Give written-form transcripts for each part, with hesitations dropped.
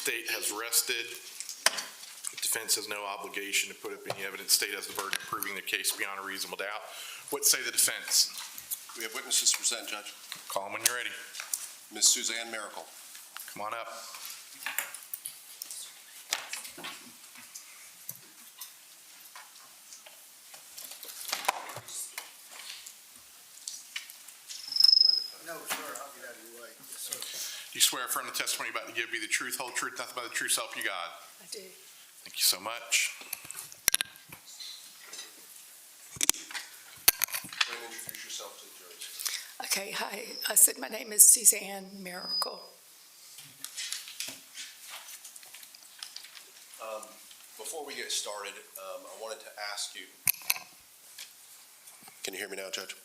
State has rested. The defense has no obligation to put up any evidence. State has the burden of proving the case beyond a reasonable doubt. What say the defense? We have witnesses to present, Judge. Call them when you're ready. Ms. Suzanne Mericle. Come on up. No, sir, I'll get out of your way. Yes, sir. Do you swear affirm the testimony you're about to give be the truth, whole truth, nothing but the truth, so help you God? I do. Thank you so much. Go ahead and introduce yourself to the jury. Okay, hi. I said my name is Suzanne Mericle. Before we get started, I wanted to ask you, can you hear me now, Judge?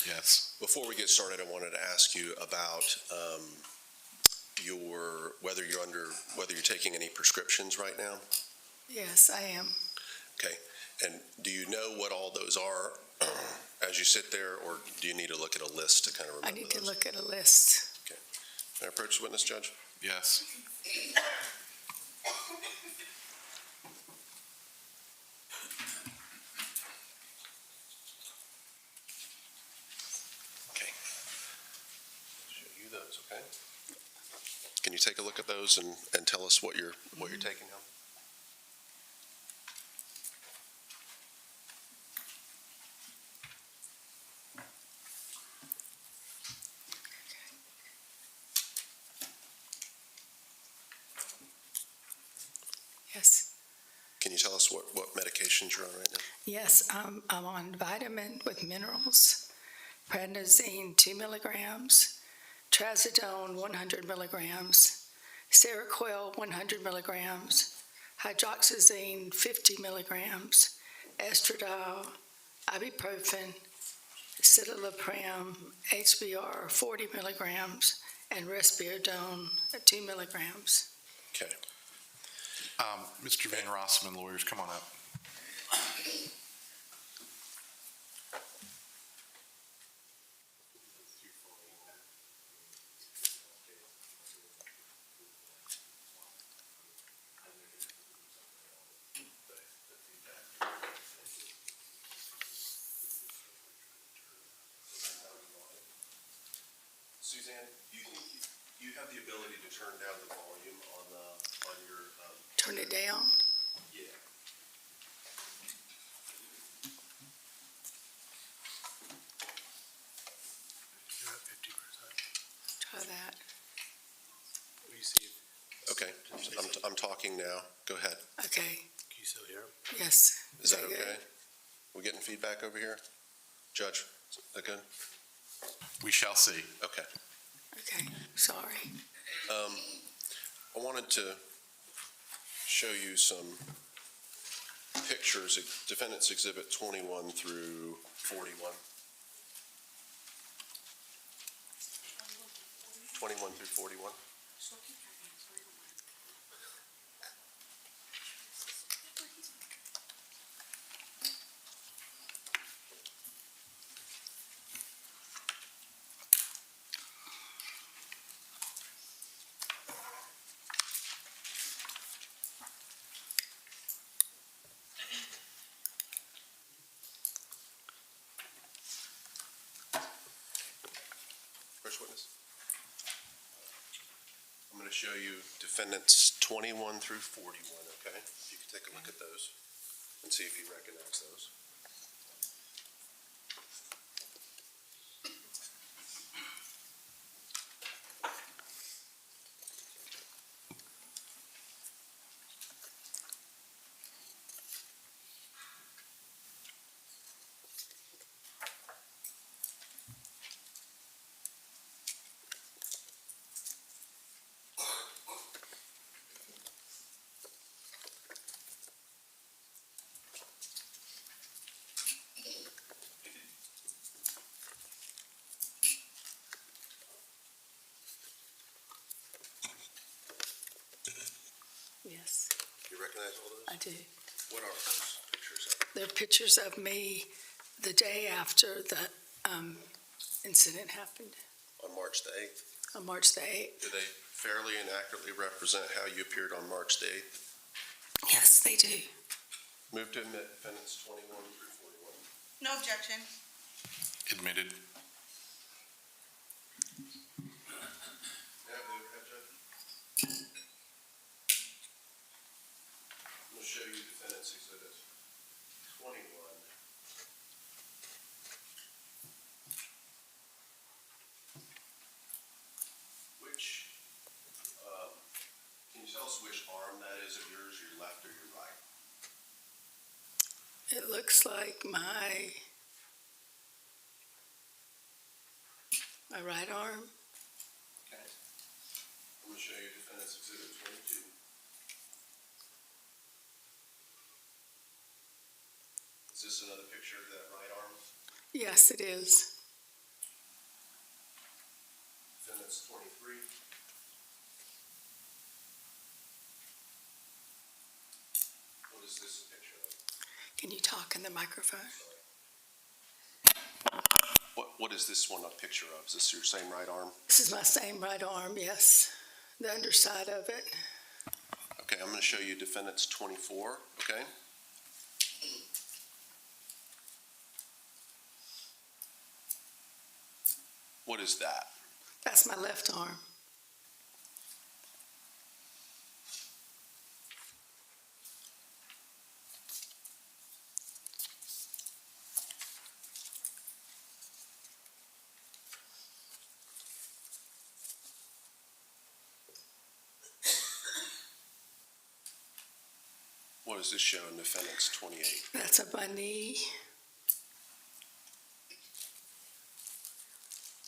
Yes. Before we get started, I wanted to ask you about whether you're taking any prescriptions right now. Yes, I am. Okay, and do you know what all those are as you sit there, or do you need to look at a list to kind of remember I need those? to look at a list. Can I approach the witness, Judge? Yes. Okay. Show you those, okay? Can you take a look at those and tell us what you're taking now? Yes. Can you tell us what medications you're on right now? Yes, I'm on vitamin with minerals, prednisone 2 milligrams, trazodone 100 milligrams, Seroquel 100 milligrams, hydroxyzine 50 milligrams, estradiol, ibuprofen, citalopram, HBr 40 milligrams, and risperidone 2 milligrams. Okay. Mr. Van Rossum, lawyers, come on up. Suzanne, do you have the ability to turn down the volume on your? Turn it down. Yeah. You're at 50%. Try that. Will you see if, Okay, I'm talking now. Go ahead. Okay. can you still hear him? Yes. Is that good? okay? We getting feedback over here? Judge, is that good? We shall see. Okay. Okay. Sorry. I wanted to show you some pictures, Defendant's Exhibit 21 through 41. 21 through 41. First witness. I'm going to show you defendants 21 through 41, okay? If you can take a look at those and see if you recognize those. Yes, You recognize all those? I do. What are those pictures of? They're pictures of me the day after the incident happened On March the 8th? on March the 8th. Do they fairly and accurately represent how you appeared on March the 8th? Yes, they do. Move to admit defendants 21 through 41. No objection. Admitted. Yeah, the overhead, Judge. I'm going to show you defendants exhibit 21. Which, can you tell us which arm that is of yours, your left or your right? It looks like my right arm. Okay. I'm going to show you defendants exhibit 22. Is this another picture of that right arm? Yes, it is. Defendants 23. What is this a picture of? Can you talk in the microphone? What is this one a picture of? Is this your same right arm? This is my same right arm, yes. The underside of it. Okay, I'm going to show you defendants 24, okay? What is that? That's my left arm. What does this show in defendants 28? That's up my knee.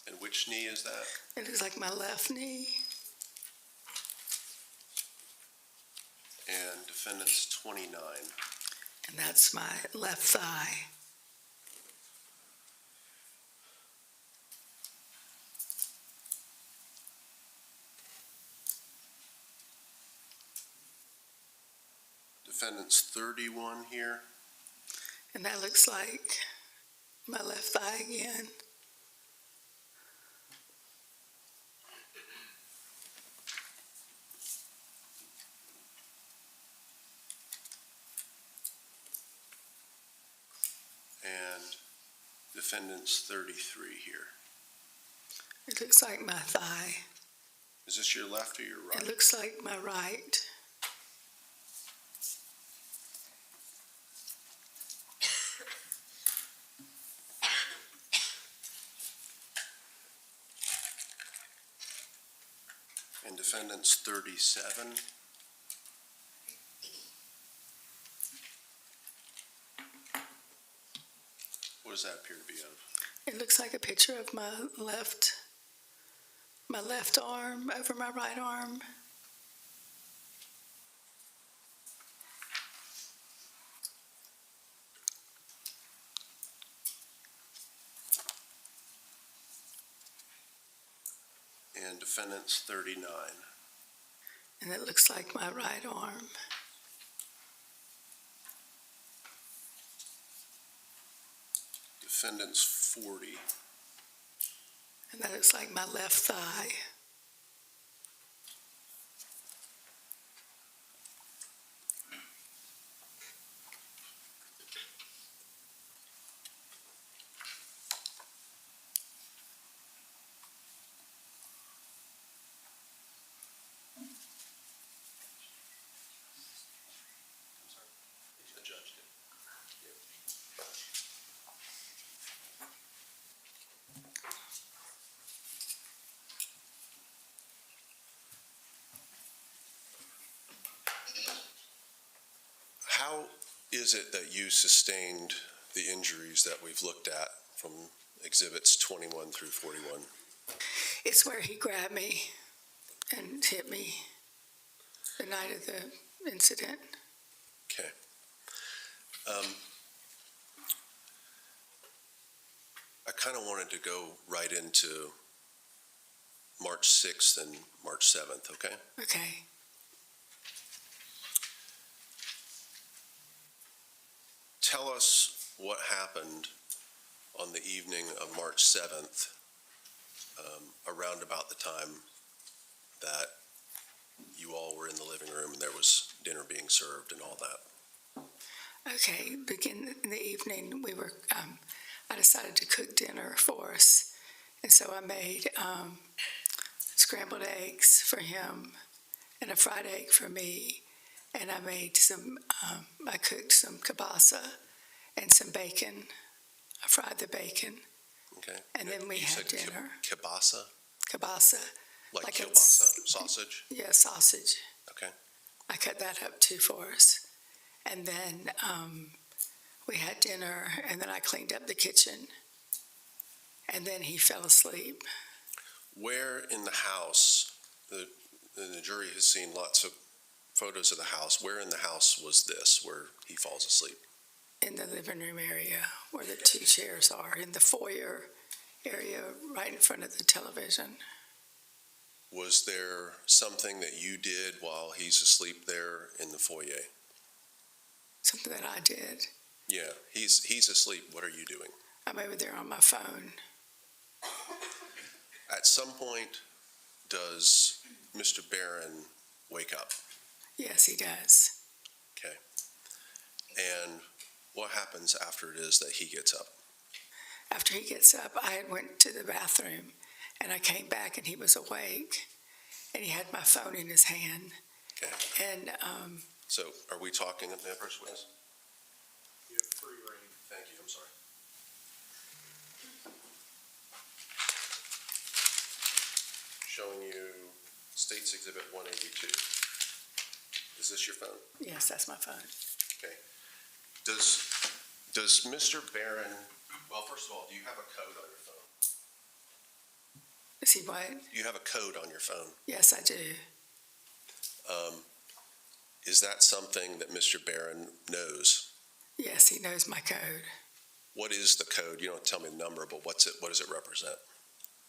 And which knee is that? It looks like my left knee. And defendants 29. And that's my left thigh. Defendants 31 here. And that looks like my left thigh again. And defendants 33 here. It looks like my thigh. Is this your left or your right? It looks like my right. And defendants 37. What does that appear to be of? It looks like a picture of my left arm over my right arm. And defendants 39. And it looks like my right arm. Defendants 40. And that looks like my left thigh. The judge did. How is it that you sustained the injuries that we've looked at from exhibits 21 through 41? It's where he grabbed me and hit me the night of the incident. Okay. I kind of wanted to go right into March 6th and March 7th, okay? Okay. Tell us what happened on the evening of March 7th, around about the time that there was dinner being served and all that. Okay, begin in the evening, I decided to cook dinner for us. And so I made scrambled eggs for him and a fried egg for me. And I made I cooked some kielbasa and some bacon. I fried the bacon. Okay. And then we You had said dinner. Kielbasa? Kielbasa. Like Like kielbasa, sausage? Yeah, sausage. Okay. I cut that up too for us. And then we had dinner, and then I cleaned up the kitchen. And then he fell asleep. Where in the house, the jury has seen lots of photos of the house, where in the house was this, where he falls asleep? In the living room area where the two chairs are, in the foyer area right in front of the television. Was there something that you did while he's asleep there in the foyer? Something that I did. Yeah, he's asleep. What are you doing? I'm over there on my phone. At some point, does Mr. Barron wake up? Yes, he does. Okay. And what happens after it is that he gets up? After he gets up, I went to the bathroom, and I came back, and he was awake, and he had my phone in his hand. Okay. And So are we talking at that first witness? You have free reign. Thank you, I'm sorry. Showing you State's Exhibit 182. Is this your phone? yes, that's my phone. Okay. Does Mr. Barron, well, first of all, do you have a code on your phone? Is he what? Do you have a code on your phone? Yes, I do. Is that something that Mr. Barron knows? Yes, he knows my code. What is the code? You don't tell me the number, but what does it represent?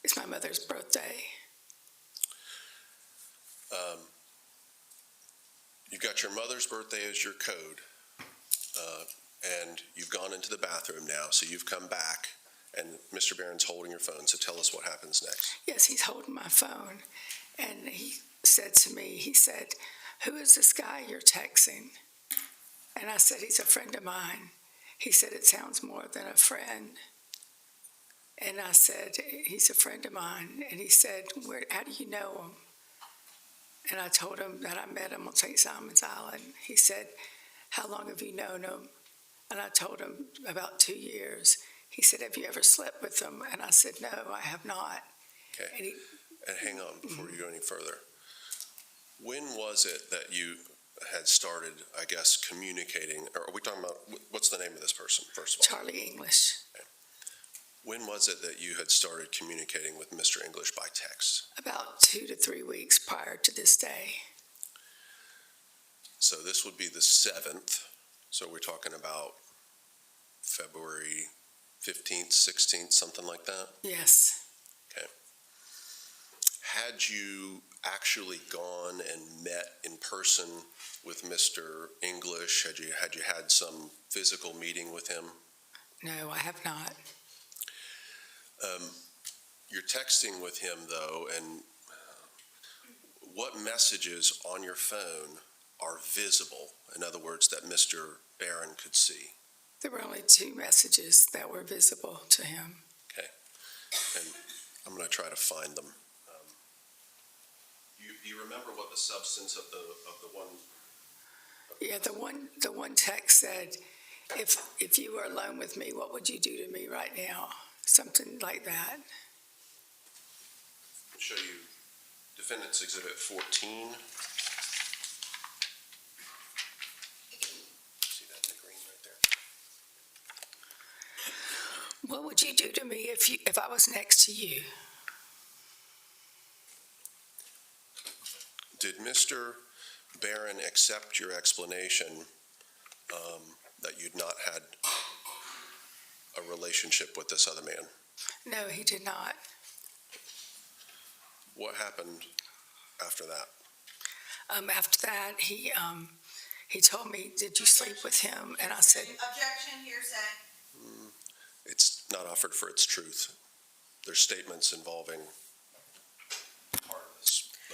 It's my mother's birthday. You've got your mother's birthday as your code, and you've gone into the bathroom now, so you've come back, and Mr. Barron's holding your phone, so tell us what happens next. Yes, he's holding my phone, and he said to me, he said, "Who is this guy you're texting?" And I said, "He's a friend of mine." He said, "It sounds more than a friend." And I said, "He's a friend of mine." And he said, "How do you know him?" And I told him that I met him on St. Simon's Island. He said, "How long have you known him?" And I told him about 2 years. He said, "Have you ever slept with him?" And I said, "No, I have not." Okay. And he, And hang on before you go any further. When was it that you had started, I guess, communicating, or are we talking about, what's the name of this person, first of all? Charlie English, When was it that you had started communicating with Mr. English by text? about 2 to 3 weeks prior to this day. So this would be the 7th, so we're talking about February 15th, 16th, something like that? Yes. Had you actually gone and met in person with Mr. English? Had you had some physical meeting with him? No, I have not. You're texting with him, though, and what messages on your phone are visible? In other words, that Mr. Barron could see? There were only 2 messages that were visible to him. And I'm going to try to find them. Do you remember what the substance of the one? Yeah, the one text said, if you were alone with me, what would you do to me right now? Something like that. I'll show you Defendant's Exhibit 14. See that in the green right there? What would you do to me if I was next to you? Did Mr. Barron accept your explanation that you'd not had a relationship with this other man? No, he did not. What happened after that? After that, he told me, "Did you sleep with him?" And I said, Objection, hearsay. It's not offered for its truth. There's statements involving the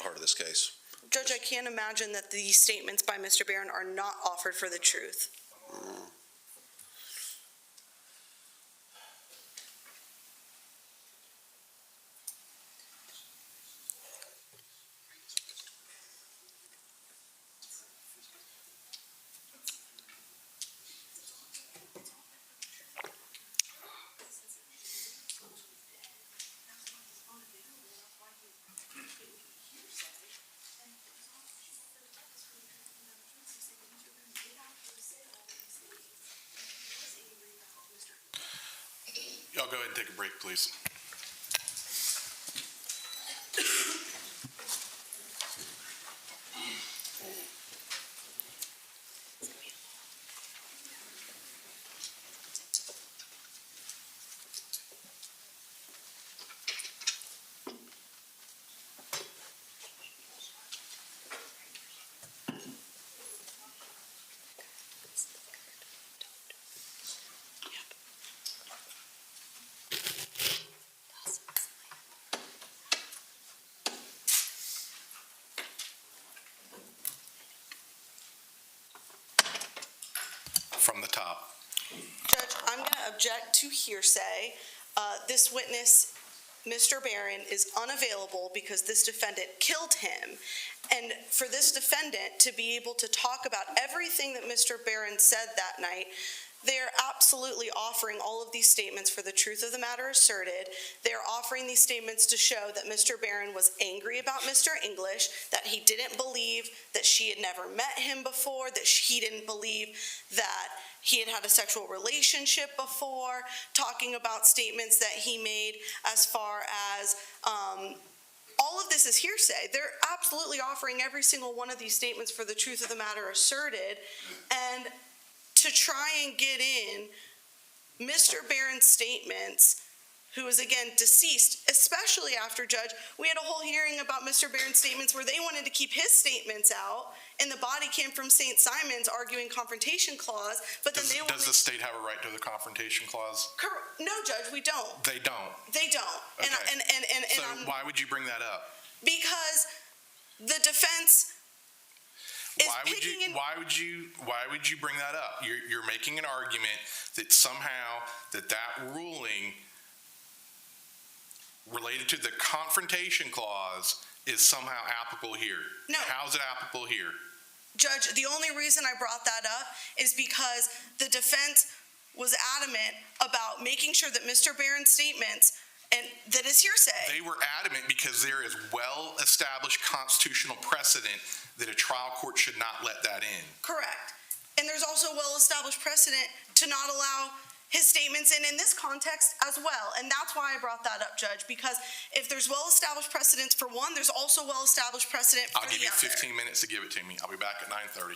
heart of this case. Judge, I can't imagine that these statements by Mr. Barron are not offered for the truth. Y'all go ahead and take a break, please. From the top. Judge, I'm going to object to hearsay. This witness, Mr. Barron, is unavailable because this defendant killed him. And for this defendant to be able to talk about everything that Mr. Barron said that night, they're absolutely offering all of these statements for the truth of the matter asserted. They're offering these statements to show that Mr. Barron was angry about Mr. English, that he didn't believe that she had never met him before, that he didn't believe that he had had a sexual relationship before, talking about statements that he made as far as all of this is hearsay. They're absolutely offering every single one of these statements for the truth of the matter asserted. And to try and get in Mr. Barron's statements, who is again deceased, especially after, Judge, we had a whole hearing about Mr. Barron's statements where they wanted to keep his statements out, and the body came from St. Simon's arguing confrontation clause, but then they Does the state have a right to the confrontation clause? No, Judge, we don't. They don't. They don't. Okay. And So why would you bring that up? because the defense is Why would you bring that up? You're making an argument that somehow that ruling related to the confrontation clause is somehow applicable here. No. How's it applicable here? Judge, the only reason I brought that up is because the defense was adamant about making sure that Mr. Barron's statements, and that is hearsay. They were adamant because there is well-established constitutional precedent that a trial court should not let that in. Correct. And there's also well-established precedent to not allow his statements in this context as well. And that's why I brought that up, Judge, because if there's well-established precedents for one, there's also well-established precedent for I'll give the you other. 15 minutes to give it to me. I'll be back at 9:30.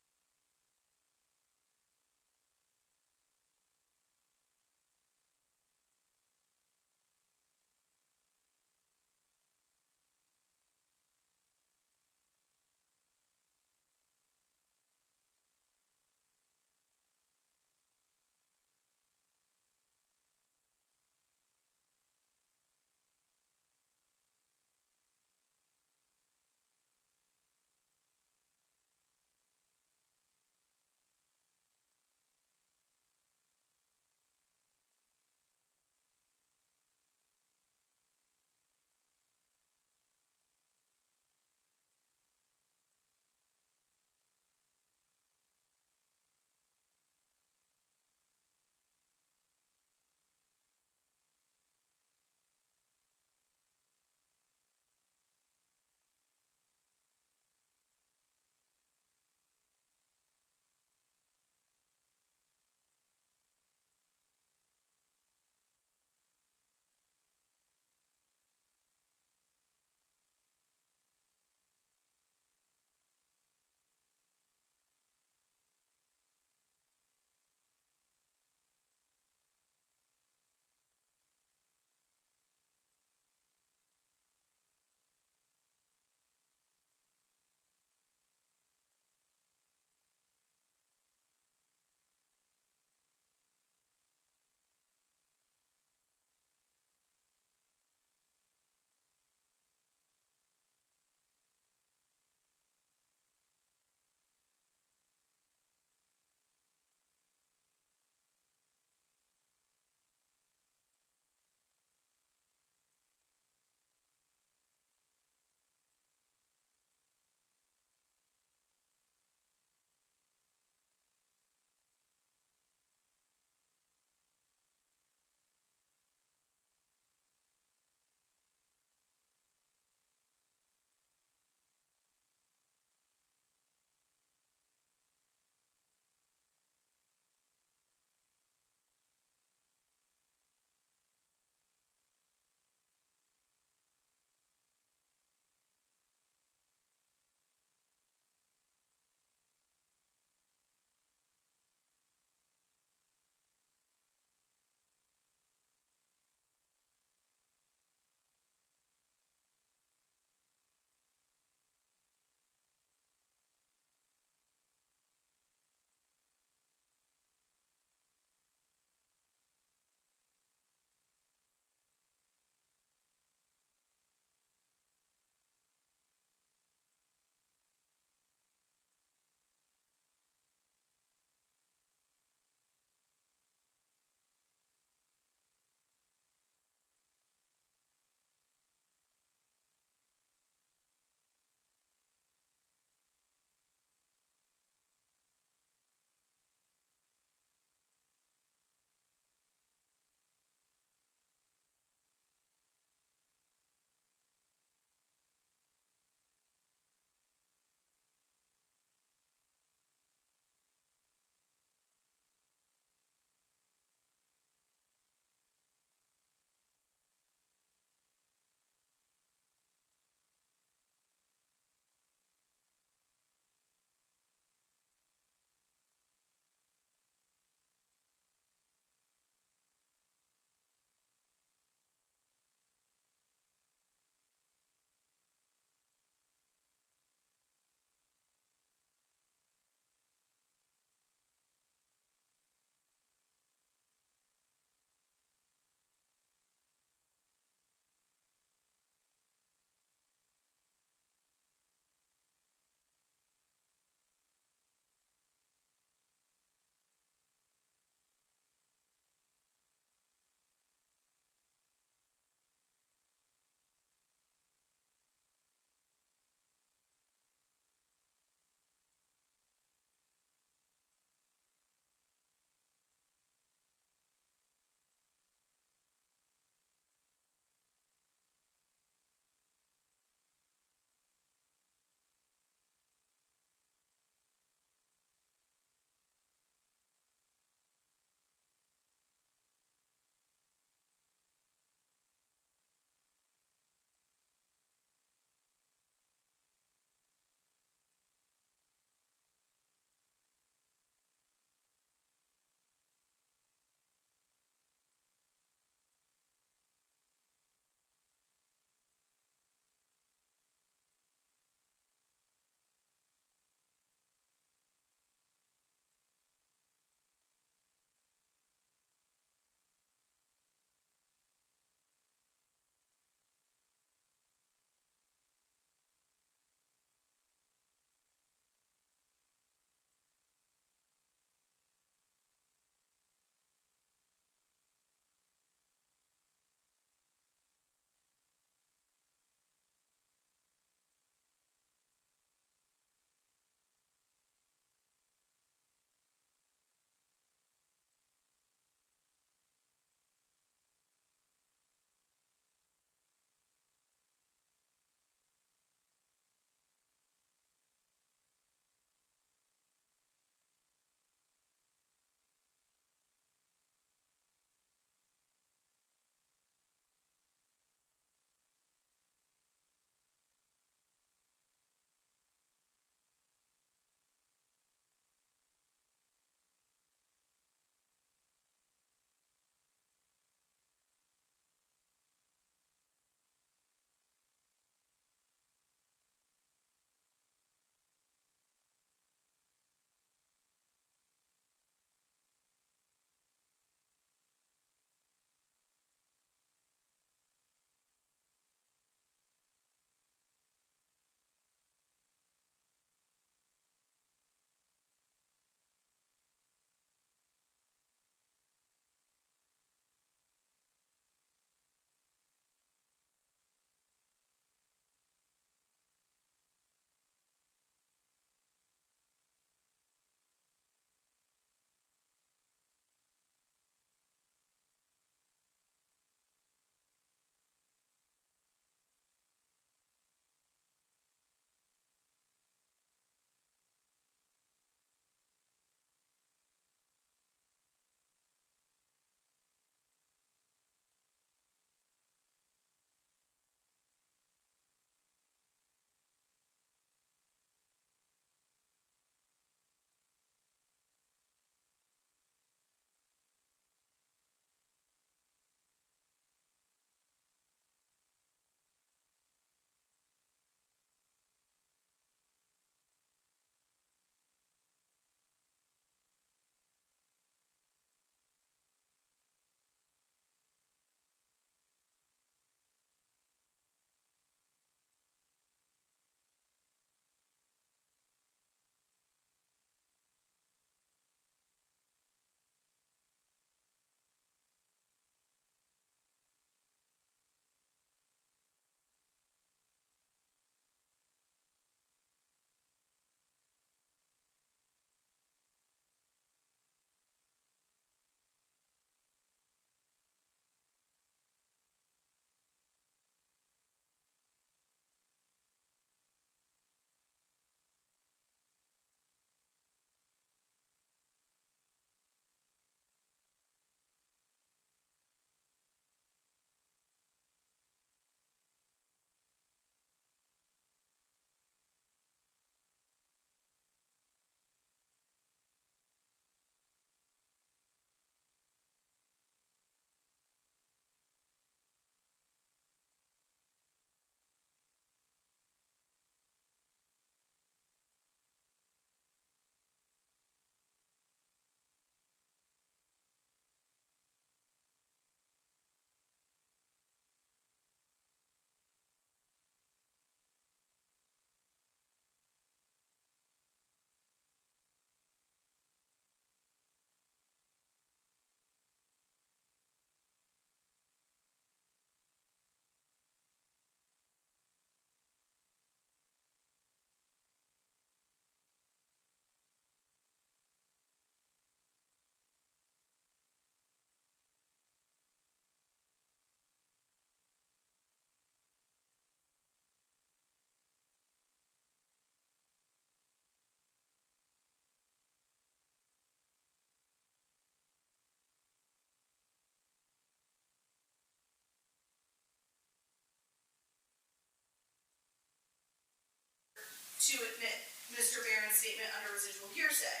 to admit Mr. Barron's statement under residual hearsay.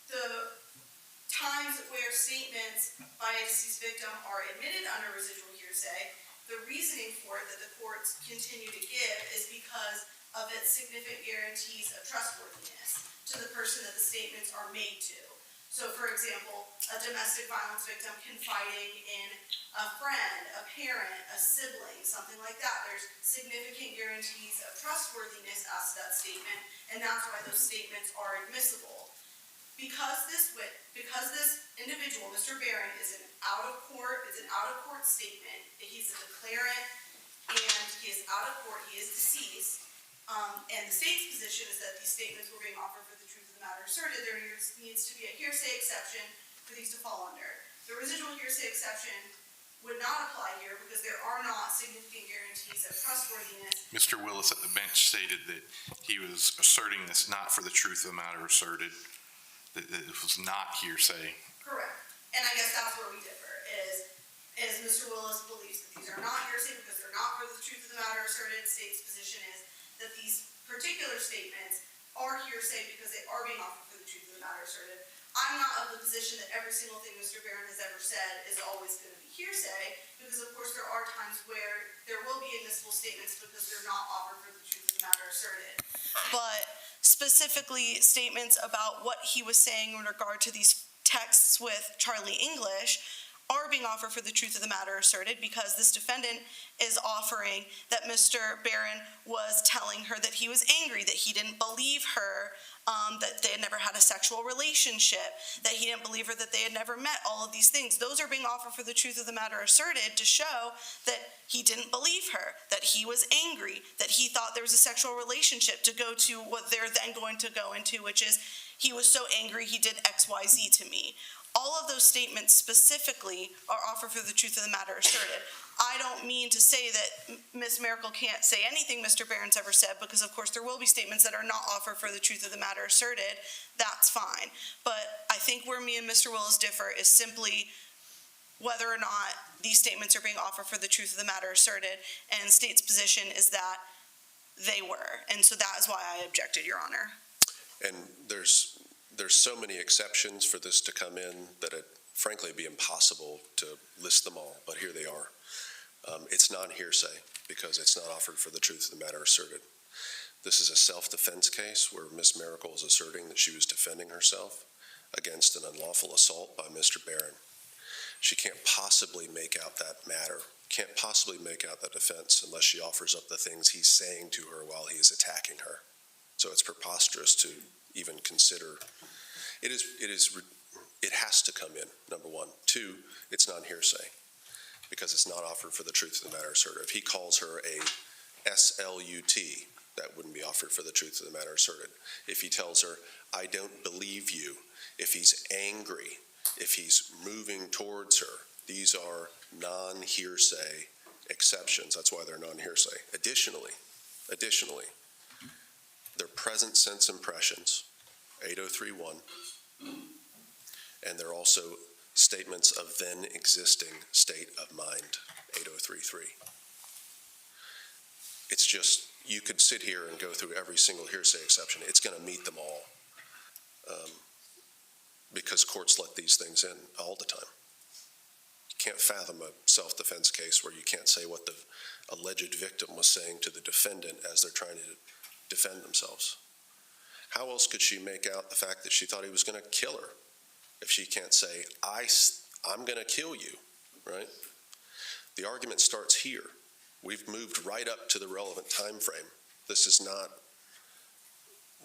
The times where statements by a deceased victim are admitted under residual hearsay, the reasoning for it that the courts continue to give is because of its significant guarantees of trustworthiness to the person that the statements are made to. So, for example, a domestic violence victim confiding in a friend, a parent, a sibling, something like that. There's significant guarantees of trustworthiness as to that statement, and that's why those statements are admissible. Because this individual, Mr. Barron, is an out-of-court statement. He's a declarant, and he is out of court. He is deceased. And the state's position is that these statements were being offered for the truth of the matter asserted. There needs to be a hearsay exception for these to fall under. The residual hearsay exception would not apply here because there are not significant guarantees of trustworthiness. Mr. Willis at the bench stated that he was asserting this not for the truth of the matter asserted, that it was not hearsay. Correct. And I guess that's where we differ, is Mr. Willis believes that these are not hearsay because they're not for the truth of the matter asserted. State's position is that these particular statements are hearsay because they are being offered for the truth of the matter asserted. I'm not of the position that every single thing Mr. Barron has ever said is always going to be hearsay, because of course there are times where there will be admissible statements because they're not offered for the truth of the matter asserted. But specifically statements about what he was saying in regard to these texts with Charlie English are being offered for the truth of the matter asserted, because this defendant is offering that Mr. Barron was telling her that he was angry, that he didn't believe her, that they had never had a sexual relationship, that he didn't believe her, that they had never met, all of these things. Those are being offered for the truth of the matter asserted to show that he didn't believe her, that he was angry, that he thought there was a sexual relationship, to go to what they're then going to go into, which is he was so angry he did XYZ to me. All of those statements specifically are offered for the truth of the matter asserted. I don't mean to say that Ms. Mericle can't say anything Mr. Barron's ever said, because of course there will be statements that are not offered for the truth of the matter asserted. That's fine. But I think where me and Mr. Willis differ is simply whether or not these statements are being offered for the truth of the matter asserted, and state's position is that they were. And so that is why I objected, Your Honor. And there's so many exceptions for this to come in that it frankly be impossible to list them all, but here they are. It's non-hearsay because it's not offered for the truth of the matter asserted. This is a self-defense case where Ms. Mericle is asserting that she was defending herself against an unlawful assault by Mr. Barron. She can't possibly make out that matter, can't possibly make out that defense unless she offers up the things he's saying to her while he is attacking her. So it's preposterous to even consider. It has to come in, number one. Two, it's non-hearsay because it's not offered for the truth of the matter asserted. If he calls her a SLUT, that wouldn't be offered for the truth of the matter asserted. If he tells her, I don't believe you, if he's angry, if he's moving towards her, these are non-hearsay exceptions. That's why they're non-hearsay. Additionally, they're present sense impressions, 8031, and they're also statements of then existing state of mind, 8033. It's just, you could sit here and go through every single hearsay exception. It's going to meet them all because courts let these things in all the time. You can't fathom a self-defense case where you can't say what the alleged victim was saying to the defendant as they're trying to defend themselves. How else could she make out the fact that she thought he was going to kill her if she can't say, I'm going to kill you, right? The argument starts here. We've moved right up to the relevant time frame. This is not,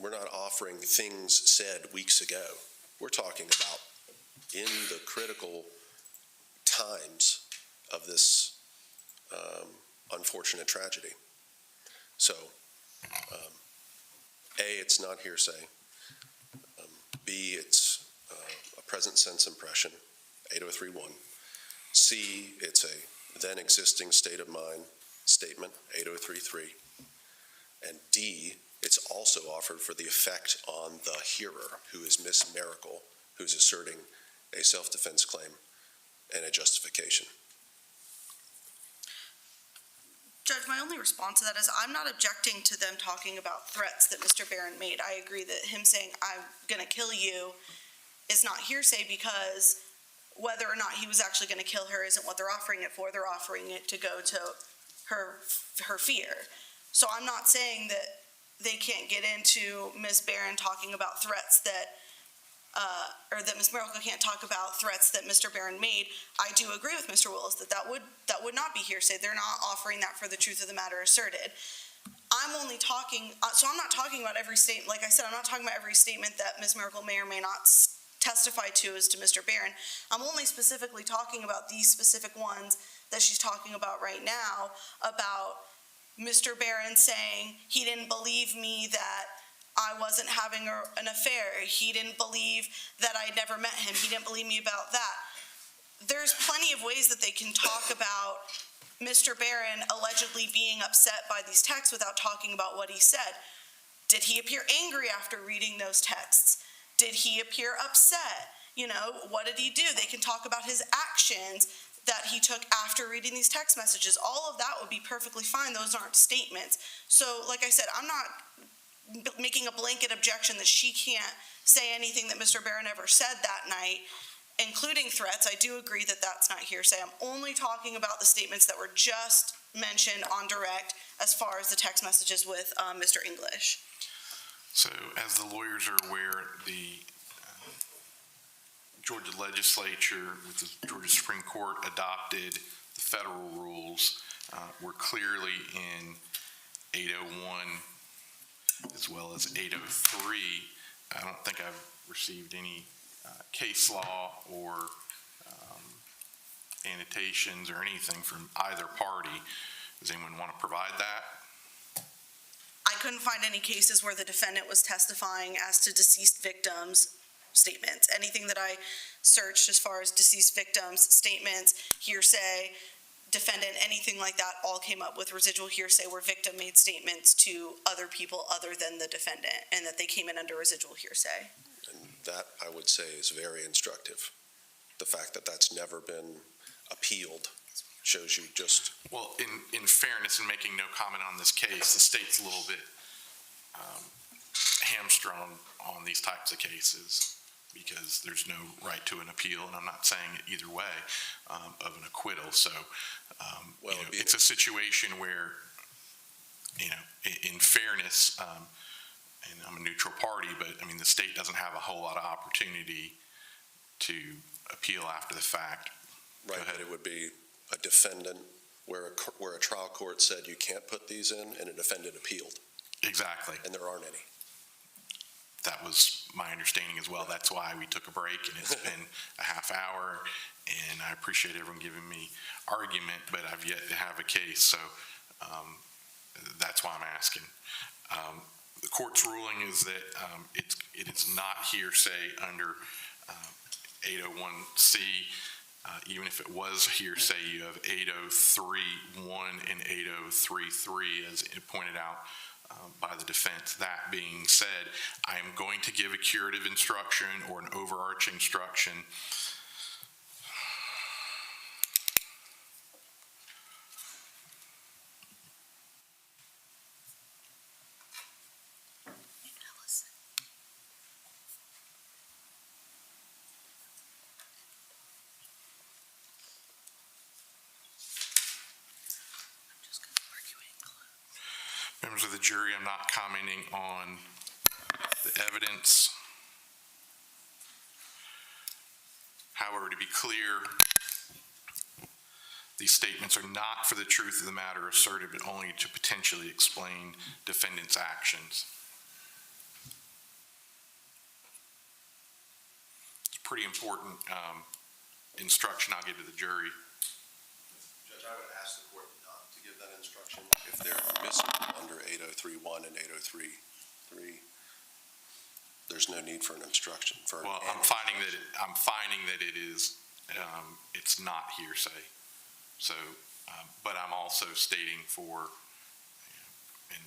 we're not offering things said weeks ago. We're talking about in the critical times of this unfortunate tragedy. So, A, it's not hearsay. B, it's a present sense impression, 8031. C, it's a then existing state of mind statement, 8033. And D, it's also offered for the effect on the hearer, who is Ms. Mericle, who's asserting a self-defense claim and a justification. Judge, my only response to that is I'm not objecting to them talking about threats that Mr. Barron made. I agree that him saying, I'm gonna kill you is not hearsay because whether or not he was actually gonna kill her isn't what they're offering it for. They're offering it to go to her fear. So I'm not saying that they can't get into Ms. Barron talking about threats that or that Ms. Mericle can't talk about threats that Mr. Barron made. I do agree with Mr. Willis that would not be hearsay. They're not offering that for the truth of the matter asserted. I'm only talking, so I'm not talking about every statement. Like I said, I'm not talking about every statement that Ms. Mericle may or may not testify to as to Mr. Barron. I'm only specifically talking about these specific ones that she's talking about right now, about Mr. Barron saying he didn't believe me that I wasn't having an affair. He didn't believe that I never met him. He didn't believe me about that. There's plenty of ways that they can talk about Mr. Barron allegedly being upset by these texts without talking about what he said. Did he appear angry after reading those texts? Did he appear upset? You know, what did he do? They can talk about his actions that he took after reading these text messages. All of that would be perfectly fine. Those aren't statements. So, like I said, I'm not making a blanket objection that she can't say anything that Mr. Barron ever said that night, including threats. I do agree that that's not hearsay. I'm only talking about the statements that were just mentioned on direct as far as the text messages with Mr. English. So as the lawyers are aware, the Georgia legislature with the Georgia Supreme Court adopted the federal rules. We're clearly in 801 as well as 803. I don't think I've received any case law or annotations or anything from either party. Does anyone want to provide that? I couldn't find any cases where the defendant was testifying as to deceased victims' statements. Anything that I searched as far as deceased victims' statements, hearsay, defendant, anything like that, all came up with residual hearsay where victim made statements to other people other than the defendant, and that they came in under residual hearsay. And that, I would say, is very instructive. The fact that that's never been appealed shows you just... Well, in fairness, in making no comment on this case, the state's a little bit hamstrung on these types of cases because there's no right to an appeal, and I'm not saying it either way, of an acquittal. So, it's a situation where, in fairness, and I'm a neutral party, but I mean, the state doesn't have a whole lot of opportunity to appeal after the fact. Right, but it would be a defendant where a trial court said you can't put these in, and a defendant appealed. Exactly. And there aren't any. That was my understanding as well. That's why we took a break, and it's been a half hour, and I appreciate everyone giving me argument, but I've yet to have a case, so that's why I'm asking. The court's ruling is that it is not hearsay under 801C. Even if it was hearsay, you have 803.1 and 803.3, as pointed out by the defense. That being said, I am going to give a curative instruction or an overarching instruction. Members of the jury, I'm not commenting on the evidence. However, to be clear, these statements are not for the truth of the matter asserted, but only to potentially explain defendant's actions. It's a pretty important instruction I'll give to the jury. Judge, I would ask the court not to give that instruction if they're missing under 803.1 and 803.3. There's no need for an instruction. Well, I'm finding that it is, it's not hearsay. So, but I'm also stating for, and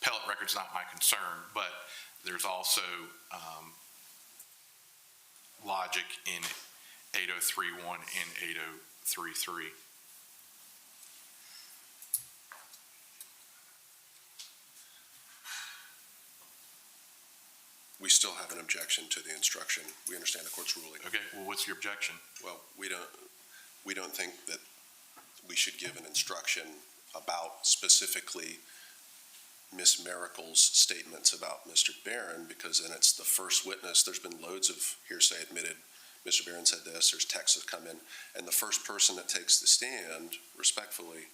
appellate record's not my concern, but there's also logic in 803.1 and 803.3. We still have an objection to the instruction. We understand the court's ruling. Okay, well, what's your objection? Well, we don't think that we should give an instruction about specifically Ms. Mericle's statements about Mr. Barron, because then it's the first witness. There's been loads of hearsay admitted. Mr. Barron said this, there's texts that come in, and the first person that takes the stand, respectfully,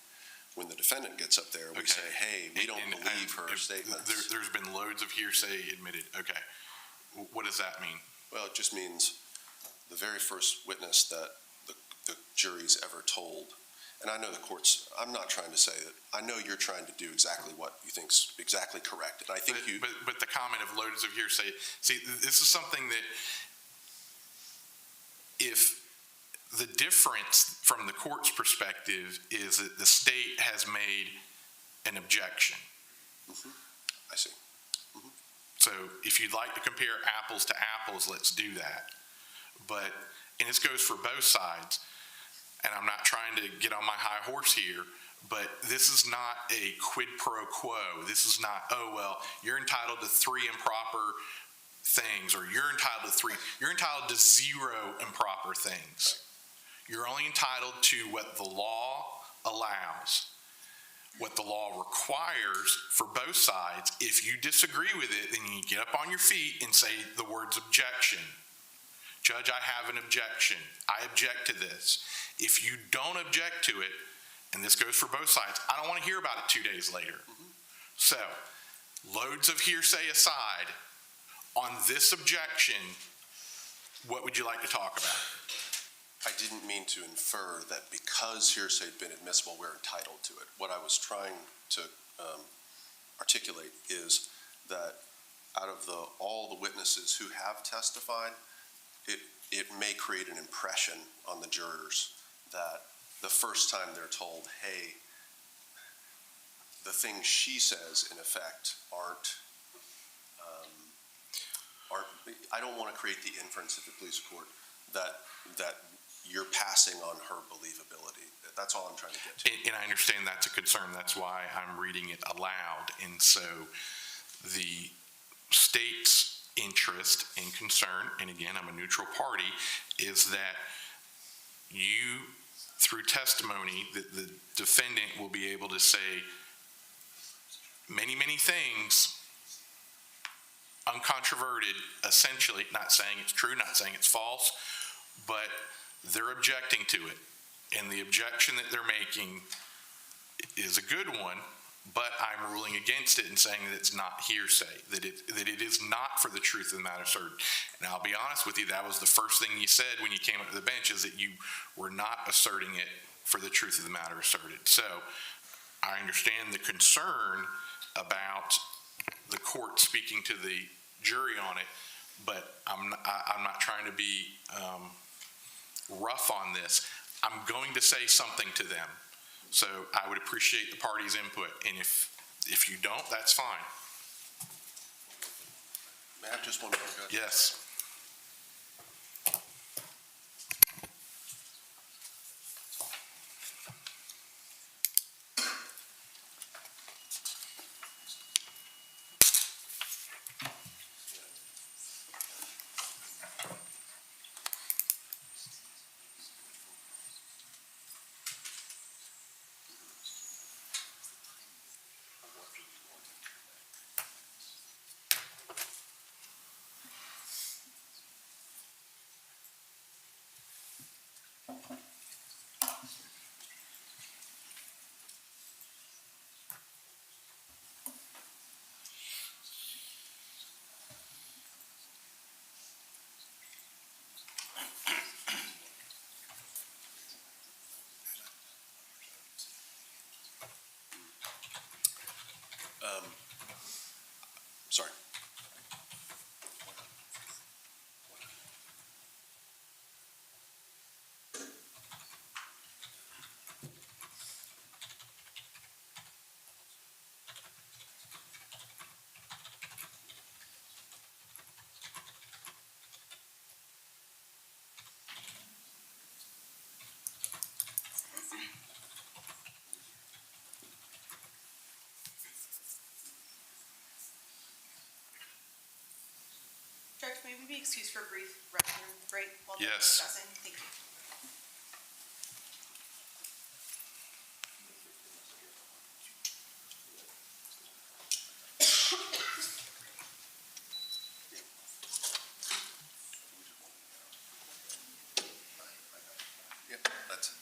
when the defendant gets up there, we Okay. say, hey, we don't believe her statements. There's been loads of hearsay admitted. Okay. What does that mean? Well, it just means the very first witness that the jury's ever told. And I know the court's, I'm not trying to say that, I know you're trying to do exactly what you think's exactly correct. And I think But the comment of loads of hearsay, see, this is something that if the difference from the court's perspective is that the state has made an objection. I see. So if you'd like to compare apples to apples, let's do that. But, and this goes for both sides, and I'm not trying to get on my high horse here, but this is not a quid pro quo. This is not, oh, well, you're entitled to 3 improper things, or you're entitled to 0 improper things. You're only entitled to what the law allows. What the law requires for both sides, if you disagree with it, then you get up on your feet and say the words objection. Judge, I have an objection. I object to this. If you don't object to it, and this goes for both sides, I don't want to hear about it 2 days later. So, loads of hearsay aside, on this objection, what would you like to talk about? I didn't mean to infer that because hearsay had been admissible, we're entitled to it. What I was trying to articulate is that out of all the witnesses who have testified, it may create an impression on the jurors that the first time they're told, hey, the things she says, in effect, aren't, I don't want to create the inference at the police court that you're passing on her believability. That's all I'm trying to get to. And I understand that's a concern. That's why I'm reading it aloud. And so the state's interest and concern, and again, I'm a neutral party, is that you, through testimony, the defendant will be able to say many, many things, uncontroverted, essentially, not saying it's true, not saying it's false, but they're objecting to it. And the objection that they're making is a good one, but I'm ruling against it and saying that it's not hearsay, that it is not for the truth of the matter asserted. And I'll be honest with you, that was the first thing you said when you came up to the bench, is that you were not asserting it for the truth of the matter asserted. So I understand the concern about the court speaking to the jury on it, but I'm not trying to be rough on this. I'm going to say something to them. So I would appreciate the party's input. And if you don't, that's fine. May I have just one more? Yes. may we be excused for a brief restroom break while they're Yes. discussing? Thank you. Yeah, that's it.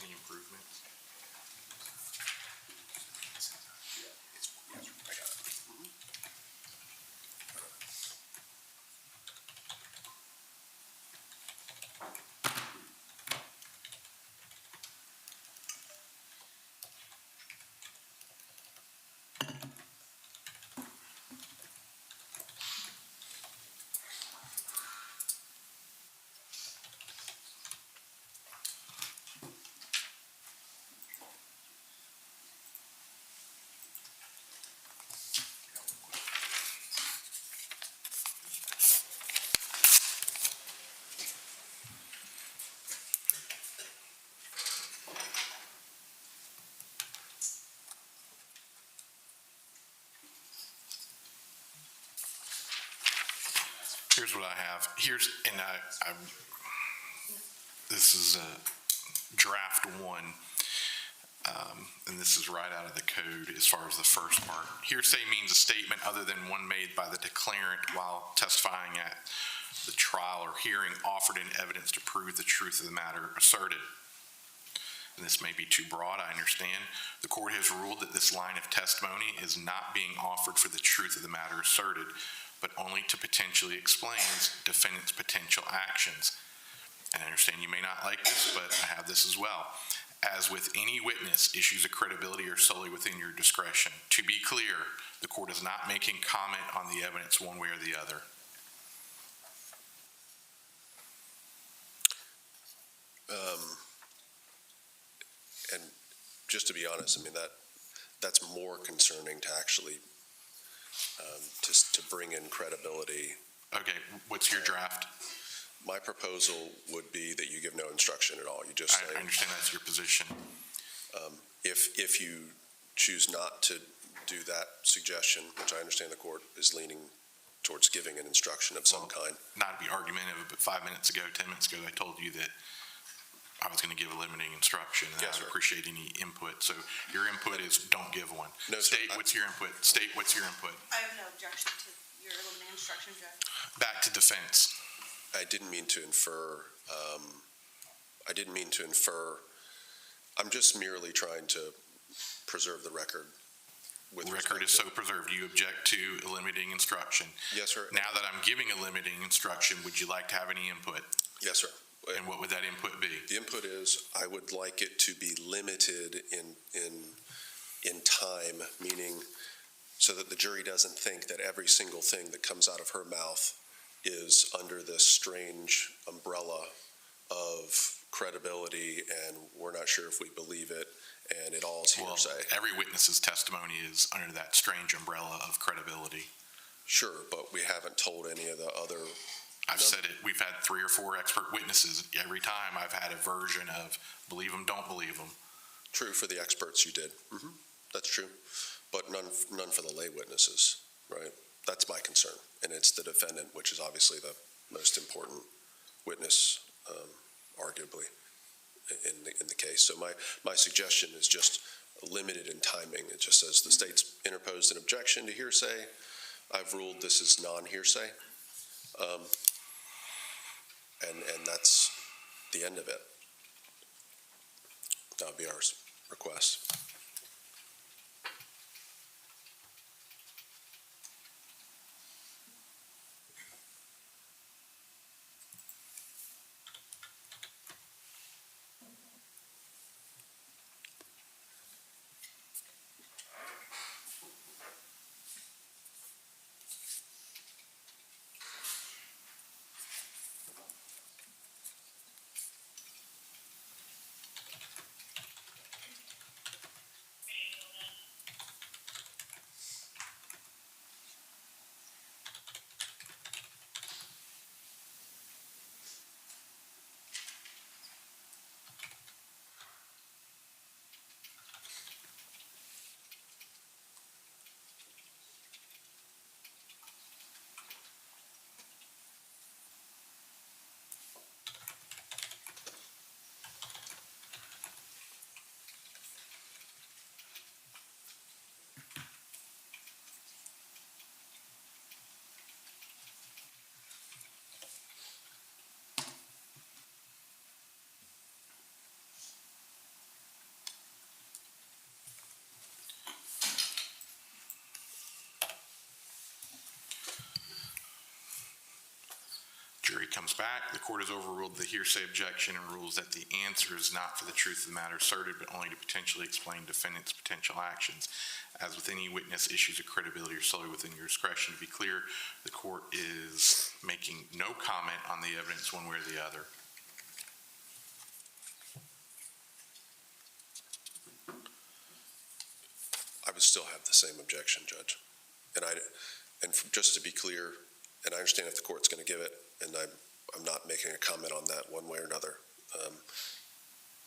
Any improvements? Here's what I have. This is draft one, and this is right out of the code as far as the first part. Hearsay means a statement other than one made by the declarant while testifying at the trial or hearing offered in evidence to prove the truth of the matter asserted. And this may be too broad, I understand. The court has ruled that this line of testimony is not being offered for the truth of the matter asserted, but only to potentially explain defendant's potential actions. And I understand you may not like this, but I have this as well. As with any witness, issues of credibility are solely within your discretion. To be clear, the court is not making comment on the evidence one way or the other. And just to be honest, I mean, that's more concerning to actually, to bring in credibility. Okay, what's your draft? My proposal would be that you give no instruction at all. You just say, I understand that's your position. if you choose not to do that suggestion, which I understand the court is leaning towards giving an instruction of some kind. Not to be argumentative, but 5 minutes ago, 10 minutes ago, I told you that I was going to give a limiting instruction, and Yes, I sir. would appreciate any input. So your input is don't give one. No, sir. State what's your input. State what's your input. I have no objection to your limiting instruction, Judge. Back to defense. I didn't mean to infer, I'm just merely trying to preserve the record. With The record is respect so preserved. You object to a limiting instruction. Yes, sir. Now that I'm giving a limiting instruction, would you like to have any input? Yes, sir. And what would that input be? The input is, I would like it to be limited in time, meaning so that the jury doesn't think that every single thing that comes out of her mouth is under this strange umbrella of credibility, and we're not sure if we believe it, and it all is Well, hearsay. every witness's testimony is under that strange umbrella of credibility. Sure, but we haven't told any of the other, I've said it, we've had 3 or 4 expert witnesses. Every time I've had a version of believe them, don't believe them. true for the experts you did. That's true, but none for the lay witnesses, right? That's my concern, and it's the defendant, which is obviously the most important witness, arguably, in the case. So my suggestion is just limited in timing. It just says the state's interposed an objection to hearsay. I've ruled this is non-hearsay. And that's the end of it. That would be our request. Jury comes back, the court has overruled the hearsay objection and rules that the answer is not for the truth of the matter asserted, but only to potentially explain defendant's potential actions. As with any witness, issues of credibility are solely within your discretion. To be clear, the court is making no comment on the evidence one way or the other. I would still have the same objection, Judge. Just to be clear, and I understand if the court's going to give it, and I'm not making a comment on that one way or another.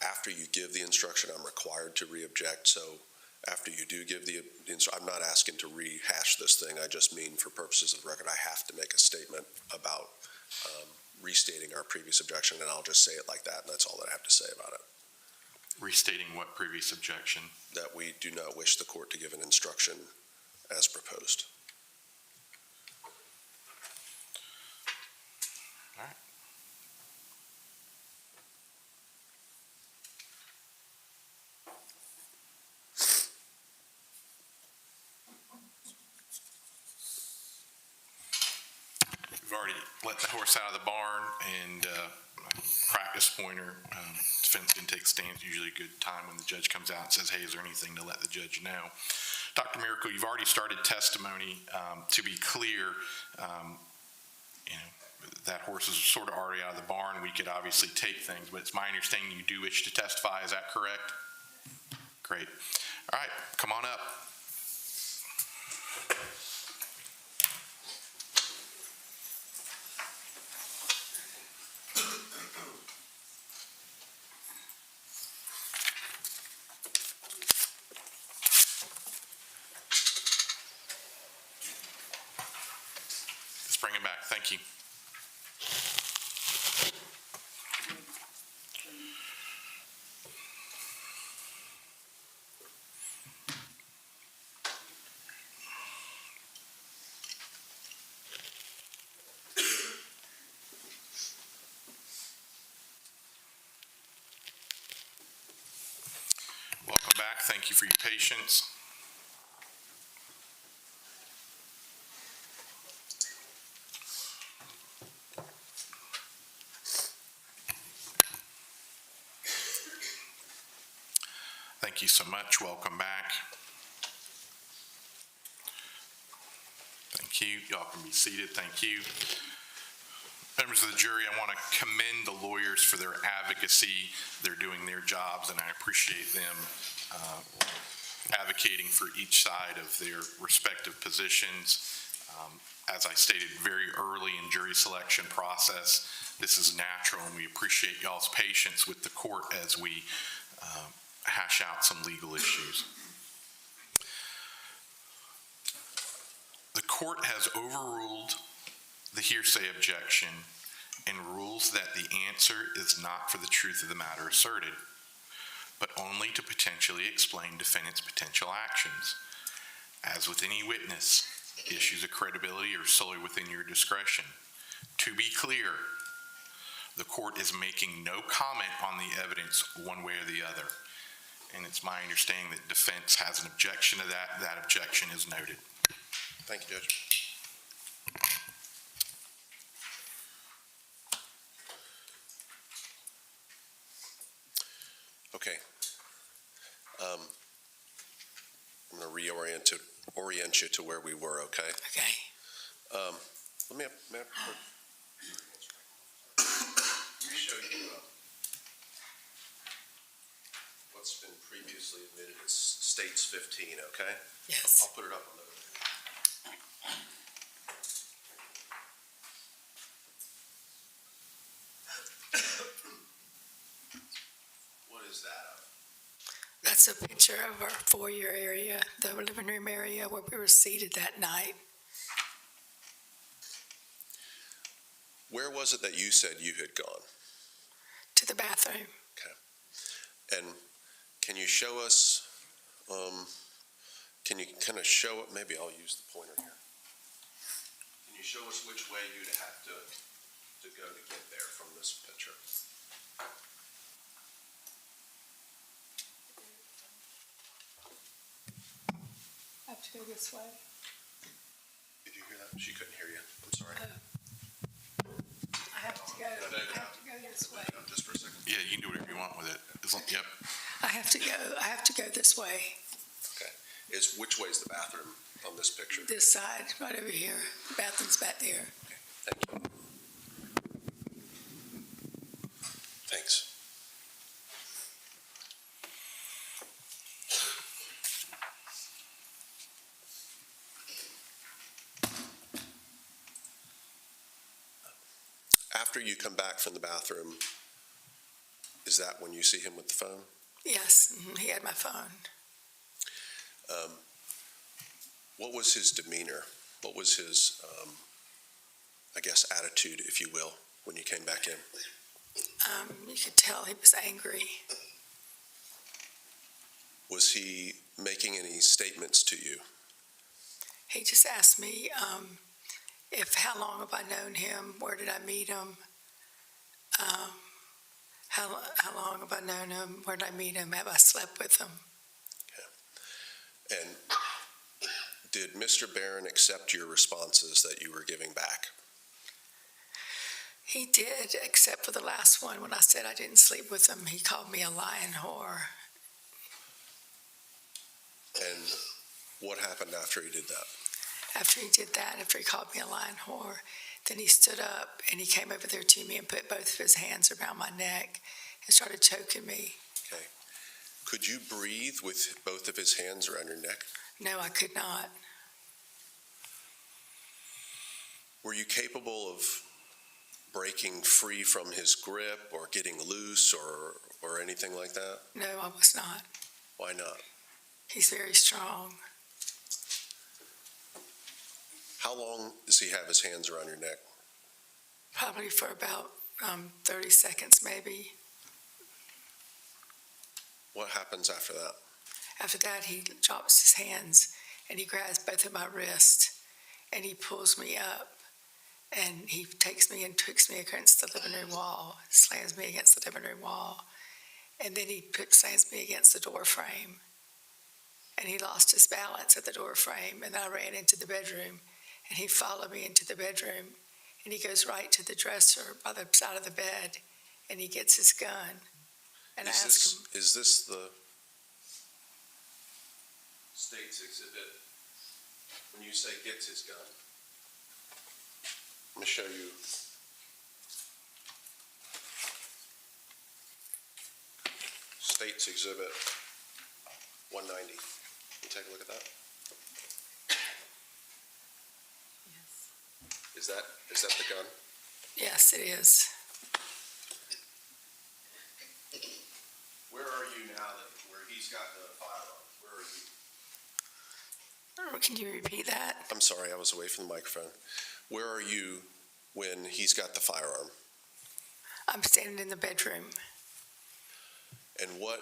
After you give the instruction, I'm required to re-object. So after you do give the instruction, I'm not asking to rehash this thing. I just mean for purposes of the record, I have to make a statement about restating our previous objection, and I'll just say it like that, and that's all that I have to say about it. Restating what previous objection? That we do not wish the court to give an instruction as proposed. All right. We've already let the horse out of the barn, and practice pointer. Defense can take stands, usually a good time when the judge comes out and says, hey, is there anything to let the judge know? Dr. Mericle, you've already started testimony. To be clear, that horse is sort of already out of the barn. We could obviously take things, but it's my understanding you do wish to testify. Is that correct? Great. All right, come on up. back. Thank you. Welcome back. Thank you for your patience. Thank you so much. Welcome back. Thank you. Y'all can be seated. Thank you. Members of the jury, I want to commend the lawyers for their advocacy. They're doing their jobs, and I appreciate them advocating for each side of their respective positions. As I stated very early in jury selection process, this is natural, and we appreciate y'all's patience with the court as we hash out some legal issues. The court has overruled the hearsay objection and rules that the answer is not for the truth of the matter asserted, but only to potentially explain defendant's potential actions. As with any witness, issues of credibility are solely within your discretion. To be clear, the court is making no comment on the evidence one way or the other, and it's my understanding that defense has an objection to that. That objection is noted. Thank you, Judge. Okay. I'm going to orient you to where we were, okay? Okay. Let me show you what's been previously admitted as States 15, okay? Yes. I'll put it up on the... What is that of? That's a picture of our foyer area, the living room area where we were seated that night. Where was it that you said you had gone? To the bathroom. And can you show us, can you kind of show it, maybe I'll use the pointer here. Can you show us which way you'd have to go to get there from this picture? I have to go this way. Did you hear that? She couldn't hear you. I'm sorry. I have to go this way. Just for a second. Yeah, you can do whatever you want with it. Yep. I have to go this way, Okay. Which way is the bathroom on this picture? this side, right over here. The bathroom's back there. Thank you. Thanks. After you come back from the bathroom, is that when you see him with the phone? Yes, he had my phone. What was his demeanor? What was his, I guess, attitude, if you will, when you came back in? You could tell he was angry. Was he making any statements to you? He just asked me how long have I known him? Where did I meet him? How long have I known him? Where did I meet him? Have I slept with him? And did Mr. Barron accept your responses that you were giving back? He did, except for the last one when I said I didn't sleep with him. He called me a lying whore. And what happened after he did that? After he did that, after he called me a lying whore, then he stood up and he came over there to me and put both of his hands around my neck and started choking me. Okay. Could you breathe with both of his hands around your neck? No, I could not. Were you capable of breaking free from his grip or getting loose or anything like that? No, I was not. Why not? He's very strong. How long does he have his hands around your neck? Probably for about 30 seconds, maybe. What happens after that? After that, he drops his hands and he grabs both of my wrists and he pulls me up and he takes me and twists me against the living room wall, slams me against the living room wall, and then he slams me against the door frame. And he lost his balance at the door frame, and I ran into the bedroom, and he followed me into the bedroom, and he goes right to the dresser by the side of the bed, and he gets his gun. And I ask him, Is this the state's exhibit? When you say gets his gun, let me show you. State's exhibit 190. Can you take a look at that? Is that the gun? yes, it is. Where are you now where he's got the firearm? Where are you? Can you repeat that? I'm sorry, I was away from the microphone. Where are you when he's got the firearm? I'm standing in the bedroom. And what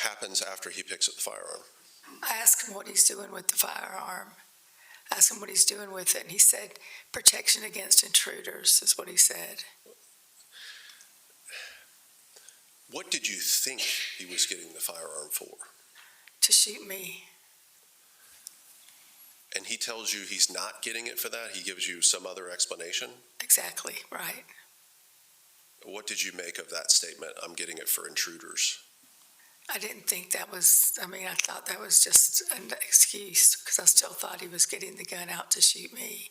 happens after he picks up the firearm? I asked him what he's doing with the firearm. I asked him what he's doing with it, and he said, protection against intruders is what he said. What did you think he was getting the firearm for? To shoot me. And he tells you he's not getting it for that? He gives you some other explanation? Exactly, right. What did you make of that statement, I'm getting it for intruders? I didn't think that was, I thought that was just an excuse because I still thought he was getting the gun out to shoot me.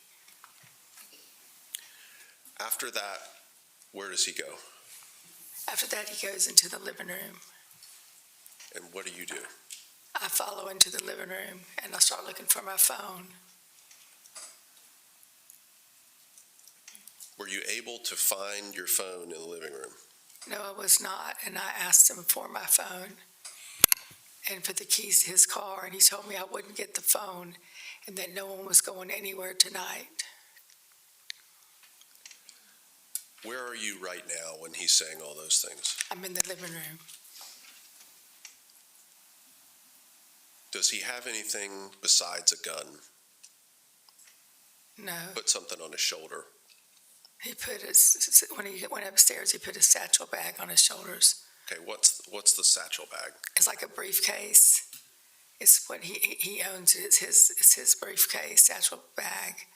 After that, where does he go? After that, he goes into the living room. And what do you do? I follow into the living room and I start looking for my phone. Were you able to find your phone in the living room? No, I was not, and I asked him for my phone and for the keys to his car, and he told me I wouldn't get the phone and that no one was going anywhere tonight. Where are you right now when he's saying all those things? I'm in the living room. Does he have anything besides a gun? No. Put something on his shoulder. He put when he went upstairs, he put his satchel bag on his shoulders. Okay, what's the satchel bag? It's like a briefcase. It's what he owns. It's his briefcase, satchel bag.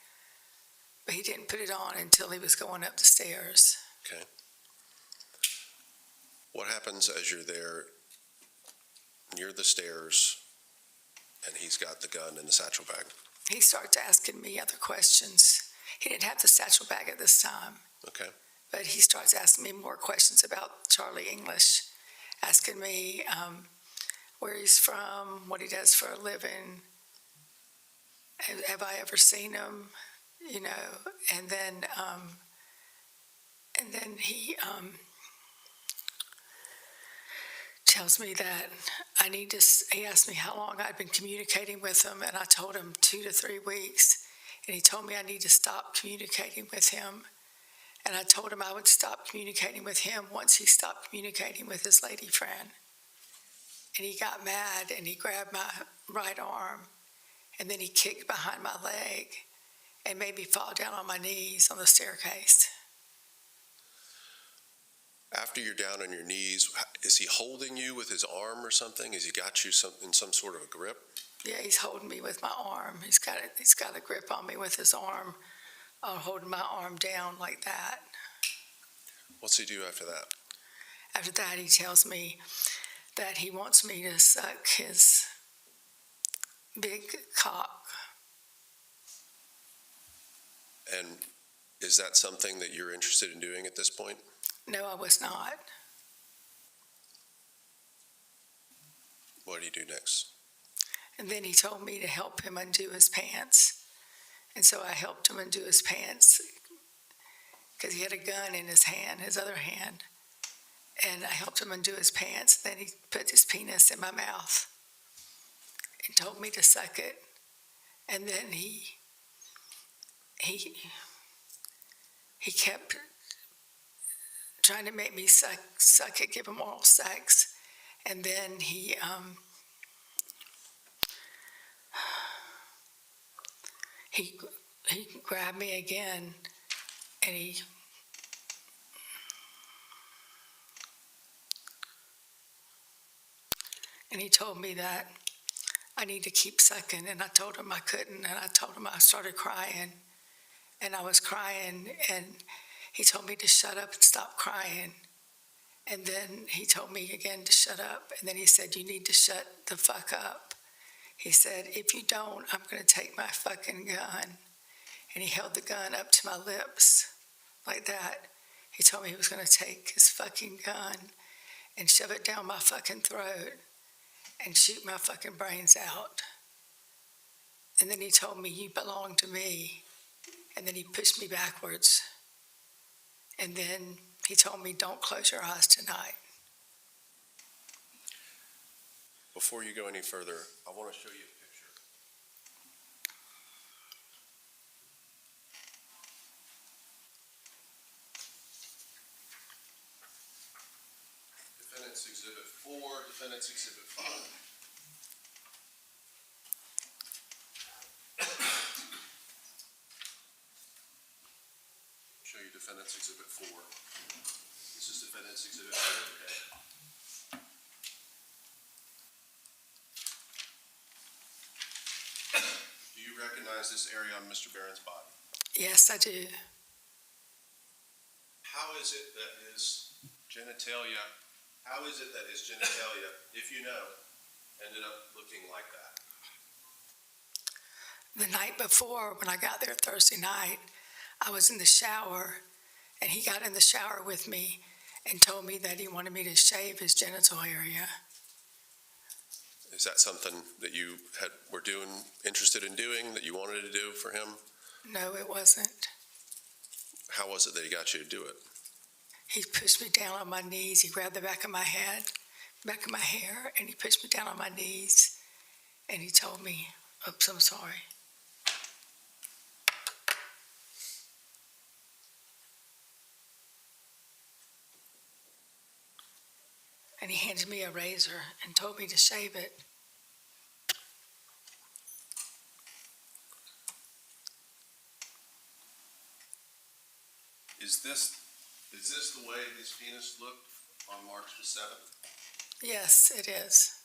But he didn't put it on until he was going up the stairs. Okay. What happens as you're there near the stairs and he's got the gun in the satchel bag? He starts asking me other questions. He didn't have the satchel bag at this time. Okay. But he starts asking me more questions about Charlie English, asking me where he's from, what he does for a living, have I ever seen him, you know, and then he tells me that he asked me how long I'd been communicating with him, and I told him 2 to 3 weeks, and he told me I need to stop communicating with him. And I told him I would stop communicating with him once he stopped communicating with his lady friend. And he got mad and he grabbed my right arm and then he kicked behind my leg and made me fall down on my knees on the staircase. After you're down on your knees, is he holding you with his arm or something? Has he got you in some sort of a grip? Yeah, he's holding me with my arm. He's got a grip on me with his arm, holding my arm down like that. What's he do after that? After that, he tells me that he wants me to suck his big cock. And is that something that you're interested in doing at this point? No, I was not. What do you do next? And then he told me to help him undo his pants. And so I helped him undo his pants because he had a gun in his hand, his other hand. And I helped him undo his pants. Then he put his penis in my mouth and told me to suck it. And then he he kept trying to make me suck it, give him oral sex. And then he grabbed me again, and he told me that I need to keep sucking, and I told him I couldn't, and I told him I started crying, and I was crying, and he told me to shut up and stop crying. And then he told me again to shut up, and then he said, you need to shut the fuck up. He said, if you don't, I'm going to take my fucking gun. And he held the gun up to my lips like that. He told me he was going to take his fucking gun and shove it down my fucking throat and shoot my fucking brains out. And then he told me, you belong to me. And then he pushed me backwards. And then he told me, don't close your eyes tonight. Before you go any further, I want to show you a picture. Defendant's Exhibit 4, Defendant's Exhibit 5. Show you Defendant's Exhibit 4. This is Defendant's Exhibit 4, okay? Do you recognize this area on Mr. Barron's body? Yes, I do. How is it that his genitalia, if you know, ended up looking like that? The night before, when I got there Thursday night, I was in the shower, and he got in the shower with me and told me that he wanted me to shave his genital area. Is that something that you were interested in doing, that you wanted to do for him? No, it wasn't. How was it that he got you to do it? He pushed me down on my knees. He grabbed the back of my head, back of my hair, and he pushed me down on my knees, and he told me, oops, I'm sorry. And he handed me a razor and told me to shave it. Is this the way his penis looked on March the 7th? Yes, it is.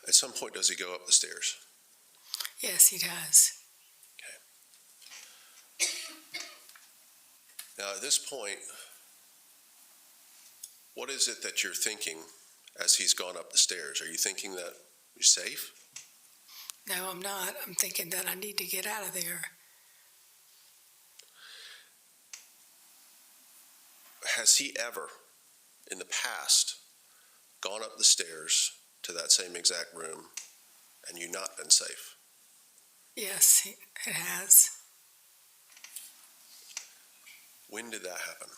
At some point, does he go up the stairs? Yes, he does. Now, at this point, what is it that you're thinking as he's gone up the stairs? Are you thinking that you're safe? No, I'm not. I'm thinking that I need to get out of there. Has he ever, in the past, gone up the stairs to that same exact room and you not been safe? Yes, it has. When did that happen?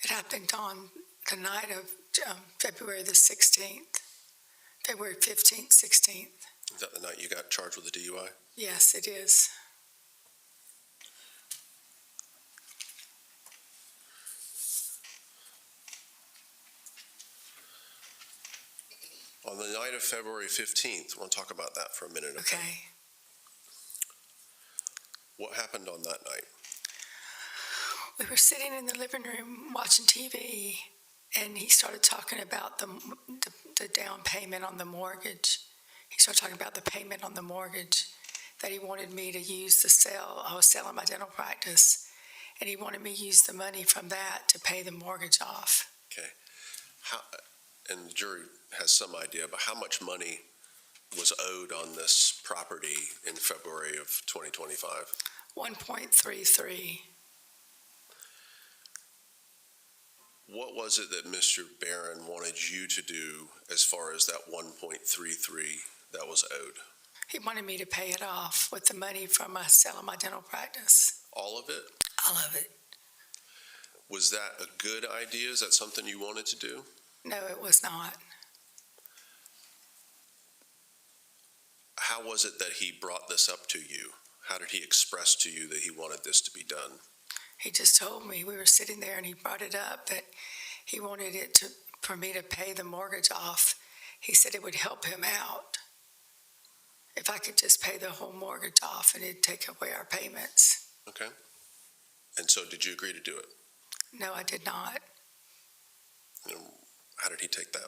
It happened on the night of February the 16th, February 15th, 16th. Is that the night you got charged with a DUI? Yes, it is. On the night of February 15th, I want to talk about that for a minute. Okay. What happened on that night? We were sitting in the living room watching TV, and he started talking about the down payment on the mortgage. He started talking about the payment on the mortgage, that he wanted me to use to sell. I was selling my dental practice, and he wanted me to use the money from that to pay the mortgage off. Okay. And the jury has some idea, but how much money was owed on this property in February of 2025? 1.33. What was it that Mr. Barron wanted you to do as far as that 1.33 that was owed? He wanted me to pay it off with the money from my sale of my dental practice. All of it? All of it. Was that a good idea? Is that something you wanted to do? No, it was not. How was it that he brought this up to you? How did he express to you that he wanted this to be done? He just told me, we were sitting there and he brought it up that he wanted for me to pay the mortgage off. He said it would help him out if I could just pay the whole mortgage off and it'd take away our payments. Okay. And so did you agree to do it? No, I did not. And how did he take that?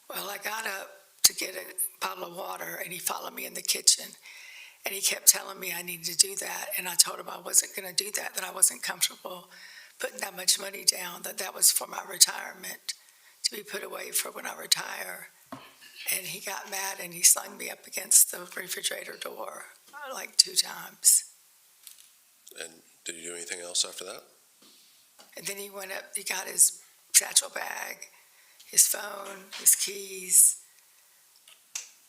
Well, I got up to get a bottle of water and he followed me in the kitchen and he kept telling me I needed to do that. And I told him I wasn't going to do that I wasn't comfortable putting that much money down, that was for my retirement, to be put away for when I retire. And he got mad and he slung me up against the refrigerator door like 2 times. And did he do anything else after that? And then he went up, he got his satchel bag, his phone, his keys,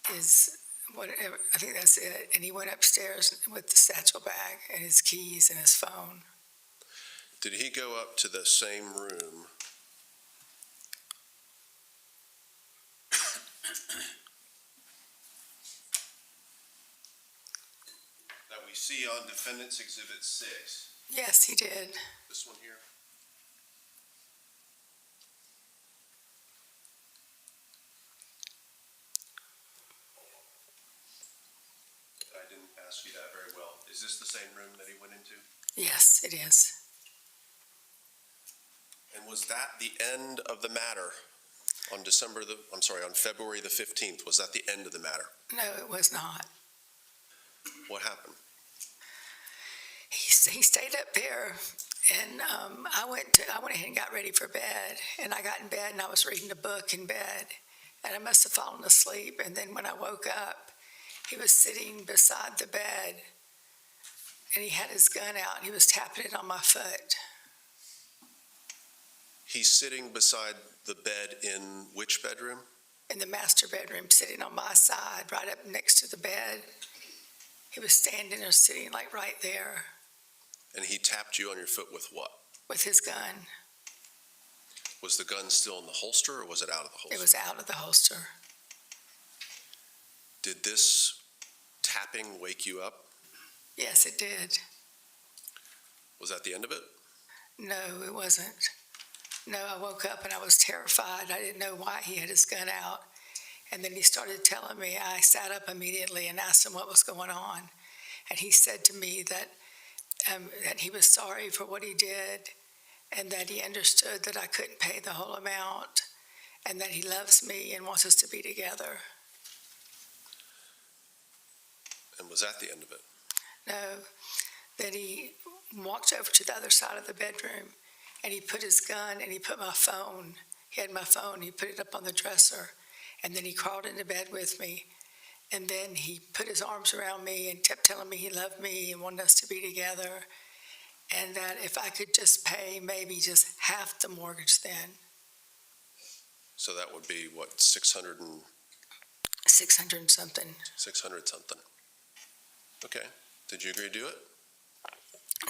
his whatever, I think that's it. And he went upstairs with the satchel bag and his keys and his phone. Did he go up to the same room that we see on Defendant's Exhibit 6? Yes, he did. This one here? I didn't ask you that very well. Is this the same room that he went into? Yes, it is. And was that the end of the matter on February the 15th? Was that the end of the matter? No, it was not. What happened? He stayed up there, and I went ahead and got ready for bed, and I got in bed, and I was reading a book in bed, and I must have fallen asleep, and then when I woke up, he was sitting beside the bed, and he had his gun out, and he was tapping it on my foot. He's sitting beside the bed in which bedroom? In the master bedroom, sitting on my side, right up next to the bed. He was standing or sitting like right there And he tapped you on your foot with what? with his gun. Was the gun still in the holster or was it out of the holster? It was out of the holster. Did this tapping wake you up? Yes, it did. Was that the end of it? No, it wasn't. No, I woke up and I was terrified. I didn't know why he had his gun out. And then he started telling me. I sat up immediately and asked him what was going on. And he said to me that he was sorry for what he did and that he understood that I couldn't pay the whole amount and that he loves me and wants us to be together. And was that the end of it? No, that he walked over to the other side of the bedroom and he put his gun and he put my phone. He had my phone. He put it up on the dresser. And then he crawled into bed with me. And then he put his arms around me and kept telling me he loved me and wanted us to be together. And that if I could just pay maybe just half the mortgage then. So that would be what, 600 and something. something? Okay. Did you agree to do it?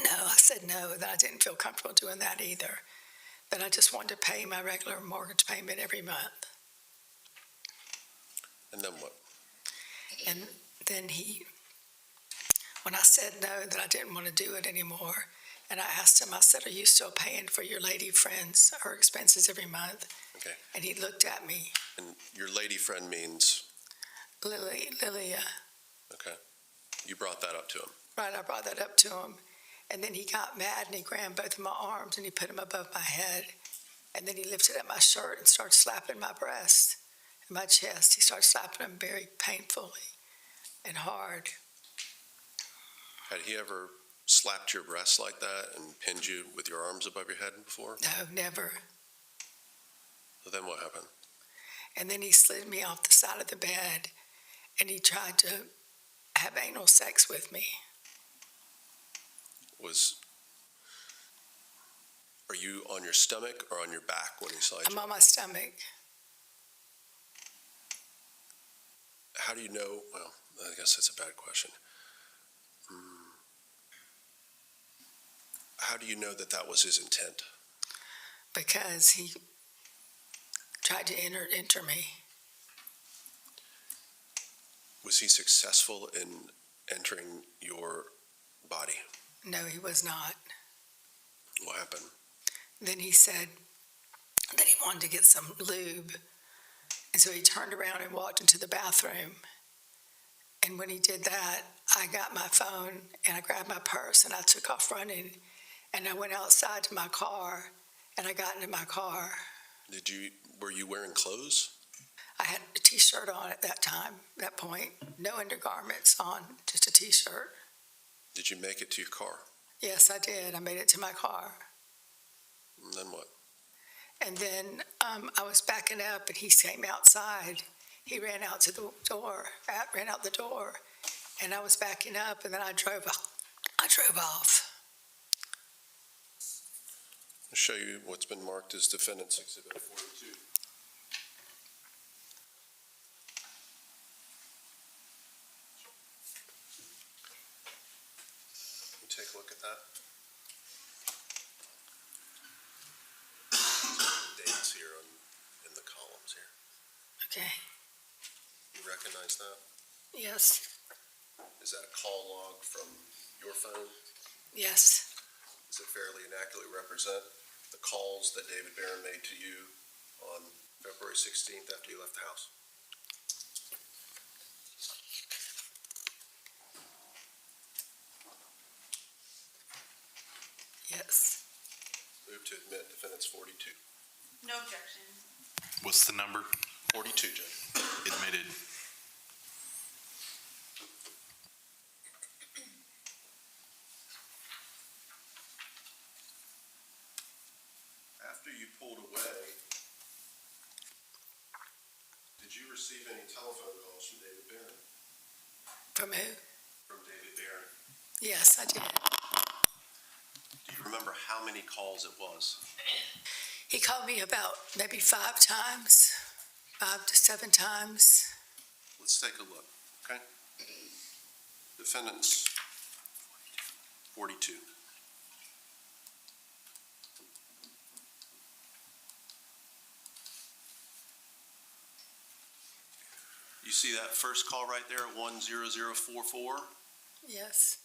No, I said no, that I didn't feel comfortable doing that either. That I just wanted to pay my regular mortgage payment every month. And then what? And then when I said no, that I didn't want to do it anymore, and I asked him, I said, are you still paying for your lady friends, her expenses every month? Okay. And he looked at me, And your lady friend means? Lilia. Okay. You brought that up to him? Right, I brought that up to him. And then he got mad and he grabbed both of my arms and he put them above my head. And then he lifted up my shirt and started slapping my breast and my chest. He started slapping them very painfully and hard. Had he ever slapped your breast like that and pinned you with your arms above your head before? No, never. So then what happened? And then he slid me off the side of the bed and he tried to have anal sex with me. Are you on your stomach or on your back when he saw I'm you? on my stomach. How do you know? Well, I guess that's a bad question. How do you know that that was his intent? Because he tried to enter me. Was he successful in entering your body? No, he was not. What happened? Then he said that he wanted to get some lube. And so he turned around and walked into the bathroom. And when he did that, I got my phone and I grabbed my purse and I took off running. And I went outside to my car and I got into my car. Were you wearing clothes? I had a t-shirt on at that time, that point. No undergarments on, just a t-shirt. Did you make it to your car? Yes, I did. I made it to my car. And then what? And then I was backing up and he came outside. He ran out to the door, ran out the door, and I was backing up and then I drove off. I'll show you what's been marked as Defendant's Exhibit 42. Can you take a look at that? Dates here in the columns here. Okay. You recognize that? Yes. Is that a call log from your phone? Yes. Does it fairly and accurately represent the calls that David Barron made to you on February 16th after you left the house? Yes. Move to admit Defendant's 42. No objection. What's the number? 42, Judge. Admitted. After you pulled away, did you receive any telephone calls from David Barron? From who? From David Barron. Yes, I did. Do you remember how many calls it was? He called me about maybe 5 times, 5 to 7 times. Let's take a look, okay? Defendant's 42. You see that first call right there at 10044? Yes.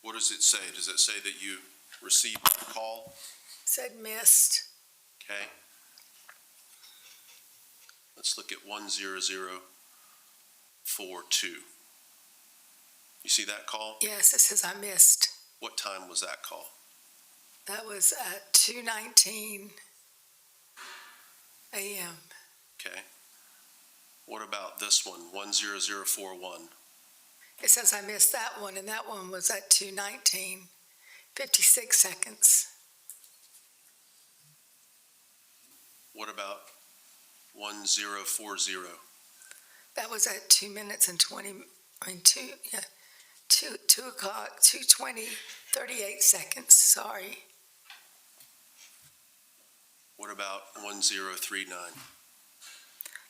What does it say? Does it say that you received the call? Said missed. Okay. Let's look at 10042. You see that call? Yes, it says I missed. What time was that call? That was at 2:19 a.m. Okay. What about this one, 10041? It says I missed that one, and that one was at 2:19, 56 seconds. What about 1040? That was at 2 minutes and 20, 2 o'clock, 2:20, 38 seconds, sorry. What about 1039?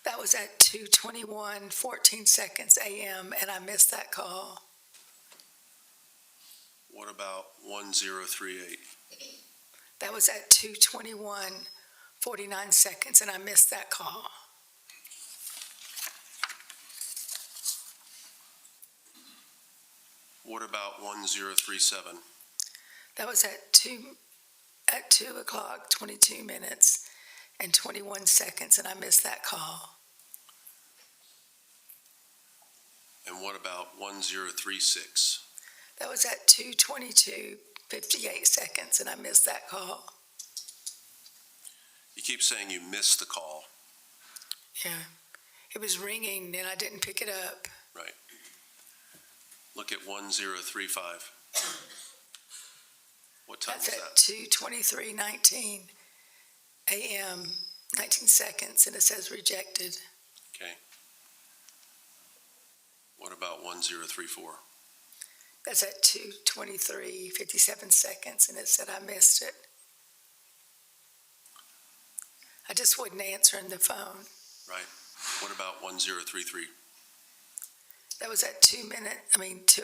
That was at 2:21, 14 seconds a.m., and I missed that call. What about 1038? That was at 2:21, 49 seconds, and I missed that call. What about 1037? That was at 2 o'clock, 22 minutes and 21 seconds, and I missed that call. And what about 1036? That was at 2:22, 58 seconds, and I missed that call. You keep saying you missed the call. Yeah. It was ringing, and I didn't pick it up. Right. Look at 1035. What time That's was at that? 2:23:19 a.m., 19 seconds, and it says rejected. Okay. What about 1034? That's at 2:23:57 seconds, and it said I missed it. I just wasn't answering the phone. right? What about 1033? That was at 2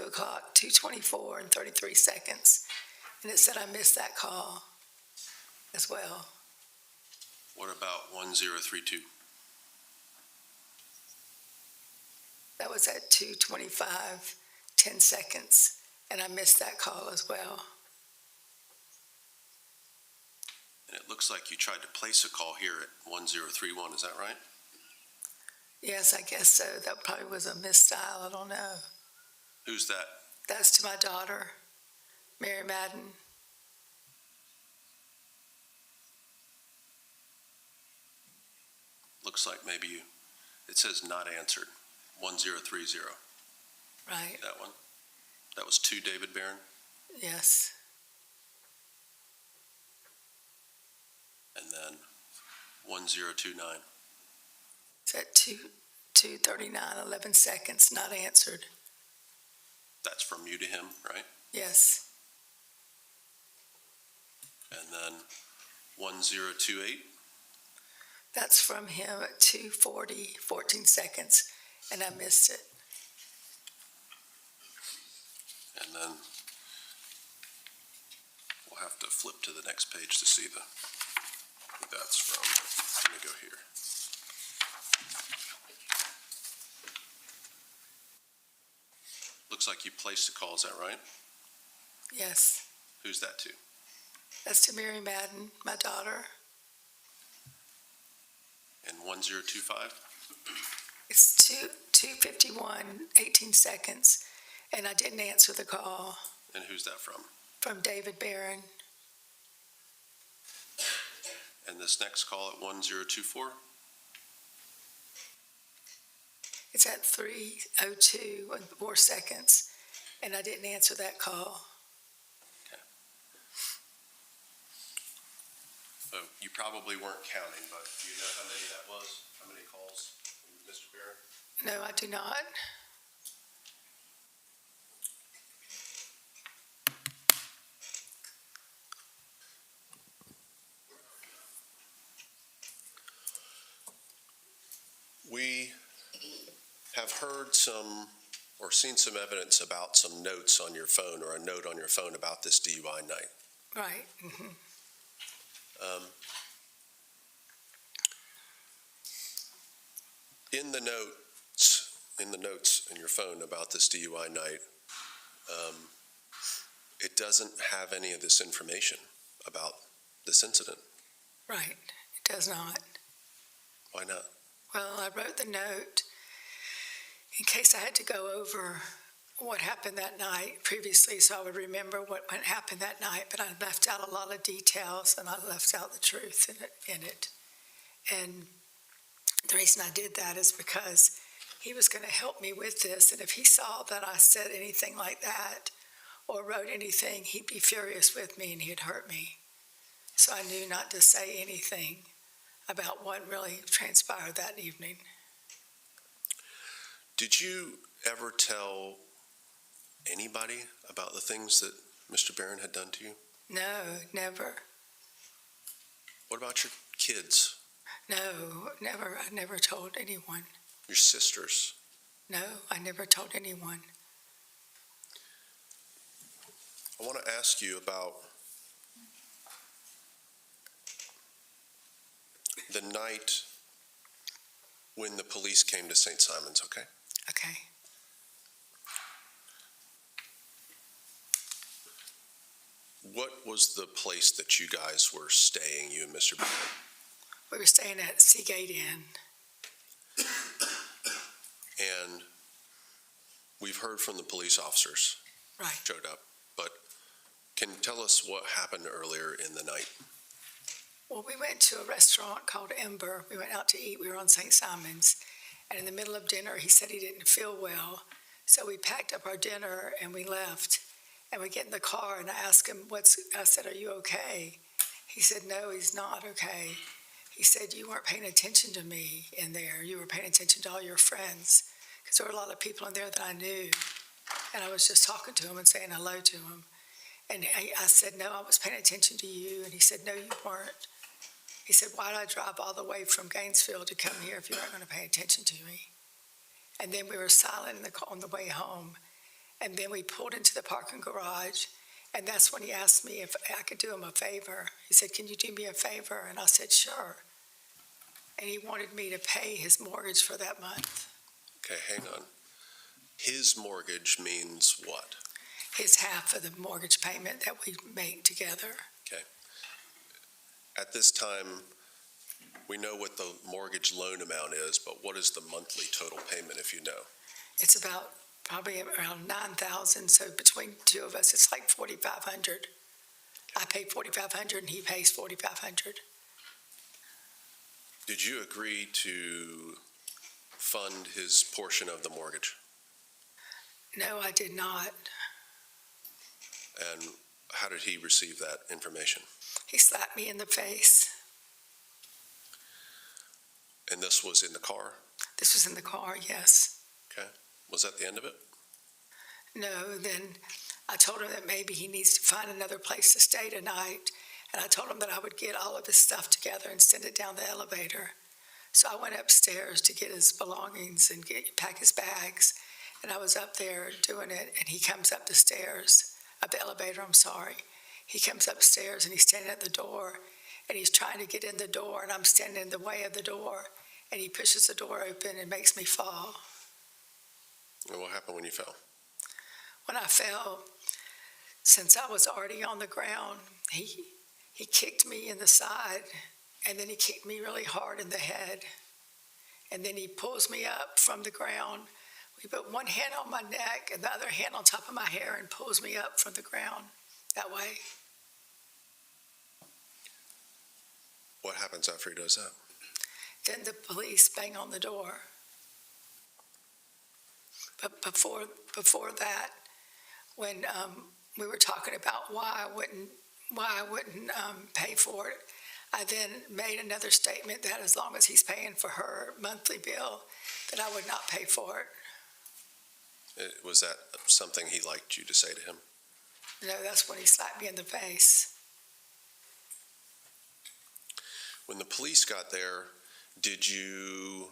o'clock, 2:24 and 33 seconds. And it said I missed that call as well. What about 1032? That was at 2:25, 10 seconds. And I missed that call as well. And it looks like you tried to place a call here at 1031, is that right? Yes, I guess so. That probably was a misdial. I don't know. Who's that? That's to my daughter, Mary Madden. Looks like maybe it says not answered, 1030, Right, that one? That was to David Barron? yes. And then 1029. It's at 2:39, 11 seconds, not answered. That's from you to him, right? Yes, And then 1028. that's from him at 2:40, 14 seconds, and I missed it. And then we'll have to flip to the next page to see who that's from. Let me go here. Looks like you placed a call, is that right? Yes, Who's that to? that's to Mary Madden, my daughter. And 1025? It's 2:51, 18 seconds, and I didn't answer the call And who's that from? from David Barron. And this next call at 1024? It's at 3:02 and 4 seconds, and I didn't answer that call. So you probably weren't counting, but do you know how many that was? How many calls from Mr. Barron? No, I do not. We have heard some or seen some evidence about some notes on your phone or a note on your phone about this DUI night. Right. Mhm. In the notes in your phone about this DUI night, it doesn't have any of this information about this incident. Right. It does not. Why not? Well, I wrote the note in case I had to go over what happened that night previously so I would remember what happened that night, but I left out a lot of details and I left out the truth in it. And the reason I did that is because he was going to help me with this, and if he saw that I said anything like that or wrote anything, he'd be furious with me and he'd hurt me. So I knew not to say anything about what really transpired that evening. Did you ever tell anybody about the things that Mr. Barron had done to you? No, never. What about your kids, No, never. I never told anyone. your sisters? No, I never told anyone. I want to ask you about the night when the police came to St. Simon's, okay? Okay. What was the place that you guys were staying, you and Mr. Barron? We were staying at Seagate Inn. And we've heard from the police officers Right. showed up, but can you tell us what happened earlier in the night? Well, we went to a restaurant called Ember. We went out to eat. We were on St. Simon's. And in the middle of dinner, he said he didn't feel well. So we packed up our dinner and we left. And we get in the car and I asked him, I said, "Are you okay?" He said, "No, he's not okay." He said, "You weren't paying attention to me in there. You were paying attention to all your friends." Because there were a lot of people in there that I knew. And I was just talking to him and saying hello to him. And I said, "No, I was paying attention to you." And he said, "No, you weren't." He said, why did I drive all the way from Gainesville to come here if you weren't going to pay attention to me? And then we were silent in the car on the way home. And then we pulled into the parking garage, and that's when he asked me if I could do him a favor. He said, can you do me a favor? And I said, sure. And he wanted me to pay his mortgage for that month. Okay, hang on. His mortgage means what? His half of the mortgage payment that we make together. At this time, we know what the mortgage loan amount is, but what is the monthly total payment, if you know? It's about probably around 9,000. So between the two of us, it's like 4,500. I pay 4,500 and he pays 4,500. Did you agree to fund his portion of the mortgage? No, I did not. And how did he receive that information? He slapped me in the face. And this was in the car? This was in the car, yes. Okay. Was that the end of it? No, then I told him that maybe he needs to find another place to stay tonight. And I told him that I would get all of his stuff together and send it down the elevator. So I went upstairs to get his belongings and pack his bags. And I was up there doing it, and he comes up the stairs, up the elevator, I'm sorry. He comes upstairs and he's standing at the door, and he's trying to get in the door, and I'm standing in the way of the door, and he pushes the door open and makes me fall. And what happened when you fell? When I fell, since I was already on the ground, he kicked me in the side, and then he kicked me really hard in the head. And then he pulls me up from the ground. He put one hand on my neck and the other hand on top of my hair and pulls me up from the ground that way. What happens after he does that? Then the police bang on the door. But before that, when we were talking about why I wouldn't pay for it, I then made another statement that as long as he's paying for her monthly bill, that I would not pay for it. Was that something he liked you to say to him? No, that's when he slapped me in the face. When the police got there, did you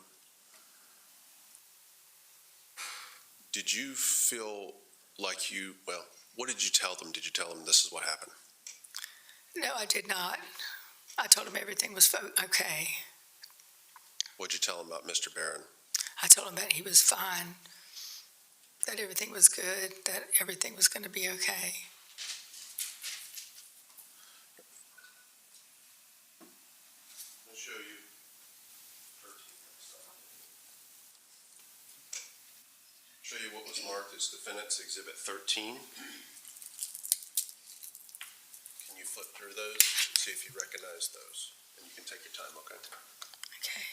feel like what did you tell them? Did you tell them this is what happened? No, I did not. I told him everything was okay. What'd you tell him about Mr. Barron? I told him that he was fine, that everything was good, that everything was going to be okay. I'll show you. Show you what was marked as Defendant's Exhibit 13. Can you flip through those and see if you recognize those? And you can take your time, okay? Okay.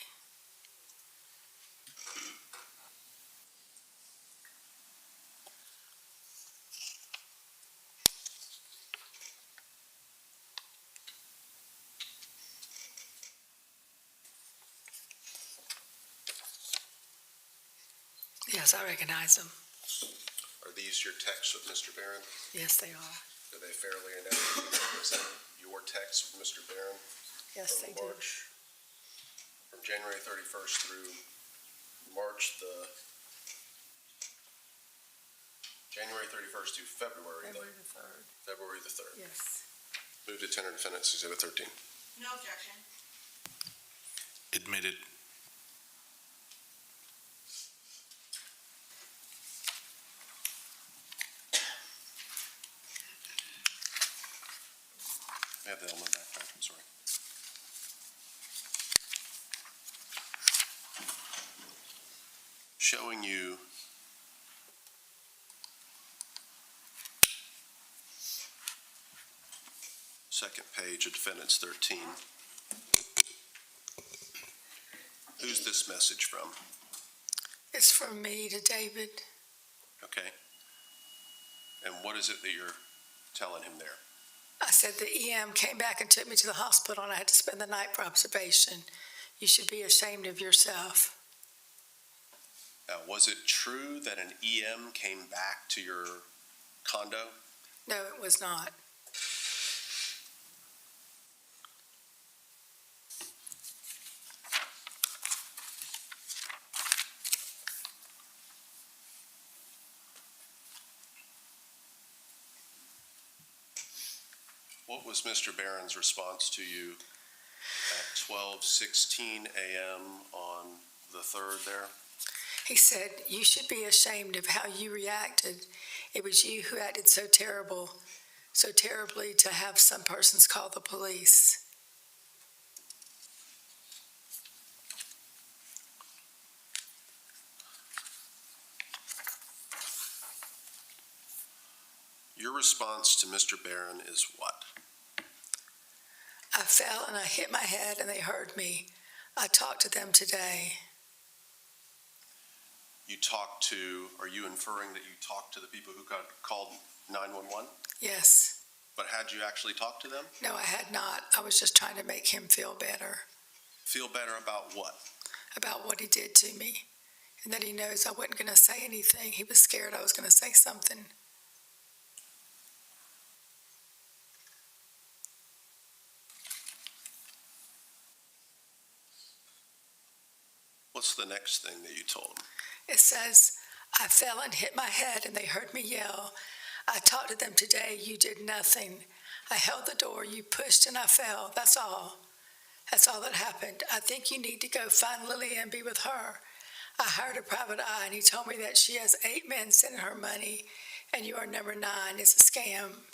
Yes, I recognize them. Are these your texts with Mr. Barron? Yes, they are. Do they fairly enough represent your texts with Mr. Barron? Yes, they do. From January 31st through January 31st to February February the 3rd. February the 3rd. Yes. Move to Tender Defendant's Exhibit 13. No objection. Admitted. I have the element back, I'm sorry. Showing you second page of Defendant's 13. Who's this message from? It's from me to David. Okay. And what is it that you're telling him there? I said the EM came back and took me to the hospital and I had to spend the night for observation. You should be ashamed of yourself. Now, was it true that an EM came back to your condo? No, it was not. What was Mr. Barron's response to you at 12:16 a.m. on the 3rd there? He said, "You should be ashamed of how you reacted. It was you who acted so terribly to have some persons call the police." Your response to Mr. Barron is what? I fell and I hit my head and they heard me. I talked to them today. Are you inferring that you talked to the people who got called 911? Yes. But had you actually talked to them? No, I had not. I was just trying to make him feel better Feel better about what? about what he did to me, and that he knows I wasn't going to say anything. He was scared I was going to say something. What's the next thing that you told him? It says, I fell and hit my head and they heard me yell. I talked to them today. You did nothing. I held the door. You pushed and I fell. That's all. That's all that happened. I think you need to go find Lily and be with her. I hired a private eye and he told me that she has 8 men sending her money and you are number 9. It's a scam.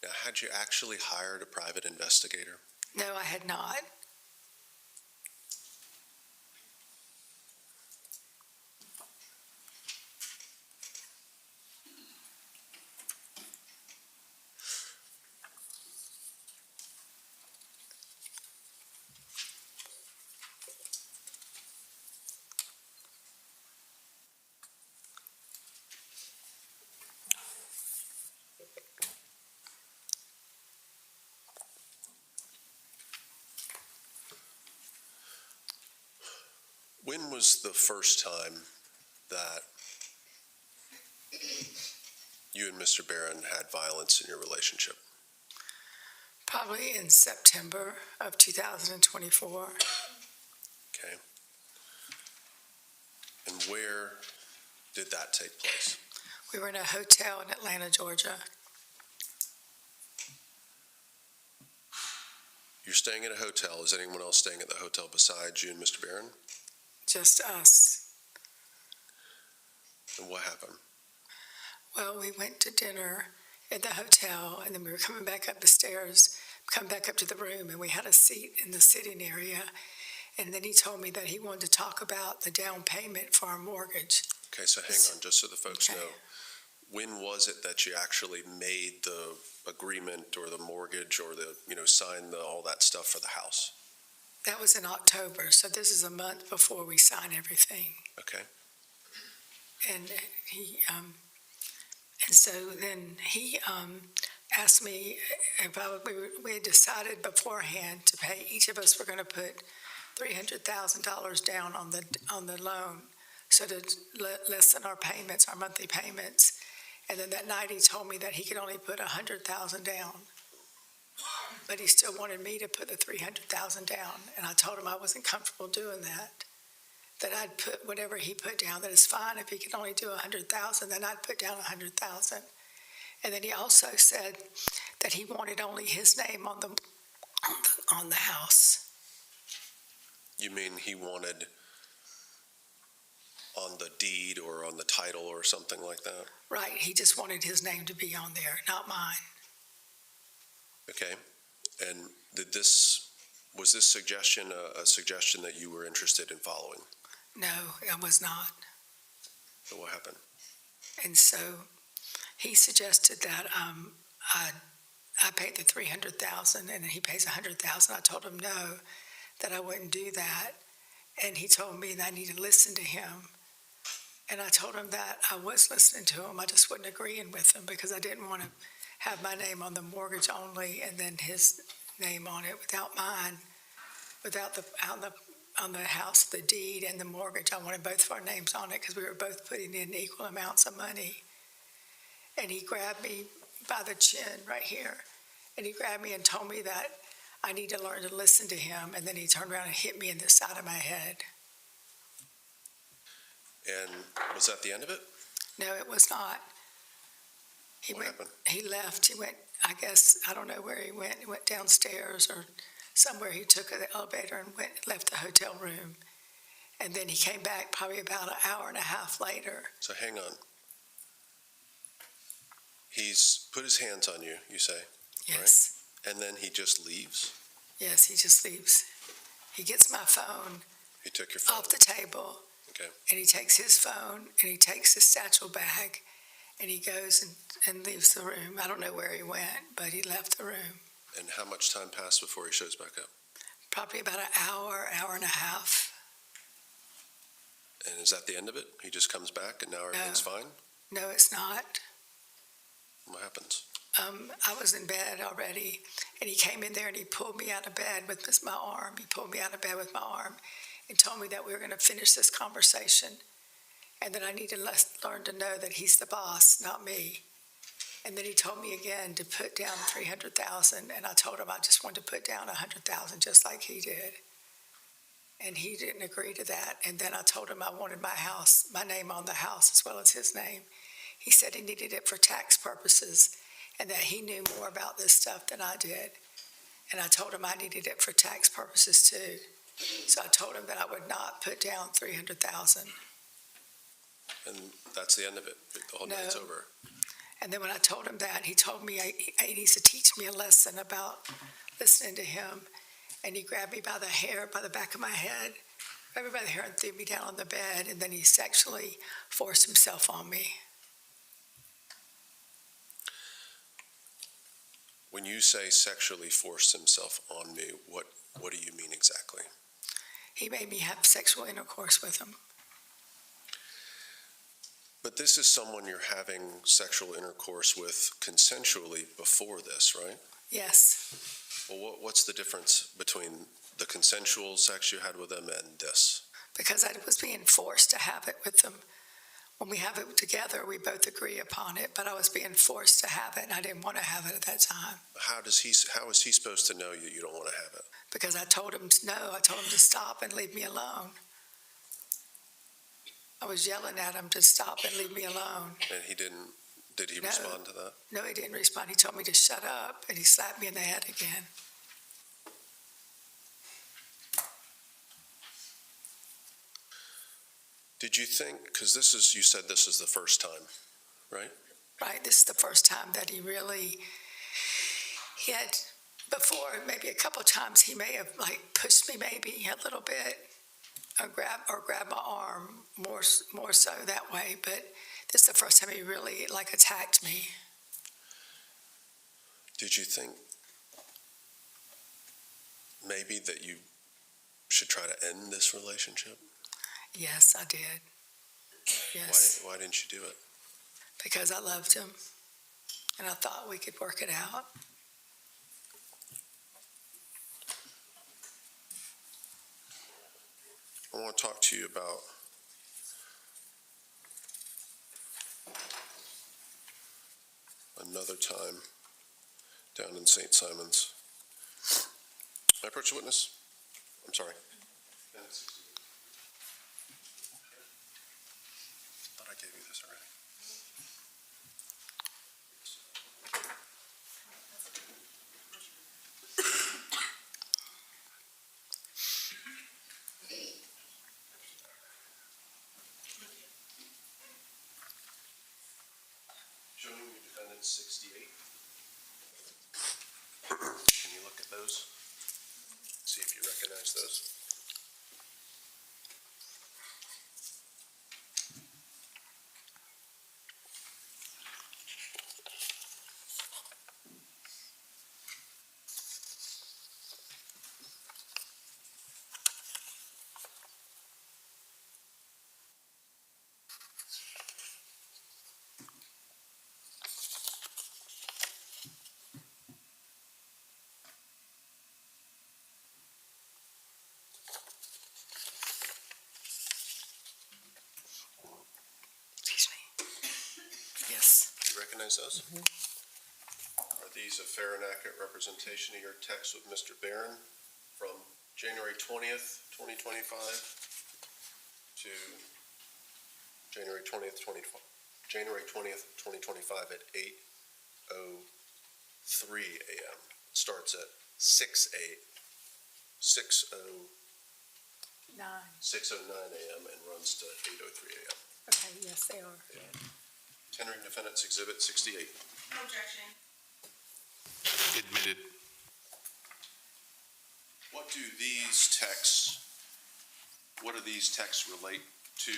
Now, had you actually hired a private investigator? No, I had not. When was the first time that you and Mr. Barron had violence in your relationship? Probably in September of 2024. Okay. And where did that take place? We were in a hotel in Atlanta, Georgia. You're staying at a hotel. Is anyone else staying at the hotel besides you and Mr. Barron? Just us. And what happened? Well, we went to dinner at the hotel, and then we were coming back up the stairs, come back up to the room, and we had a seat in the sitting area. And then he told me that he wanted to talk about the down payment for our mortgage. Okay, so hang on, just so the folks Okay. know. When was it that you actually made the agreement or the mortgage or signed all that stuff for the house? That was in October, so this is a month before we sign everything. Okay. And so then he asked me if we had decided beforehand to pay, each of us were going to put $300,000 down on the loan, so to lessen our payments, our monthly payments. And then that night he told me that he could only put $100,000 down, but he still wanted me to put the $300,000 down. And I told him I wasn't comfortable doing that I'd put whatever he put down, that it's fine if he could only do $100,000, then I'd put down $100,000. And then he also said that he wanted only his name on the house. You mean he wanted on the deed or on the title or something like that? Right, he just wanted his name to be on there, not mine. Okay. And was this suggestion a suggestion that you were interested in following? No, I was not. So what happened? And so he suggested that I pay the $300,000 and then he pays $100,000. I told him no, that I wouldn't do that. And he told me that I need to listen to him. And I told him that I was listening to him. I just wasn't agreeing with him because I didn't want to have my name on the mortgage only and then his name on it without mine, without on the house, the deed and the mortgage. I wanted both of our names on it because we were both putting in equal amounts of money. And he grabbed me by the chin right here. And he grabbed me and told me that I need to learn to listen to him. And then he turned around and hit me in the side of my head. And was that the end of it? No, it was not. What happened? He left. He went, I guess, I don't know where he went. He went downstairs or somewhere. He took the elevator and left the hotel room. And then he came back probably about an hour and a half later. So hang on. He's put his hands on you, you say, Yes. and then he just leaves? Yes, he just leaves. He gets my phone He took your phone? off the table. Okay. And he takes his phone and he takes his satchel bag and he goes and leaves the room. I don't know where he went, but he left the room. And how much time passed before he shows back up? Probably about an hour, hour and a half. And is that the end of it? He just comes back and now everything's fine? No, it's not. What happens? I was in bed already, and he came in there and he pulled me out of bed with my arm. He pulled me out of bed with my arm and told me that we were going to finish this conversation and that I need to learn to know that he's the boss, not me. And then he told me again to put down $300,000, and I told him I just wanted to put down $100,000 just like he did. And he didn't agree to that. And then I told him I wanted my name on the house as well as his name. He said he needed it for tax purposes and that he knew more about this stuff than I did. And I told him I needed it for tax purposes too. So I told him that I would not put down $300,000. And that's the end of it? The whole night's No. over? And then when I told him that, he told me he needs to teach me a lesson about listening to him. And he grabbed me by the hair, by the back of my head, grabbed me by the hair and threw me down on the bed. And then he sexually forced himself on me. When you say sexually forced himself on me, what do you mean exactly? He made me have sexual intercourse with him. But this is someone you're having sexual intercourse with consensually before this, right? Yes, Well, what's the difference between the consensual sex you had with him and this? because I was being forced to have it with him. When we have it together, we both agree upon it, but I was being forced to have it, and I didn't want to have it at that time. How is he supposed to know you don't want to have it? Because I told him no, I told him to stop and leave me alone. I was yelling at him to stop and leave me alone. And he didn't, did he No. respond to that? No, he didn't respond. He told me to shut up, and he slapped me in the head again. Did you think, because you said this is the first time, right? Right, this is the first time that he had, before, maybe a couple times, he may have pushed me maybe a little bit, or grabbed my arm, more so that way, but this is the first time he really attacked me. Did you think maybe that you should try to end this relationship? Yes, I did. Yes, Why didn't you do it? because I loved him, and I thought we could work it out. I want to talk to you about another time down in St. Simons. May I approach the witness? I'm sorry. Thought I gave you this already. Showing you defendant 68. Can you look at those? See if you recognize those. Excuse me. Yes, Do you recognize those? Are these a fair and accurate representation of your text with Mr. Barron from January 20th, 2025 to January 20th, January 20th, 2025 at 8:03 a.m. Starts at 6:09 a.m. and runs to 8:03 a.m. Okay, yes, they are. Tendering defendants Exhibit 68. No objection. Admitted. What do these texts relate to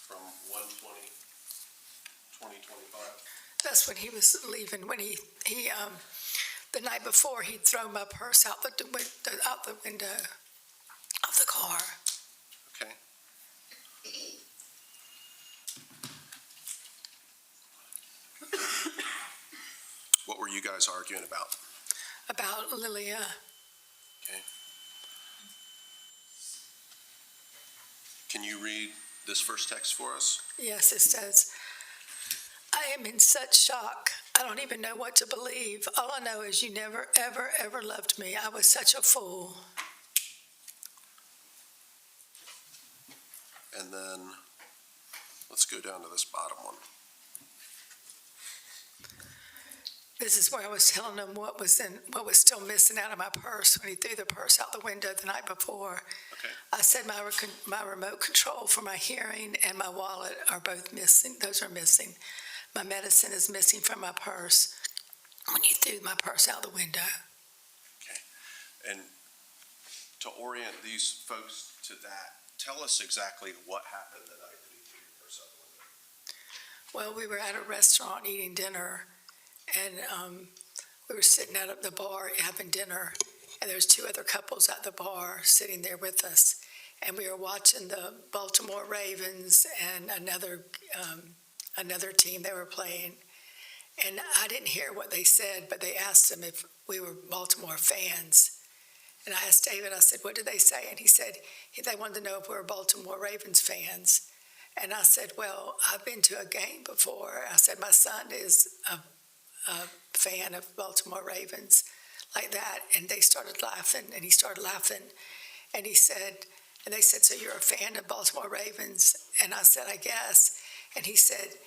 from 1/20/2025? That's when he was leaving, when he the night before, he'd throw my purse out the window of the car. Okay. What were you guys arguing about? About Lilia. Okay. Can you read this first text for us? Yes, it says, I am in such shock. I don't even know what to believe. All I know is you never, ever, ever loved me. I was such a fool. And then let's go down to this bottom one. This is where I was telling him what was still missing out of my purse when he threw the purse out the window the night before. Okay. I said my remote control for my hearing and my wallet are both missing. Those are missing. My medicine is missing from my purse when you threw my purse out the window. Okay. And to orient these folks to that, tell us exactly what happened the night that he threw your purse out the window. Well, we were at a restaurant eating dinner, and we were sitting out at the bar having dinner, and there was two other couples at the bar sitting there with us, and we were watching the Baltimore Ravens and another team they were playing, and I didn't hear what they said, but they asked them if we were Baltimore fans, and I asked David, I said, what did they say? And he said they wanted to know if we were Baltimore Ravens fans, and I said, well, I've been to a game before. I said, my son is a fan of Baltimore Ravens, like that, and they started laughing, and he started laughing, and they said, so you're a fan of Baltimore Ravens? And I said, I guess. And he said,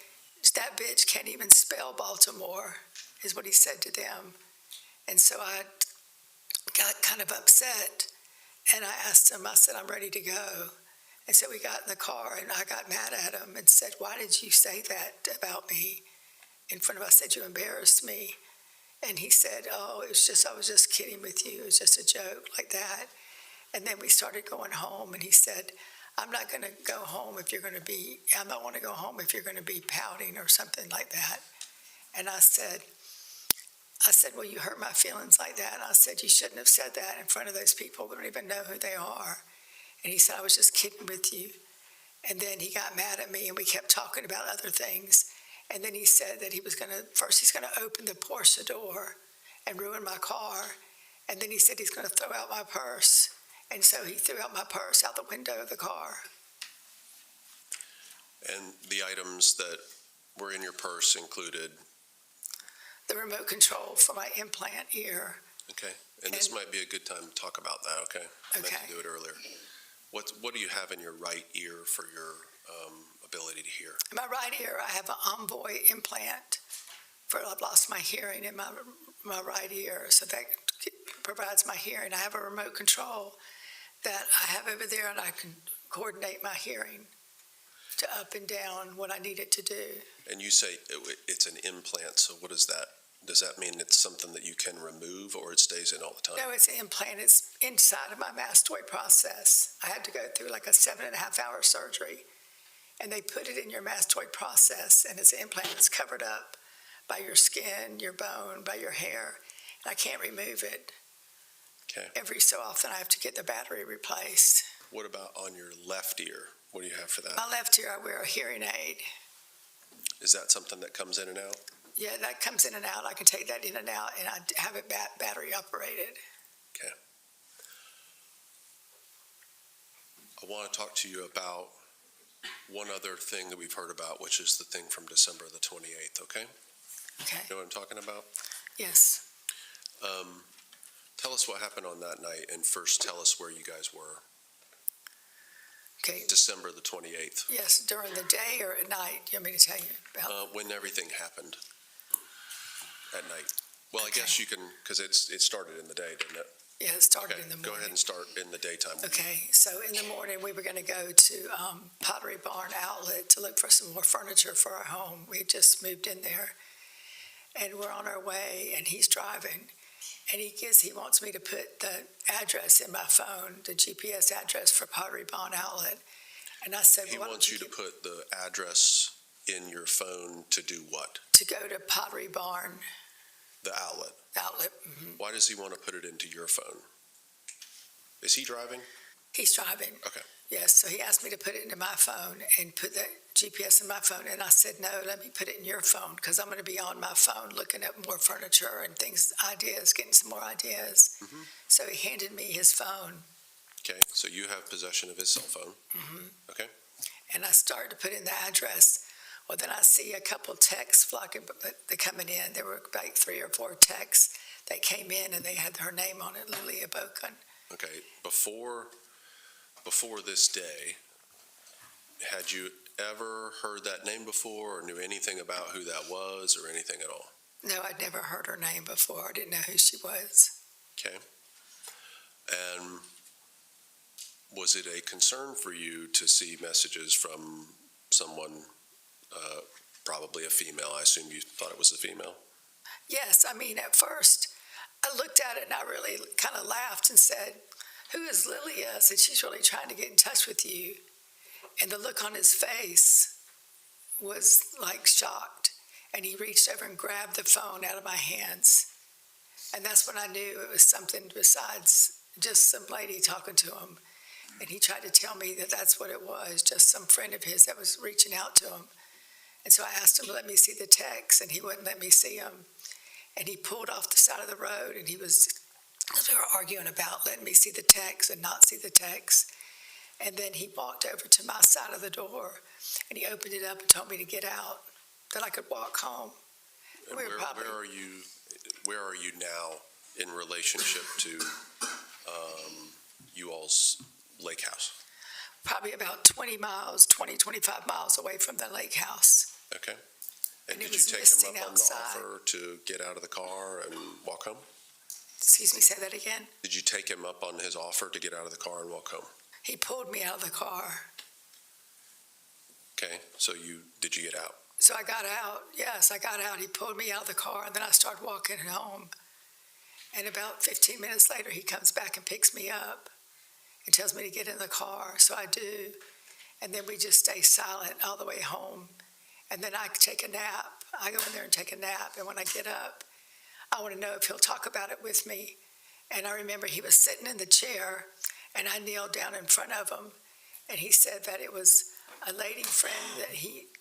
that bitch can't even spell Baltimore, is what he said to them. And so I got kind of upset, and I asked him, I said, I'm ready to go. And so we got in the car, and I got mad at him and said, why did you say that about me in front of us? I said, you embarrassed me. And he said, oh, I was just kidding with you. It was just a joke, like that. And then we started going home, and he said, I don't want to go home if you're going to be pouting or something like that. And I said, well, you hurt my feelings like that. And I said, you shouldn't have said that in front of those people. We don't even know who they are. And he said, I was just kidding with you. And then he got mad at me, and we kept talking about other things. And then he said that he's going to open the Porsche door and ruin my car. And then he said he's going to throw out my purse. And so he threw out my purse out the window of the car. And the items that were in your purse included? The remote control for my implant ear. Okay. And this might be a good time to talk about that, okay? I meant to do it earlier. What do you have in your right ear for your ability to hear? In my right ear, I have an Envoy implant. I've lost my hearing in my right ear, so that provides my hearing. I have a remote control that I have over there, and I can coordinate my hearing to up and down what I need it to do. And you say it's an implant, so what is that? Does that mean it's something that you can remove, or it stays in all the time? No, it's an implant. It's inside of my mastoid process. I had to go through like a 7.5-hour surgery, and they put it in your mastoid process, and it's an implant that's covered up by your skin, your bone, by your hair, and I can't remove it. Okay. Every so often, I have to get the battery replaced. What about on your left ear? What do you have for that? My left ear, I wear a hearing aid. Is that something that comes in and out? Yeah, that comes in and out. I can take that in and out, and I have it battery operated. Okay. I want to talk to you about one other thing that we've heard about, which is the thing from December the 28th, okay? Okay. You know what I'm talking about? Yes. Tell us what happened on that night, and first tell us where you guys were. Okay, December the 28th, yes, during the day or at night? You want me to tell you about? when everything happened at night. Well, I Okay. guess you can, because it started in the day, didn't it? Yeah, it started Okay, in the go morning. ahead and start in the daytime. Okay, so in the morning, we were going to go to Pottery Barn Outlet to look for some more furniture for our home. We had just moved in there, and we're on our way, and he's driving, and he wants me to put the address in my phone, the GPS address for Pottery Barn Outlet. And I said, He well, why don't wants you to give- put the address in your phone to do what? to go to Pottery Barn The outlet. Outlet. Why does he want to put it into your phone? Is he driving? He's driving. Okay. Yes, so he asked me to put it into my phone and put the GPS in my phone, and I said, no, let me put it in your phone, because I'm going to be on my phone looking at more furniture and things, ideas, getting some more ideas. Mhm. So he handed me his phone, Okay, so you have possession of his cell phone. Okay. and I started to put in the address. Well, then I see a couple texts flocking, but they're coming in. There were like 3 or 4 texts that came in, and they had her name on it, Lilia Boken. Okay, before this day, had you ever heard that name before or knew anything about who that was or anything at all? No, I'd never heard her name before. I didn't know who she was. Okay. And was it a concern for you to see messages from someone, probably a female? I assume you thought it was a female? Yes, I mean, at first, I looked at it and I really kind of laughed and said, who is Lilia? I said, she's really trying to get in touch with you. And the look on his face was like shocked. And he reached over and grabbed the phone out of my hands. And that's when I knew it was something besides just some lady talking to him. And he tried to tell me that that's what it was, just some friend of his that was reaching out to him. And so I asked him to let me see the text, and he wouldn't let me see them. And he pulled off the side of the road, and we were arguing about letting me see the text and not see the text. And then he walked over to my side of the door, and he opened it up and told me to get out, that I could walk home. And We were probably- where are you now in relationship to you all's lake house? Probably about 25 miles away from the lake house. Okay. And And it did you was take misting him up on the outside. offer to get out of the car and walk home? Excuse me, say that again? Did you take him up on his offer to get out of the car and walk home? He pulled me out of the car. Okay, so did you get out? So I got out. Yes, I got out. He pulled me out of the car, and then I started walking home. And about 15 minutes later, he comes back and picks me up and tells me to get in the car. So I do. And then we just stay silent all the way home. And then I take a nap. I go in there and take a nap. And when I get up, I want to know if he'll talk about it with me. And I remember he was sitting in the chair, and I kneeled down in front of him. And he said that it was a lady friend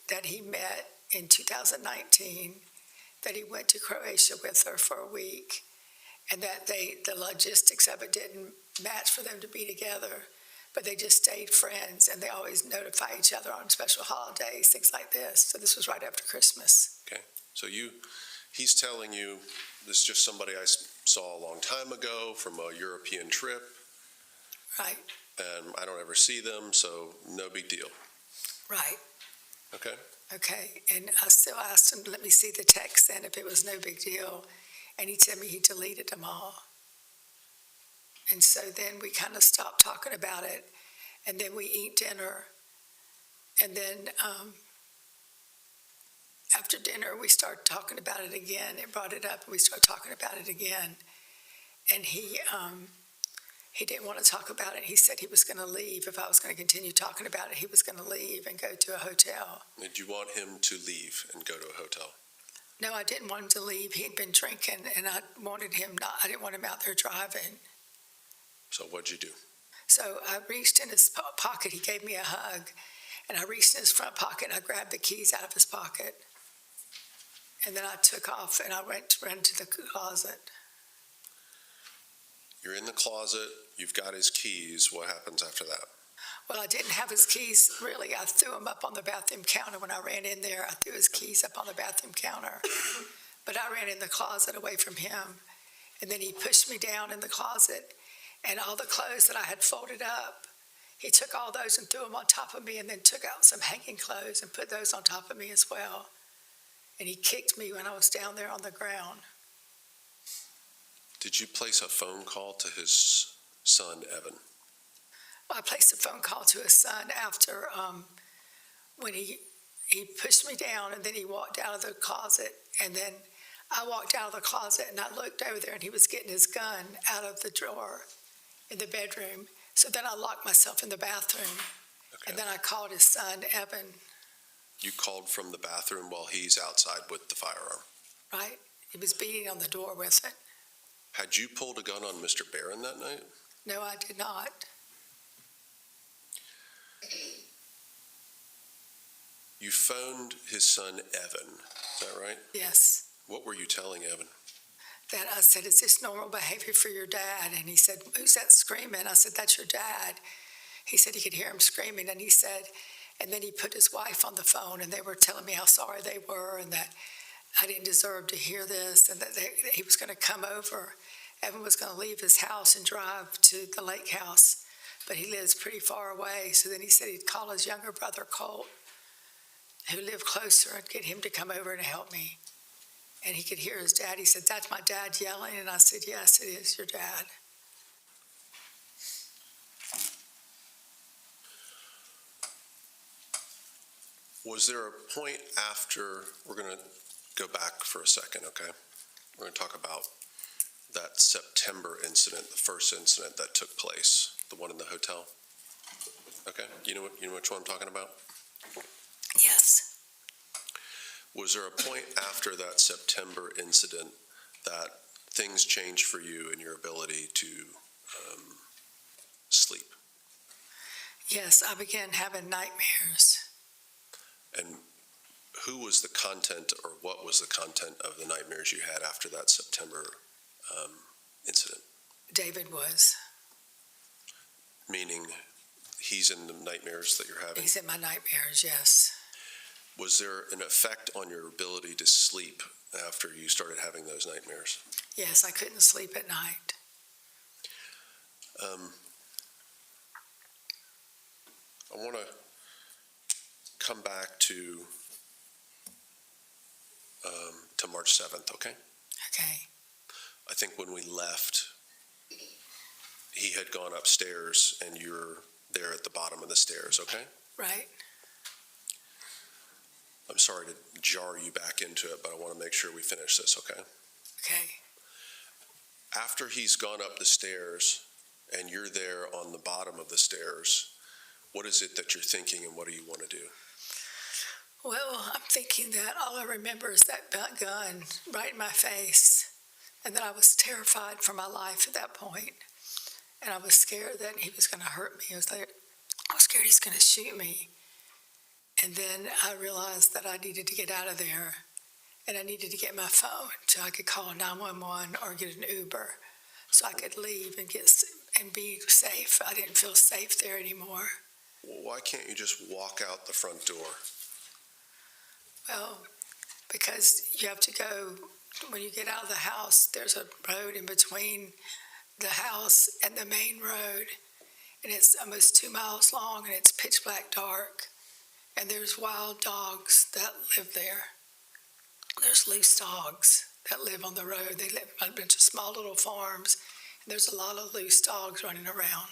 that he met in 2019, that he went to Croatia with her for a week, and that the logistics of it didn't match for them to be together, but they just stayed friends, and they always notify each other on special holidays, things like this. So this was right after Christmas. So he's telling you, this is just somebody I saw a long time ago from a European trip, Right, and I don't ever see them, so no big deal. right. Okay? Okay, and I still asked him to let me see the text then if it was no big deal, and he told me he deleted them all. And so then we kind of stopped talking about it, and then we eat dinner, and then after dinner we started talking about it again. It brought it up, and we started talking about it again, and he didn't want to talk about it. He said he was going to leave. If I was going to continue talking about it, he was going to leave and go to a hotel. Did you want him to leave and go to a hotel? No, I didn't want him to leave. He had been drinking, and I didn't want him out there driving. So what'd you do? So I reached in his pocket. He gave me a hug, and I reached in his front pocket, and I grabbed the keys out of his pocket. And then I took off, and I ran to the closet. You're in the closet, you've got his keys, what happens after that? Well, I didn't have his keys, really. I threw them up on the bathroom counter when I ran in there. I threw his keys up on the bathroom counter. But I ran in the closet away from him, and then he pushed me down in the closet, and all the clothes that I had folded up, He took all those and threw them on top of me and then took out some hanging clothes and put those on top of me as well. And he kicked me when I was down there on the ground. Did you place a phone call to his son, Evan? I placed a phone call to his son after when he pushed me down, and then he walked out of the closet, and then I walked out of the closet and I looked over there and he was getting his gun out of the drawer in the bedroom. So then I locked myself in the bathroom, Okay. and then I called his son, Evan, You called from the bathroom while he's outside with the firearm. right? He was beating on the door with it. Had you pulled a gun on Mr. Barron that night? No, I did not. You phoned his son, Evan. Is that right? Yes. What were you telling Evan? That I said, is this normal behavior for your dad? And he said, who's that screaming? I said, that's your dad. He said he could hear him screaming, and he said, and then he put his wife on the phone, and they were telling me how sorry they were and that I didn't deserve to hear this, and that he was going to come over. Evan was going to leave his house and drive to the lake house, but he lives pretty far away. So then he said he'd call his younger brother, Colt, who lived closer, and get him to come over and help me. And he could hear his dad. He said, that's my dad yelling. And I said, yes, it is your dad. Was there a point after, we're going to go back for a second, okay? We're going to talk about that September incident, the first incident that took place, the one in the hotel. Okay, you know which one I'm talking about? Yes. Was there a point after that September incident that things changed for you in your ability to sleep? Yes, I began having nightmares. And who was the content, or what was the content of the nightmares you had after that September incident? David was. Meaning he's in the nightmares that you're having? He's in my nightmares, yes. Was there an effect on your ability to sleep after you started having those nightmares? Yes, I couldn't sleep at night. I want to come back to March 7th, okay? Okay. I think when we left, he had gone upstairs and you're there at the bottom of the stairs, okay? Right. I'm sorry to jar you back into it, but I want to make sure we finish this, okay? Okay. After he's gone up the stairs and you're there on the bottom of the stairs, what is it that you're thinking and what do you want to do? Well, I'm thinking that all I remember is that gun right in my face, and that I was terrified for my life at that point. And I was scared that he was going to hurt me. I was scared he's going to shoot me. And then I realized that I needed to get out of there, and I needed to get my phone so I could call 911 or get an Uber so I could leave and be safe. I didn't feel safe there anymore. Well, why can't you just walk out the front door? Well, because you have to go, when you get out of the house, there's a road in between the house and the main road, and it's almost 2 miles long, and it's pitch black dark, and there's wild dogs that live there. There's loose dogs that live on the road. They live on a bunch of small little farms, and there's a lot of loose dogs running around.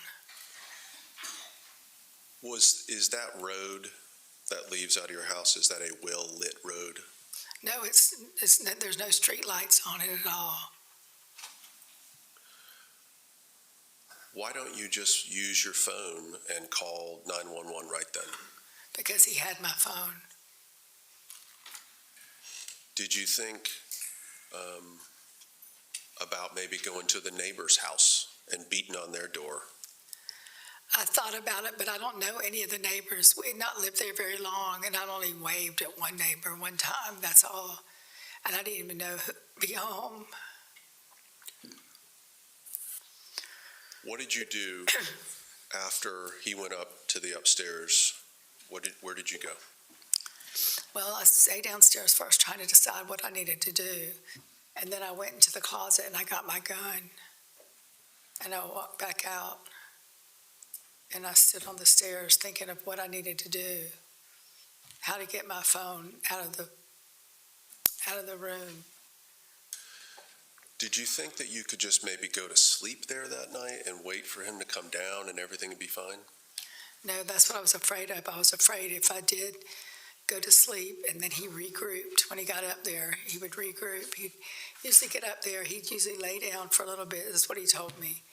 Is that road that leaves out of your house, is that a well-lit road? No, there's no street lights on it at all. Why don't you just use your phone and call 911 right then? Because he had my phone. Did you think about maybe going to the neighbor's house and beating on their door? I thought about it, but I don't know any of the neighbors. We had not lived there very long, and I only waved at one neighbor one time, that's all. And I didn't even know who'd be home. What did you do after he went up to the upstairs? Where did you go? Well, I stayed downstairs first trying to decide what I needed to do. And then I went into the closet and I got my gun. And I walked back out. and I stood on the stairs thinking of what I needed to do, how to get my phone out of the room. Did you think that you could just maybe go to sleep there that night and wait for him to come down and everything would be fine? No, that's what I was afraid of. I was afraid if I did go to sleep and then he regrouped. When he got up there, he would regroup. He'd usually get up there. He'd usually lay down for a little bit, is what he told me.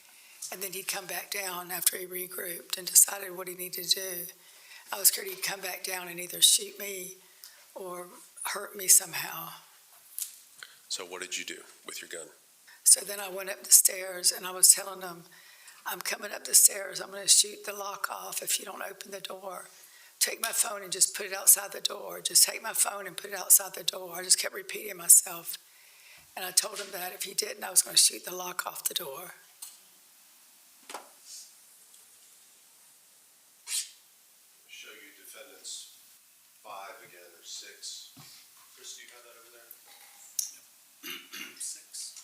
And then he'd come back down after he regrouped and decided what he needed to do. I was scared he'd come back down and either shoot me or hurt me somehow. So what did you do with your gun? So then I went up the stairs and I was telling him, I'm coming up the stairs. I'm going to shoot the lock off if you don't open the door. Take my phone and just put it outside the door. Just take my phone and put it outside the door. I just kept repeating myself. And I told him that if he didn't, I was going to shoot the lock off the door. Show you defendants 5 again, or 6. Chris, do you have that over there? 6.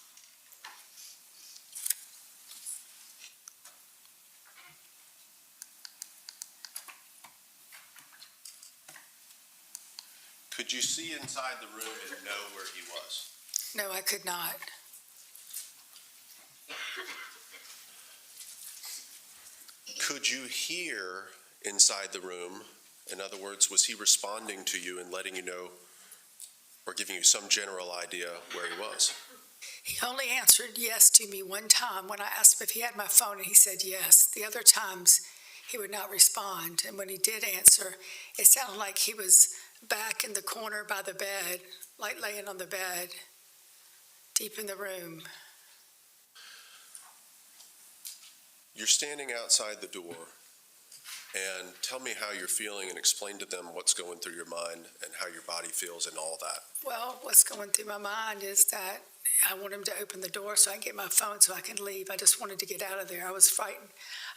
Could you see inside the room and know where he was? No, I could not. Could you hear inside the room? In other words, was he responding to you and letting you know or giving you some general idea where he was? He only answered yes to me one time when I asked him if he had my phone, and he said yes. The other times, he would not respond. And when he did answer, it sounded like he was back in the corner by the bed, like laying on the bed, deep in the room. You're standing outside the door, and tell me how you're feeling and explain to them what's going through your mind and how your body feels and all that. Well, what's going through my mind is that I want him to open the door so I can get my phone so I can leave. I just wanted to get out of there. I was frightened.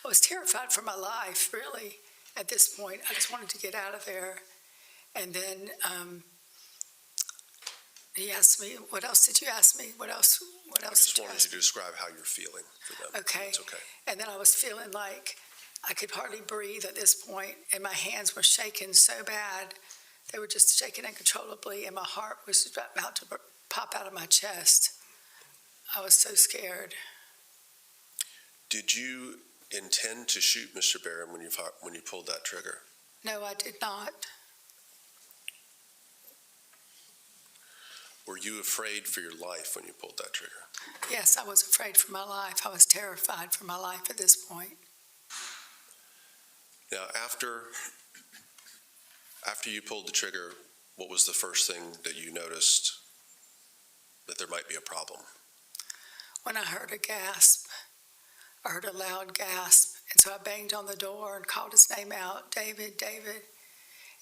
I was terrified for my life, really, at this point. I just wanted to get out of there. And then he asked me, what else did you ask me? What else I just did you wanted ask you to describe how you're feeling for them. Okay. It's okay. And then I was feeling like I could hardly breathe at this point, and my hands were shaking so bad. They were just shaking uncontrollably, and my heart was about to pop out of my chest. I was so scared. Did you intend to shoot Mr. Barron when you pulled that trigger? No, I did not. Were you afraid for your life when you pulled that trigger? Yes, I was afraid for my life. I was terrified for my life at this point. Now, after you pulled the trigger, what was the first thing that you noticed that there might be a problem? When I heard a gasp, I heard a loud gasp, and so I banged on the door and called his name out, David, David,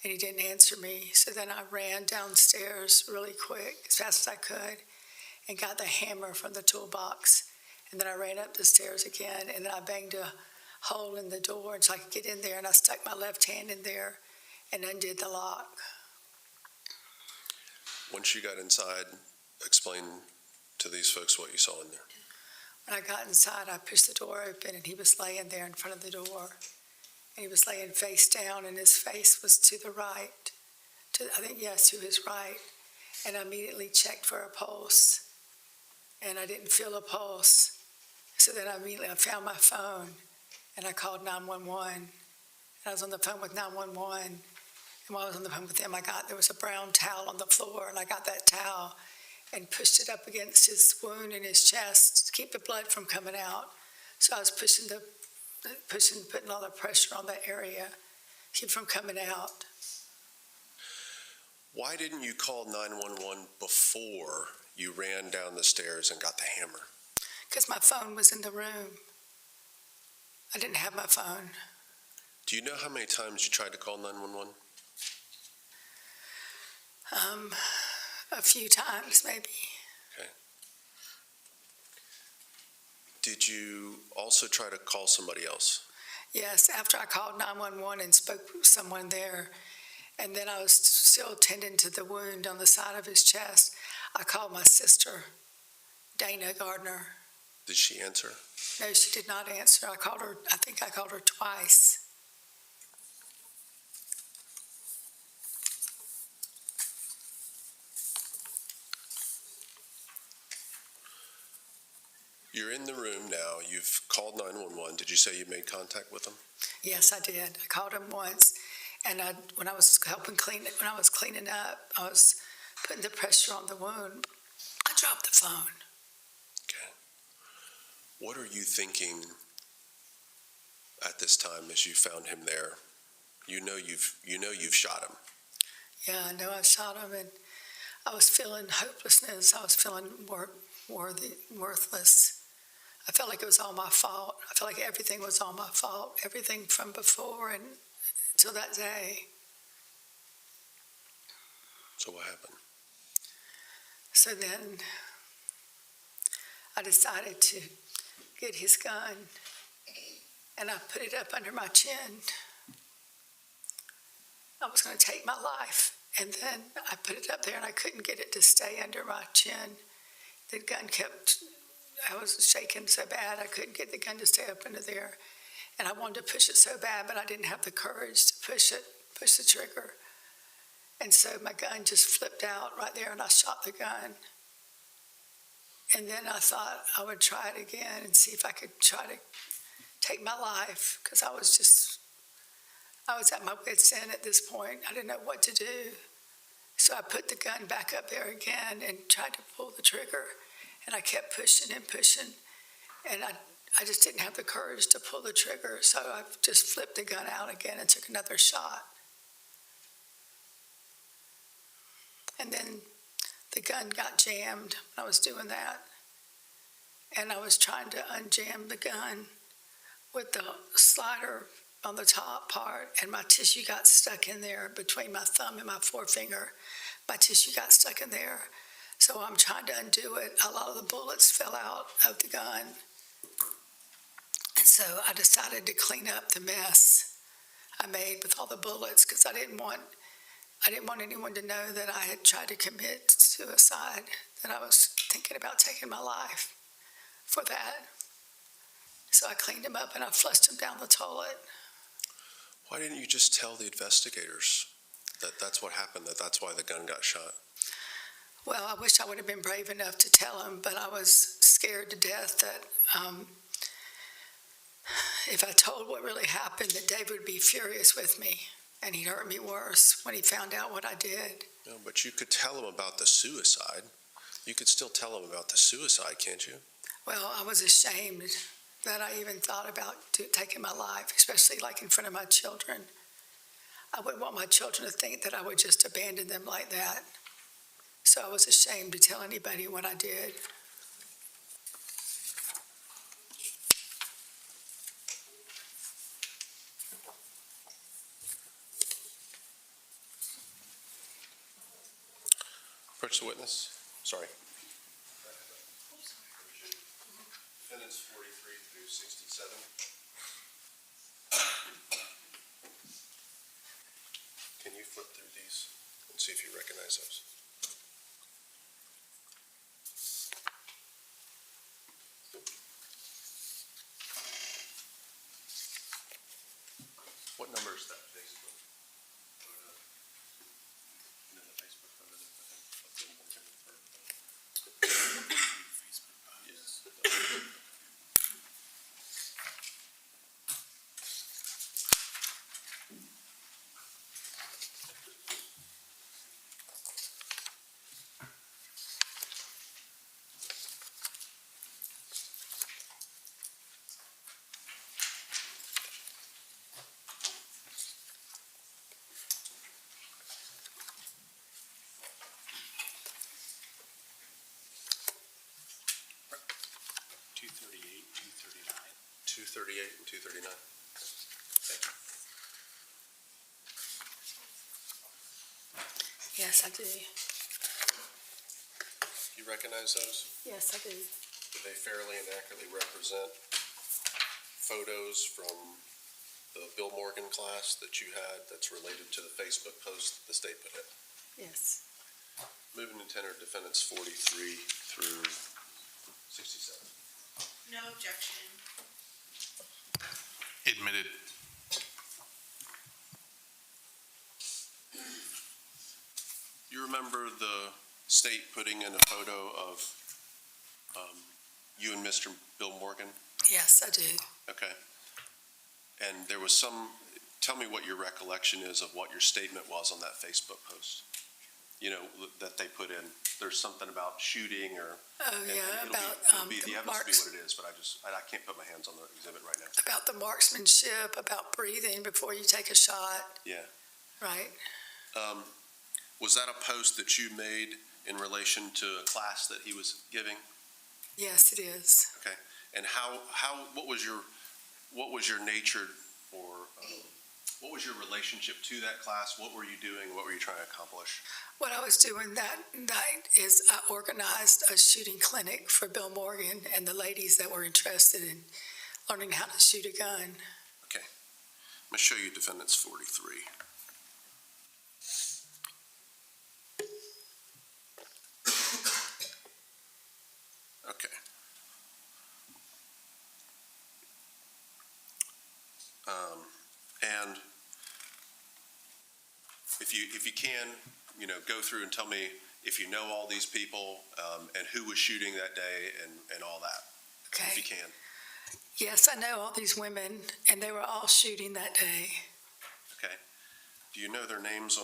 and he didn't answer me. So then I ran downstairs really quick, as fast as I could, and got the hammer from the toolbox. And then I ran up the stairs again, and then I banged a hole in the door so I could get in there, and I stuck my left hand in there and undid the lock. Once you got inside, explain to these folks what you saw in there. When I got inside, I pushed the door open, and he was laying there in front of the door. And he was laying face down, and his face was to the right, to his right. And I immediately checked for a pulse, and I didn't feel a pulse. So then I found my phone, and I called 911. And I was on the phone with 911. And while I was on the phone with them, there was a brown towel on the floor, and I got that towel and pushed it up against his wound in his chest to keep the blood from coming out. So I was putting all the pressure on that area, keep it from coming out. Why didn't you call 911 before you ran down the stairs and got the hammer? Because my phone was in the room. I didn't have my phone. Do you know how many times you tried to call 911? A few times, maybe. Okay. Did you also try to call somebody else? Yes, after I called 911 and spoke with someone there, and then I was still tending to the wound on the side of his chest, I called my sister, Dana Gardner. Did she answer? No, she did not answer. I think I called her twice. You're in the room now. You've called 911. Did you say you made contact with them? Yes, I did. I called him once, and when I was cleaning up, I was putting the pressure on the wound. I dropped the phone. Okay. What are you thinking at this time as you found him there? You know you've shot him. Yeah, I know I shot him, and I was feeling hopelessness. I was feeling worthless. I felt like it was all my fault. I felt like everything was all my fault, everything from before and until that day. So what happened? So then I decided to get his gun, and I put it up under my chin. I was going to take my life, and then I put it up there, and I couldn't get it to stay under my chin. The gun I was shaking so bad, I couldn't get the gun to stay up under there. And I wanted to push it so bad, but I didn't have the courage to push the trigger. And so my gun just flipped out right there, and I shot the gun. And then I thought I would try it again and see if I could try to take my life, because I was at my wit's end at this point. I didn't know what to do. So I put the gun back up there again and tried to pull the trigger. And I kept pushing and pushing, and I just didn't have the courage to pull the trigger, so I just flipped the gun out again and took another shot. And then the gun got jammed when I was doing that, and I was trying to unjam the gun with the slider on the top part, and my tissue got stuck in there between my thumb and my forefinger. My tissue got stuck in there. So I'm trying to undo it. A lot of the bullets fell out of the gun. And so I decided to clean up the mess I made with all the bullets, because I didn't want anyone to know that I had tried to commit suicide, that I was thinking about taking my life for that. So I cleaned him up and I flushed him down the toilet. Why didn't you just tell the investigators that that's what happened, that's why the gun got shot? Well, I wish I would have been brave enough to tell him, but I was scared to death that if I told what really happened, that Dave would be furious with me, and he'd hurt me worse when he found out what I did. No, but you could tell him about the suicide. You could still tell him about the suicide, can't you? Well, I was ashamed that I even thought about taking my life, especially like in front of my children. I wouldn't want my children to think that I would just abandon them like that. So I was ashamed to tell anybody what I did. Approach the witness. Sorry. Defendants 43 through 67. Can you flip through these and see if you recognize those? What number is that Facebook? The Facebook photo that Yes. and 239. Thank you. Yes, I do. You recognize those? Yes, I do. Do they fairly and accurately represent photos from the Bill Morgan class that you had that's related to the Facebook post the state put in? Yes. Moving to tender defendants 43 through 67. No objection. Admitted. You remember the state putting in a photo of you and Mr. Bill Morgan? Yes, I do. Okay. And there was tell me what your recollection is of what your statement was on that Facebook post. You know, that they put in. There's something about shooting or. Oh, and yeah, it'll about be, the the evidence will be marks, what it is, but I can't put my hands on the exhibit right now. about the marksmanship, about breathing before you take a shot, Yeah. right? Was that a post that you made in relation to a class that he was giving? Yes, it is. Okay. And what was your nature or what was your relationship to that class? What were you doing? What were you trying to accomplish? What I was doing that night is I organized a shooting clinic for Bill Morgan and the ladies that were interested in learning how to shoot a gun. Okay. I'm going to show you Defendants 43. Okay. And if you can, go through and tell me if you know all these people and who was shooting that day and all that, if you Okay. can. Yes, I know all these women, and they were all shooting that day. Okay. Do you know their names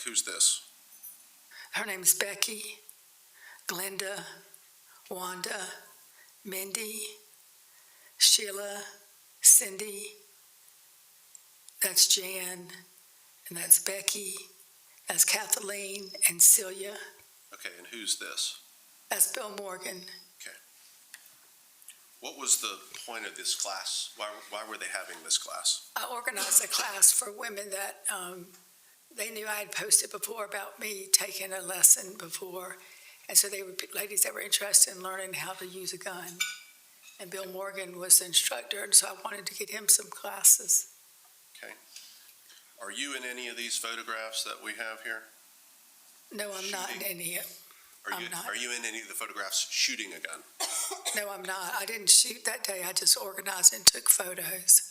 who's this? Her name's Becky, Glenda, Wanda, Mindy, Sheila, Cindy. That's Jan, and that's Becky. That's Kathleen and Celia. Okay, and who's this? That's Bill Morgan. What was the point of this class? Why were they having this class? I organized a class for women that they knew I had posted before about me taking a lesson before. And so they were ladies that were interested in learning how to use a gun. And Bill Morgan was the instructor, and so I wanted to get him some classes. Okay. Are you in any of these photographs that we have here? No, I'm not in any of I'm not. Are you in any of the photographs shooting a gun? No, I'm not. I didn't shoot that day. I just organized and took photos.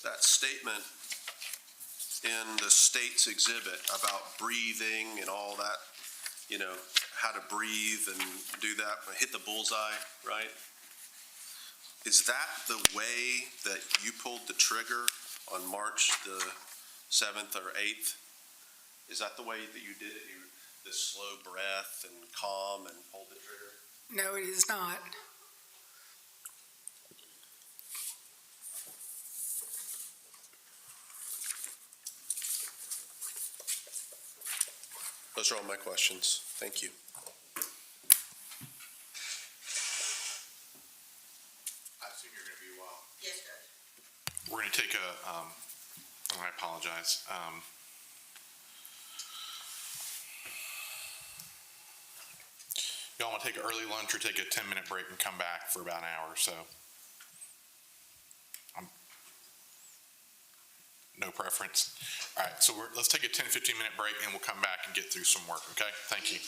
That statement in the state's exhibit about breathing and all that, how to breathe and do that, hit the bullseye, right? Is that the way that you pulled the trigger on March the 7th or 8th? Is that the way that you did it? This slow breath and calm and pulled the trigger? No, it is not. Those are all my questions. Thank you. I assume you're going to be a while. Yes, Judge. We're going to take I apologize. Y'all want to take an early lunch or take a 10-minute break and come back for about an hour or so? No preference? All right, so let's take a 10, 15-minute break and we'll come back and get through some work, okay? Thank you.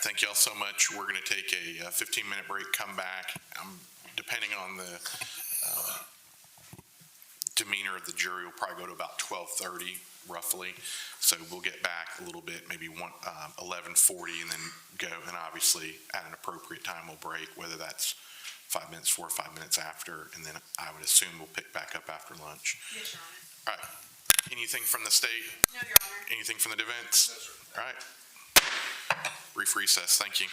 Thank y'all so much. We're going to take a 15-minute break, come back. Depending on the demeanor of the jury, we'll probably go to about 12:30. roughly. So we'll get back a little bit, maybe 11:40, and then go, and obviously at an appropriate time we'll break, whether that's 5 minutes before, 5 minutes after, and then I would assume we'll pick back up after lunch. Yes, Your Honor. All right. Anything from the state? No, Your Honor. Anything from the defense? No, sir. All right. Brief recess. Thank you.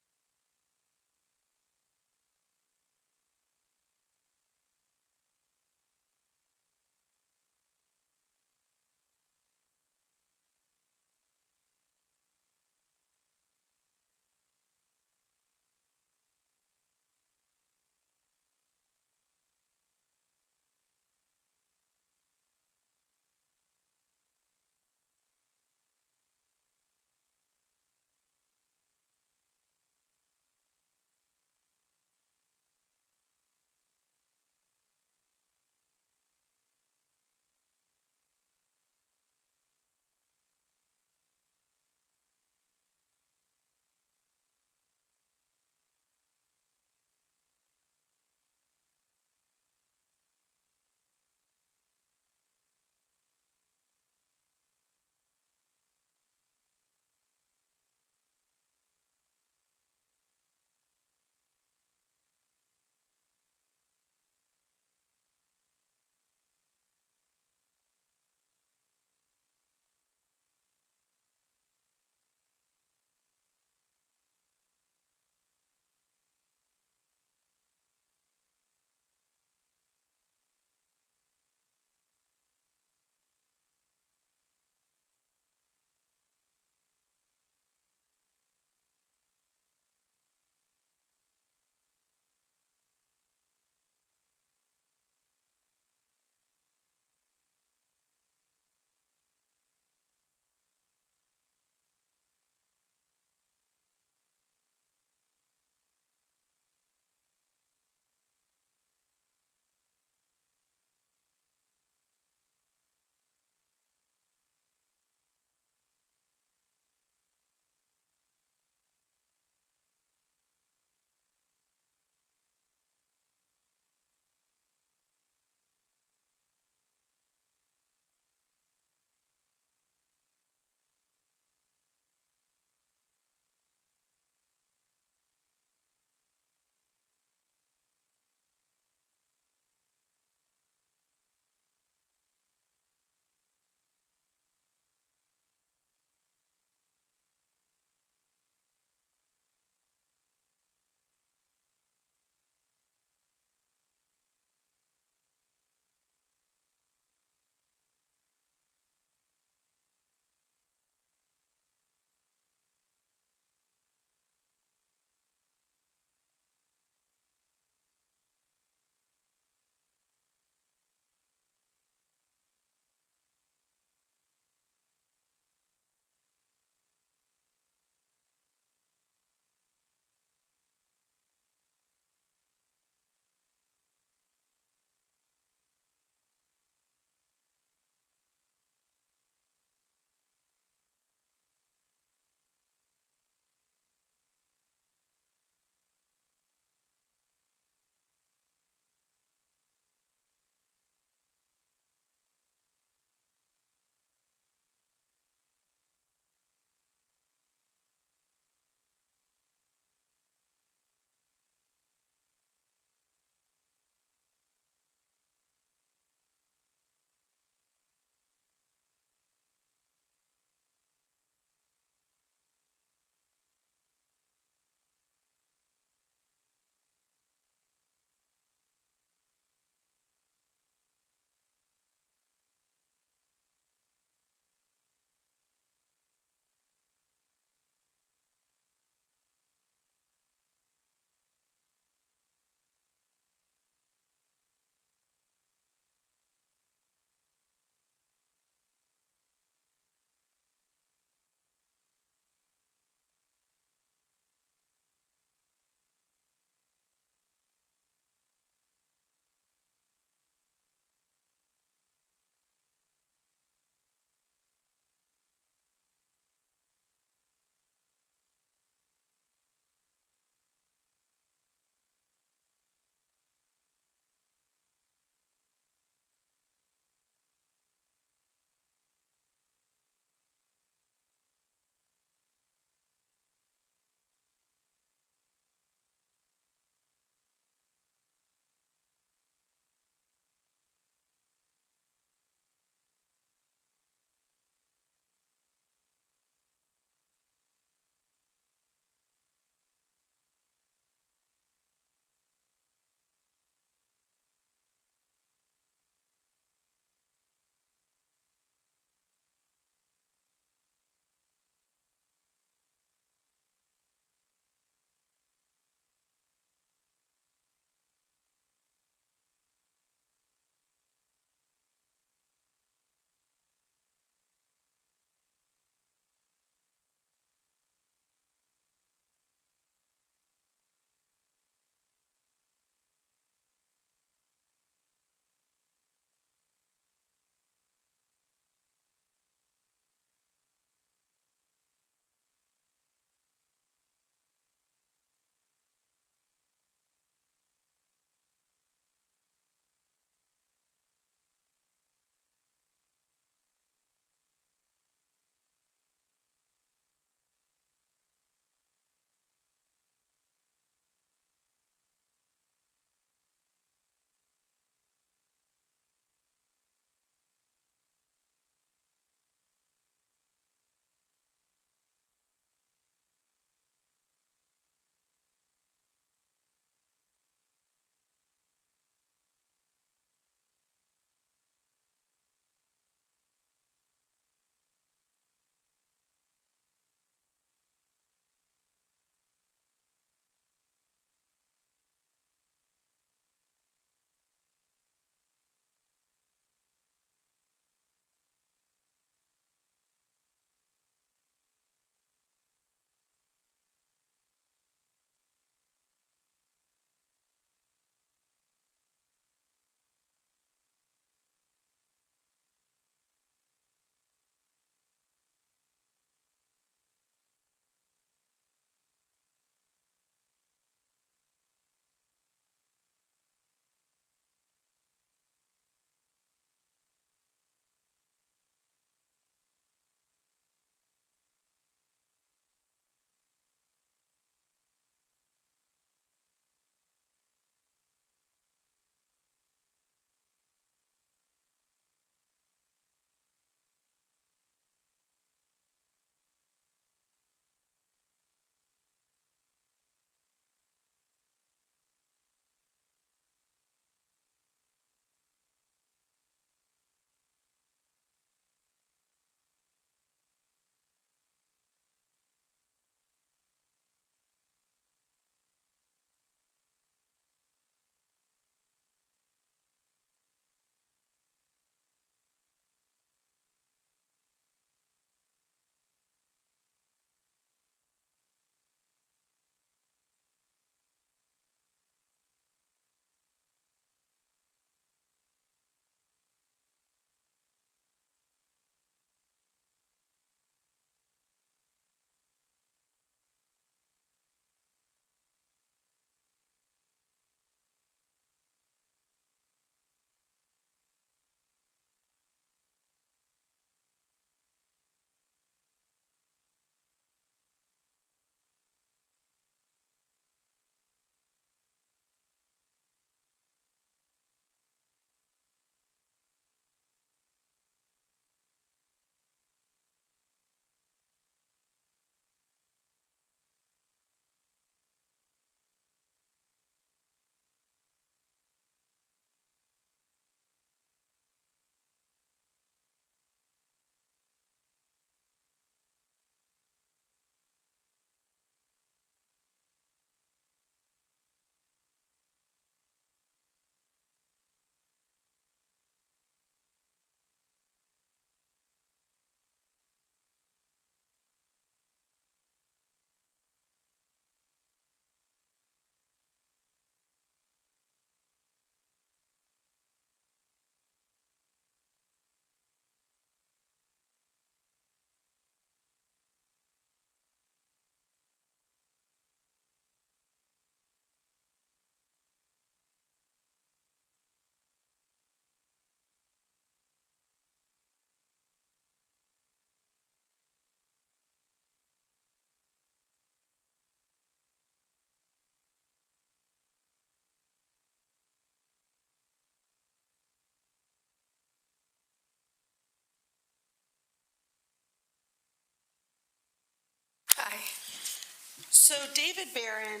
So David Barron,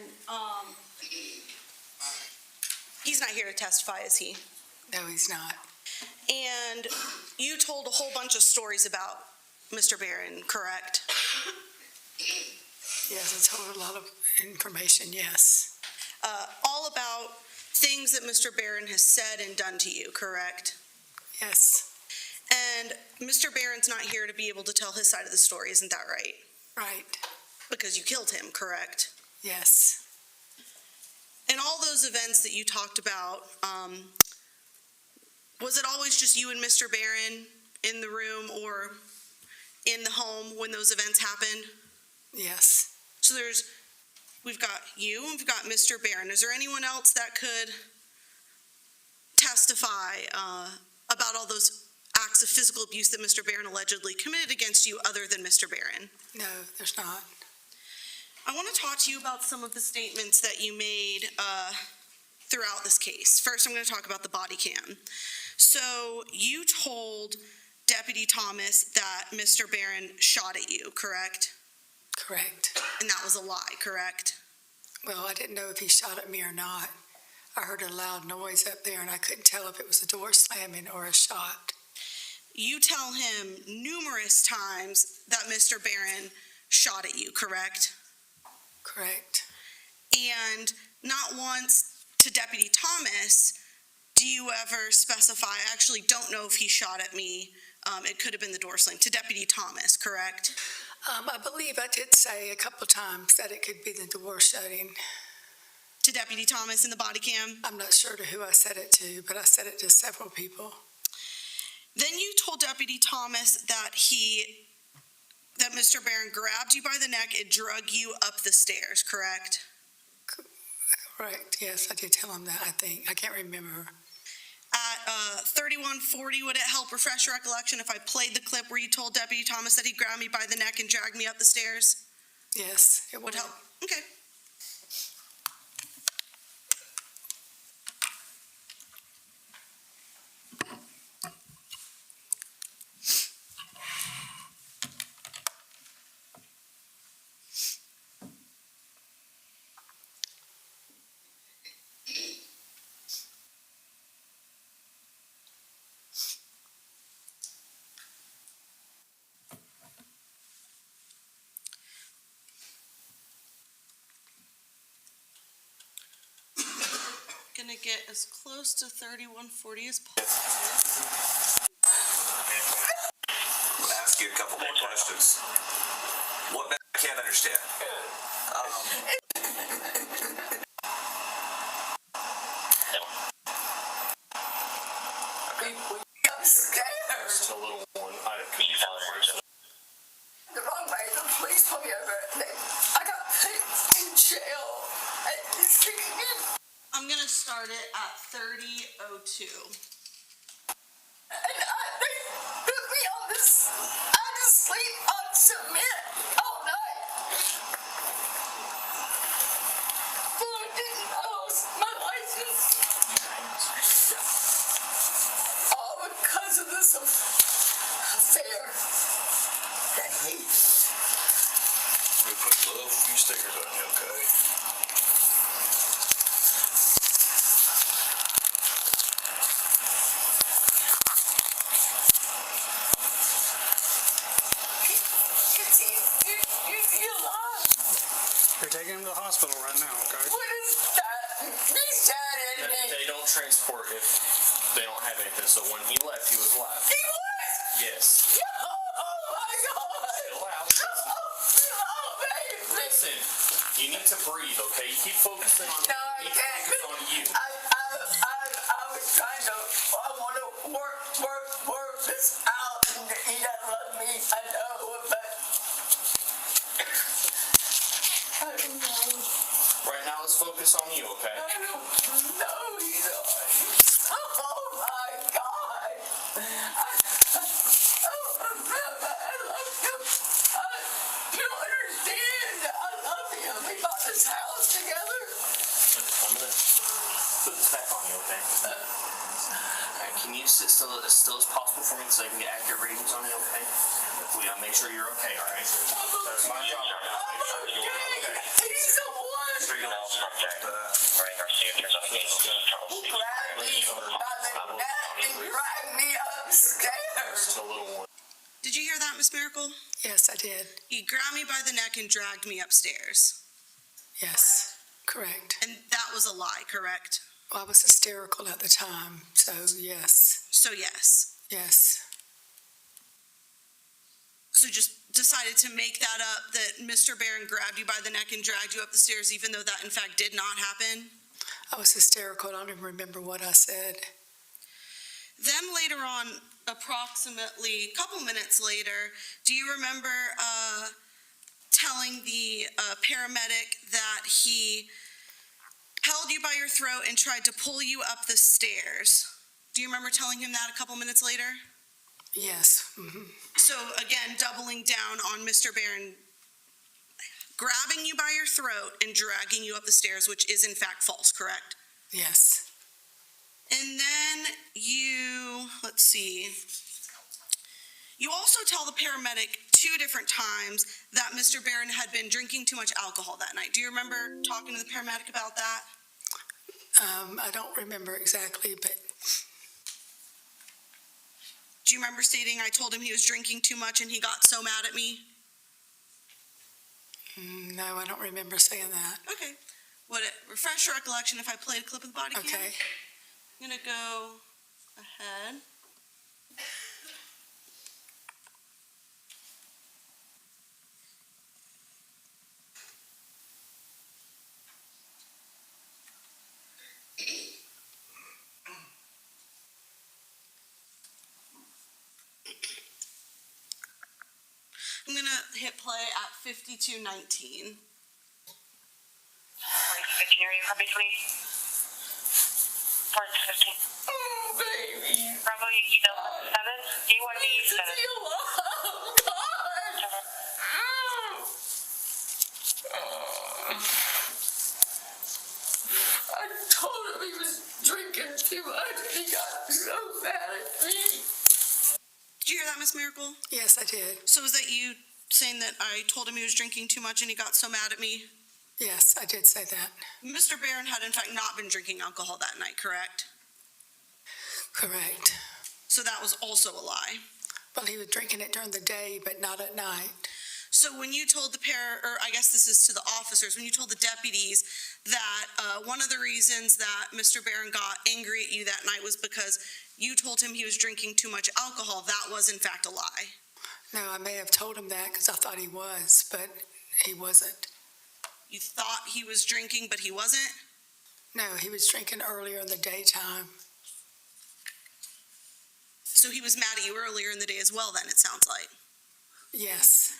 he's not here to testify, is he? No, he's not. And you told a whole bunch of stories about Mr. Barron, correct? Yes, I told a lot of information, yes. All about things that Mr. Barron has said and done to you, correct? Yes, And Mr. Barron's not here to be able to tell his side of the story, isn't that right? right, Because you killed him, correct? yes. And all those events that you talked about, was it always just you and Mr. Barron in the room or in the home when those events happened? Yes. So we've got you, and we've got Mr. Barron. Is there anyone else that could testify about all those acts of physical abuse that Mr. Barron allegedly committed against you other than Mr. Barron? No, there's not. I want to talk to you about some of the statements that you made throughout this case. First, I'm going to talk about the body cam. So you told Deputy Thomas that Mr. Barron shot at you, correct? Correct. And that was a lie, correct? Well, I didn't know if he shot at me or not. I heard a loud noise up there, and I couldn't tell if it was a door slamming or a shot. You tell him numerous times that Mr. Barron shot at you, correct? Correct. And not once to Deputy Thomas do you ever specify, I actually don't know if he shot at me, it could have been the door slam, to Deputy Thomas, correct? I believe I did say a couple times that it could be the door shutting. To Deputy Thomas in the body cam? I'm not sure to who I said it to, but I said it to several people. Then you told Deputy Thomas that Mr. Barron grabbed you by the neck and drug you up the stairs, correct? Correct, yes, I did tell him that, I think. I can't remember. At 3140, would it help refresh your recollection if I played the clip where you told Deputy Thomas that he grabbed me by the neck and dragged me up the stairs? Yes, it Would help? Okay. Gonna get as close to 3140 as possible. I'll ask you a couple more questions. What I can't understand. Upstairs. The little one. The wrong way. The police pulled me over. I got put in jail. I'm gonna start it at 30:02. And they put me on this. I had to sleep on cement all night. But I didn't know my license. All because of this affair. That hate. We put a little few stickers on you, okay? You alive. You're taking him to the hospital right now, okay? What is that? He's dead, isn't he? They don't transport if they don't have anything. So when he left, he was alive. He was? Yes. Oh my God. Still out. Oh, baby. Listen, you need to breathe, okay? You keep focusing on No, I you. can't. Focus on you. I was trying to, I want to work this out, and he doesn't love me, I know, but I don't know. Right now, let's focus on you, okay? I don't know, he's oh my God. I love him. You don't understand. I love him. We bought this house together. I'm gonna put this back on you, okay? Alright, can you sit still as possible for me so I can get accurate readings on you, okay? We gotta make sure you're okay, alright? That's my job right now, make sure you're okay. He's email subject, writing our signatures on a case. He grabbed me by the neck and dragged me upstairs. Did you hear that, Miss Mericle? Yes, I did. He grabbed me by the neck and dragged me upstairs. Yes, correct. And that was a lie, correct? Well, I was hysterical at the time, so yes, So yes. yes. So just decided to make that up, that Mr. Barron grabbed you by the neck and dragged you up the stairs, even though that in fact did not happen? I was hysterical. I don't even remember what I said. Then later on, approximately a couple minutes later, do you remember telling the paramedic that he held you by your throat and tried to pull you up the stairs? Do you remember telling him that a couple minutes later? Yes. Hmm. So again, doubling down on Mr. Barron grabbing you by your throat and dragging you up the stairs, which is in fact false, correct? Yes. And then let's see. You also tell the paramedic 2 different times that Mr. Barron had been drinking too much alcohol that night. Do you remember talking to the paramedic about that? I don't remember exactly, but Do you remember stating I told him he was drinking too much and he got so mad at me? no, I don't remember saying that. Okay. Would it refresh your recollection if I played a clip of the body cam? Okay. I'm gonna go ahead. I'm gonna hit play at 52:19. Area copy, please. 415. Oh, baby. Bravo, you know 7. D1D 7. Oh, God. I told him he was drinking too much and he got so mad at me. Did you hear that, Miss Mericle? Yes, I did. So was that you saying that I told him he was drinking too much and he got so mad at me? Yes, I did say that. Mr. Barron had in fact not been drinking alcohol that night, correct? Correct. So that was also a lie. Well, he was drinking it during the day, but not at night. So when you told I guess this is to the officers, when you told the deputies that one of the reasons that Mr. Barron got angry at you that night was because you told him he was drinking too much alcohol, that was in fact a lie. No, I may have told him that because I thought he was, but he wasn't. You thought he was drinking, but he wasn't? No, he was drinking earlier in the daytime. So he was mad at you earlier in the day as well then, it sounds like. Yes.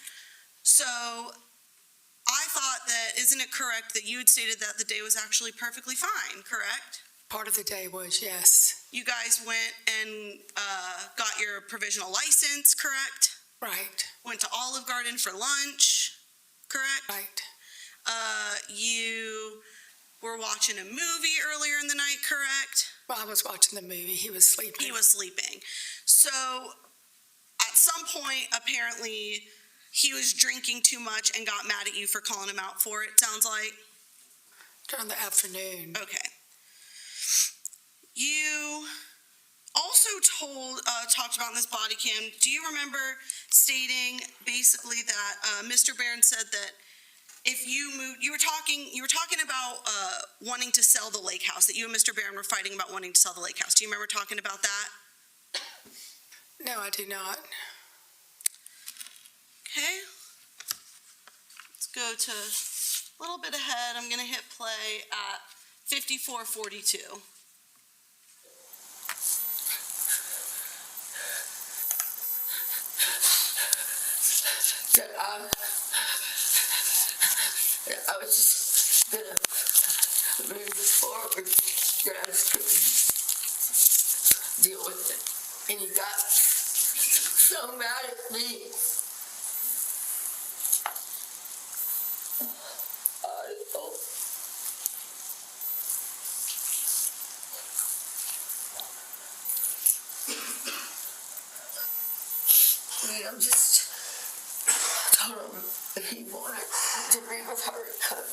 So I thought that, isn't it correct that you had stated that the day was actually perfectly fine, correct? Part of the day was, yes. You guys went and got your provisional license, correct? Right, Went to Olive Garden for lunch, correct? right. You were watching a movie earlier in the night, correct? Well, I was watching the movie. He was sleeping. He was sleeping. So at some point, apparently, he was drinking too much and got mad at you for calling him out for it, sounds like? During the afternoon. Okay. You also talked about in this body cam, do you remember stating basically that Mr. Barron said that if you moved, you were talking about wanting to sell the lake house, that you and Mr. Barron were fighting about wanting to sell the lake house. Do you remember talking about that? No, I do not. Okay. Let's go to a little bit ahead. I'm going to hit play at 54:42. That I was just gonna move forward, that I was couldn't deal with it. And he got so mad at me. I'm just told him if he wanted to be with her, he could.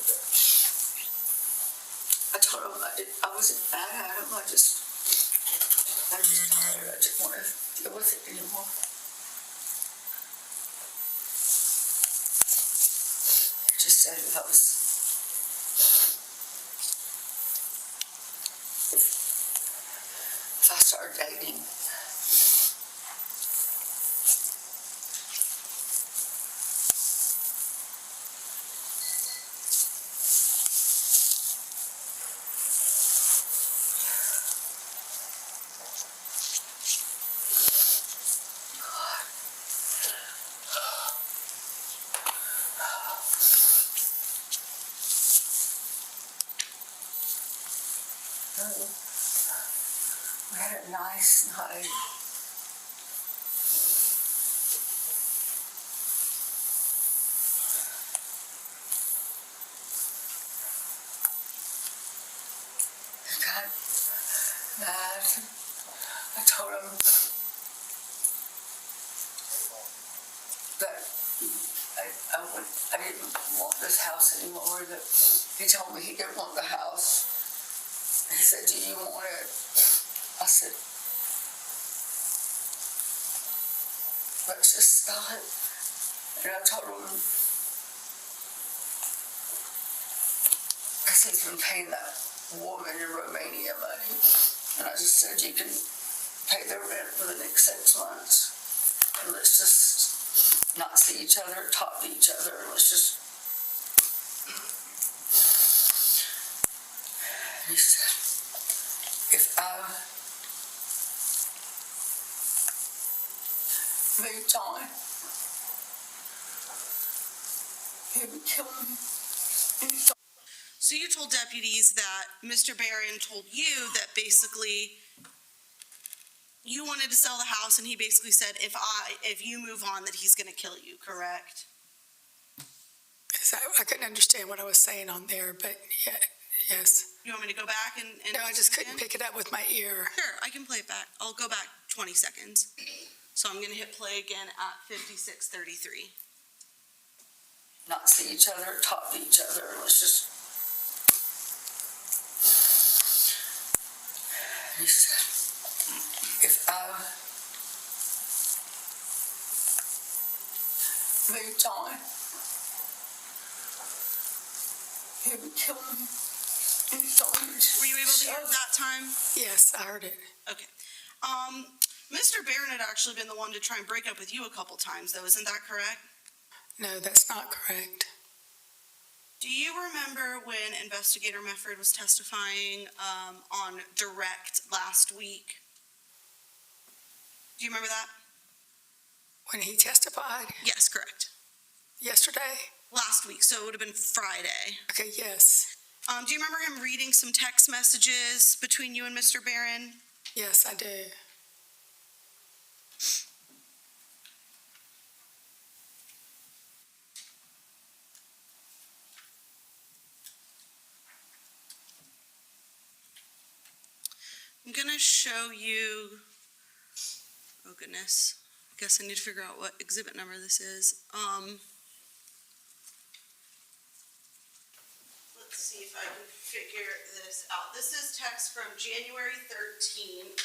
wasn't mad at him. I'm just tired. I just want to deal with it anymore. I just said if I started dating, we had a nice night. He got mad. I told him that I didn't want this house anymore. That he told me he didn't want the house. He said, "Do you want it?" I said, "Let's just sell it." And I told him, because he's been paying that woman in Romania money, and I just said, "You can pay the rent for the next 6 months, and let's just not see each other, talk to each other, and let's just." And he said, "If I moved on, he would kill me." So you told deputies that Mr. Barron told you that basically you wanted to sell the house, and he basically said, if you move on, that he's gonna kill you, correct? I couldn't understand what I was saying on there, but yeah, yes. You want me to go back and? No, I just couldn't pick it up with my ear. Sure, I can play it back. I'll go back 20 seconds. So I'm gonna hit play again at 56:33. Not see each other, talk to each other, and let's just. And he said, "If I moved on, he would kill me." And he told me to. Were you able to hear it that time? Yes, I heard it. Okay. Mr. Barron had actually been the one to try and break up with you a couple times, though. Isn't that correct? No, that's not correct. Do you remember when Investigator Mefford was testifying on direct last week? Do you remember that? When he testified Yes, correct. yesterday? Last week, so it would have been Friday. Okay, yes. Do you remember him reading some text messages between you and Mr. Barron? Yes, I do. I'm gonna show you, oh goodness, I guess I need to figure out what exhibit number this is. Let's see if I can figure this out. This is text from January 13th.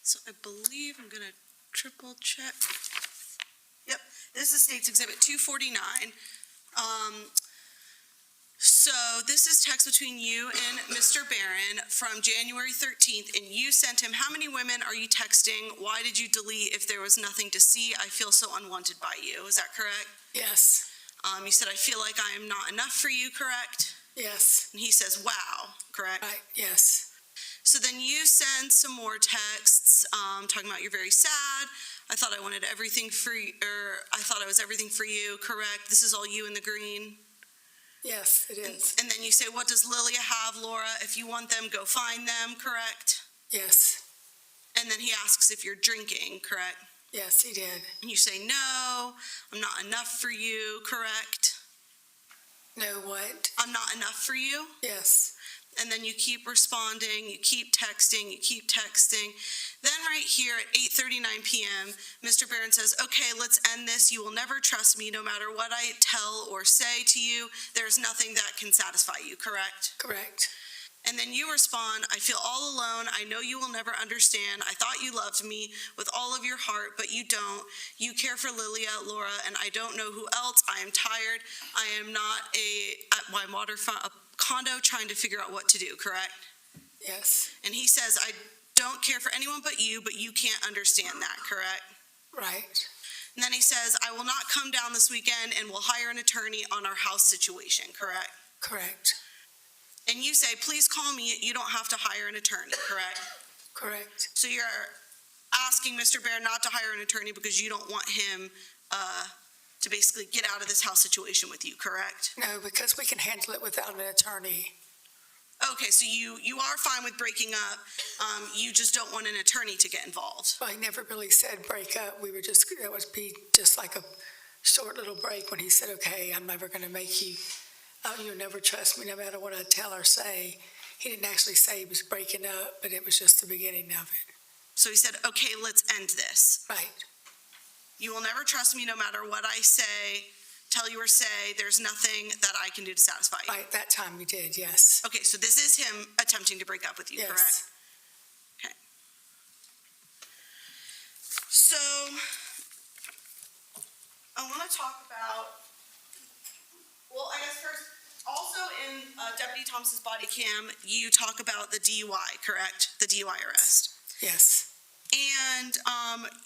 So I believe I'm gonna triple check. Yep, this is State's Exhibit 249. So this is text between you and Mr. Barron from January 13th, and you sent him, how many women are you texting? Why did you delete if there was nothing to see? I feel so unwanted by you. Is that correct? Yes, You said, I feel like I am not enough for you, correct? yes, And he says, wow, correct? right, yes, So then you send some more texts, talking about you're very sad. I thought I wanted everything for you, or I thought I was everything for you, correct? This is all you in the green. yes, it is, And then you say, what does Lilia have, Laura? If you want them, go find them, correct? yes, And then he asks if you're drinking, correct? yes, he did. And you say, no, I'm not enough for you, correct? No, what? I'm not enough for you. Yes, And then you keep responding, you keep texting, you keep texting. Then right here at 8:39 p.m., Mr. Barron says, okay, let's end this. You will never trust me no matter what I tell or say to you. There's nothing that can satisfy you, correct? correct. And then you respond, I feel all alone. I know you will never understand. I thought you loved me with all of your heart, but you don't. You care for Lilia, Laura, and I don't know who else. I am tired. I am not at my waterfront condo trying to figure out what to do, correct? Yes, And he says, I don't care for anyone but you can't understand that, correct? right, And then he says, I will not come down this weekend and will hire an attorney on our house situation, correct? correct, And you say, please call me. You don't have to hire an attorney, correct? correct. So you're asking Mr. Barron not to hire an attorney because you don't want him to basically get out of this house situation with you, correct? No, because we can handle it without an attorney. Okay, so you are fine with breaking up. You just don't want an attorney to get involved. Well, he never really said break up. We were just, it would be just like a short little break when he said, okay, I'm never going to make you, you'll never trust me no matter what I tell or say. He didn't actually say he was breaking up, but it was just the beginning of it. So he said, okay, let's end this. Right, You will never trust me no matter what I say, tell you or say. There's nothing that I can do to satisfy you. right, that time we did, yes. Okay, so this is him attempting to break up with you, correct? Yes, So, I want to talk about, well, I guess first, also in Deputy Thomas's body cam, you talk about the DUI, correct? The DUI arrest. yes, And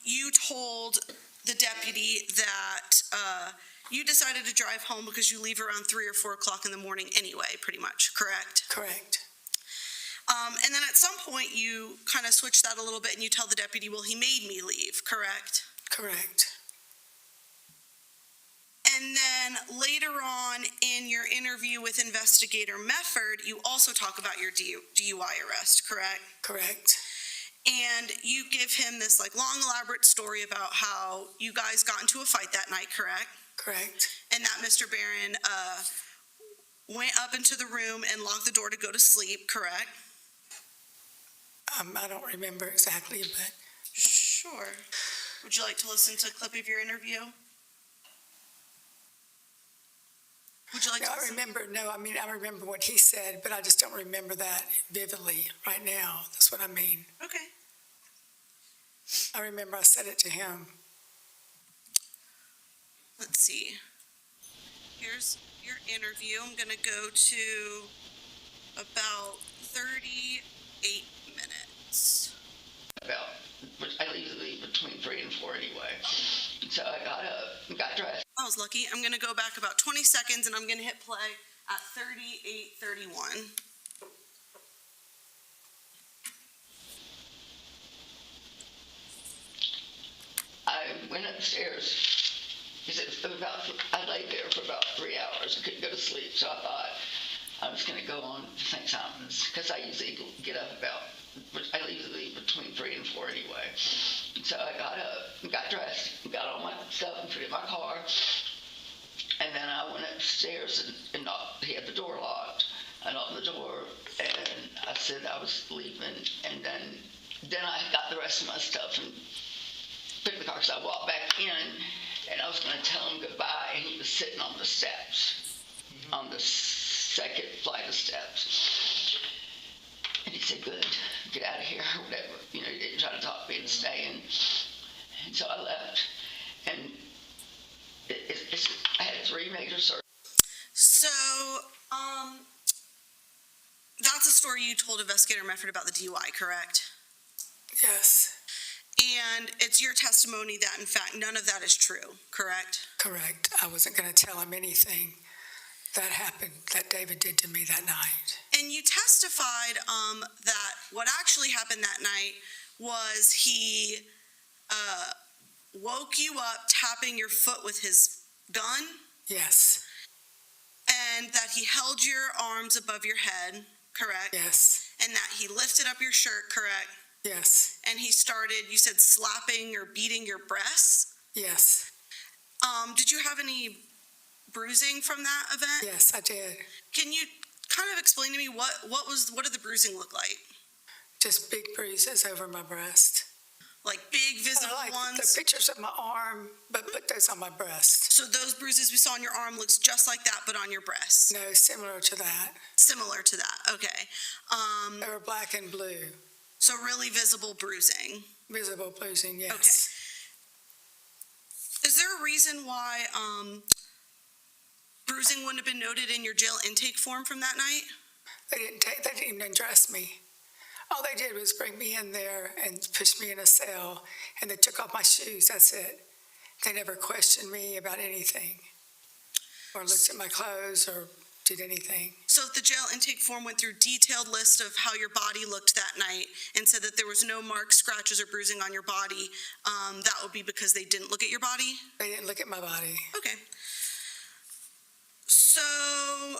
you told the deputy that you decided to drive home because you leave around 3 or 4 o'clock in the morning anyway, pretty much, correct? correct, And then at some point, you kind of switch that a little bit and you tell the deputy, well, he made me leave, correct? correct, And then later on in your interview with Investigator Mefford, you also talk about your DUI arrest, correct? correct, And you give him this like long elaborate story about how you guys got into a fight that night, correct? correct, And that Mr. Barron went up into the room and locked the door to go to sleep, correct? I don't remember exactly, but Sure. Would you like to listen to a clip of your interview? Would you like no, to I listen? remember what he said, but I just don't remember that vividly right now. That's what I mean. Okay. I remember I said it to him. Let's see. Here's your interview. I'm going to go to about 38 minutes. I leave between 3 and 4 anyway. So I got up, got dressed. I was lucky. I'm going to go back about 20 seconds and I'm going to hit play at 38:31. I went upstairs. He said I laid there for about 3 hours. I couldn't go to sleep, so I thought I was going to go on to St. Simon's because I usually get up I leave between 3 and 4 anyway. So I got up, got dressed, got all my stuff and put it in my car. And then I went upstairs and knocked. He had the door locked. I knocked on the door and I said I was leaving. And then I got the rest of my stuff and put in the car. So I walked back in and I was going to tell him goodbye. And he was sitting on the steps, on the second flight of steps. And he said, good, get out of here, or whatever. You know, he didn't try to talk me into staying. And so I left. And I had 3 major surgeries. story you told Investigator Mefford about the DUI, correct? Yes, And it's your testimony that, in fact, none of that is true, correct? correct. I wasn't going to tell him anything that happened, that David did to me that night. And you testified that what actually happened that night was he woke you up tapping your foot with his gun, Yes, and that he held your arms above your head, correct? yes, And that he lifted up your shirt, correct? yes, And he started, you said, slapping or beating your breasts. yes, Did you have any bruising from that event? yes, I did. Can you kind of explain to me what did the bruising look like? Just big bruises over my breast. Like big visible I like ones? the pictures of my arm, but put those on my breast. So those bruises we saw on your arm looks just like that, but on your breast? No, similar to that. Similar to that, okay. They were black and blue. So really visible bruising. Visible bruising, yes. Okay. Is there a reason why bruising wouldn't have been noted in your jail intake form from that night? They didn't even undress me. All they did was bring me in there and push me in a cell, and they took off my shoes, that's it. They never questioned me about anything, or looked at my clothes, or did anything. So if the jail intake form went through detailed list of how your body looked that night and said that there was no marks, scratches, or bruising on your body, that would be because they didn't look at your body? They didn't look at my body. Okay. So,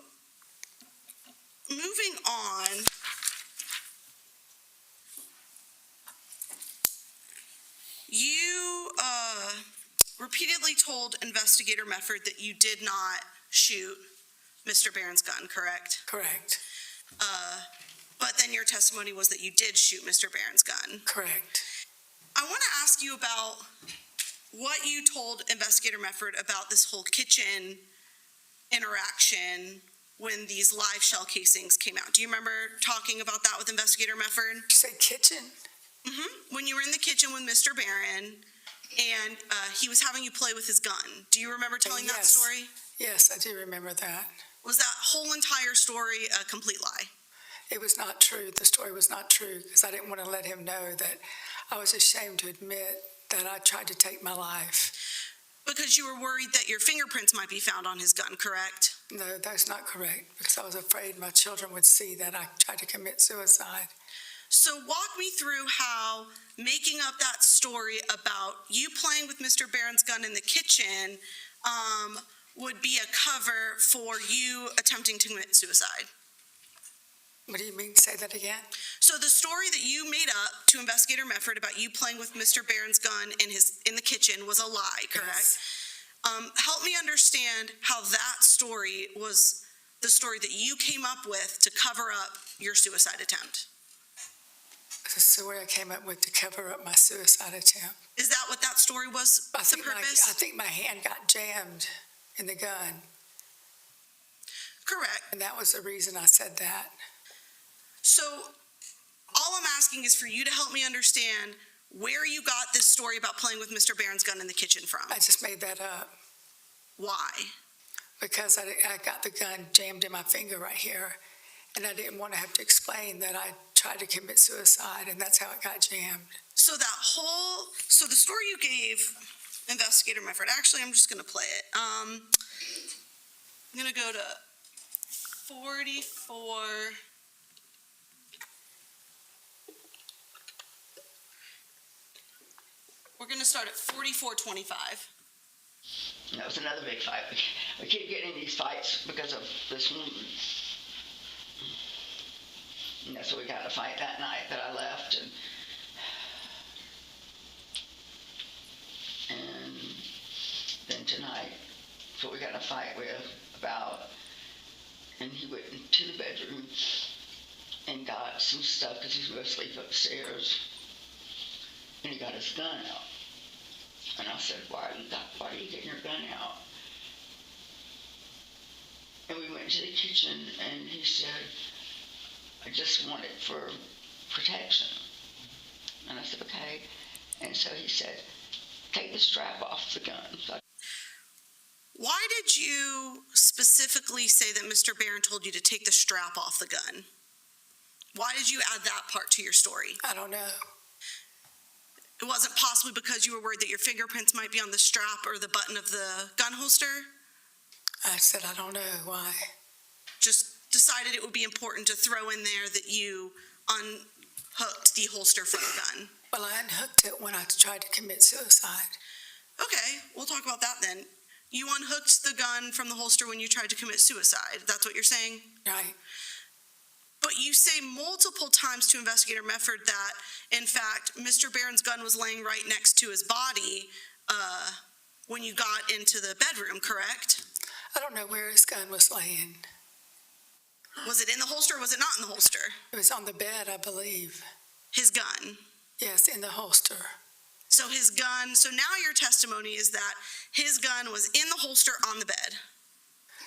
moving on. You repeatedly told Investigator Mefford that you did not shoot Mr. Barron's gun, correct? Correct, But then your testimony was that you did shoot Mr. Barron's gun. correct. I want to ask you about what you told Investigator Mefford about this whole kitchen interaction when these live shell casings came out. Do you remember talking about that with Investigator Mefford? Did you say kitchen? When you were in the kitchen with Mr. Barron and he was having you play with his gun. Do you remember telling that Yes. story? Yes, I do remember that. Was that whole entire story a complete lie? It was not true. The story was not true, because I didn't want to let him know that I was ashamed to admit that I tried to take my life. Because you were worried that your fingerprints might be found on his gun, correct? No, that's not correct, because I was afraid my children would see that I tried to commit suicide. So walk me through how making up that story about you playing with Mr. Barron's gun in the kitchen would be a cover for you attempting to commit suicide. What do you mean? Say that again? So the story that you made up to Investigator Mefford about you playing with Mr. Barron's gun in the kitchen was a lie, correct? Yes. Help me understand how that story was the story that you came up with to cover up your suicide attempt. The story I came up with to cover up my suicide attempt. Is that what that story was, I the purpose? think my hand got jammed in the gun, Correct. and that was the reason I said that. So all I'm asking is for you to help me understand where you got this story about playing with Mr. Barron's gun in the kitchen from. I just made that up Why? because I got the gun jammed in my finger right here, and I didn't want to have to explain that I tried to commit suicide, and that's how it got jammed. So the story you gave Investigator Mefford, actually, I'm just going to play it. I'm going to go to 44. We're going to start at 44:25. And that was another big fight. We keep getting in these fights because of this woman. And that's what we got in a fight that night that I left. And then tonight, so we got in a fight with about, and he went into the bedroom and got some stuff because he was going to sleep upstairs. And he got his gun out. And I said, why are you getting your gun out? And we went to the kitchen and he said, I just want it for protection. And I said, okay. And so he said, take the strap off the gun. So Why did you specifically say that Mr. Barron told you to take the strap off the gun? Why did you add that part to your story? I don't know. It wasn't possibly because you were worried that your fingerprints might be on the strap or the button of the gun holster? I said, I don't know why. Just decided it would be important to throw in there that you unhooked the holster from the gun. Well, I unhooked it when I tried to commit suicide. Okay, we'll talk about that then. You unhooked the gun from the holster when you tried to commit suicide. That's what you're saying? Right. But you say multiple times to Investigator Mefford that, in fact, Mr. Barron's gun was laying right next to his body when you got into the bedroom, correct? I don't know where his gun was laying. Was it in the holster or was it not in the holster? It was on the bed, I believe. His gun. Yes, in the holster. So his gun, so now your testimony is that his gun was in the holster on the bed.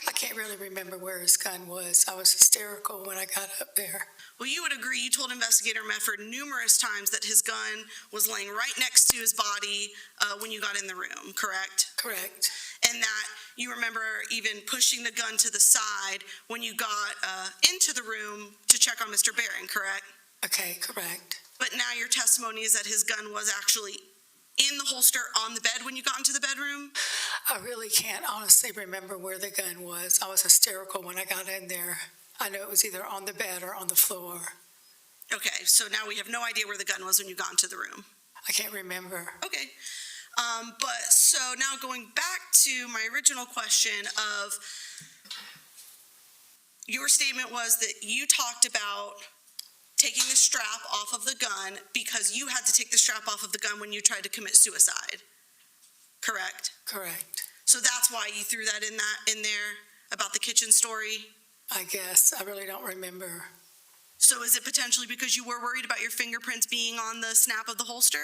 I can't really remember where his gun was. I was hysterical when I got up there. Well, you would agree, you told Investigator Mefford numerous times that his gun was laying right next to his body when you got in the room, correct? Correct. And that you remember even pushing the gun to the side when you got into the room to check on Mr. Barron, correct? Okay, correct. But now your testimony is that his gun was actually in the holster on the bed when you got into the bedroom? I really can't honestly remember where the gun was. I was hysterical when I got in there. I know it was either on the bed or on the floor. Okay, so now we have no idea where the gun was when you got into the room. I can't remember. Okay. But so now going back to my original question of your statement was that you talked about taking the strap off of the gun because you had to take the strap off of the gun when you tried to commit suicide, correct? Correct. So that's why you threw that in there about the kitchen story? I guess. I really don't remember. So is it potentially because you were worried about your fingerprints being on the snap of the holster?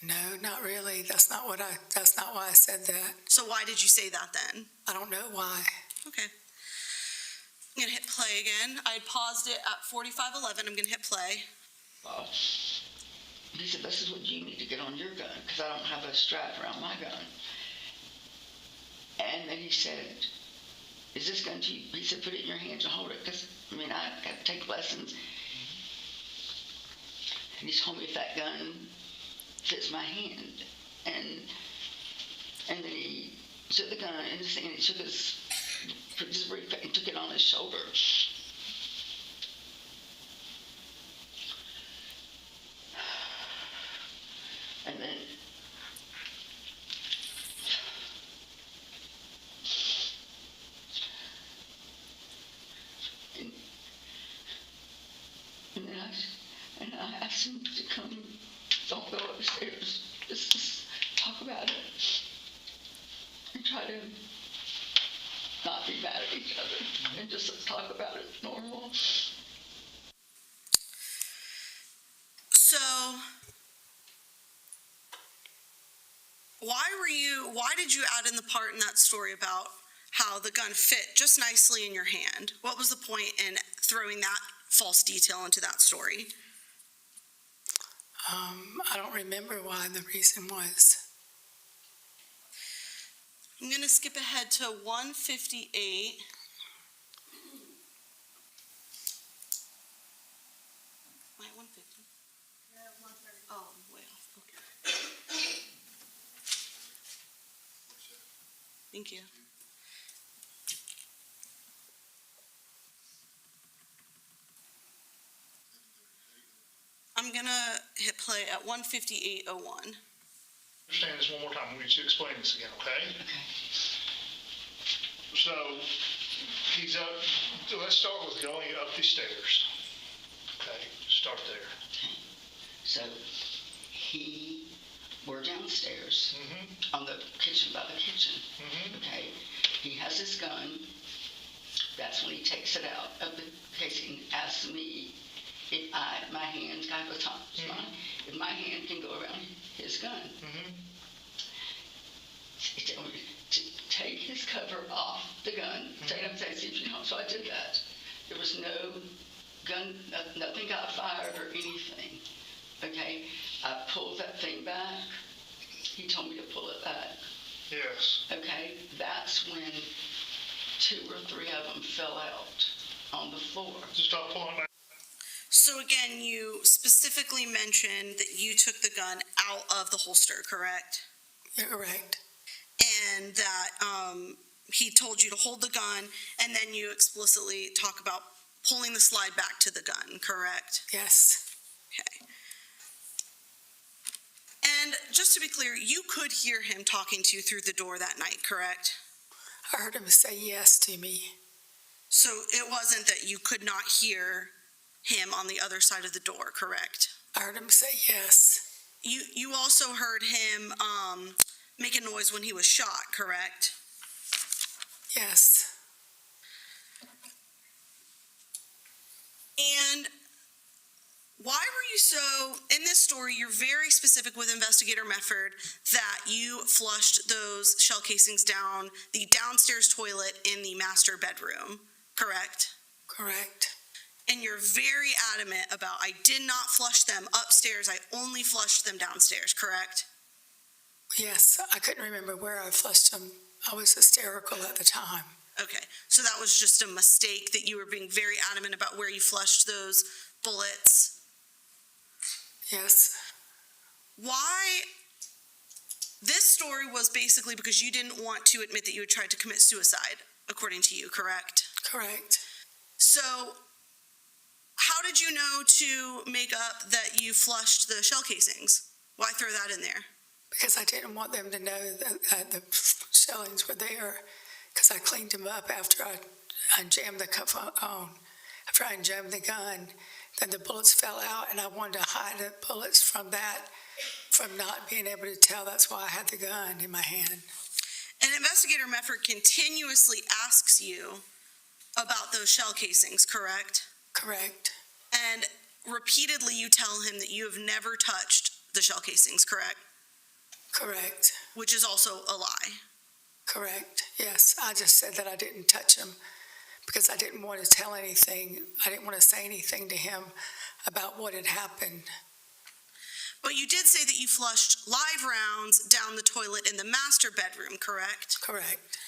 No, not really. That's not why I said that. So why did you say that then? I don't know why. Okay. I'm gonna hit play again. I had paused it at 45:11. I'm gonna hit play. He said, this is what you need to get on your gun, because I don't have a strap around my gun. And then he said, is this gun cheap? He said, put it in your hands and hold it, because, I mean, I got to take lessons. And he told me if that gun fits my hand. And then he took the gun in his hand, and he took his briefcase and took it on his shoulder. And then I asked him to come, don't go upstairs, just talk about it and try to not be mad at each other and just talk about it normal. So why did you add in the part in that story about how the gun fit just nicely in your hand? What was the point in throwing that false detail into that story? I don't remember why the reason was. I'm going to skip ahead to 158. Am I at 150? Yeah, 130. Oh, I'm way off. Okay. Thank you. I'm going to hit play at 158:01. Understand this one more time. We need to explain this again, okay? So he's up. Let's start with going up the stairs. Okay, start there. Okay. So we're downstairs on the kitchen, by the kitchen. Okay. He has his gun. That's when he takes it out of the case and asks me if my hand, I have a top, if my hand can go around his gun. He told me to take his cover off the gun, take it upstairs, see if you know. So I did that. There was no gun, nothing got fired or anything. Okay, I pulled that thing back. He told me to pull it back. Yes. Okay, that's when 2 or 3 of them fell out on the floor. Just stop pulling back. So again, you specifically mentioned that you took the gun out of the holster, correct? You're correct. And that he told you to hold the gun, and then you explicitly talk about pulling the slide back to the gun, correct? Yes. Okay. And just to be clear, you could hear him talking to you through the door that night, correct? I heard him say yes to me. So it wasn't that you could not hear him on the other side of the door, correct? I heard him say yes. You also heard him make a noise when he was shot, correct? Yes. And why were you so, in this story, you're very specific with Investigator Mefford that you flushed those shell casings down the downstairs toilet in the master bedroom, correct? Correct. And you're very adamant about, I did not flush them upstairs, I only flushed them downstairs, correct? Yes, I couldn't remember where I flushed them. I was hysterical at the time. Okay, so that was just a mistake that you were being very adamant about where you flushed those bullets. Yes. Why? This story was basically because you didn't want to admit that you had tried to commit suicide, according to you, correct? Correct. So, how did you know to make up that you flushed the shell casings? Why throw that in there? Because I didn't want them to know that the shellings were there, because I cleaned them up after I jammed the cuff on. After I jammed the gun, then the bullets fell out, and I wanted to hide the bullets from not being able to tell. That's why I had the gun in my hand. And Investigator Mefford continuously asks you about those shell casings, correct? Correct. And repeatedly you tell him that you have never touched the shell casings, correct? Correct. Which is also a lie. Correct. Yes, I just said that I didn't touch them because I didn't want to tell anything. I didn't want to say anything to him about what had happened. But you did say that you flushed live rounds down the toilet in the master bedroom, correct? Correct.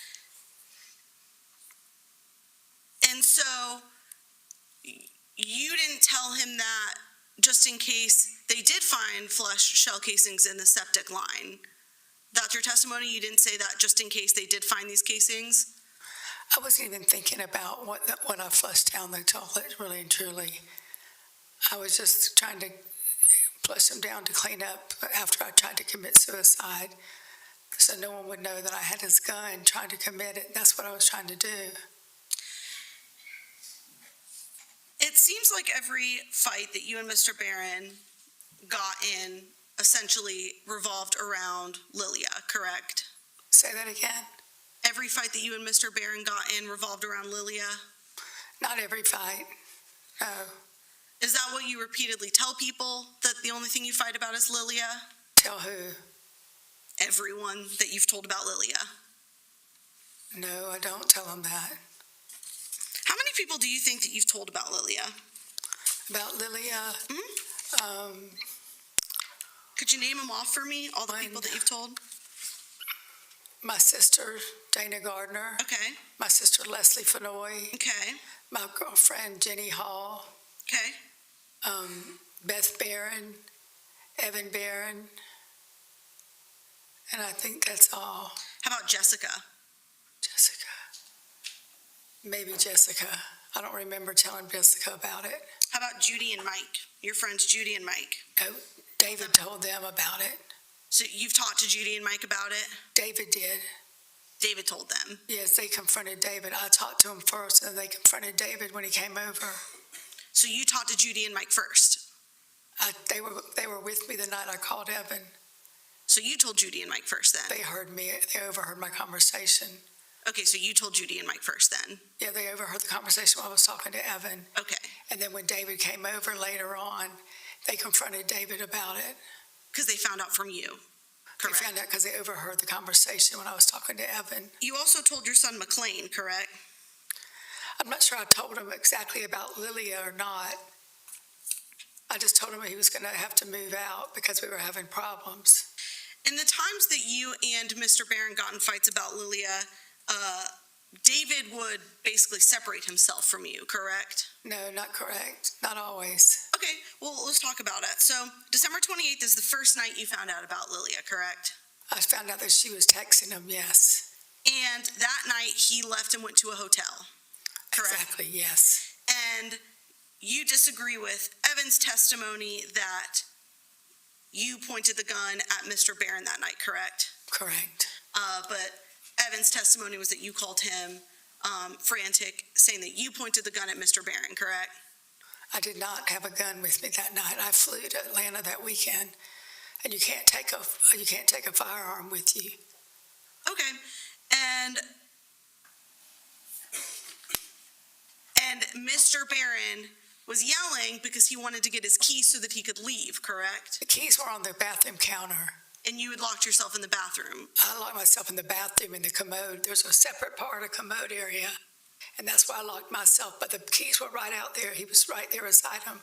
And so you didn't tell him that just in case they did find flushed shell casings in the septic line. That's your testimony? You didn't say that just in case they did find these casings? I wasn't even thinking about what I flushed down the toilet, really and truly. I was just trying to flush them down to clean up after I tried to commit suicide, so no one would know that I had his gun trying to commit it. That's what I was trying to do. It seems like every fight that you and Mr. Barron got in essentially revolved around Lilia, correct? Say that again? Every fight that you and Mr. Barron got in revolved around Lilia? Not every fight, no. Is that what you repeatedly tell people, that the only thing you fight about is Lilia? Tell who? Everyone that you've told about Lilia. No, I don't tell them that. How many people do you think that you've told about Lilia? About Lilia? Could you name them off for me, all the people that you've told? My sister, Dana Gardner. Okay. My sister, Leslie Fenoy. Okay. My girlfriend, Jenny Hall. Okay. Beth Barron, Evan Barron. And I think that's all. How about Jessica? Jessica. Maybe Jessica. I don't remember telling Jessica about it. How about Judy and Mike? Your friends Judy and Mike? Oh, David told them about it. So you've talked to Judy and Mike about it? David did. David told them? Yes, they confronted David. I talked to him first, and they confronted David when he came over. So you talked to Judy and Mike first? They were with me the night I called Evan. So you told Judy and Mike first then? They heard me. They overheard my conversation. Okay, so you told Judy and Mike first then? Yeah, they overheard the conversation while I was talking to Evan. Okay. And then when David came over later on, they confronted David about it. Because they found out from you? Correct. They found out because they overheard the conversation when I was talking to Evan. You also told your son McLean, correct? I'm not sure I told him exactly about Lilia or not. I just told him he was going to have to move out because we were having problems. In the times that you and Mr. Barron got in fights about Lilia, David would basically separate himself from you, correct? No, not correct. Not always. Okay, well, let's talk about it. So December 28th is the first night you found out about Lilia, correct? I found out that she was texting him, yes. And that night he left and went to a hotel, correct? Exactly, yes. And you disagree with Evan's testimony that you pointed the gun at Mr. Barron that night, correct? Correct. But Evan's testimony was that you called him frantic, saying that you pointed the gun at Mr. Barron, correct? I did not have a gun with me that night. I flew to Atlanta that weekend, and you can't take a firearm with you. Okay, and Mr. Barron was yelling because he wanted to get his keys so that he could leave, correct? The keys were on the bathroom counter. And you had locked yourself in the bathroom. I locked myself in the bathroom in the commode. There's a separate part of the commode area, and that's where I locked myself. But the keys were right out there. He was right there beside him.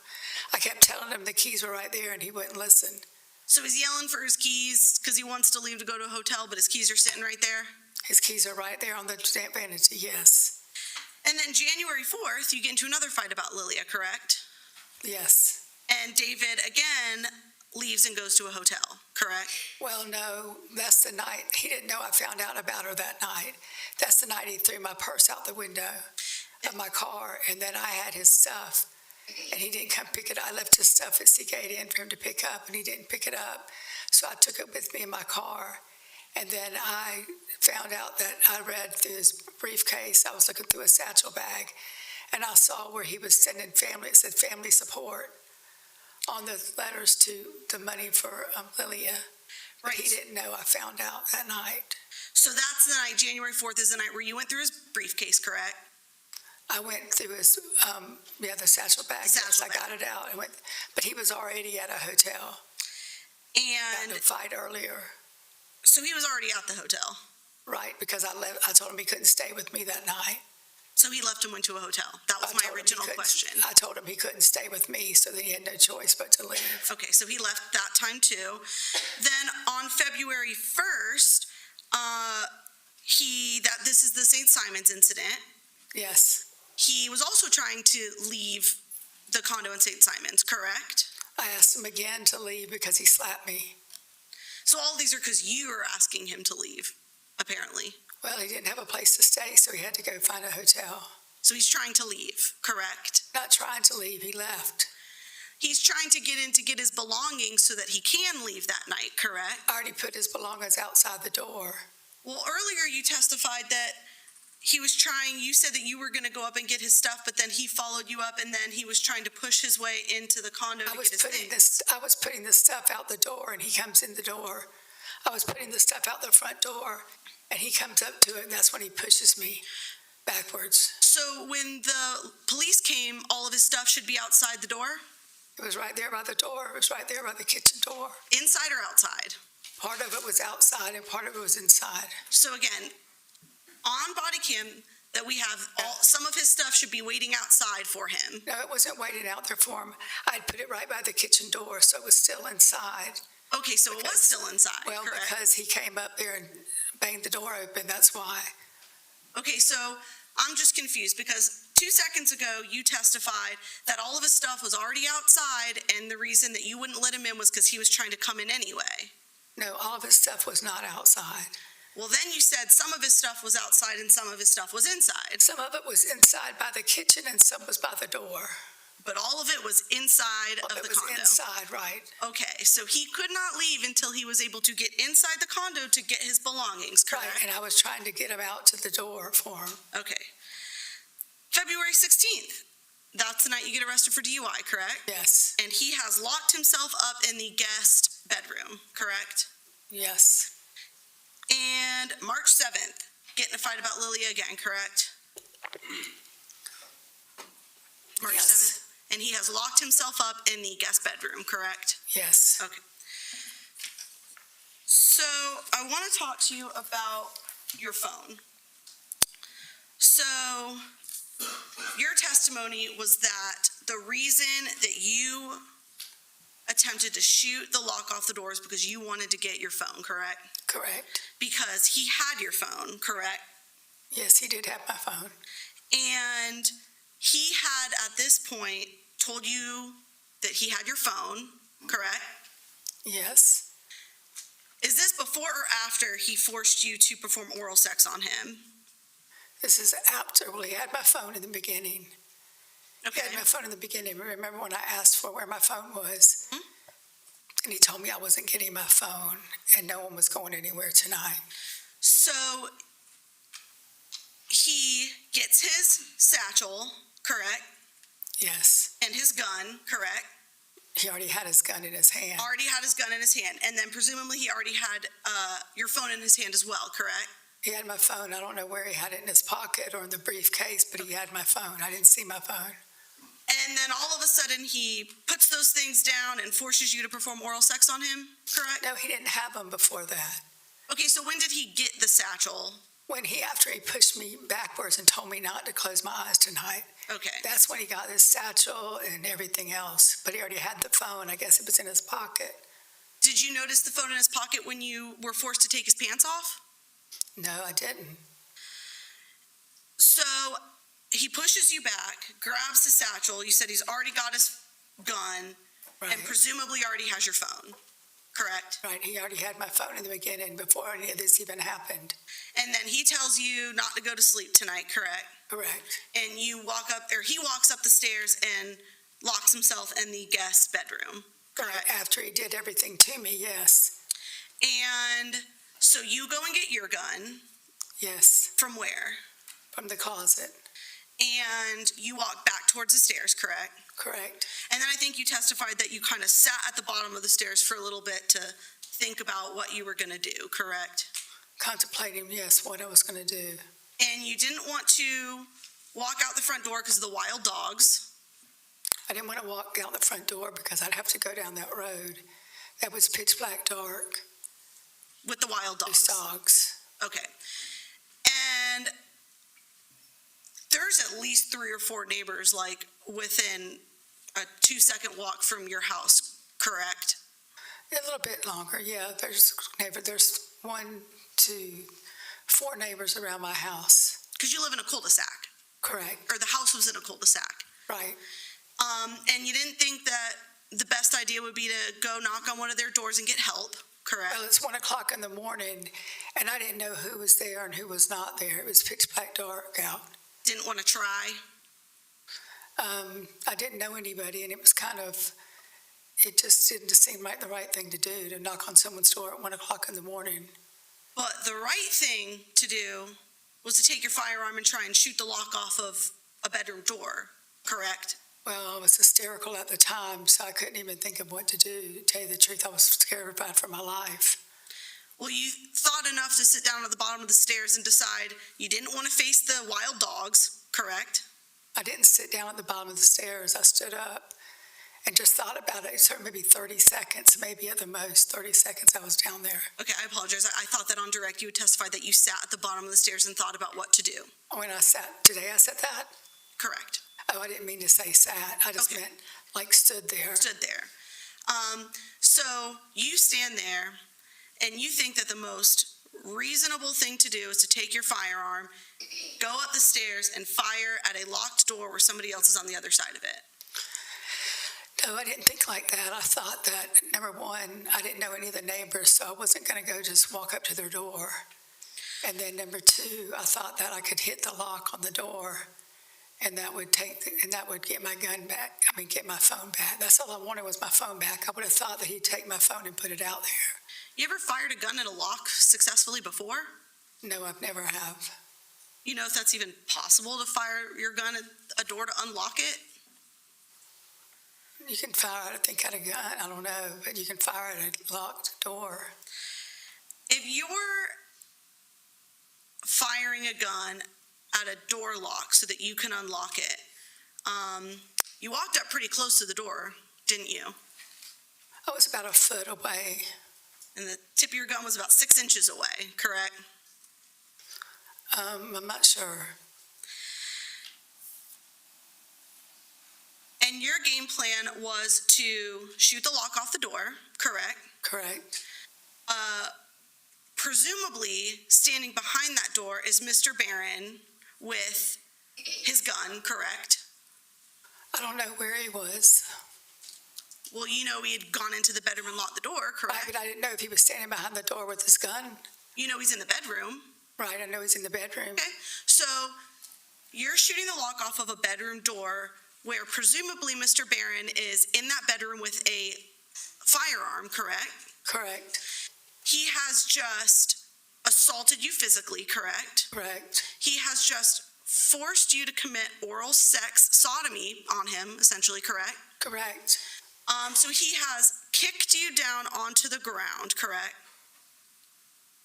I kept telling him the keys were right there, and he wouldn't listen. So he's yelling for his keys because he wants to leave to go to a hotel, but his keys are sitting right there? His keys are right there on the vanity, yes. And then January 4th, you get into another fight about Lilia, correct? Yes. And David, again, leaves and goes to a hotel, correct? Well, no, that's the night. He didn't know I found out about her that night. That's the night he threw my purse out the window of my car, and then I had his stuff, and he didn't come pick it up. I left his stuff at Seagate Inn for him to pick up, and he didn't pick it up. So I took it with me in my car, and then I found out that I read through his briefcase. I was looking through a satchel bag, and I saw where he was sending family. It said family support on the letters to the money for Lilia. But he didn't know I found out that night. So that's the night, January 4th is the night where you went through his briefcase, correct? I went through his, the satchel bag. Satchel I got it out. But he was already at a hotel. And Got in a fight earlier. so he was already at the hotel. Right, because I told him he couldn't stay with me that night. So he left and went to a hotel. That was my original question. I told him he couldn't stay with me, so that he had no choice but to leave. Okay, so he left that time too. Then on February 1st, this is the St. Simon's incident. Yes. He was also trying to leave the condo in St. Simon's, correct? I asked him again to leave because he slapped me. So all of these are because you are asking him to leave, apparently. Well, he didn't have a place to stay, so he had to go find a hotel. So he's trying to leave, correct? Not trying to leave, he left. He's trying to get in to get his belongings so that he can leave that night, correct? I already put his belongings outside the door. Well, earlier you testified that you said that you were going to go up and get his stuff, but then he followed you up and then he was trying to push his way into the condo to get his things. I was putting the stuff out the door, and he comes in the door. I was putting the stuff out the front door, and he comes up to it, and that's when he pushes me backwards. So when the police came, all of his stuff should be outside the door? It was right there by the door. It was right there by the kitchen door. Inside or outside? Part of it was outside, and part of it was inside. So again, on body cam that we have, some of his stuff should be waiting outside for him. No, it wasn't waiting out there for him. I'd put it right by the kitchen door, so it was still inside. Okay, so it was still inside, Well, correct? because he came up there and banged the door open, that's why. Okay, so I'm just confused because 2 seconds ago you testified that all of his stuff was already outside and the reason that you wouldn't let him in was because he was trying to come in anyway. No, all of his stuff was not outside. Well, then you said some of his stuff was outside and some of his stuff was inside. Some of it was inside by the kitchen and some was by the door. But all of it was inside of the It was condo. inside, right. Okay, so he could not leave until he was able to get inside the condo to get his belongings, Right, correct? and I was trying to get him out to the door for him. Okay. February 16th, that's the night you get arrested for DUI, correct? Yes, And he has locked himself up in the guest bedroom, correct? yes, And March 7th, get in a fight about Lilia again, correct? March Yes. 7th. And he has locked himself up in the guest bedroom, correct? yes. Okay. So I want to talk to you about your phone. So your testimony was that the reason that you attempted to shoot the lock off the doors because you wanted to get your phone, correct? Correct. Because he had your phone, correct? Yes, he did have my phone. And he had, at this point, told you that he had your phone, correct? Yes. Is this before or after he forced you to perform oral sex on him? This is after, well, he had my phone in the beginning. He Okay. had my phone in the beginning. Remember when I asked for where my phone was? Mhm. And he told me I wasn't getting my phone and no one was going anywhere tonight. So he gets his satchel, correct? Yes. And his gun, correct? He already had his gun in his hand. Already had his gun in his hand. And then presumably he already had your phone in his hand as well, correct? He had my phone. I don't know where he had it in his pocket or in the briefcase, but he had my phone. I didn't see my phone. And then all of a sudden he puts those things down and forces you to perform oral sex on him, correct? No, he didn't have them before that. Okay, so when did he get the satchel? After he pushed me backwards and told me not to close my eyes tonight, Okay. that's when he got his satchel and everything else. But he already had the phone. I guess it was in his pocket. Did you notice the phone in his pocket when you were forced to take his pants off? No, I didn't. So he pushes you back, grabs the satchel. You said he's already got his gun Right. and presumably already has your phone, correct? Right. He already had my phone in the beginning before any of this even happened. And then he tells you not to go to sleep tonight, correct? Correct. And you walk up, or he walks up the stairs and locks himself in the guest bedroom, correct? After he did everything to me, yes. And so you go and get your gun Yes. from where? From the closet. And you walk back towards the stairs, correct? Correct. And then I think you testified that you kind of sat at the bottom of the stairs for a little bit to think about what you were going to do, correct? Contemplating, yes, what I was going to do. And you didn't want to walk out the front door because of the wild dogs. I didn't want to walk out the front door because I'd have to go down that road. That was pitch black dark. With the wild Those dogs. dogs. Okay. And there's at least 3 or 4 neighbors, like, within a 2-second walk from your house, correct? A little bit longer, yeah. There's 1, 2, 4 neighbors around my house. Because you live in a cul-de-sac, Correct. or the house was in a cul-de-sac. Right. And you didn't think that the best idea would be to go knock on one of their doors and get help, correct? Well, it's 1 o'clock in the morning, and I didn't know who was there and who was not there. It was pitch black dark out. Didn't want to try? I didn't know anybody, and it was it just didn't seem like the right thing to do, to knock on someone's door at 1 o'clock in the morning. But the right thing to do was to take your firearm and try and shoot the lock off of a bedroom door, correct? Well, I was hysterical at the time, so I couldn't even think of what to do. To tell you the truth, I was terrified for my life. Well, you thought enough to sit down at the bottom of the stairs and decide you didn't want to face the wild dogs, correct? I didn't sit down at the bottom of the stairs. I stood up and just thought about it. It took maybe 30 seconds, maybe at the most 30 seconds I was down there. Okay, I apologize. I thought that on direct you would testify that you sat at the bottom of the stairs and thought about what to do. When I sat, today I said that? Correct. Oh, I didn't mean to say sat. I just Okay. meant like stood there. Stood there. So you stand there and you think that the most reasonable thing to do is to take your firearm, go up the stairs and fire at a locked door where somebody else is on the other side of it. No, I didn't think like that. I thought that, number one, I didn't know any of the neighbors, so I wasn't going to go just walk up to their door. And then number two, I thought that I could hit the lock on the door, and that would get my gun back. Get my phone back. That's all I wanted was my phone back. I would have thought that he'd take my phone and put it out there. You ever fired a gun at a lock successfully before? No, I've never have. You know if that's even possible to fire your gun at a door to unlock it? You can fire, I think, at a gun. I don't know, but you can fire at a locked door. If you're firing a gun at a door lock so that you can unlock it, you walked up pretty close to the door, didn't you? I was about a foot away. And the tip of your gun was about 6 inches away, correct? I'm not sure. And your game plan was to shoot the lock off the door, correct? Correct. Presumably, standing behind that door is Mr. Barron with his gun, correct? I don't know where he was. Well, you know he had gone into the bedroom and locked the door, Right, correct? but I didn't know if he was standing behind the door with his gun. You know he's in the bedroom. Right, I know he's in the bedroom. Okay, so you're shooting the lock off of a bedroom door where presumably Mr. Barron is in that bedroom with a firearm, correct? Correct, He has just assaulted you physically, correct? correct, He has just forced you to commit oral sex sodomy on him, essentially, correct? correct. So he has kicked you down onto the ground, correct?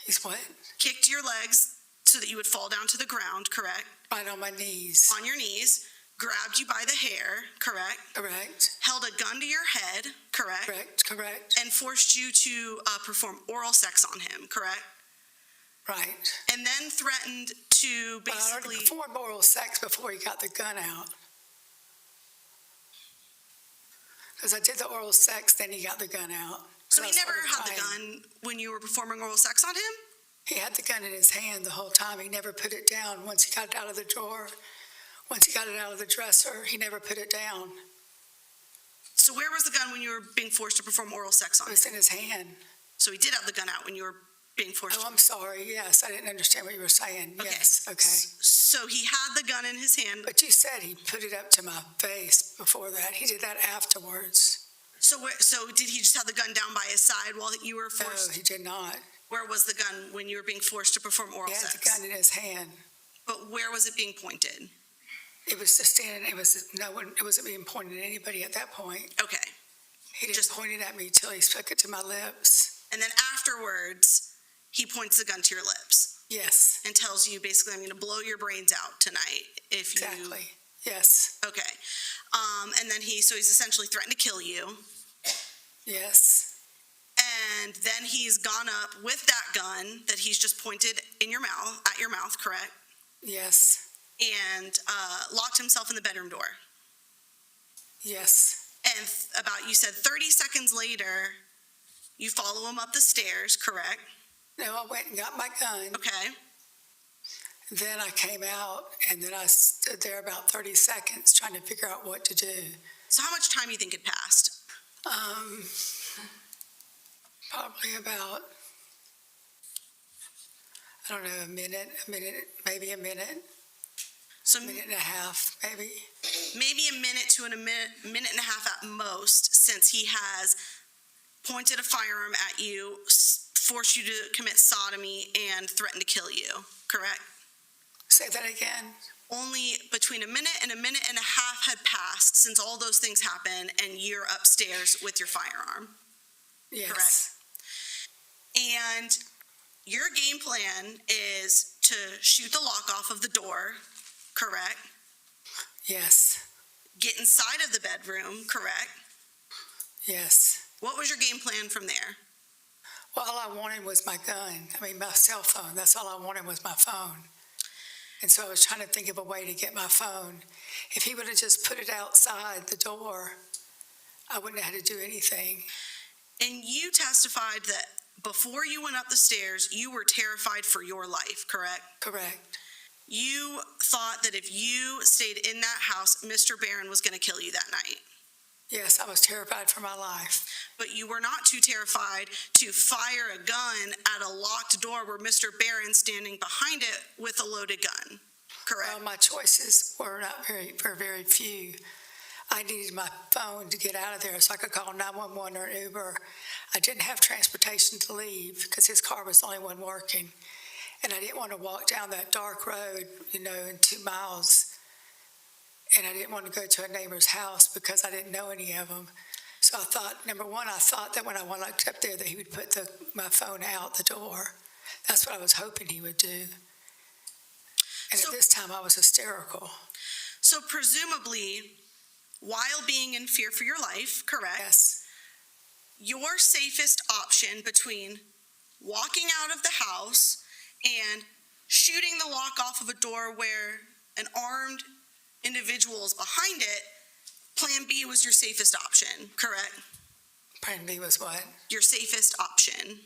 He's what? Kicked your legs so that you would fall down to the ground, correct? Right on my knees. On your knees, grabbed you by the hair, correct? Correct, Held a gun to your head, correct? correct, correct. And forced you to perform oral sex on him, correct? Right. And then threatened to But I already basically, performed oral sex before he got the gun out. Because I did the oral sex, then he got the gun out. so he I never started had the crying. gun when you were performing oral sex on him? He had the gun in his hand the whole time. He never put it down once he got it out of the drawer. Once he got it out of the dresser, he never put it down. So where was the gun when you were being forced to perform oral sex on It him? was in his hand. So he did have the gun out when you were being forced Oh, to. I'm sorry. Yes, I didn't understand what you were saying. Okay. Yes, okay. So he had the gun in his hand. But you said he put it up to my face before that. He did that afterwards. So did he just have the gun down by his side while you were No, forced? he did not. Where was the gun when you were being forced to perform oral He had sex? the gun in his hand. But where was it being pointed? It was just standing, it wasn't being pointed at anybody at that point. Okay. He didn't Just- point it at me till he stuck it to my lips. And then afterwards, he points the gun to your lips Yes, and tells you basically, I'm going to blow your brains out tonight if you. exactly. Yes, Okay. And then he's essentially threatened to kill you. yes, And then he's gone up with that gun that he's just pointed at your mouth, correct? yes, And locked himself in the bedroom door. yes, And you said 30 seconds later, you follow him up the stairs, correct? no, I went and got my gun. Okay. Then I came out, and then I stood there about 30 seconds trying to figure out what to do. So how much time do you think had passed? Probably about, I don't know, a minute, maybe a minute, So minute and a half, maybe. maybe a minute to a minute and a half at most, since he has pointed a firearm at you, forced you to commit sodomy, and threatened to kill you, correct? Say that again. Only between a minute and a half had passed since all those things happened, and you're upstairs with your firearm. Yes. Correct. And your game plan is to shoot the lock off of the door, correct? Yes, Get inside of the bedroom, correct? yes. What was your game plan from there? Well, all I wanted was my gun. My cell phone. That's all I wanted was my phone. And so I was trying to think of a way to get my phone. If he would have just put it outside the door, I wouldn't have had to do anything. And you testified that before you went up the stairs, you were terrified for your life, correct? Correct. You thought that if you stayed in that house, Mr. Barron was going to kill you that night. Yes, I was terrified for my life. But you were not too terrified to fire a gun at a locked door where Mr. Barron's standing behind it with a loaded gun, correct? Well, my choices were very few. I needed my phone to get out of there so I could call 911 or an Uber. I didn't have transportation to leave because his car was the only one working. And I didn't want to walk down that dark road, in 2 miles. And I didn't want to go to a neighbor's house because I didn't know any of them. So I thought, number one, I thought that when I walked up there that he would put my phone out the door. That's what I was hoping he would do. And So- at this time, I was hysterical. So presumably, while being in fear for your life, correct? Yes, Your safest option between walking out of the house and shooting the lock off of a door where an armed individual is behind it, plan B was your safest option, correct? Plan B was what? Your safest option.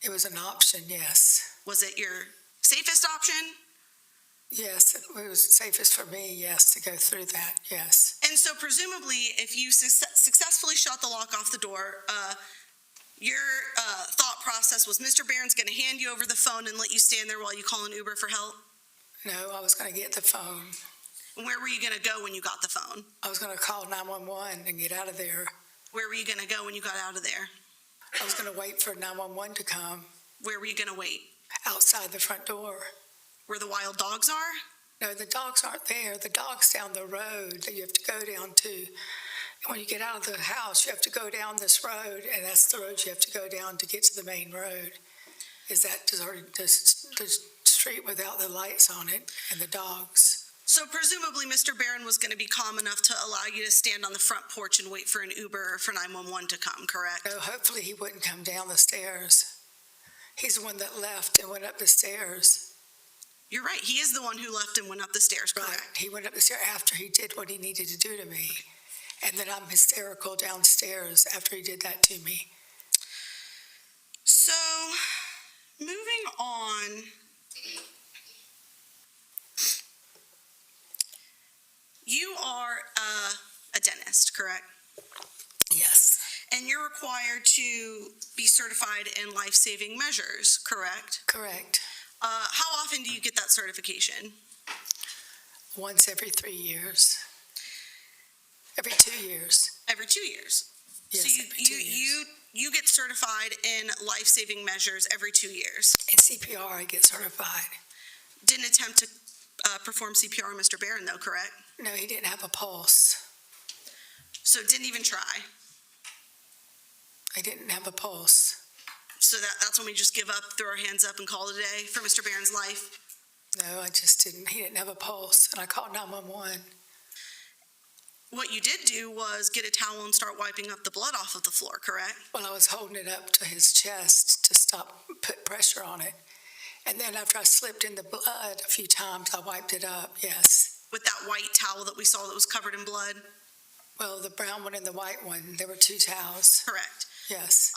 It was an option, yes. Was it your safest option? Yes, it was safest for me, yes, to go through that, yes. And so presumably, if you successfully shut the lock off the door, your thought process was Mr. Barron's going to hand you over the phone and let you stand there while you call an Uber for help? No, I was going to get the phone. And where were you going to go when you got the phone? I was going to call 911 and get out of there. Where were you going to go when you got out of there? I was going to wait for 911 to come Where were you going to wait? outside the front door. Where the wild dogs are? No, the dogs aren't there. The dog's down the road that you have to go down to. When you get out of the house, you have to go down this road, and that's the road you have to go down to get to the main road. Is that the street without the lights on it and the dogs? So presumably, Mr. Barron was going to be calm enough to allow you to stand on the front porch and wait for an Uber or for 911 to come, correct? No, hopefully he wouldn't come down the stairs. He's the one that left and went up the stairs. You're right. He is the one who left and went up the stairs, correct? Right. He went up the stairs after he did what he needed to do to me. And then I'm hysterical downstairs after he did that to me. So, moving on. You are a dentist, correct? Yes. And you're required to be certified in life-saving measures, correct? Correct. How often do you get that certification? Once every 3 years. Every 2 years. Every 2 years. Yes, So every 2 years. you get certified in life-saving measures every 2 years. In CPR, I get certified. Didn't attempt to perform CPR on Mr. Barron, though, correct? No, he didn't have a pulse. So didn't even try. I didn't have a pulse. So that's when we just give up, throw our hands up, and call it a day for Mr. Barron's life? No, I just didn't. He didn't have a pulse, and I called 911. What you did do was get a towel and start wiping up the blood off of the floor, correct? Well, I was holding it up to his chest to put pressure on it. And then after I slipped in the blood a few times, I wiped it up, yes. With that white towel that we saw that was covered in blood? Well, the brown one and the white one, there were 2 towels. Correct. Yes.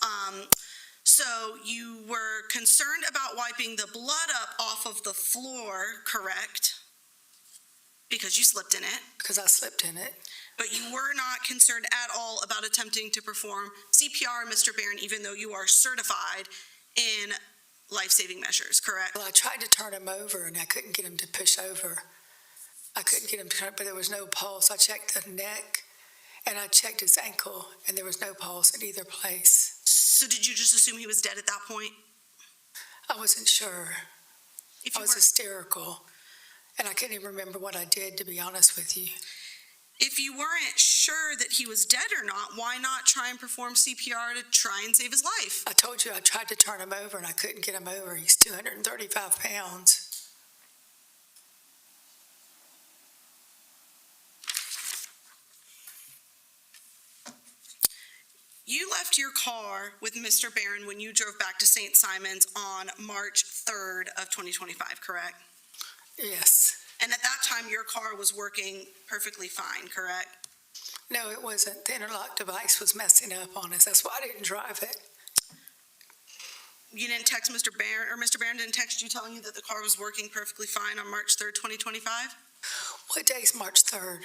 So you were concerned about wiping the blood up off of the floor, correct? Because you slipped in it. Because I slipped in it. But you were not concerned at all about attempting to perform CPR on Mr. Barron, even though you are certified in life-saving measures, correct? Well, I tried to turn him over, and I couldn't get him to push over. I couldn't get him to turn, but there was no pulse. I checked the neck, and I checked his ankle, and there was no pulse in either place. So did you just assume he was dead at that point? I wasn't sure. If I you was hysterical, and I couldn't even remember what I did, to be honest with you. If you weren't sure that he was dead or not, why not try and perform CPR to try and save his life? I told you I tried to turn him over, and I couldn't get him over. He's 235 pounds. You left your car with Mr. Barron when you drove back to St. Simon's on March 3rd of 2025, correct? Yes. And at that time, your car was working perfectly fine, correct? No, it wasn't. The interlock device was messing up on us. That's why I didn't drive it. You didn't text Mr. Barron, or Mr. Barron didn't text you telling you that the car was working perfectly fine on March 3rd, 2025? What day's March 3rd?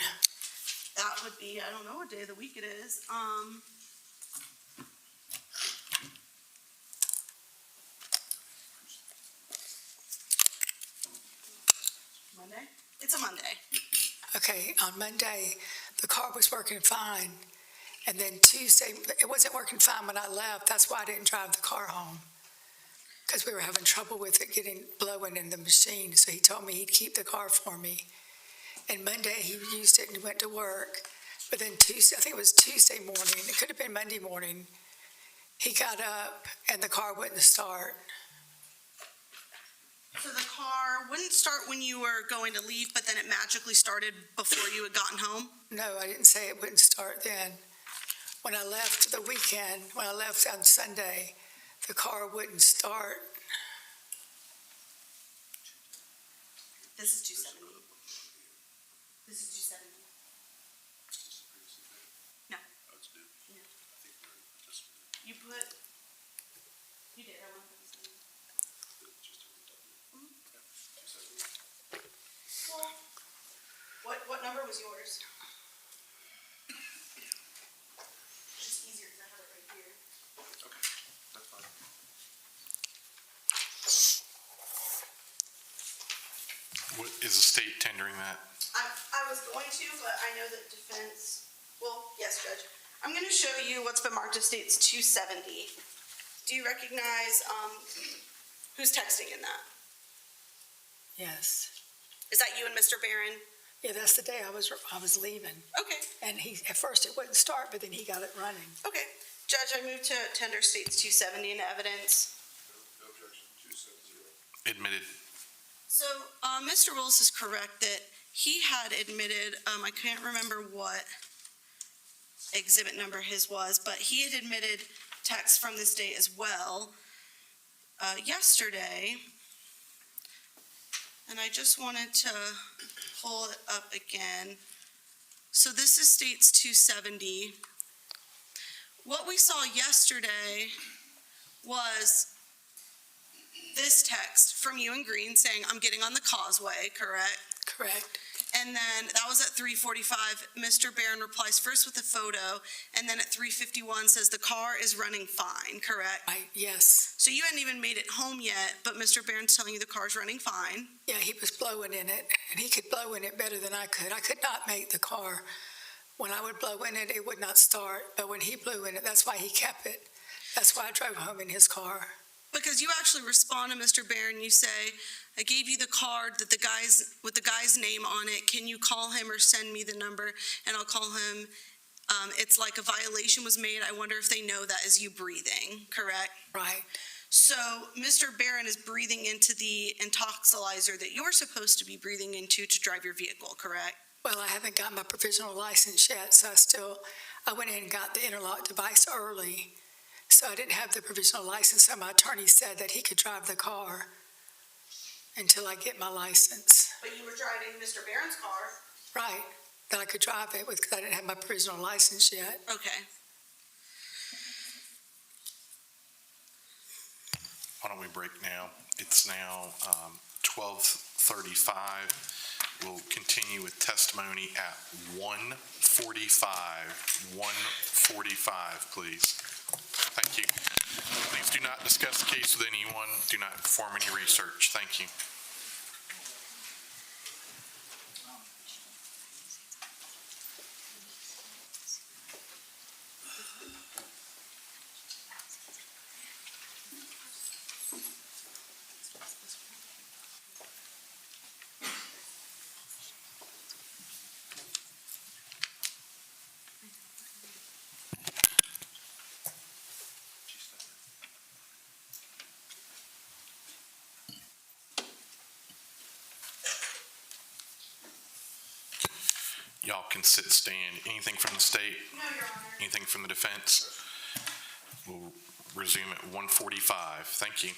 That would be, I don't know what day of the week it is. Monday? It's a Monday. Okay, on Monday, the car was working fine. And then Tuesday, it wasn't working fine when I left. That's why I didn't drive the car home. Because we were having trouble with it blowing in the machine. So he told me he'd keep the car for me. And Monday, he used it and went to work. But then Tuesday, I think it was Tuesday morning, it could have been Monday morning, he got up and the car wouldn't start. So the car wouldn't start when you were going to leave, but then it magically started before you had gotten home? No, I didn't say it wouldn't start then. When I left the weekend, when I left on Sunday, the car wouldn't start. This is 270. This is 270. No. You put, you did, I want to put this in. What number was yours? It's just easier because I have it right here. That's fine. What, is the state tendering that? I was going to, but I know that defense, well, yes, Judge. I'm going to show you what's been marked as states 270. Do you recognize who's texting in that? Yes. Is that you and Mr. Barron? Yeah, that's the day I was leaving. Okay, And at first it wouldn't start, but then he got it running. okay. Judge, I move to tender states 270 in evidence. No objection, 270. Admitted. So, Mr. Willis is correct that he had admitted, I can't remember what exhibit number his was, but he had admitted text from this date as well yesterday. And I just wanted to pull it up again. So this is states 270. What we saw yesterday was this text from you and Green saying, "I'm getting on the causeway," correct? Correct. And then that was at 3:45. Mr. Barron replies first with a photo, and then at 3:51 says the car is running fine, correct? Yes. So you hadn't even made it home yet, but Mr. Barron's telling you the car's running fine. Yeah, he was blowing in it, and he could blow in it better than I could. I could not make the car. When I would blow in it, it would not start. But when he blew in it, that's why he kept it. That's why I drove home in his car. Because you actually respond to Mr. Barron, you say, "I gave you the card that with the guy's name on it. Can you call him or send me the number?" And I'll call him. It's like a violation was made. I wonder if they know that is you breathing, correct? Right. So Mr. Barron is breathing into the intoxilizer that you're supposed to be breathing into to drive your vehicle, correct? Well, I haven't got my provisional license yet, so I went in and got the interlock device early. So I didn't have the provisional license, so my attorney said that he could drive the car until I get my license. But you were driving Mr. Barron's car. Right, that I could drive it with, because I didn't have my provisional license yet. Okay. Why don't we break now? It's now 12:35. We'll continue with testimony at 1:45. 1:45, please. Thank you. Please do not discuss the case with anyone. Do not perform any research. Thank you. Y'all can sit, stand. Anything from the state? No, Your Honor. Anything from the defense? We'll resume at 1:45. Thank you.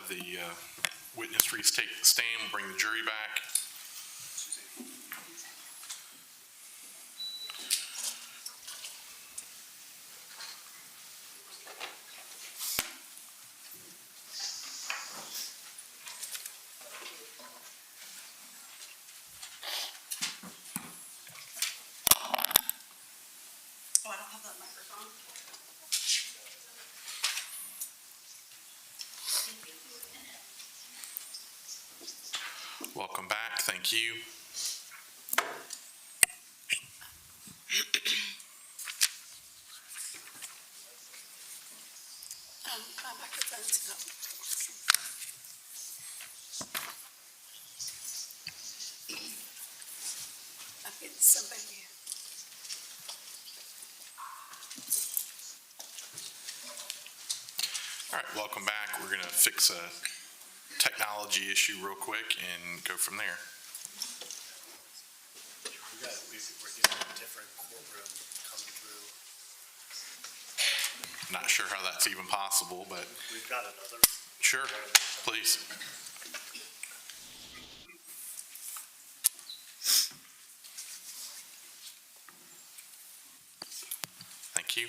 have the witness retake the stand. We'll bring the jury back. Oh, I don't have that microphone. Welcome back. Thank you. My microphone's not working. I'm getting somebody. All right, welcome back. We're going to fix a technology issue real quick and go from there. We're getting a different courtroom coming through. Not sure how that's even possible, but We've got another. sure, please. Thank you.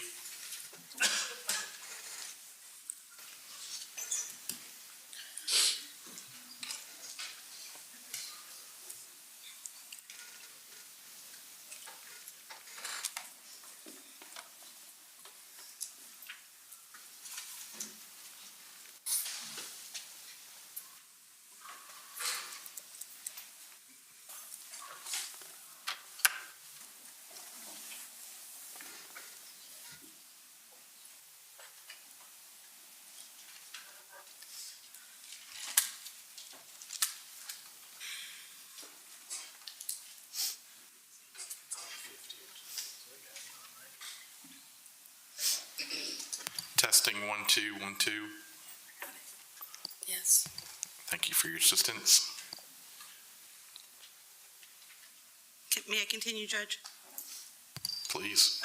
Testing 1, 2, 1, 2. Yes. Thank you for your assistance. May I continue, Judge? Please.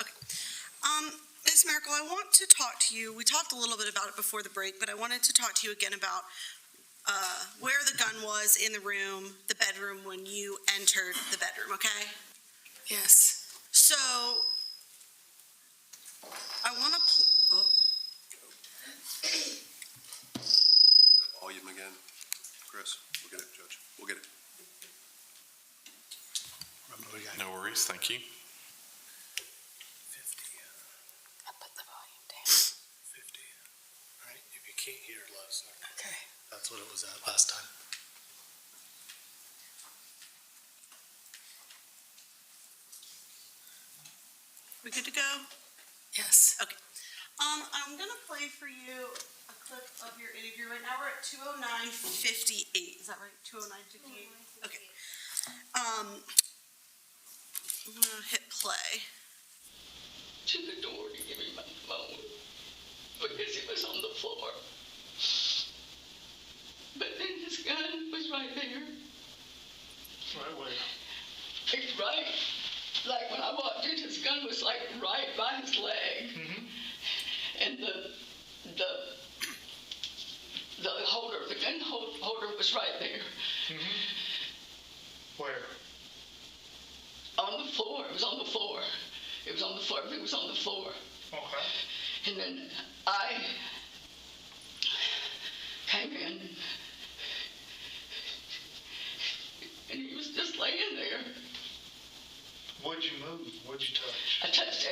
Ms. Mericle, I want to talk to you. We talked a little bit about it before the break, but I wanted to talk to you again about where the gun was in the room, the bedroom, when you entered the bedroom, okay? Yes. So, I want to, Volume again. Chris, we'll get it, Judge. We'll get it. No worries. Thank you. 50. I put the volume down. 50. All right, if you can't hear, let us know. Okay. That's what it was at last time. we good to go? Yes. Okay. I'm going to play for you a clip of your interview. Right now we're at 209:58. Is that right? 209:58? Okay. I'm going to hit play. To the door to give me my phone because it was on the floor. But then his gun was right there. Right where? It's right, like when I walked in, his gun was like right by his leg. Mm-hmm. And the holder, the gun holder was right there. Mm-hmm. Where? On the floor. It was on the floor. It was on the floor. Everything was on the floor. Okay. And then I came in, and he was just laying there. What'd you move? What'd you touch? I touched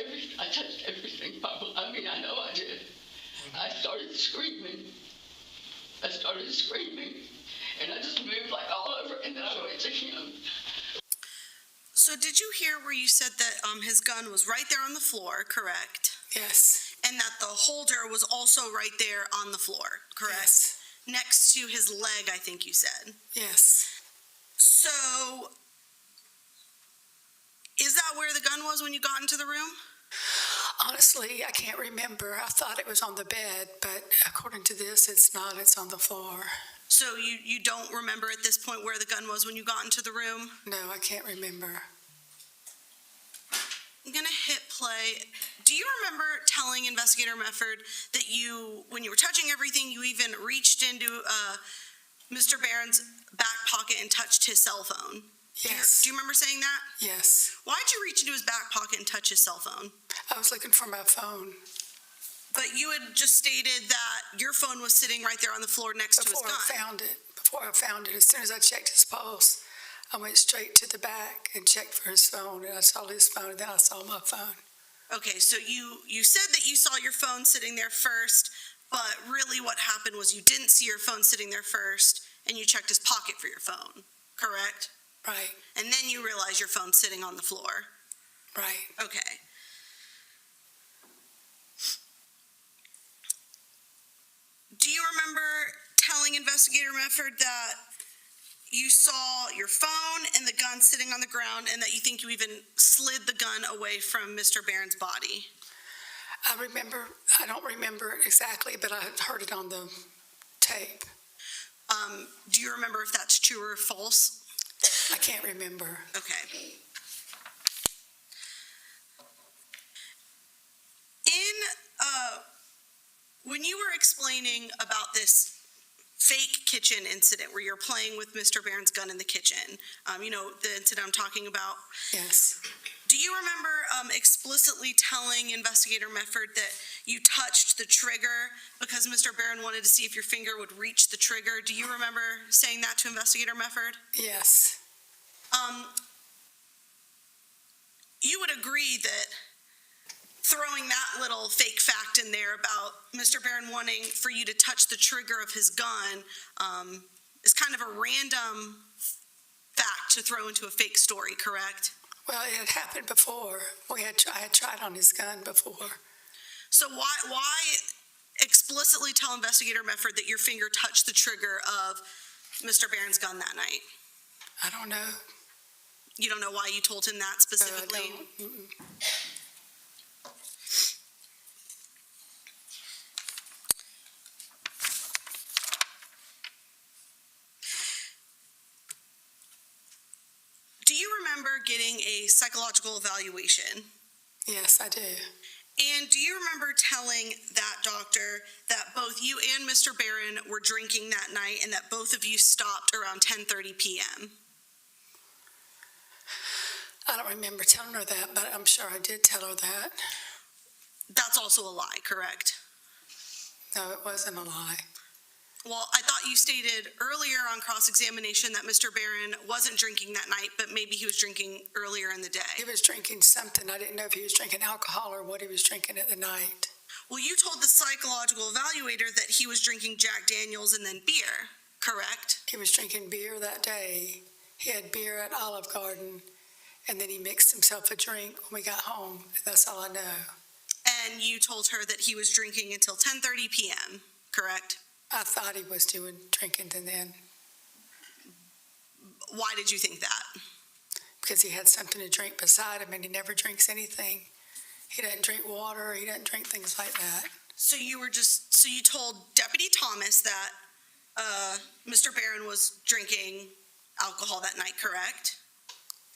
everything. Probably. I mean, I know I did. I started screaming, and I just moved like all over, and then I went to him. So did you hear where you said that his gun was right there on the floor, correct? Yes. And that the holder was also right there on the floor, correct? Yes. Next to his leg, I think you said. Yes. So, is that where the gun was when you got into the room? Honestly, I can't remember. I thought it was on the bed, but according to this, it's not. It's on the floor. So you don't remember at this point where the gun was when you got into the room? No, I can't remember. I'm gonna hit play. Do you remember telling Investigator Mefford that when you were touching everything, you even reached into Mr. Barron's back pocket and touched his cell phone? Yes. Do you remember saying that? Yes. Why'd you reach into his back pocket and touch his cell phone? I was looking for my phone. But you had just stated that your phone was sitting right there on the floor next to his gun. Before I found it, as soon as I checked his pulse, I went straight to the back and checked for his phone, and I saw his phone, and then I saw my phone. Okay, so you said that you saw your phone sitting there first, but really what happened was you didn't see your phone sitting there first, and you checked his pocket for your phone, correct? Right, And then you realized your phone's sitting on the floor. right. Okay. Do you remember telling Investigator Mefford that you saw your phone and the gun sitting on the ground and that you think you even slid the gun away from Mr. Barron's body? I don't remember it exactly, but I heard it on the tape. Do you remember if that's true or false? I can't remember. Okay. When you were explaining about this fake kitchen incident where you're playing with Mr. Barron's gun in the kitchen, the incident I'm talking about, Yes. do you remember explicitly telling Investigator Mefford that you touched the trigger because Mr. Barron wanted to see if your finger would reach the trigger? Do you remember saying that to Investigator Mefford? Yes. You would agree that throwing that little fake fact in there about Mr. Barron wanting for you to touch the trigger of his gun is kind of a random fact to throw into a fake story, correct? Well, it had happened before. I had tried on his gun before. So why explicitly tell Investigator Mefford that your finger touched the trigger of Mr. Barron's gun that night? I don't know. You don't know why you told him that specifically? No, I don't. Mm-mm. Do you remember getting a psychological evaluation? Yes, I do. And do you remember telling that doctor that both you and Mr. Barron were drinking that night and that both of you stopped around 10:30 p.m.? I don't remember telling her that, but I'm sure I did tell her that. That's also a lie, correct? No, it wasn't a lie. Well, I thought you stated earlier on cross-examination that Mr. Barron wasn't drinking that night, but maybe he was drinking earlier in the day. He was drinking something. I didn't know if he was drinking alcohol or what he was drinking at the night. Well, you told the psychological evaluator that he was drinking Jack Daniels and then beer, correct? He was drinking beer that day. He had beer at Olive Garden, and then he mixed himself a drink when we got home. That's all I know. And you told her that he was drinking until 10:30 p.m., correct? I thought he was drinking then. Why did you think that? Because he had something to drink beside him, and he never drinks anything. He doesn't drink water. He doesn't drink things like that. So you told Deputy Thomas that Mr. Barron was drinking alcohol that night, correct?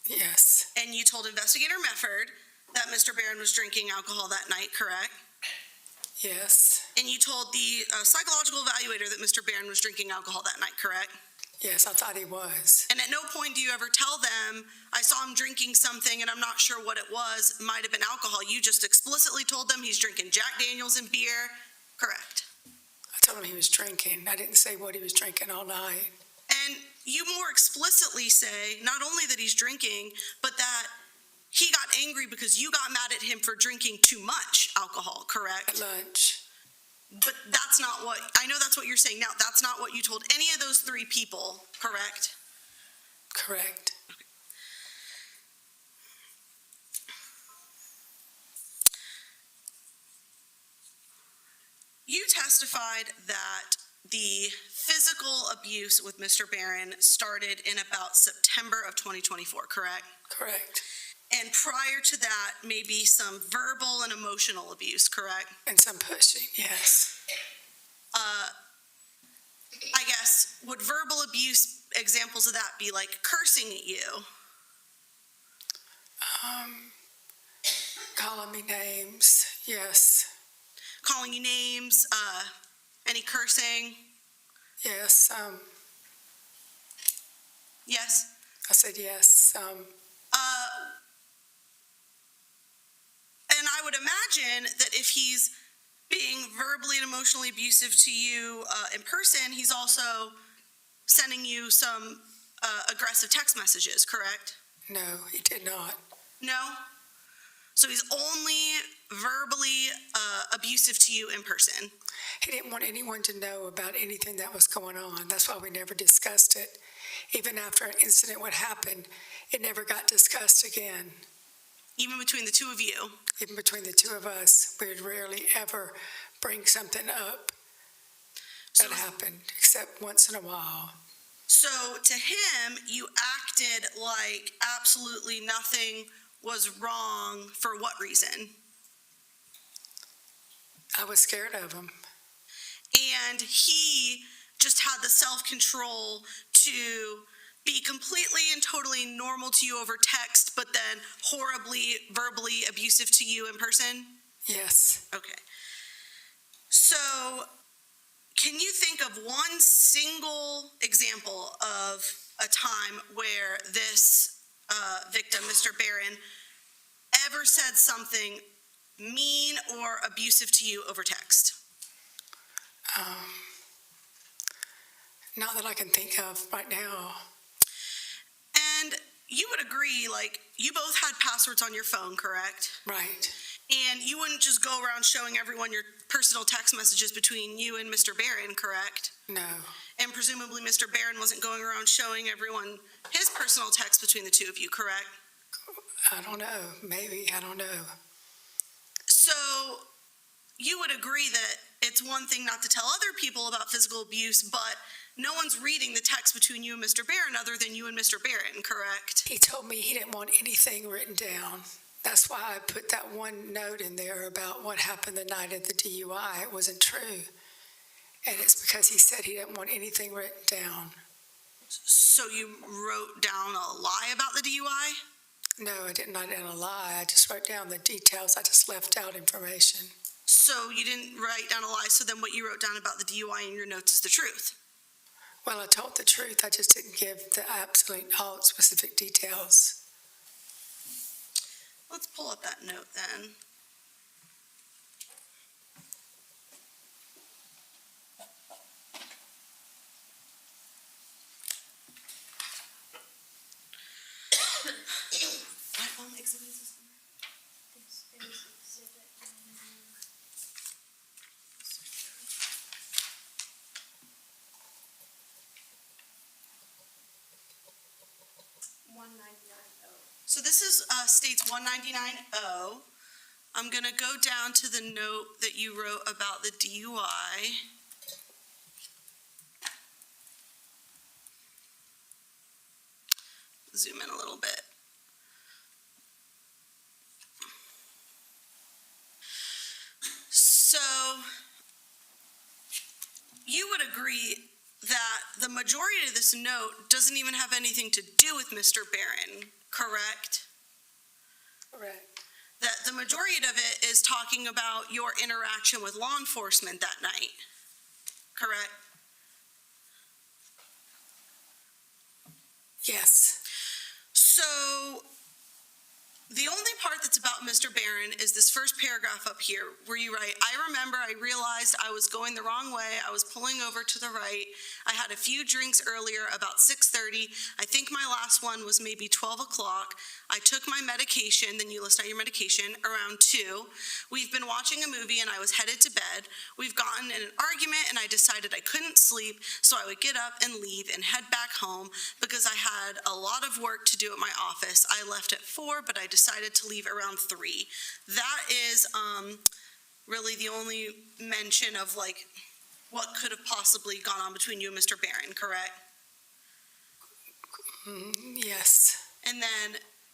Yes. And you told Investigator Mefford that Mr. Barron was drinking alcohol that night, correct? Yes. And you told the psychological evaluator that Mr. Barron was drinking alcohol that night, correct? Yes, I thought he was. And at no point do you ever tell them, I saw him drinking something and I'm not sure what it was, might have been alcohol. You just explicitly told them he's drinking Jack Daniels and beer, correct? I told him he was drinking. I didn't say what he was drinking all night. And you more explicitly say not only that he's drinking, but that he got angry because you got mad at him for drinking too much alcohol, correct? At lunch. But that's not what, I know that's what you're saying now. That's not what you told any of those three people, correct? Correct. You testified that the physical abuse with Mr. Barron started in about September of 2024, correct? Correct. And prior to that, maybe some verbal and emotional abuse, correct? And some pushing, yes. I guess, would verbal abuse examples of that be like cursing at you? Calling me names, yes, Calling you names, any cursing? yes, Yes? I said yes, And I would imagine that if he's being verbally and emotionally abusive to you in person, he's also sending you some aggressive text messages, correct? no, he did not. No? So he's only verbally abusive to you in person. He didn't want anyone to know about anything that was going on. That's why we never discussed it. Even after an incident would happen, it never got discussed again. Even between the two of you. Even between the two of us, we would rarely ever bring something up So, that happened, except once in a while. so to him, you acted like absolutely nothing was wrong. For what reason? I was scared of him. And he just had the self-control to be completely and totally normal to you over text, but then horribly verbally abusive to you in person? Yes. Okay. So, can you think of one single example of a time where this victim, Mr. Barron, ever said something mean or abusive to you over text? Not that I can think of right now. And you would agree, like, you both had passwords on your phone, correct? Right. And you wouldn't just go around showing everyone your personal text messages between you and Mr. Barron, correct? No. And presumably Mr. Barron wasn't going around showing everyone his personal text between the two of you, correct? I don't know. Maybe. I don't know. So you would agree that it's one thing not to tell other people about physical abuse, but no one's reading the text between you and Mr. Barron other than you and Mr. Barron, correct? He told me he didn't want anything written down. That's why I put that one note in there about what happened the night of the DUI. It wasn't true. And it's because he said he didn't want anything written down. So you wrote down a lie about the DUI? No, I didn't write down a lie. I just wrote down the details. I just left out information. So you didn't write down a lie, so then what you wrote down about the DUI in your notes is the truth? Well, I told the truth. I just didn't give the absolute all specific details. Let's pull up that note then. So this is states 199.0. I'm going to go down to the note that you wrote about the DUI. Zoom in a little bit. So you would agree that the majority of this note doesn't even have anything to do with Mr. Barron, correct? Correct. That the majority of it is talking about your interaction with law enforcement that night, correct? Yes. So the only part that's about Mr. Barron is this first paragraph up here where you write, I remember I realized I was going the wrong way. I was pulling over to the right. I had a few drinks earlier, about 6:30. I think my last one was maybe 12 o'clock. I took my medication, then you list out your medication, around 2. We've been watching a movie and I was headed to bed. We've gotten in an argument and I decided I couldn't sleep, so I would get up and leave and head back home because I had a lot of work to do at my office. I left at 4, but I decided to leave around 3. That is really the only mention of like what could have possibly gone on between you and Mr. Barron, correct? Yes.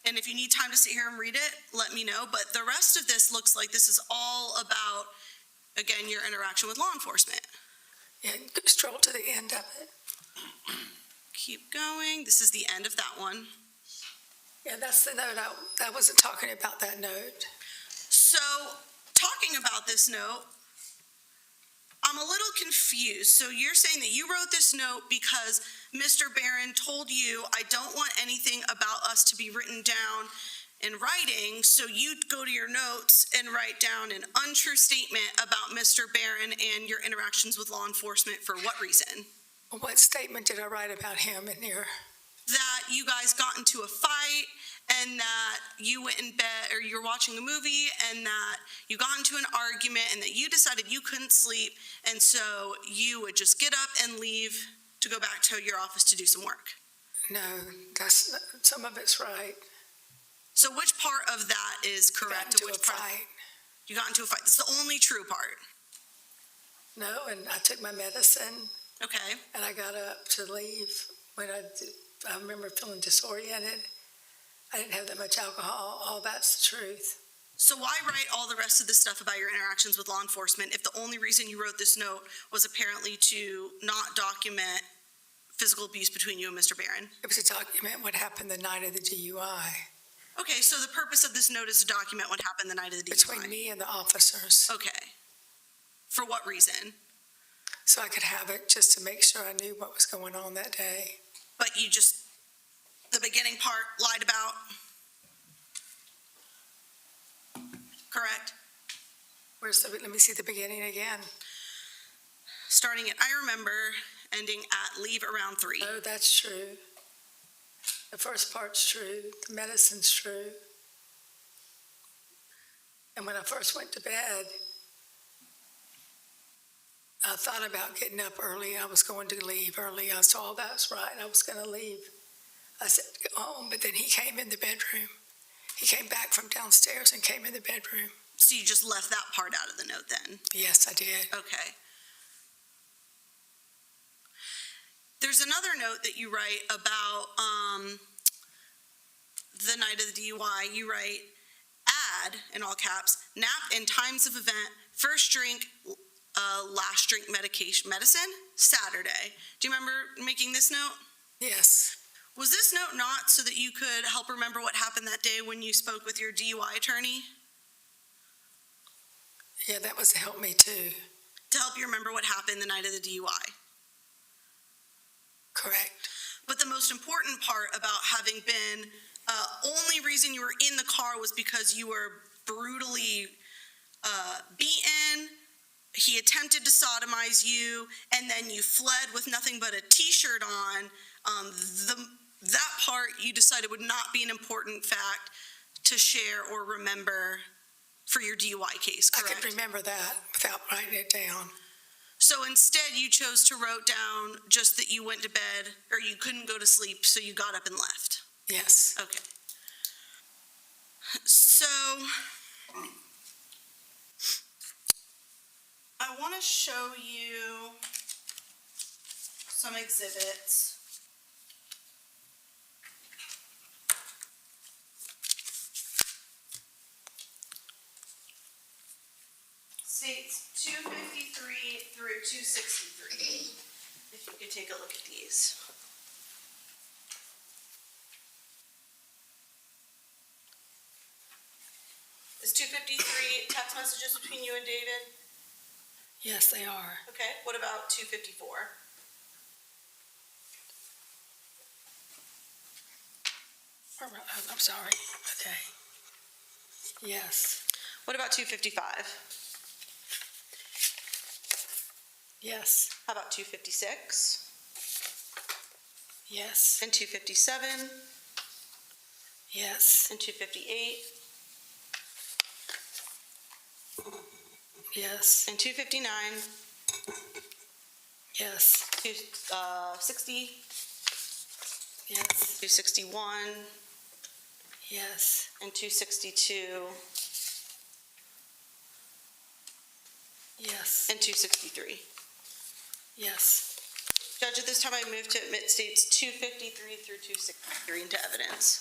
And if you need time to sit here and read it, let me know. But the rest of this looks like this is all about, again, your interaction with law enforcement. Yeah, scroll to the end of it. Keep going. This is the end of that one. Yeah, that's the note. I wasn't talking about that note. So, talking about this note, I'm a little confused. So you're saying that you wrote this note because Mr. Barron told you, I don't want anything about us to be written down in writing, so you'd go to your notes and write down an untrue statement about Mr. Barron and your interactions with law enforcement. For what reason? What statement did I write about him in here? That you guys got into a fight, and that you went in bed, or you're watching a movie, and that you got into an argument, and that you decided you couldn't sleep, and so you would just get up and leave to go back to your office to do some work. No, some of it's right. So which part of that is correct? Got into and which a part? fight. You got into a fight. That's the only true part. No, and I took my medicine, Okay. and I got up to leave when I remember feeling disoriented. I didn't have that much alcohol. All that's the truth. So why write all the rest of this stuff about your interactions with law enforcement if the only reason you wrote this note was apparently to not document physical abuse between you and Mr. Barron? It was to document what happened the night of the DUI Okay, so the purpose of this note is to document what happened the night of the DUI. between me and the officers, Okay. For what reason? so I could have it just to make sure I knew what was going on that day. But you just, the beginning part, lied about? Correct? Let me see the beginning again. Starting at, I remember, ending at leave around 3. Oh, that's true. The first part's true. The medicine's true. And when I first went to bed, I thought about getting up early. I was going to leave early. I saw that was right. I was going to leave. I said, go home, but then he came in the bedroom. He came back from downstairs and came in the bedroom. So you just left that part out of the note then? Yes, I did. Okay. There's another note that you write about the night of the DUI. You write, add, in all caps, nap in times of event, first drink, last drink medicine, Saturday. Do you remember making this note? Yes. Was this note not so that you could help remember what happened that day when you spoke with your DUI attorney? Yeah, that was to help me too. To help you remember what happened the night of the DUI? Correct. But the most important part about having been, only reason you were in the car was because you were brutally beaten, he attempted to sodomize you, and then you fled with nothing but a t-shirt on. That part you decided would not be an important fact to share or remember for your DUI case, correct? I could remember that without writing it down. So instead you chose to write down just that you went to bed, or you couldn't go to sleep, so you got up and left. Yes. Okay. So I want to show you some exhibits. States 253 through 263. If you could take a look at these. Is 253 text messages between you and David? Yes, they are. Okay, what about 254? I'm sorry. Okay. Yes. What about 255? Yes. How about 256? Yes. And 257? Yes. And 258? Yes. And 259? Yes. 260? Yes. 261? Yes. And 262? Yes. And 263? Yes. Judge, at this time I move to admit states 253 through 263 into evidence.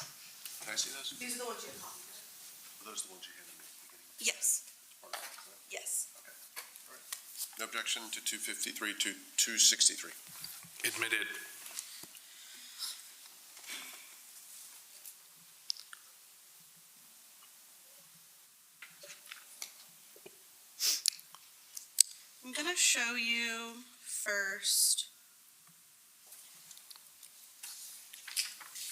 Can I see those? These are the ones you have copied. Are those the ones you handed me at the beginning? Yes. Yes. Okay. All right. No objection to 253 to 263. Admitted. gonna show you first.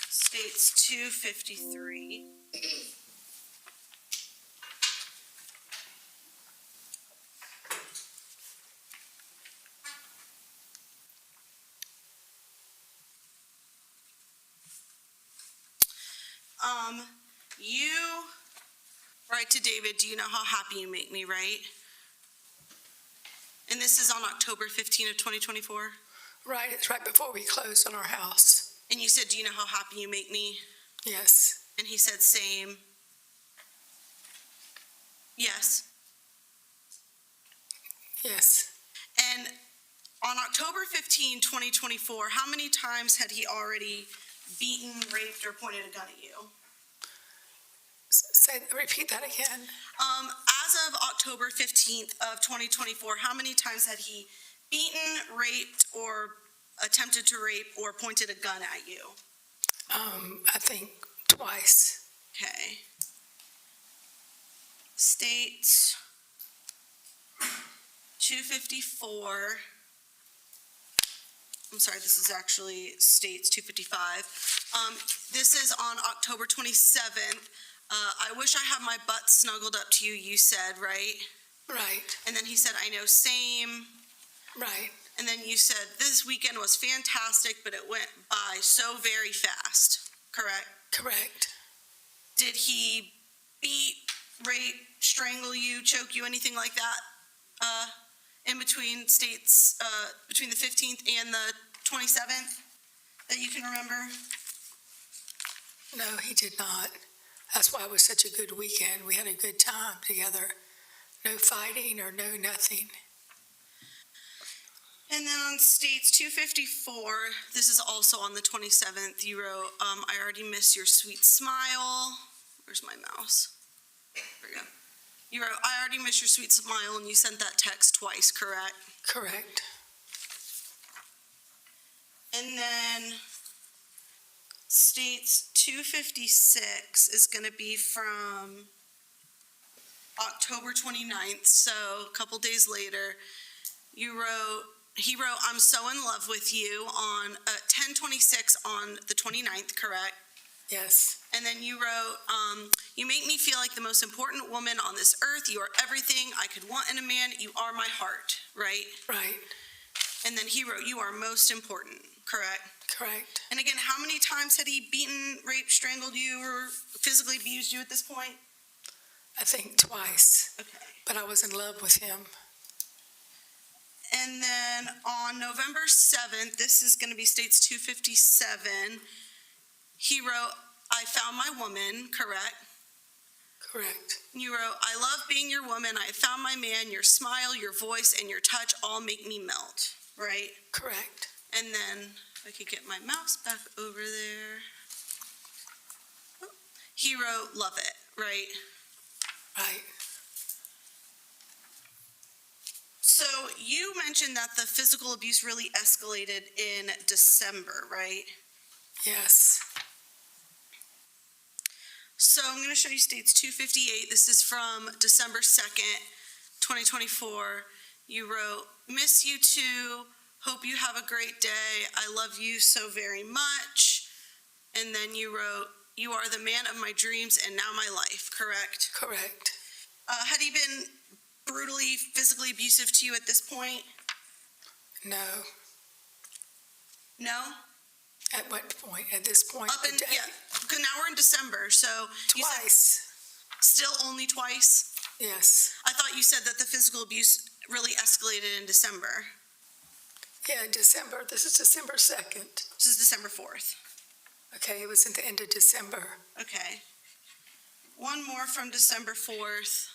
States 253. You write to David, do you know how happy you make me, right? And this is on October 15 of 2024. Right, it's right before we closed on our house. And you said, do you know how happy you make me? Yes, And he said, same. Yes. yes. And on October 15, 2024, how many times had he already beaten, raped, or pointed a gun at you? Repeat that again. As of October 15th of 2024, how many times had he beaten, raped, or attempted to rape, or pointed a gun at you? I think twice. Okay. States 254. I'm sorry, this is actually States 255. This is on October 27th. I wish I had my butt snuggled up to you, you said, right? Right, And then he said, I know, same. right. And then you said, this weekend was fantastic, but it went by so very fast, correct? Correct. Did he beat, rape, strangle you, choke you, anything like that? In between states, between the 15th and the 27th that you can remember? No, he did not. That's why it was such a good weekend. We had a good time together. No fighting or no nothing. And then on states 254, this is also on the 27th, you wrote, I already miss your sweet smile. Where's my mouse? There we go. You wrote, I already miss your sweet smile, and you sent that text twice, correct? Correct. And then states 256 is going to be from October 29th, so a couple days later. He wrote, I'm so in love with you on 10/26 on the 29th, correct? Yes, And then you wrote, you make me feel like the most important woman on this earth. You are everything I could want in a man. You are my heart, right? right, And then he wrote, you are most important, correct? correct. And again, how many times had he beaten, raped, strangled you, or physically abused you at this point? I think twice, Okay. but I was in love with him. And then on November 7th, this is going to be states 257, he wrote, I found my woman, correct? Correct. You wrote, I love being your woman. I found my man. Your smile, your voice, and your touch all make me melt, right? Correct. And then, if I could get my mouse back over there. Oh, he wrote, love it, right? Right. So you mentioned that the physical abuse really escalated in December, right? Yes. So I'm going to show you states 258. This is from December 2nd, 2024. You wrote, miss you too. Hope you have a great day. I love you so very much. And then you wrote, you are the man of my dreams and now my life, correct? Correct. Had he been brutally, physically abusive to you at this point? No. No? At what point? At this point? Up in, yeah, because now we're in December, so. you said Twice. still only twice? Yes. I thought you said that the physical abuse really escalated in December. Yeah, in December. This is December 2nd. This is December 4th. Okay, it was at the end of December. Okay. One more from December 4th.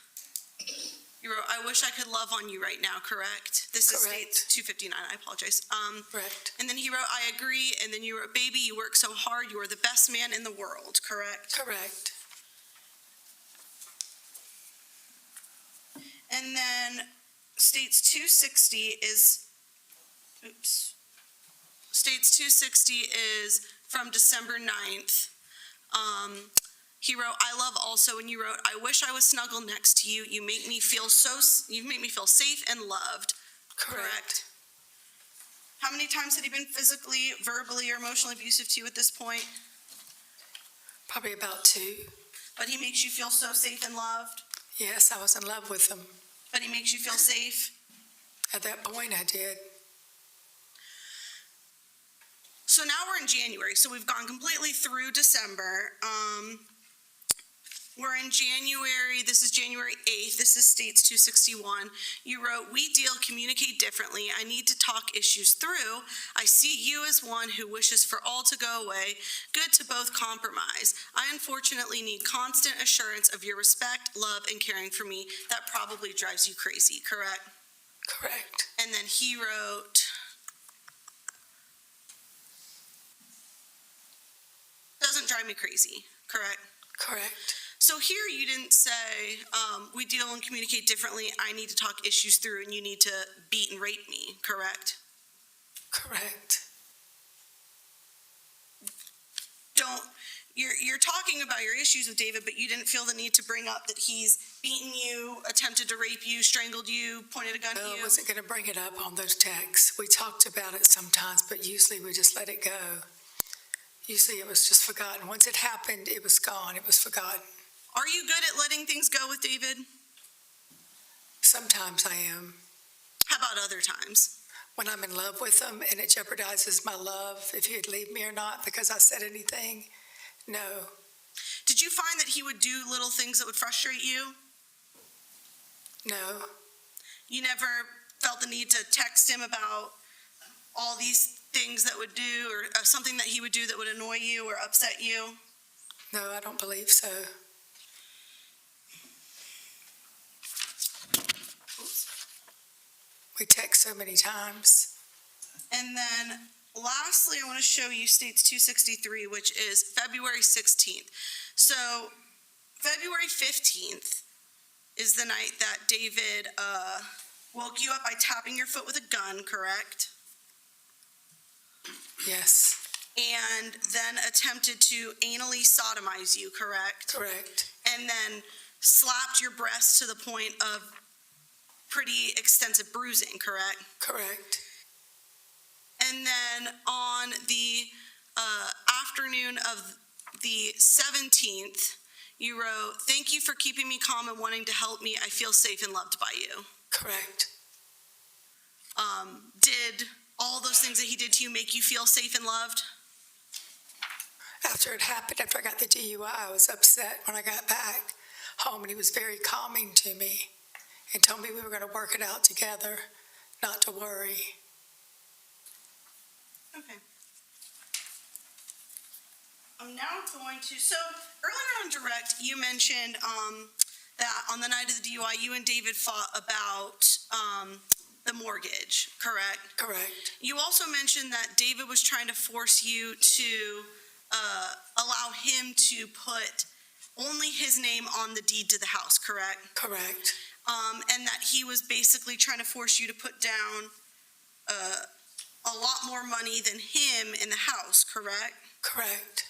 You wrote, I wish I could love on you right now, correct? This is Correct. state 259, I apologize. Correct. And then he wrote, I agree, and then you wrote, baby, you work so hard, you are the best man in the world, correct? Correct. And then states 260 is, states 260 is from December 9th. He wrote, I love also, and you wrote, I wish I was snuggled next to you. You make me feel safe and loved. correct? How many times had he been physically, verbally, or emotionally abusive to you at this point? Probably about 2. But he makes you feel so safe and loved? Yes, I was in love with him. But he makes you feel safe? At that point, I did. So now we're in January, so we've gone completely through December. We're in January, this is January 8th, this is States 261. You wrote, "We deal, communicate differently. I need to talk issues through. I see you as one who wishes for all to go away. Good to both compromise. I unfortunately need constant assurance of your respect, love, and caring for me. That probably drives you crazy," correct? Correct. And then he wrote, "Doesn't drive me crazy," correct? Correct. So here you didn't say, "We deal and communicate differently. I need to talk issues through and you need to beat and rape me," correct? Correct. You're talking about your issues with David, but you didn't feel the need to bring up that he's beaten you, attempted to rape you, strangled you, pointed a gun at No, I you? wasn't going to bring it up on those texts. We talked about it sometimes, but usually we just let it go. Usually it was just forgotten. Once it happened, it was gone. It was forgotten. Are you good at letting things go with David? Sometimes I am. How about other times? When I'm in love with him and it jeopardizes my love, if he'd leave me or not because I said anything, no. Did you find that he would do little things that would frustrate you? No. You never felt the need to text him about all these things that would do, or something that he would do that would annoy you or upset you? No, I don't believe so. We text so many times. And then lastly, I want to show you States 263, which is February 16th. So February 15th is the night that David woke you up by tapping your foot with a gun, correct? Yes. And then attempted to anally sodomize you, correct? Correct. And then slapped your breast to the point of pretty extensive bruising, correct? Correct. And then on the afternoon of the 17th, you wrote, "Thank you for keeping me calm and wanting to help me. I feel safe and loved by you." Correct. Did all those things that he did to you make you feel safe and loved? After it happened, after I got the DUI, I was upset when I got back home, and he was very calming to me and told me we were going to work it out together, not to worry. Okay. I'm now going to, so earlier on direct, you mentioned that on the night of the DUI, you and David fought about the mortgage, correct? Correct. You also mentioned that David was trying to force you to allow him to put only his name on the deed to the house, correct? Correct. And that he was basically trying to force you to put down a lot more money than him in the house, correct? Correct.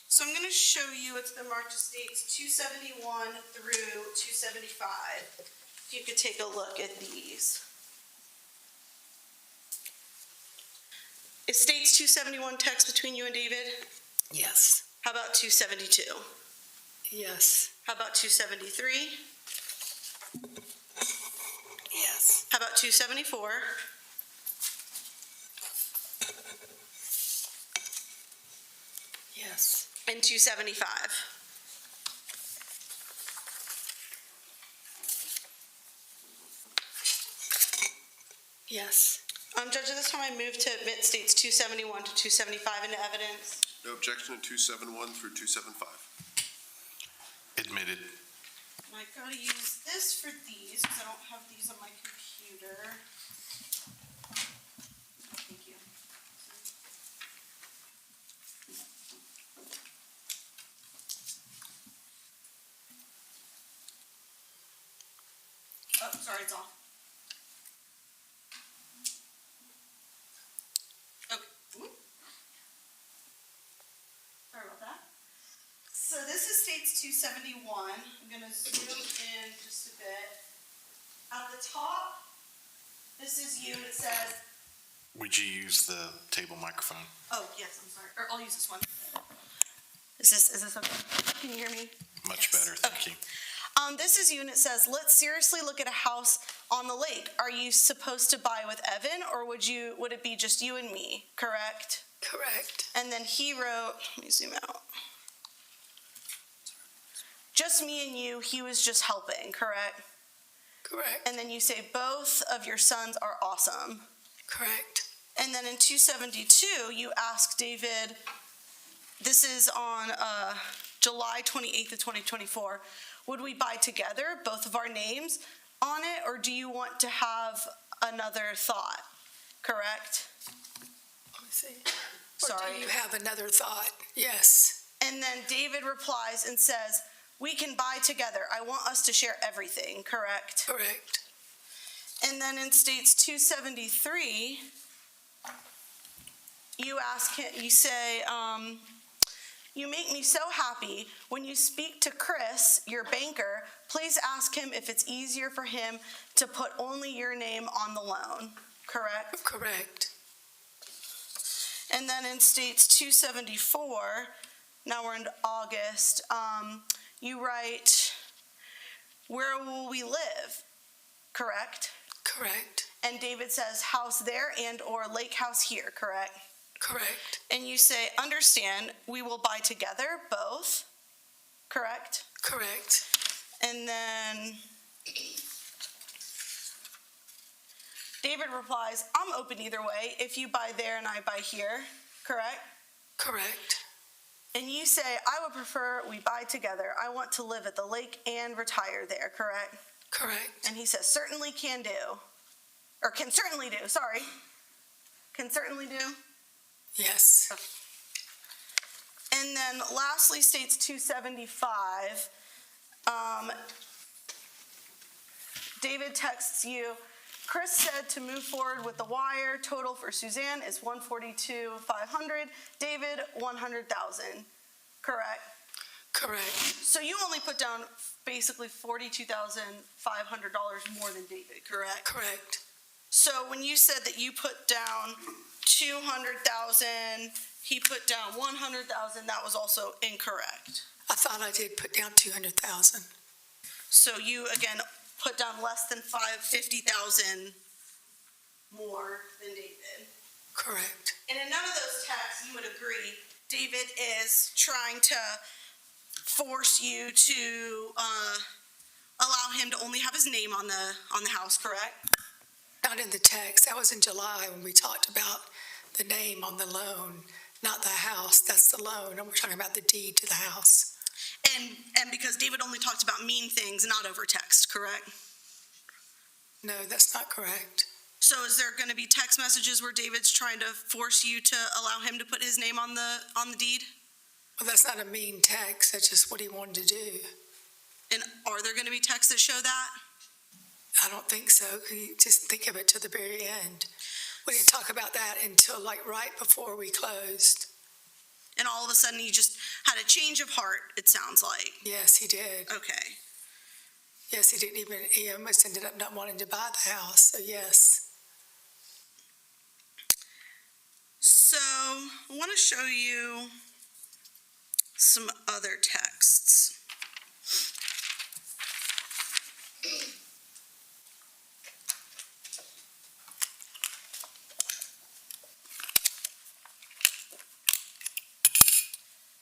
So I'm going to show you, it's been marked as States 271 through 275. If you could take a look at these. Is States 271 text between you and David? Yes. How about 272? Yes. How about 273? Yes. How about 274? Yes. And 275? Yes. Judge, at this time I move to admit States 271 to 275 into evidence. No objection to 271 through 275. Admitted. I gotta use this for these, because I don't have these on my computer. Thank you. Oh, sorry, it's off. Okay. Ooh. Sorry about that. So this is States 271. I'm going to zoom in just a bit. At the top, This is you, and it says, Would you use the table microphone? oh, yes, I'm sorry, or I'll use this one. Is this okay? Can you hear me? Much Yes. better, thank you. This is you, and it says, let's seriously look at a house on the lake. Are you supposed to buy with Evan, or would it be just you and me, correct? Correct. And then he wrote, let me zoom out. Just me and you, he was just helping, correct? Correct. And then you say both of your sons are awesome. Correct. And then in 272, you ask David, this is on July 28th of 2024, would we buy together, both of our names on it, or do you want to have another thought, correct? Let me see. Sorry. Or do you have another thought? Yes. And then David replies and says, we can buy together. I want us to share everything, correct? Correct. And then in states 273, you ask him, you say, you make me so happy. When you speak to Chris, your banker, please ask him if it's easier for him to put only your name on the loan, correct? Correct. And then in states 274, now we're in August, you write, where will we live, correct? Correct. And David says, house there and or lake house here, correct? Correct. And you say, understand, we will buy together, both, correct? Correct. And then David replies, I'm open either way, if you buy there and I buy here, correct? Correct. And you say, I would prefer we buy together. I want to live at the lake and retire there, correct? Correct. And he says, certainly can do. Or can certainly do, sorry. Can certainly do. Yes. And then lastly, states 275, David texts you, Chris said to move forward with the wire. Total for Suzanne is $142,500. David, $100,000. Correct? Correct. So you only put down basically $42,500 more than David, correct? Correct. So when you said that you put down $200,000, he put down $100,000, that was also incorrect. I thought I did put down 200,000. So you, again, put down less than $50,000 more than David. Correct. And in none of those texts, you would agree, David is trying to force you to allow him to only have his name on the house, correct? Not in the text. That was in July when we talked about the name on the loan, not the house. That's the loan, and we're talking about the deed to the house. And because David only talked about mean things, not over text, correct? No, that's not correct. So is there going to be text messages where David's trying to force you to allow him to put his name on the deed? Well, that's not a mean text. That's just what he wanted to do. And are there going to be texts that show that? I don't think so. You just think of it to the very end. We didn't talk about that until like right before we closed. And all of a sudden he just had a change of heart, it sounds like. Yes, he did. Okay. Yes, he almost ended up not wanting to buy the house, so yes. So I want to show you some other texts.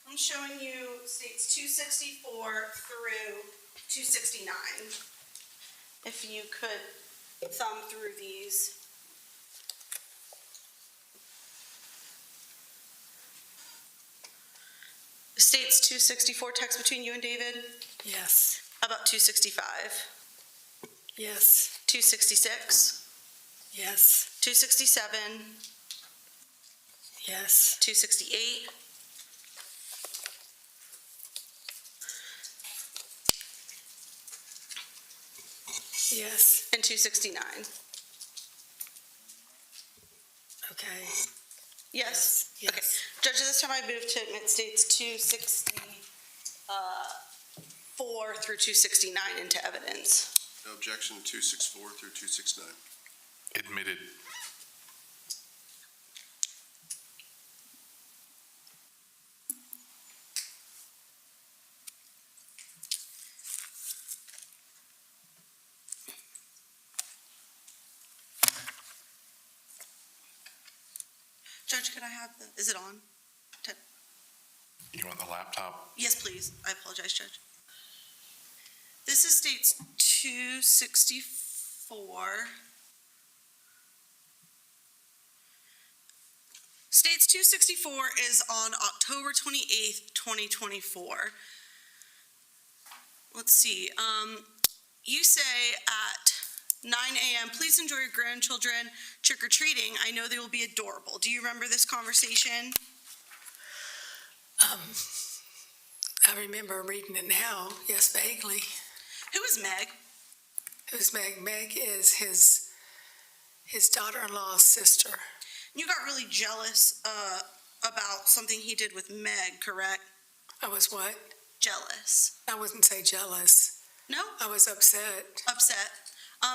I'm showing you states 264 through 269. If you could thumb through these. States 264 text between you and David? Yes. How about 265? Yes. 266? Yes. 267? Yes. 268? Yes. And 269? Okay. Yes? Yes. Okay. Judge, this time I move to admit states 264 through 269 into evidence. No objection, 264 through 269. admitted. Judge, could I have is it on? You want the laptop? Yes, please. I apologize, Judge. This is states 264. States 264 is on October 28th, 2024. Let's see. You say at 9 a.m., please enjoy your grandchildren trick-or-treating. I know they will be adorable. Do you remember this conversation? I remember reading it now, yes, vaguely. Who is Meg? Who's Meg? Meg is his daughter-in-law's sister. You got really jealous about something he did with Meg, correct? I was what? Jealous. I wouldn't say jealous. No? I was upset. Upset.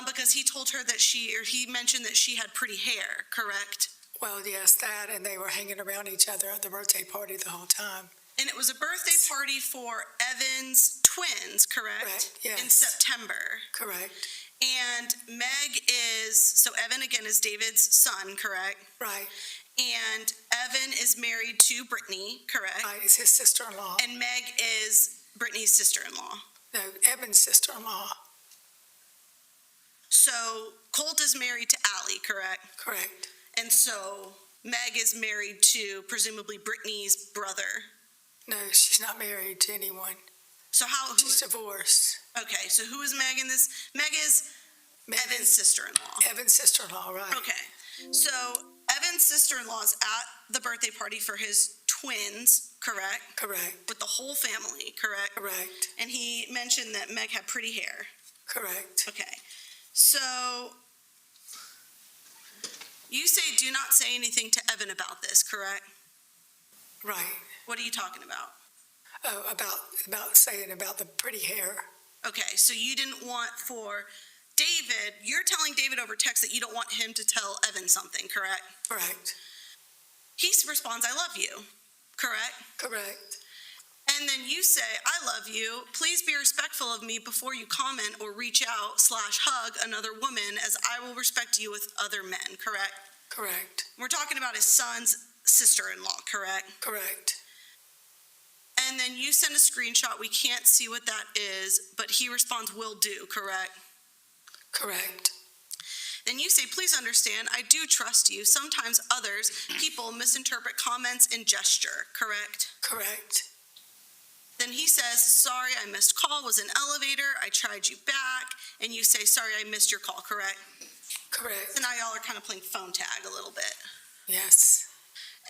Because he told her that he mentioned that she had pretty hair, correct? Well, yes, that, and they were hanging around each other at the birthday party the whole time. And it was a birthday party for Evan's twins, correct? Correct, yes. In September. Correct. And Meg so Evan again is David's son, correct? Right. And Evan is married to Brittany, correct? Right, is his sister-in-law. And Meg is Brittany's sister-in-law. No, Evan's sister-in-law. So Colt is married to Allie, correct? Correct. And so Meg is married to presumably Brittany's brother. No, she's not married to anyone. So She's divorced. Okay, so who is Meg in this? Meg is Evan's sister-in-law. Evan's sister-in-law, right. Okay, so Evan's sister-in-law is at the birthday party for his twins, correct? Correct. With the whole family, correct? Correct. And he mentioned that Meg had pretty hair. Correct. Okay, so you say do not say anything to Evan about this, correct? Right. What are you talking about? Oh, about saying about the pretty hair. Okay, so you didn't want for David, you're telling David over text that you don't want him to tell Evan something, correct? Correct. He responds, I love you, correct? Correct. And then you say, I love you. Please be respectful of me before you comment or reach out / hug another woman, as I will respect you with other men, correct? Correct. We're talking about his son's sister-in-law, correct? Correct. And then you send a screenshot. We can't see what that is, but he responds, will do, correct? Correct. Then you say, please understand, I do trust you. Sometimes people misinterpret comments and gesture, correct? Correct. Then he says, sorry, I missed call, was an elevator, I tried you back, and you say, sorry, I missed your call, correct? Correct. So now y'all are kind of playing phone tag a little bit. Yes.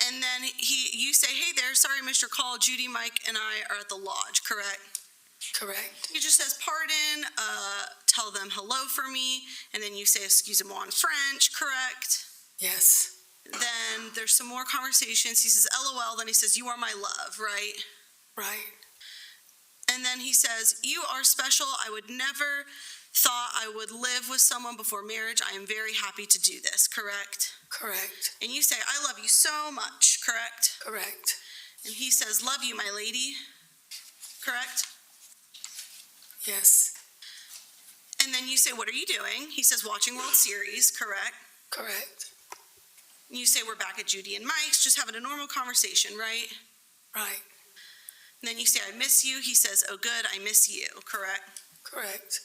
And then you say, hey there, sorry, I missed your call, Judy, Mike, and I are at the lodge, correct? Correct. He just says, pardon, tell them hello for me, and then you say, excusez-moi in French, correct? Yes. Then there's some more conversations. He says, LOL, then he says, you are my love, right? Right. And then he says, you are special. I would never thought I would live with someone before marriage. I am very happy to do this, correct? Correct. And you say, I love you so much, correct? Correct. And he says, love you, my lady, correct? Yes. And then you say, what are you doing? He says, watching World Series, correct? Correct. And you say, we're back at Judy and Mike's, just having a normal conversation, right? Right. And then you say, I miss you. He says, oh, good, I miss you, correct? Correct.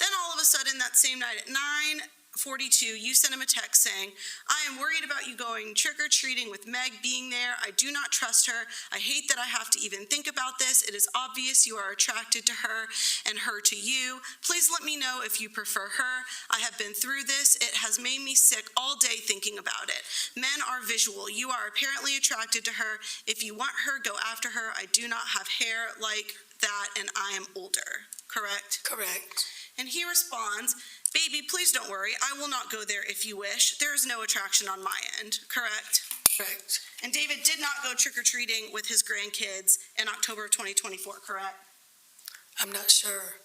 Then all of a sudden, that same night at 9:42, you send him a text saying, I am worried about you going trick-or-treating with Meg being there. I do not trust her. I hate that I have to even think about this. It is obvious you are attracted to her and her to you. Please let me know if you prefer her. I have been through this. It has made me sick all day thinking about it. Men are visual. You are apparently attracted to her. If you want her, go after her. I do not have hair like that, and I am older. Correct? Correct. And he responds, baby, please don't worry. I will not go there if you wish. There is no attraction on my end, correct? Correct. And David did not go trick-or-treating with his grandkids in October of 2024, correct? I'm not sure.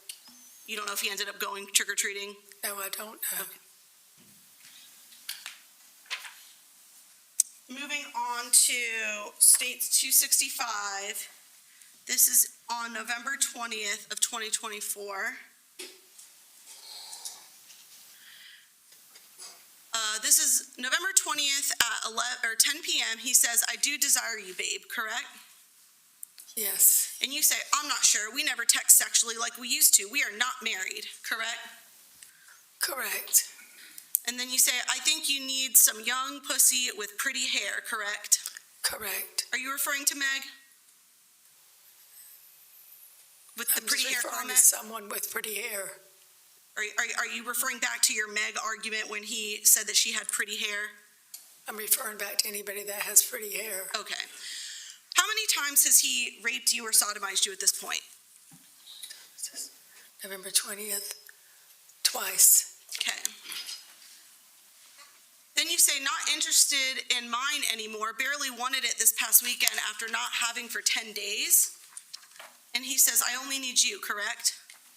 You don't know if he ended up going trick-or-treating? No, I don't know. Okay. Moving on to States 265. This is on November 20th of 2024. This is November 20th at 10 p.m. He says, "I do desire you, babe," correct? Yes, And you say, "I'm not sure. We never text sexually like we used to. We are not married," correct? correct. And then you say, "I think you need some young pussy with pretty hair," correct? Correct. Are you referring to Meg? With the I'm pretty just hair referring to comment? someone with pretty hair. Are you referring back to your Meg argument when he said that she had pretty hair? I'm referring back to anybody that has pretty hair. Okay. How many times has he raped you or sodomized you at this point? November 20th, twice. Okay. Then you say, "Not interested in mine anymore, barely wanted it this past weekend after not having for 10 days. And he says, "I only need you," correct?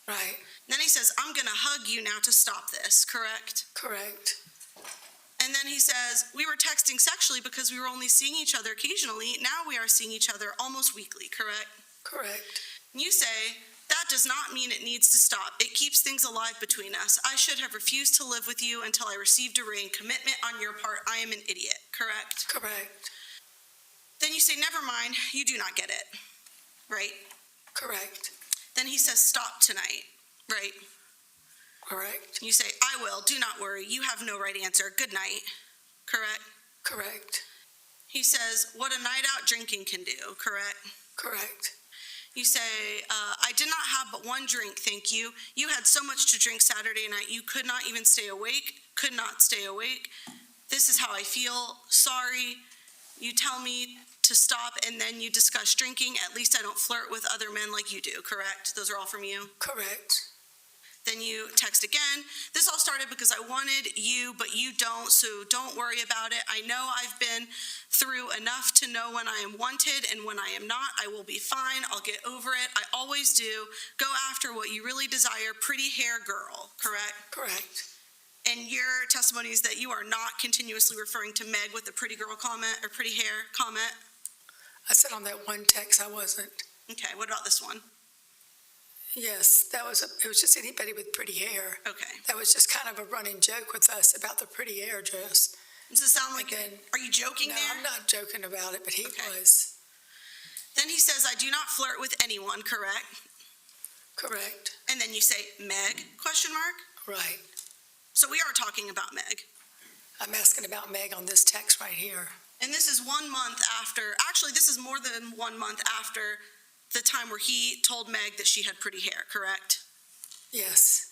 Right, And then he says, "I'm gonna hug you now to stop this," correct? correct. And then he says, "We were texting sexually because we were only seeing each other occasionally. Now we are seeing each other almost weekly," correct? Correct. And you say, "That does not mean it needs to stop. It keeps things alive between us. I should have refused to live with you until I received a ring. Commitment on your part. I am an idiot," correct? Correct. Then you say, "Never mind, you do not get it," right? Correct. Then he says, "Stop tonight," right? Correct. You say, "I will, do not worry. You have no right answer. Good night," correct? Correct. He says, "What a night out drinking can do," correct? Correct. You say, "I did not have but one drink, thank you. You had so much to drink Saturday night, you could not even stay awake, could not stay awake. This is how I feel, sorry." You tell me to stop, and then you discuss drinking. "At least I don't flirt with other men like you do," correct? Those are all from you? Correct. Then you text again. "This all started because I wanted you, but you don't, so don't worry about it. I know I've been through enough to know when I am wanted and when I am not. I will be fine. I'll get over it. I always do. Go after what you really desire. Pretty hair girl," correct? Correct. And your testimony is that you are not continuously referring to Meg with the pretty girl comment or pretty hair comment? I said on that one text I wasn't. Okay, what about this one? Yes, it was just anybody with pretty hair. Okay. That was just kind of a running joke with us about the pretty hair dress. Does it sound like, Again, are you joking No, there? I'm not joking about it, but he Okay. was. Then he says, "I do not flirt with anyone," correct? Correct. And then you say, "Meg, question mark?" Right. So we are talking about Meg. I'm asking about Meg on this text right here. And this is 1 month after, actually, this is more than 1 month after the time where he told Meg that she had pretty hair, correct? Yes.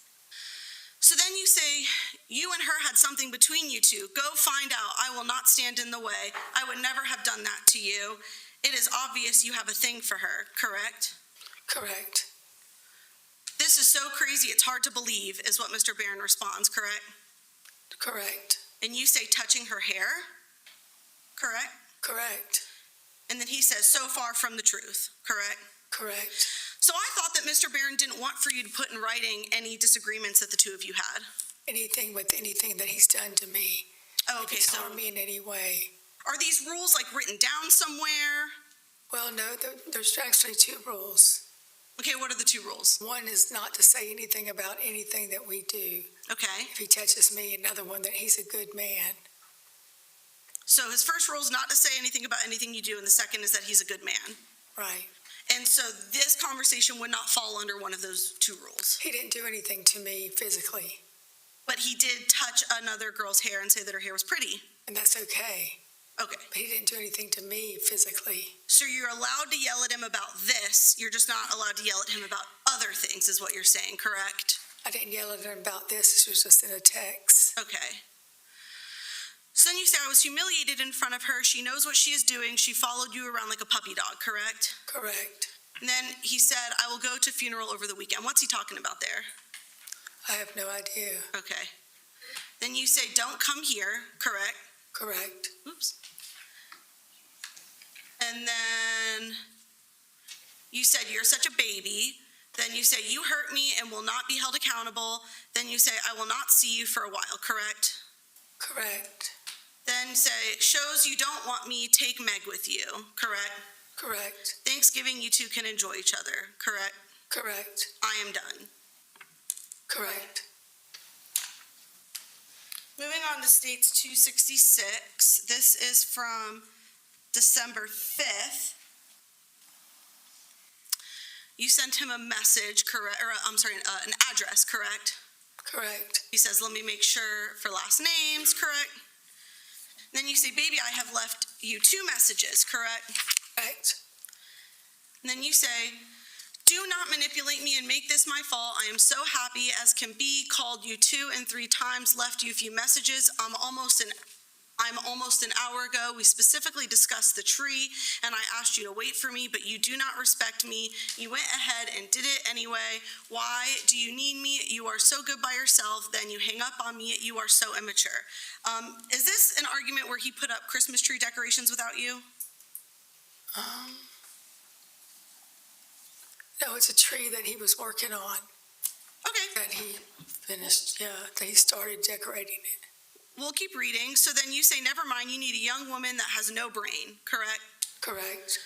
So then you say, "You and her had something between you two. Go find out. I will not stand in the way. I would never have done that to you. It is obvious you have a thing for her," correct? Correct. "This is so crazy, it's hard to believe," is what Mr. Barron responds, correct? Correct. And you say, "Touching her hair," correct? Correct. And then he says, "So far from the truth," correct? Correct. So I thought that Mr. Barron didn't want for you to put in writing any disagreements that the two of you had. Anything with anything that he's done to me. Oh, If okay, he's so harmed me in any way. are these rules like written down somewhere? Well, no, there's actually two rules. Okay, what are the two rules? One is not to say anything about anything that we do. Okay, If he touches me, another one that he's a good man. so his first rule is not to say anything about anything you do, and the second is that he's a good man. Right. And so this conversation would not fall under one of those two rules. He didn't do anything to me physically, But he did touch another girl's hair and say that her hair was pretty. and that's okay. Okay, But he didn't do anything to me physically. so you're allowed to yell at him about this, you're just not allowed to yell at him about other things, is what you're saying, correct? I didn't yell at him about this. This was just in a text. Okay. So then you say, "I was humiliated in front of her. She knows what she is doing. She followed you around like a puppy dog," correct? Correct. And then he said, "I will go to funeral over the weekend." What's he talking about there? I have no idea. Okay. Then you say, "Don't come here," correct? Correct. Oops. And then you said, "You're such a baby." Then you say, "You hurt me and will not be held accountable." Then you say, "I will not see you for a while," correct? Correct. Then Then say, shows you don't want me, take Meg with you, correct? Correct. Thanksgiving, you two can enjoy each other, correct? Correct. I am done. Correct. Moving on to States 266, this is from December 5th. You sent him a message, correct, or I'm sorry, an address, correct? Correct. He says, let me make sure for last names, correct? Then you say, baby, I have left you 2 messages, correct? Correct. And then you say, do not manipulate me and make this my fault. I am so happy as can be, called you 2 and 3 times, left you a few messages. I'm almost an hour ago. We specifically discussed the tree, and I asked you to wait for me, but you do not respect me. You went ahead and did it anyway. Why do you need me? You are so good by yourself. Then you hang up on me. You are so immature. Is this an argument where he put up Christmas tree decorations without you? No, it's a tree that he was working on, Okay, that he finished, that he started decorating it. we'll keep reading. So then you say, never mind, you need a young woman that has no brain, correct? Correct.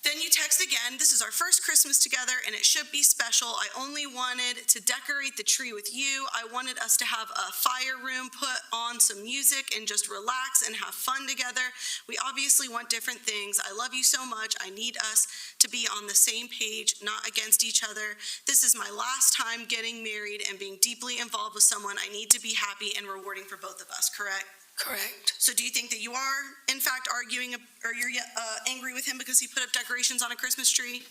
Then you text again, this is our first Christmas together and it should be special. I only wanted to decorate the tree with you. I wanted us to have a fire room, put on some music and just relax and have fun together. We obviously want different things. I love you so much. I need us to be on the same page, not against each other. This is my last time getting married and being deeply involved with someone. I need to be happy and rewarding for both of us, correct? Correct. So do you think that you are, in fact, arguing, or you're angry with him because he put up decorations on a Christmas tree?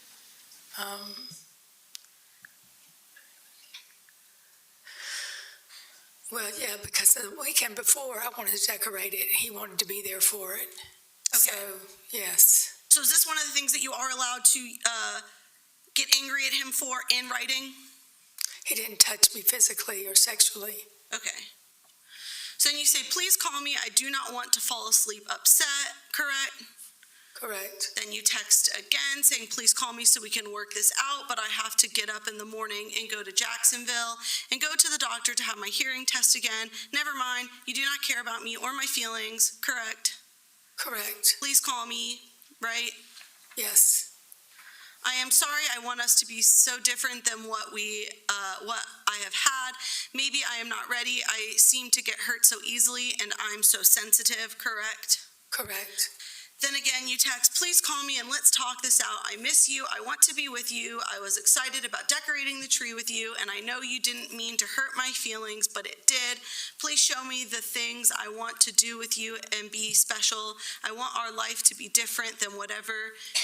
Well, yeah, because the weekend before, I wanted to decorate it. He wanted to be there for it. Okay. So, yes. So is this one of the things that you are allowed to get angry at him for in writing? He didn't touch me physically or sexually. Okay. So then you say, please call me. I do not want to fall asleep upset, correct? Correct. Then you text again saying, please call me so we can work this out, but I have to get up in the morning and go to Jacksonville and go to the doctor to have my hearing test again. Never mind, you do not care about me or my feelings, correct? Correct. Please call me, right? Yes. I am sorry. I want us to be so different than what I have had. Maybe I am not ready. I seem to get hurt so easily, and I'm so sensitive, correct? Correct. Then again, you text, please call me and let's talk this out. I miss you. I want to be with you. I was excited about decorating the tree with you, and I know you didn't mean to hurt my feelings, but it did. Please show me the things I want to do with you and be special. I want our life to be different than whatever.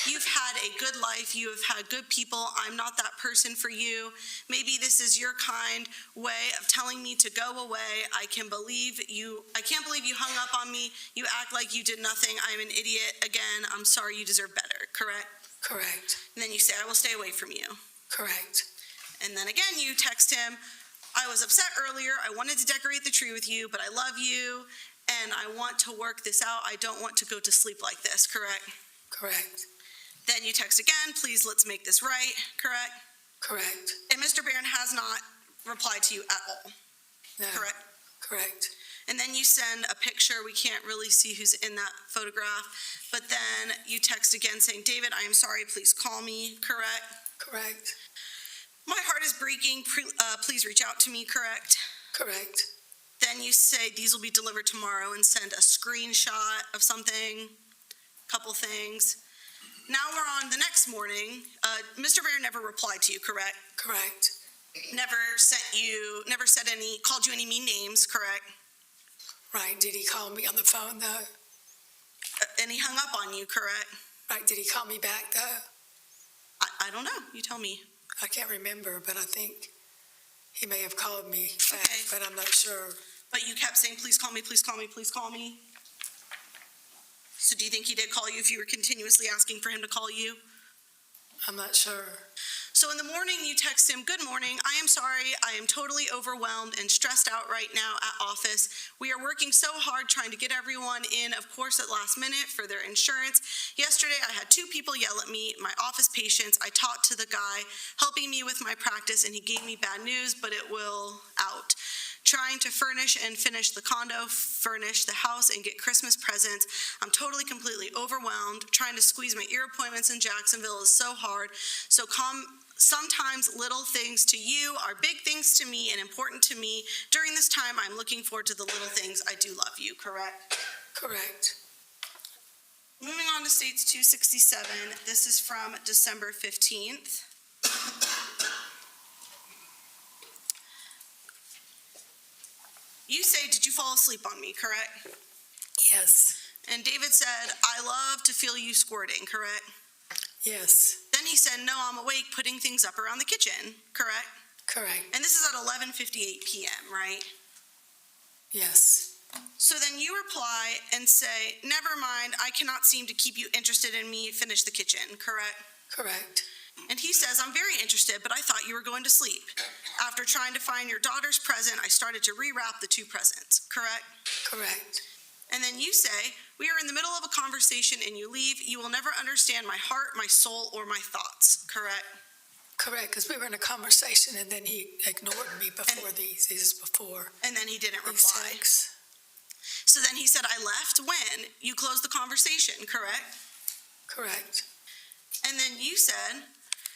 You've had a good life. You have had good people. I'm not that person for you. Maybe this is your kind way of telling me to go away. I can't believe you hung up on me. You act like you did nothing. I'm an idiot. Again, I'm sorry, you deserve better, correct? Correct. And then you say, I will stay away from you. Correct. And then again, you text him, I was upset earlier. I wanted to decorate the tree with you, but I love you, and I want to work this out. I don't want to go to sleep like this, correct? Correct. Then you text again, please, let's make this right, correct? Correct. And Mr. Barron has not replied to you at all, No. correct? Correct. And then you send a picture. We can't really see who's in that photograph. But then you text again saying, David, I am sorry. Please call me. Correct? Correct. My heart is breaking. Please reach out to me. Correct? Correct. Then you say these will be delivered tomorrow and send a screenshot of something, couple things. Now we're on the next morning. Mr. Barron never replied to you, correct? Correct. Called you any mean names, correct? Right. Did he call me on the phone, though? And he hung up on you, correct? Right. Did he call me back, though? I don't know. You tell me. I can't remember, but I think he may have called me back, Okay. but I'm not sure. But you kept saying, please call me, please call me, please call me. So do you think he did call you if you were continuously asking for him to call you? I'm not sure. So in the morning, you text him, "Good morning, I am sorry, I am totally overwhelmed and stressed out right now at office. We are working so hard trying to get everyone in, of course, at last minute for their insurance. Yesterday, I had 2 people yell at me, my office patients. I talked to the guy helping me with my practice, and he gave me bad news, but it will out. Trying to furnish and finish the condo, furnish the house, and get Christmas presents. I'm totally, completely overwhelmed. Trying to squeeze my ear appointments in Jacksonville is so hard. So sometimes little things to you are big things to me and important to me. During this time, I'm looking forward to the little things. I do love you," correct? Correct. Moving on to States 267, this is from December 15th. You say, "Did you fall asleep on me," correct? Yes. And David said, "I love to feel you squirting," correct? Yes. Then he said, "No, I'm awake putting things up around the kitchen," correct? Correct. And this is at 11:58 p.m., right? Yes. So then you reply and say, "Never mind, I cannot seem to keep you interested in me, finish the kitchen," correct? Correct. And he says, "I'm very interested, but I thought you were going to sleep. After trying to find your daughter's present, I started to rewrap the 2 presents," correct? Correct. And then you say, "We are in the middle of a conversation and you leave. You will never understand my heart, my soul, or my thoughts," correct? Correct, because we were in a conversation and then he ignored me before these is before And then he didn't these reply. texts. So then he said, "I left when you closed the conversation," correct? Correct. And then you said,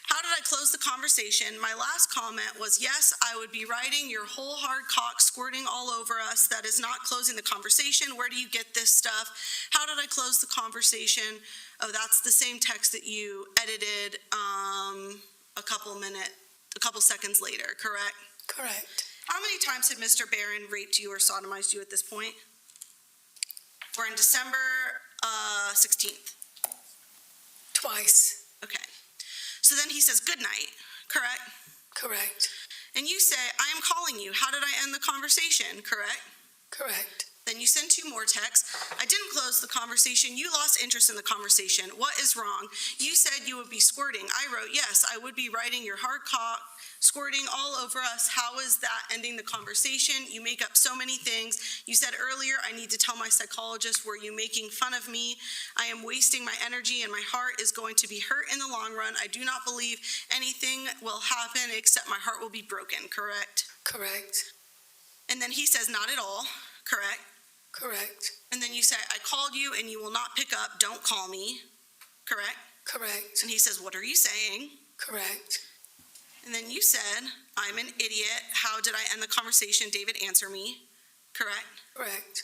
"How did I close the conversation? My last comment was, yes, I would be writing your whole hard cock squirting all over us. That is not closing the conversation. Where do you get this stuff? How did I close the conversation?" Oh, that's the same text that you edited a couple seconds later, correct? Correct. How many times had Mr. Barron raped you or sodomized you at this point? We're in December 16th. Twice. Okay. So then he says, "Good night," correct? Correct. And you say, "I am calling you. How did I end the conversation?" Correct? Correct. Then you send 2 more texts. "I didn't close the conversation. You lost interest in the conversation. What is wrong? You said you would be squirting. I wrote, yes, I would be writing your hard cock squirting all over us. How is that ending the conversation? You make up so many things. You said earlier, I need to tell my psychologist, were you making fun of me? I am wasting my energy and my heart is going to be hurt in the long run. I do not believe anything will happen except my heart will be broken," correct? Correct. And then he says, "Not at all," correct? Correct. And then you say, "I called you and you will not pick up. Don't call me," correct? Correct. And he says, "What are you saying?" Correct. And then you said, "I'm an idiot. How did I end the conversation? David, answer me," correct? Correct.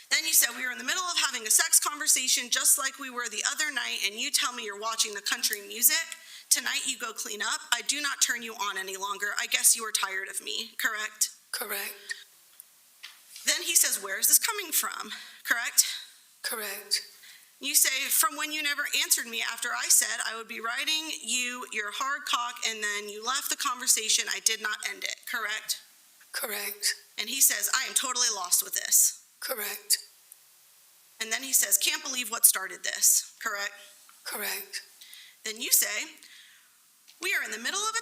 Then you said, "We were in the middle of having a sex conversation just like we were the other night, and you tell me you're watching the country music. Tonight you go clean up. I do not turn you on any longer. I guess you are tired of me," correct? Correct. Then he says, "Where is this coming from?" correct? Correct. You say, "From when you never answered me after I said I would be writing you your hard cock, and then you left the conversation. I did not end it," correct? Correct. And he says, "I am totally lost with this." Correct. And then he says, "Can't believe what started this," correct? Correct. Then you say, "We are in the middle of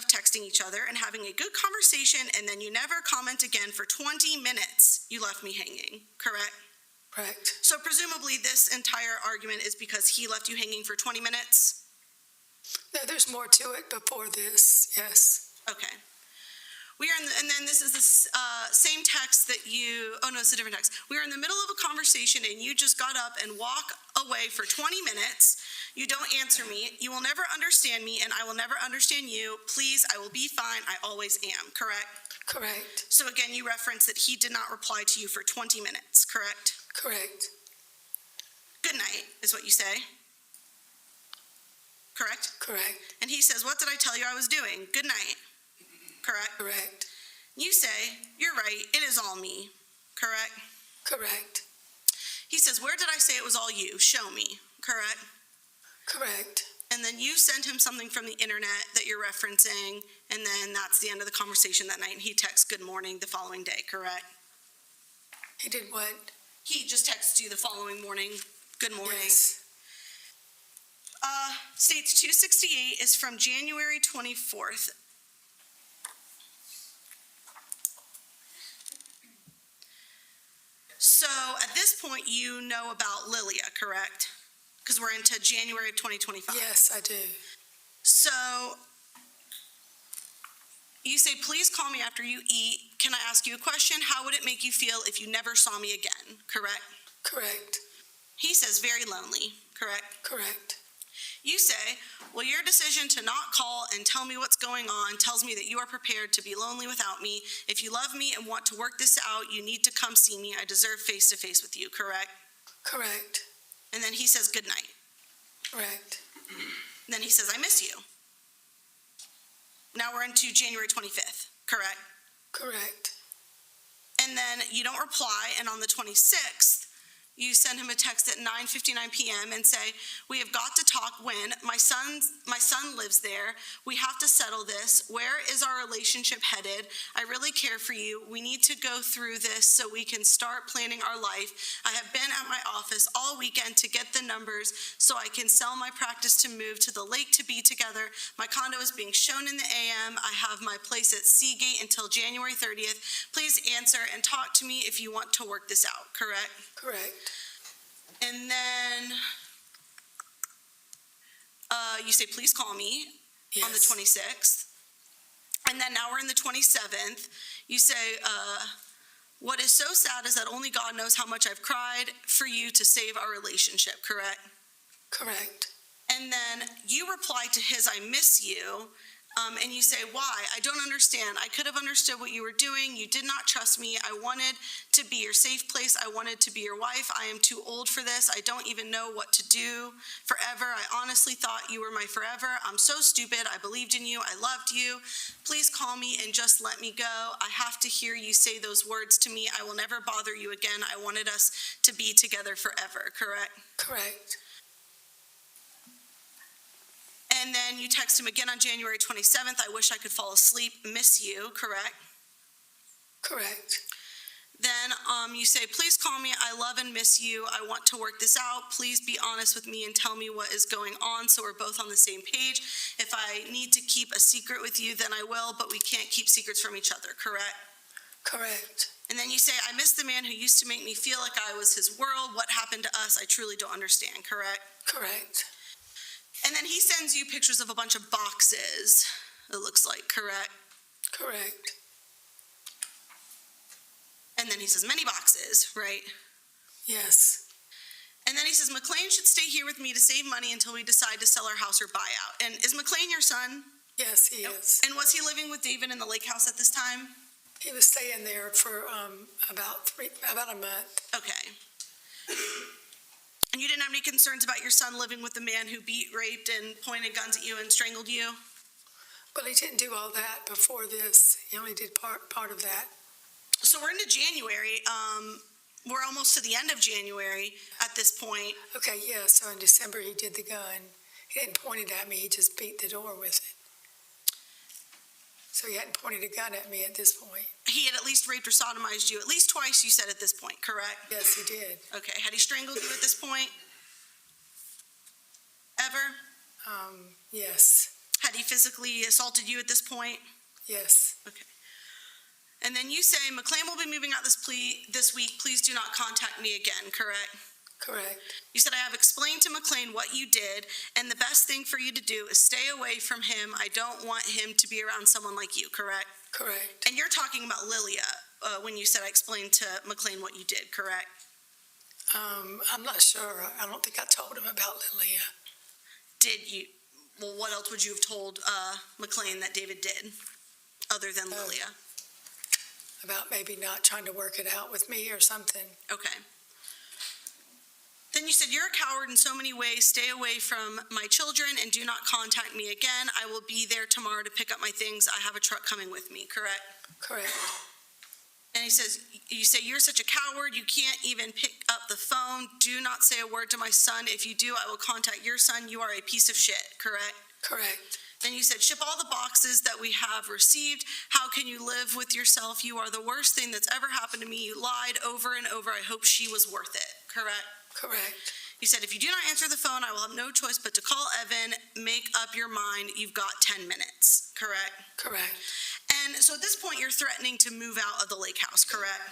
texting each other and having a good conversation, and then you never comment again for 20 minutes. You left me hanging," correct? Correct. So presumably this entire argument is because he left you hanging for 20 minutes? No, there's more to it before this. Yes. Okay. And then this is the same text that it's a different text. "We are in the middle of a conversation and you just got up and walk away for 20 minutes. You don't answer me. You will never understand me and I will never understand you. Please, I will be fine. I always am," correct? Correct. So again, you reference that he did not reply to you for 20 minutes, correct? Correct. "Good night," is what you say. Correct? Correct. And he says, "What did I tell you I was doing? Good night." Correct? Correct. You say, "You're right, it is all me." Correct? Correct. He says, "Where did I say it was all you? Show me." Correct? Correct. And then you send him something from the internet that you're referencing, and then that's the end of the conversation that night, and he texts "good morning" the following day, correct? He did what? He just texts you the following morning, "Good morning." Yes. States 268 is from January 24th. So at this point, you know about Lilia, correct? Because we're into January of 2025. Yes, I do. So you say, please call me after you eat. Can I ask you a question? How would it make you feel if you never saw me again? Correct? Correct. He says, very lonely. Correct? Correct. You say, well, your decision to not call and tell me what's going on tells me that you are prepared to be lonely without me. If you love me and want to work this out, you need to come see me. I deserve face-to-face with you. Correct? Correct. And then he says, good night. Correct. Then he says, I miss you. Now we're into January 25th. Correct? Correct. And then you don't reply, and on the 26th, you send him a text at 9:59 p.m. and say, we have got to talk when my son lives there. We have to settle this. Where is our relationship headed? I really care for you. We need to go through this so we can start planning our life. I have been at my office all weekend to get the numbers so I can sell my practice to move to the lake to be together. My condo is being shown in the AM. I have my place at Seagate until January 30th. Please answer and talk to me if you want to work this out. Correct? Correct. And then you say, please call me on the Yes. 26th. And then now we're in the 27th. You say, what is so sad is that only God knows how much I've cried for you to save our relationship, correct? Correct. And then you reply to his, I miss you. And you say, why? I don't understand. I could have understood what you were doing. You did not trust me. I wanted to be your safe place. I wanted to be your wife. I am too old for this. I don't even know what to do forever. I honestly thought you were my forever. I'm so stupid. I believed in you. I loved you. Please call me and just let me go. I have to hear you say those words to me. I will never bother you again. I wanted us to be together forever, correct? Correct. And then you text him again on January 27th. I wish I could fall asleep. Miss you, correct? Correct. Then you say, please call me. I love and miss you. I want to work this out. Please be honest with me and tell me what is going on so we're both on the same page. If I need to keep a secret with you, then I will, but we can't keep secrets from each other, correct? Correct. And then you say, I miss the man who used to make me feel like I was his world. What happened to us? I truly don't understand, correct? Correct. And then he sends you pictures of a bunch of boxes, it looks like, correct? Correct. And then he says, many boxes, right? Yes. And then he says, McLean should stay here with me to save money until we decide to sell our house or buy out. And is McLean your son? Yes, he is. And was he living with David in the lake house at this time? He was staying there for about a month. Okay. And you didn't have any concerns about your son living with the man who beat, raped, and pointed guns at you and strangled you? Well, he didn't do all that before this. He only did part of that. So we're into January. We're almost to the end of January at this point. Okay, yeah, so in December he did the gun. He didn't point it at me, he just beat the door with it. So he hadn't pointed a gun at me at this point. He had at least raped or sodomized you at least twice, you said, at this point, correct? Yes, he did. Okay, had he strangled you at this point? Ever? Yes, Had he physically assaulted you at this point? yes, Okay. And then you say, McLean will be moving out this week. Please do not contact me again, correct? correct, You said, I have explained to McLean what you did, and the best thing for you to do is stay away from him. I don't want him to be around someone like you, correct? correct. And you're talking about Lilia when you said I explained to McLean what you did, correct? I'm not sure. I don't think I told him about Lilia. Did you? Well, what else would you have told McLean that David did other than Lilia? About maybe not trying to work it out with me or something. Okay. Then you said, you're a coward in so many ways. Stay away from my children and do not contact me again. I will be there tomorrow to pick up my things. I have a truck coming with me, correct? Correct, And he says, you say, you're such a coward. You can't even pick up the phone. Do not say a word to my son. If you do, I will contact your son. You are a piece of shit, correct? correct, Then you said, ship all the boxes that we have received. How can you live with yourself? You are the worst thing that's ever happened to me. You lied over and over. I hope she was worth it, correct? correct, You said, if you do not answer the phone, I will have no choice but to call Evan, make up your mind, you've got 10 minutes, correct? Correct. And so at this point, you're threatening to move out of the lake house, correct?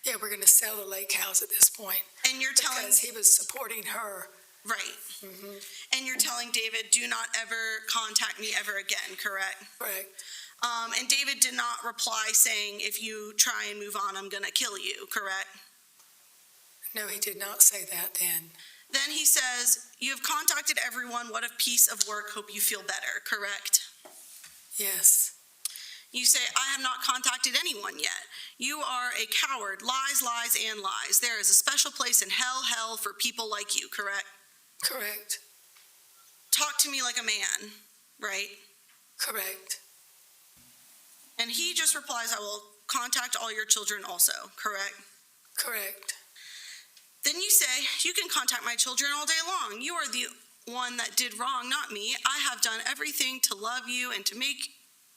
Yeah, we're going to sell the lake house at this point And you're telling, because he was supporting her. right. Mm-hmm. And you're telling David, do not ever contact me ever again, correct? Correct. And David did not reply saying, if you try and move on, I'm gonna kill you, correct? No, he did not say that then. Then he says, you have contacted everyone, what a piece of work, hope you feel better, correct? Yes. You say, I have not contacted anyone yet. You are a coward, lies, lies, and lies. There is a special place in hell for people like you, correct? Correct. Talk to me like a man, right? Correct. And he just replies, I will contact all your children also, correct? Correct. Then you say, you can contact my children all day long. You are the one that did wrong, not me. I have done everything to love you and to make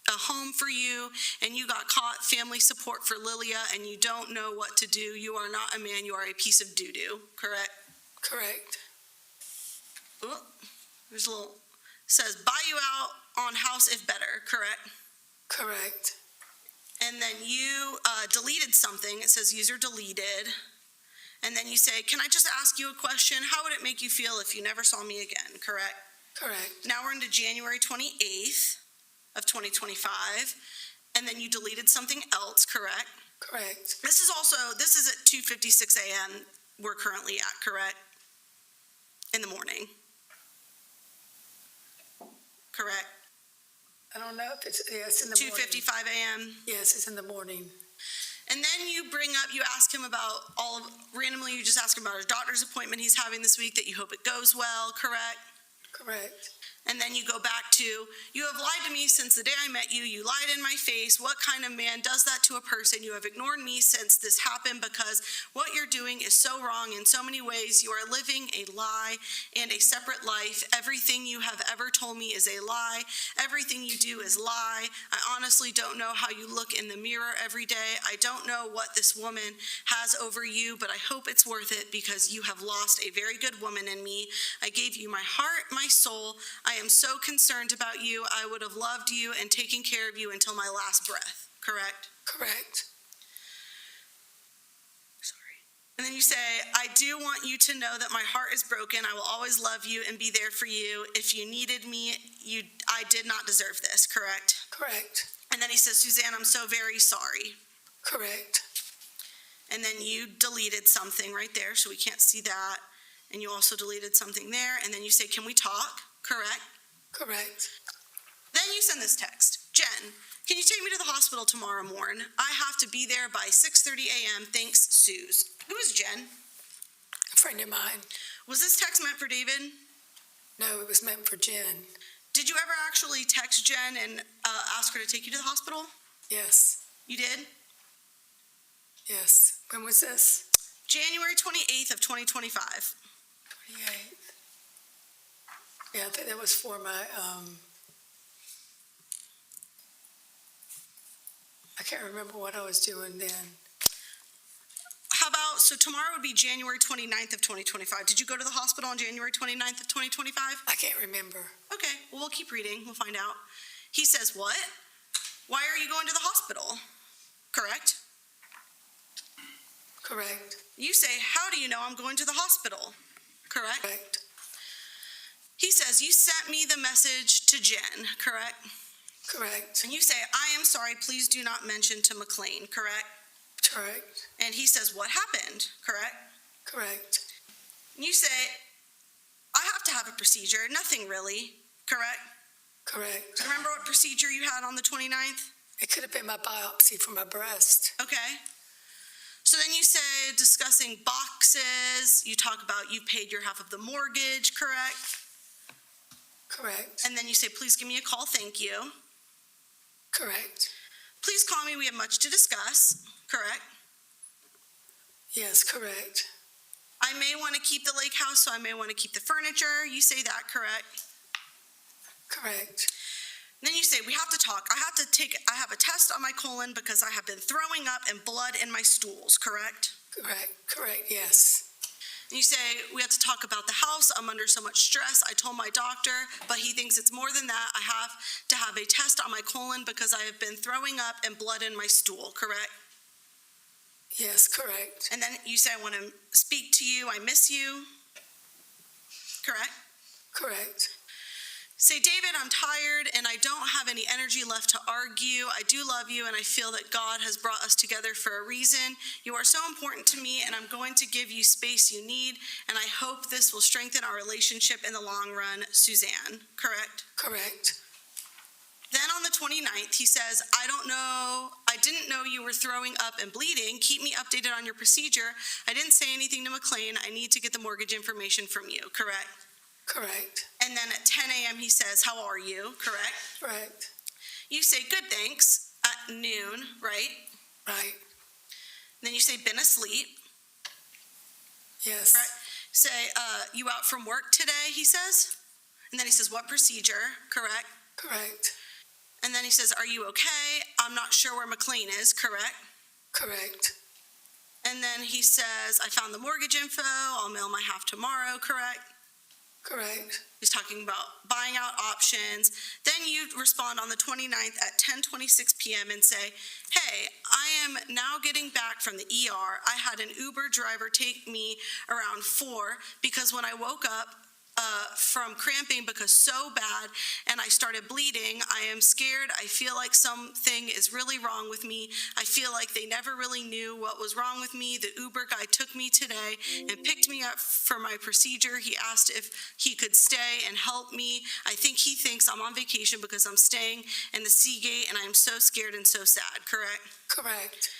a home for you, and you got caught family support for Lilia, and you don't know what to do. You are not a man, you are a piece of doo-doo, correct? Correct. Oh, there's a little, says, buy you out on house if better, correct? Correct. And then you deleted something. It says user deleted. And then you say, can I just ask you a question? How would it make you feel if you never saw me again, correct? Correct. Now we're into January 28th of 2025. And then you deleted something else, correct? Correct. This is at 2:56 a.m. we're currently at, correct? In the morning. Correct? I don't know if it's in the morning. 2:55 a.m. Yes, it's in the morning. And then you ask him about randomly you just ask him about his doctor's appointment he's having this week, that you hope it goes well, correct? Correct. And then you go back to, you have lied to me since the day I met you. You lied in my face. What kind of man does that to a person? You have ignored me since this happened, because what you're doing is so wrong in so many ways. You are living a lie and a separate life. Everything you have ever told me is a lie. Everything you do is lie. I honestly don't know how you look in the mirror every day. I don't know what this woman has over you, but I hope it's worth it, because you have lost a very good woman in me. I gave you my heart, my soul. I am so concerned about you. I would have loved you and taken care of you until my last breath, correct? Correct. Sorry. And then you say, I do want you to know that my heart is broken. I will always love you and be there for you. If you needed me, I did not deserve this, correct? Correct. And then he says, Suzanne, I'm so very sorry. Correct. And then you deleted something right there, so we can't see that. And you also deleted something there. And then you say, can we talk? Correct? Correct. Then you send this text. Jen, can you take me to the hospital tomorrow morning? I have to be there by 6:30 a.m. Thanks, Suze. Who is Jen? A friend of mine. Was this text meant for David? No, it was meant for Jen. Did you ever actually text Jen and ask her to take you to the hospital? Yes. You did? Yes. When was this? January 28th of 2025. 28th. Yeah, I think that was for my, I can't remember what I was doing then. How about, so tomorrow would be January 29th of 2025. Did you go to the hospital on January 29th of 2025? I can't remember. Okay, well, we'll keep reading. We'll find out. He says, what? Why are you going to the hospital? Correct? Correct. You say, how do you know I'm going to the hospital? Correct? Correct. He says, you sent me the message to Jen, correct? Correct. And you say, I am sorry, please do not mention to McLean, correct? Correct. And he says, what happened, correct? Correct. And you say, I have to have a procedure, nothing really, correct? Correct. Remember what procedure you had on the 29th? It could have been my biopsy for my breast. Okay. So then you say, discussing boxes, you talk about you paid your half of the mortgage, correct? Correct. And then you say, please give me a call, thank you. Correct. Please call me, we have much to discuss, correct? Yes, correct. I may want to keep the lake house, so I may want to keep the furniture. You say that, correct? Correct. Then you say, we have to talk. I have a test on my colon because I have been throwing up and blood in my stools, correct? Correct. Correct. Yes. And you say, we have to talk about the house. I'm under so much stress. I told my doctor, but he thinks it's more than that. I have to have a test on my colon because I have been throwing up and blood in my stool, correct? Yes, correct. And then you say, I want to speak to you. I miss you. Correct? Correct. Say, David, I'm tired and I don't have any energy left to argue. I do love you and I feel that God has brought us together for a reason. You are so important to me and I'm going to give you space you need, and I hope this will strengthen our relationship in the long run. Suzanne, correct? Correct. Then on the 29th, he says, I didn't know you were throwing up and bleeding. Keep me updated on your procedure. I didn't say anything to McLean. I need to get the mortgage information from you, correct? Correct. And then at 10 a.m. he says, how are you, correct? Correct. You say, good, thanks, at noon, right? Right. Then you say, been asleep. Yes. Right. Say, you out from work today, he says? And then he says, what procedure, correct? Correct. And then he says, are you okay? I'm not sure where McLean is, correct? Correct. And then he says, I found the mortgage info. I'll mail my half tomorrow, correct? Correct. He's talking about buying out options. Then you respond on the 29th at 10:26 p.m. and say, hey, I am now getting back from the ER. I had an Uber driver take me around 4 because when I woke up from cramping because so bad and I started bleeding, I am scared. I feel like something is really wrong with me. I feel like they never really knew what was wrong with me. The Uber guy took me today and picked me up for my procedure. He asked if he could stay and help me. I think he thinks I'm on vacation because I'm staying in the Seagate and I'm so scared and so sad, correct? Correct.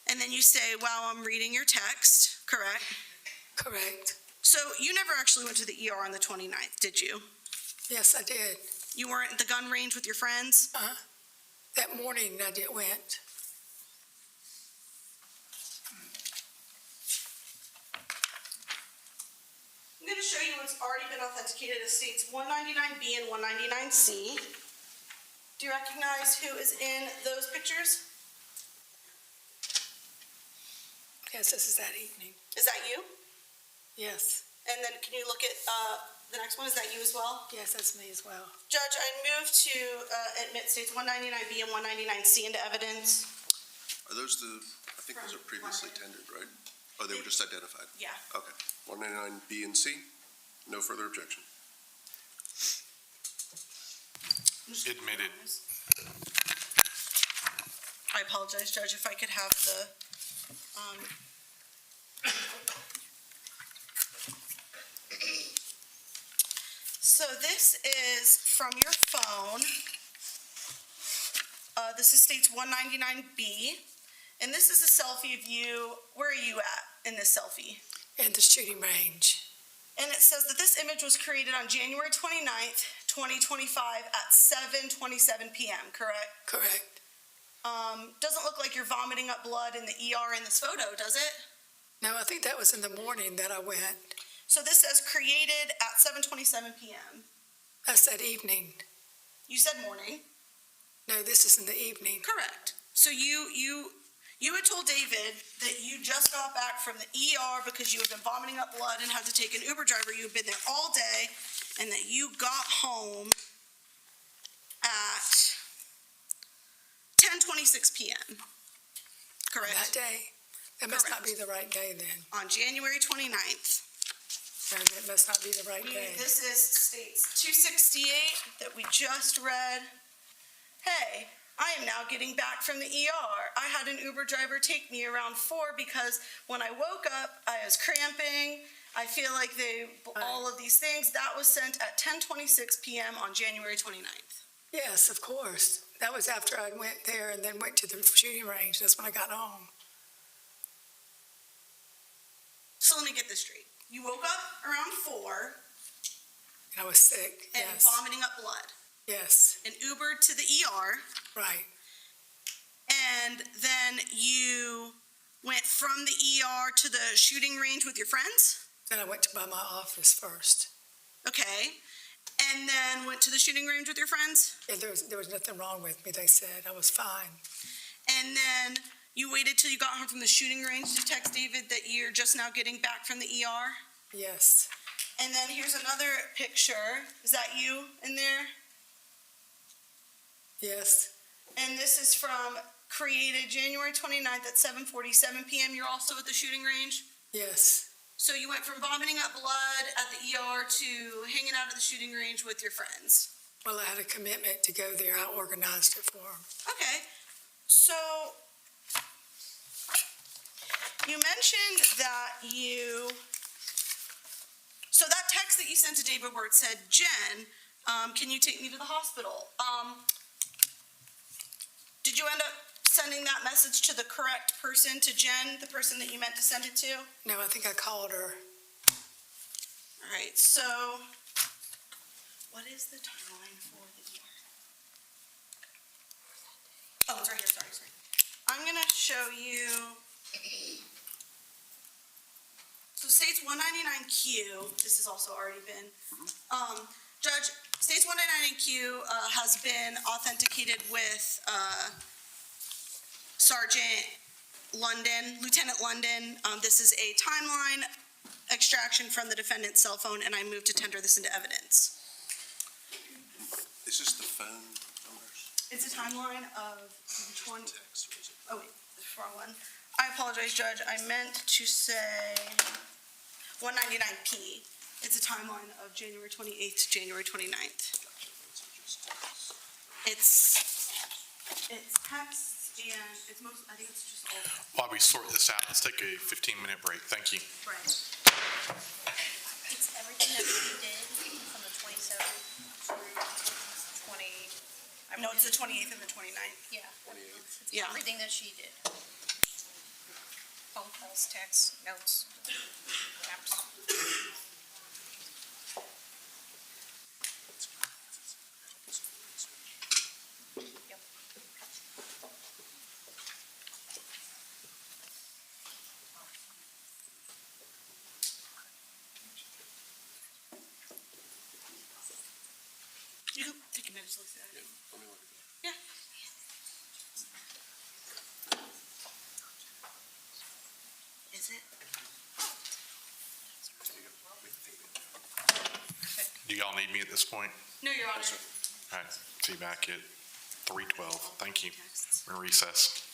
And then you say, wow, I'm reading your text, correct? Correct. So you never actually went to the ER on the 29th, did you? Yes, I did. You weren't at the gun range with your friends? That morning I went. I'm going to show you what's already been authenticated as states 199B and 199C. Do you recognize who is in those pictures? Yes, this is that evening. Is that you? Yes. And then can you look at the next one? Is that you as well? Yes, that's me as well. Judge, I move to admit states 199B and 199C into evidence. Are those I think those are previously tendered, right? Oh, they were just identified? Yeah. Okay. 199B and C, no further objection. Admitted. I apologize, Judge, if I could have the, So this is from your phone. This is states 199B, and this is a selfie of you. Where are you at in this selfie? In the shooting range. And it says that this image was created on January 29th, 2025 at 7:27 p.m., correct? Correct. Doesn't look like you're vomiting up blood in the ER in this photo, does it? No, I think that was in the morning that I went. So this says created at 7:27 p.m. That's that evening. You said morning. No, this is in the evening. Correct. So you had told David that you just got back from the ER because you had been vomiting up blood and had to take an Uber driver. You had been there all day, and that you got home at 10:26 p.m. Correct? That day? That must not be the right day then. On January 29th. No, that must not be the right day. This is states 268 that we just read. Hey, I am now getting back from the ER. I had an Uber driver take me around 4 because when I woke up, I was cramping. I feel like all of these things. That was sent at 10:26 p.m. on January 29th. Yes, of course. That was after I went there and then went to the shooting range. That's when I got home. So let me get this straight. You woke up around 4 And I was sick, and yes. vomiting up blood. Yes, And Ubered to the ER. right. And then you went from the ER to the shooting range with your friends? Then I went to my office first. Okay. And then went to the shooting range with your friends? Yeah, there was nothing wrong with me, they said. I was fine. And then you waited till you got home from the shooting range to text David that you're just now getting back from the ER? Yes, And then here's another picture. Is that you in there? yes, And this is from created January 29th at 7:47 PM. You're also at the shooting range? yes, So you went from vomiting up blood at the ER to hanging out at the shooting range with your friends? well, I had a commitment to go there, I organized it for them. Okay, so you mentioned that so that text that you sent to David where it said, Jen, can you take me to the hospital? Did you end up sending that message to the correct person, to Jen, the person that you meant to send it to? No, I think I called her. All right, so what is the timeline for the ER? Oh, it's right here, sorry. I'm gonna show you. So states 199Q, this has also already been, Judge, states 199Q has been authenticated with Sergeant London, Lieutenant London. This is a timeline extraction from the defendant's cell phone, and I moved to tender this into evidence. Is this the phone numbers? It's a timeline of the 20, Text, or is it? oh wait, the wrong one. I apologize, Judge, I meant to say 199P. It's a timeline of January 28th to January 29th. It's text and it's most, I think it's just all. While we sort this out, let's take a 15-minute break. Thank you. Right. It's everything that she did from the 27th through 20. No, it's the 28th and the 29th. Yeah. 28th. It's Yeah. everything that she did. Phone calls, texts, notes, apps. Yep. You can take a minute to look at Yeah, it. let me look at that. Yeah. Is it? Do y'all need me at this point? No, Your Honor. All right, see you back at 3:12. Thank you. We're in recess.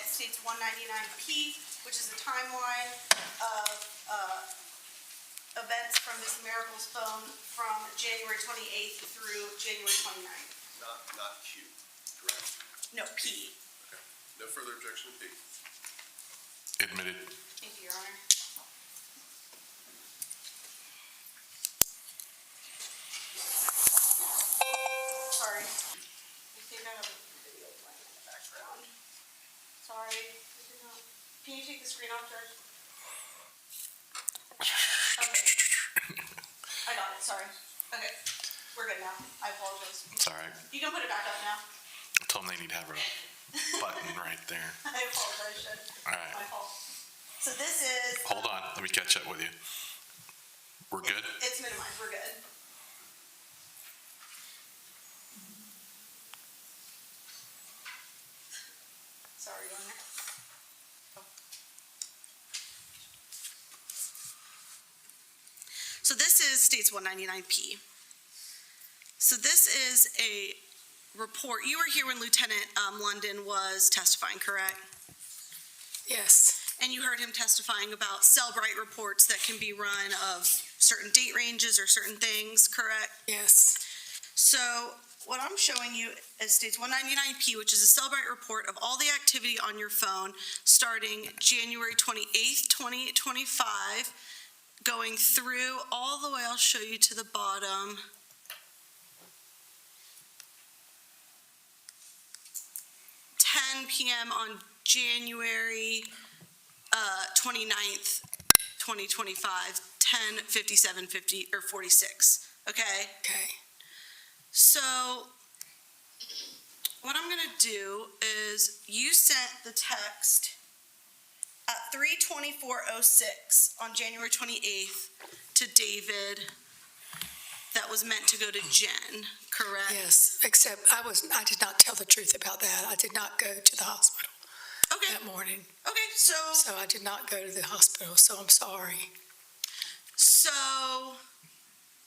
it states 199P, which is a timeline of events from Ms. Miracle's phone from January 28th through January 29th. Not Q, correct? No, P. Okay. No further objection to P. Admitted. Thank you, Your Honor. Sorry. I think I have a video playing in the background. Sorry. I did not. Can you take the screen off, George? Okay. I got it, sorry. Okay, we're good now. I apologize. It's all right. You can put it back up now. Tell them they need to have a button right there. I apologize, Shed. All right. My fault. So this is. Hold on. Let me catch up with you. We're good? It's minimized, we're good. Sorry, Your Honor. So this is states 199P. So this is a report. You were here when Lieutenant London was testifying, correct? Yes, And you heard him testifying about Cellbrite reports that can be run of certain date ranges or certain things, correct? yes, So what I'm showing you is states 199P, which is a Cellbrite report of all the activity on your phone starting January 28th, 2025, going through all the way, I'll show you to the bottom. PM on January 29th, 2025, 10:57:50 or 46. Okay? okay, So what I'm gonna do is you sent the text at 3:24:06 on January 28th to David that was meant to go to Jen, correct? yes, except I did not tell the truth about that. I did not go to the hospital Okay, that morning, okay, so I did not go to the hospital, so I'm sorry.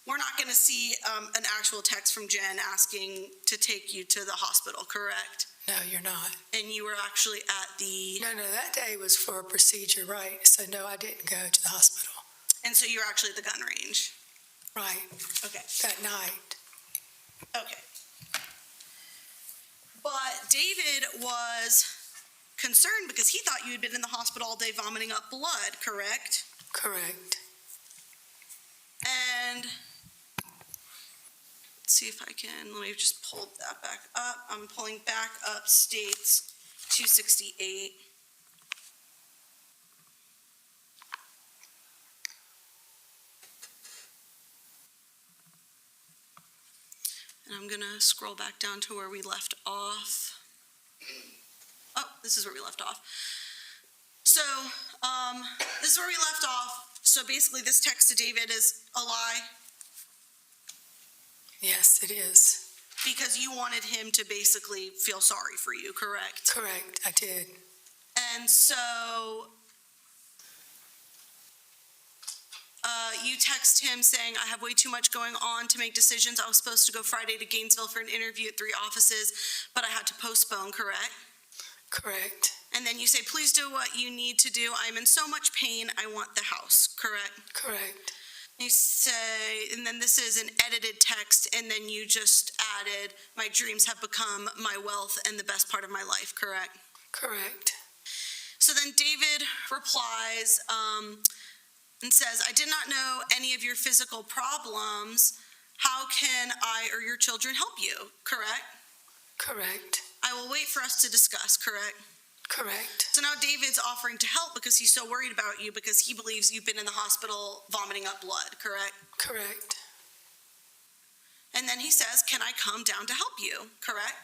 we're not gonna see an actual text from Jen asking to take you to the hospital, correct? No, you're not. And you were actually at the, No, that day was for a procedure, right? So no, I didn't go to the hospital, and so you were actually at the gun range? right, Okay. that night. Okay. But David was concerned because he thought you had been in the hospital all day vomiting up blood, correct? Correct. And let's see if I can, let me just pull that back up. I'm pulling back up states 268. And I'm gonna scroll back down to where we left off. Oh, this is where we left off. So, this is where we left off. So basically, this text to David is a lie Yes, it is. because you wanted him to basically feel sorry for you, correct? Correct, I did. And so, you text him saying, I have way too much going on to make decisions. I was supposed to go Friday to Gainesville for an interview at 3 offices, but I had to postpone, correct? Correct, And then you say, please do what you need to do. I'm in so much pain. I want the house, correct? correct, You say, and then this is an edited text, and then you just added, my dreams have become my wealth and the best part of my life, correct? correct. So then David replies and says, I did not know any of your physical problems. How can I or your children help you, correct? Correct, I will wait for us to discuss, correct? correct, So now David's offering to help because he's so worried about you because he believes you've been in the hospital vomiting up blood, correct? correct, And then he says, can I come down to help you, correct?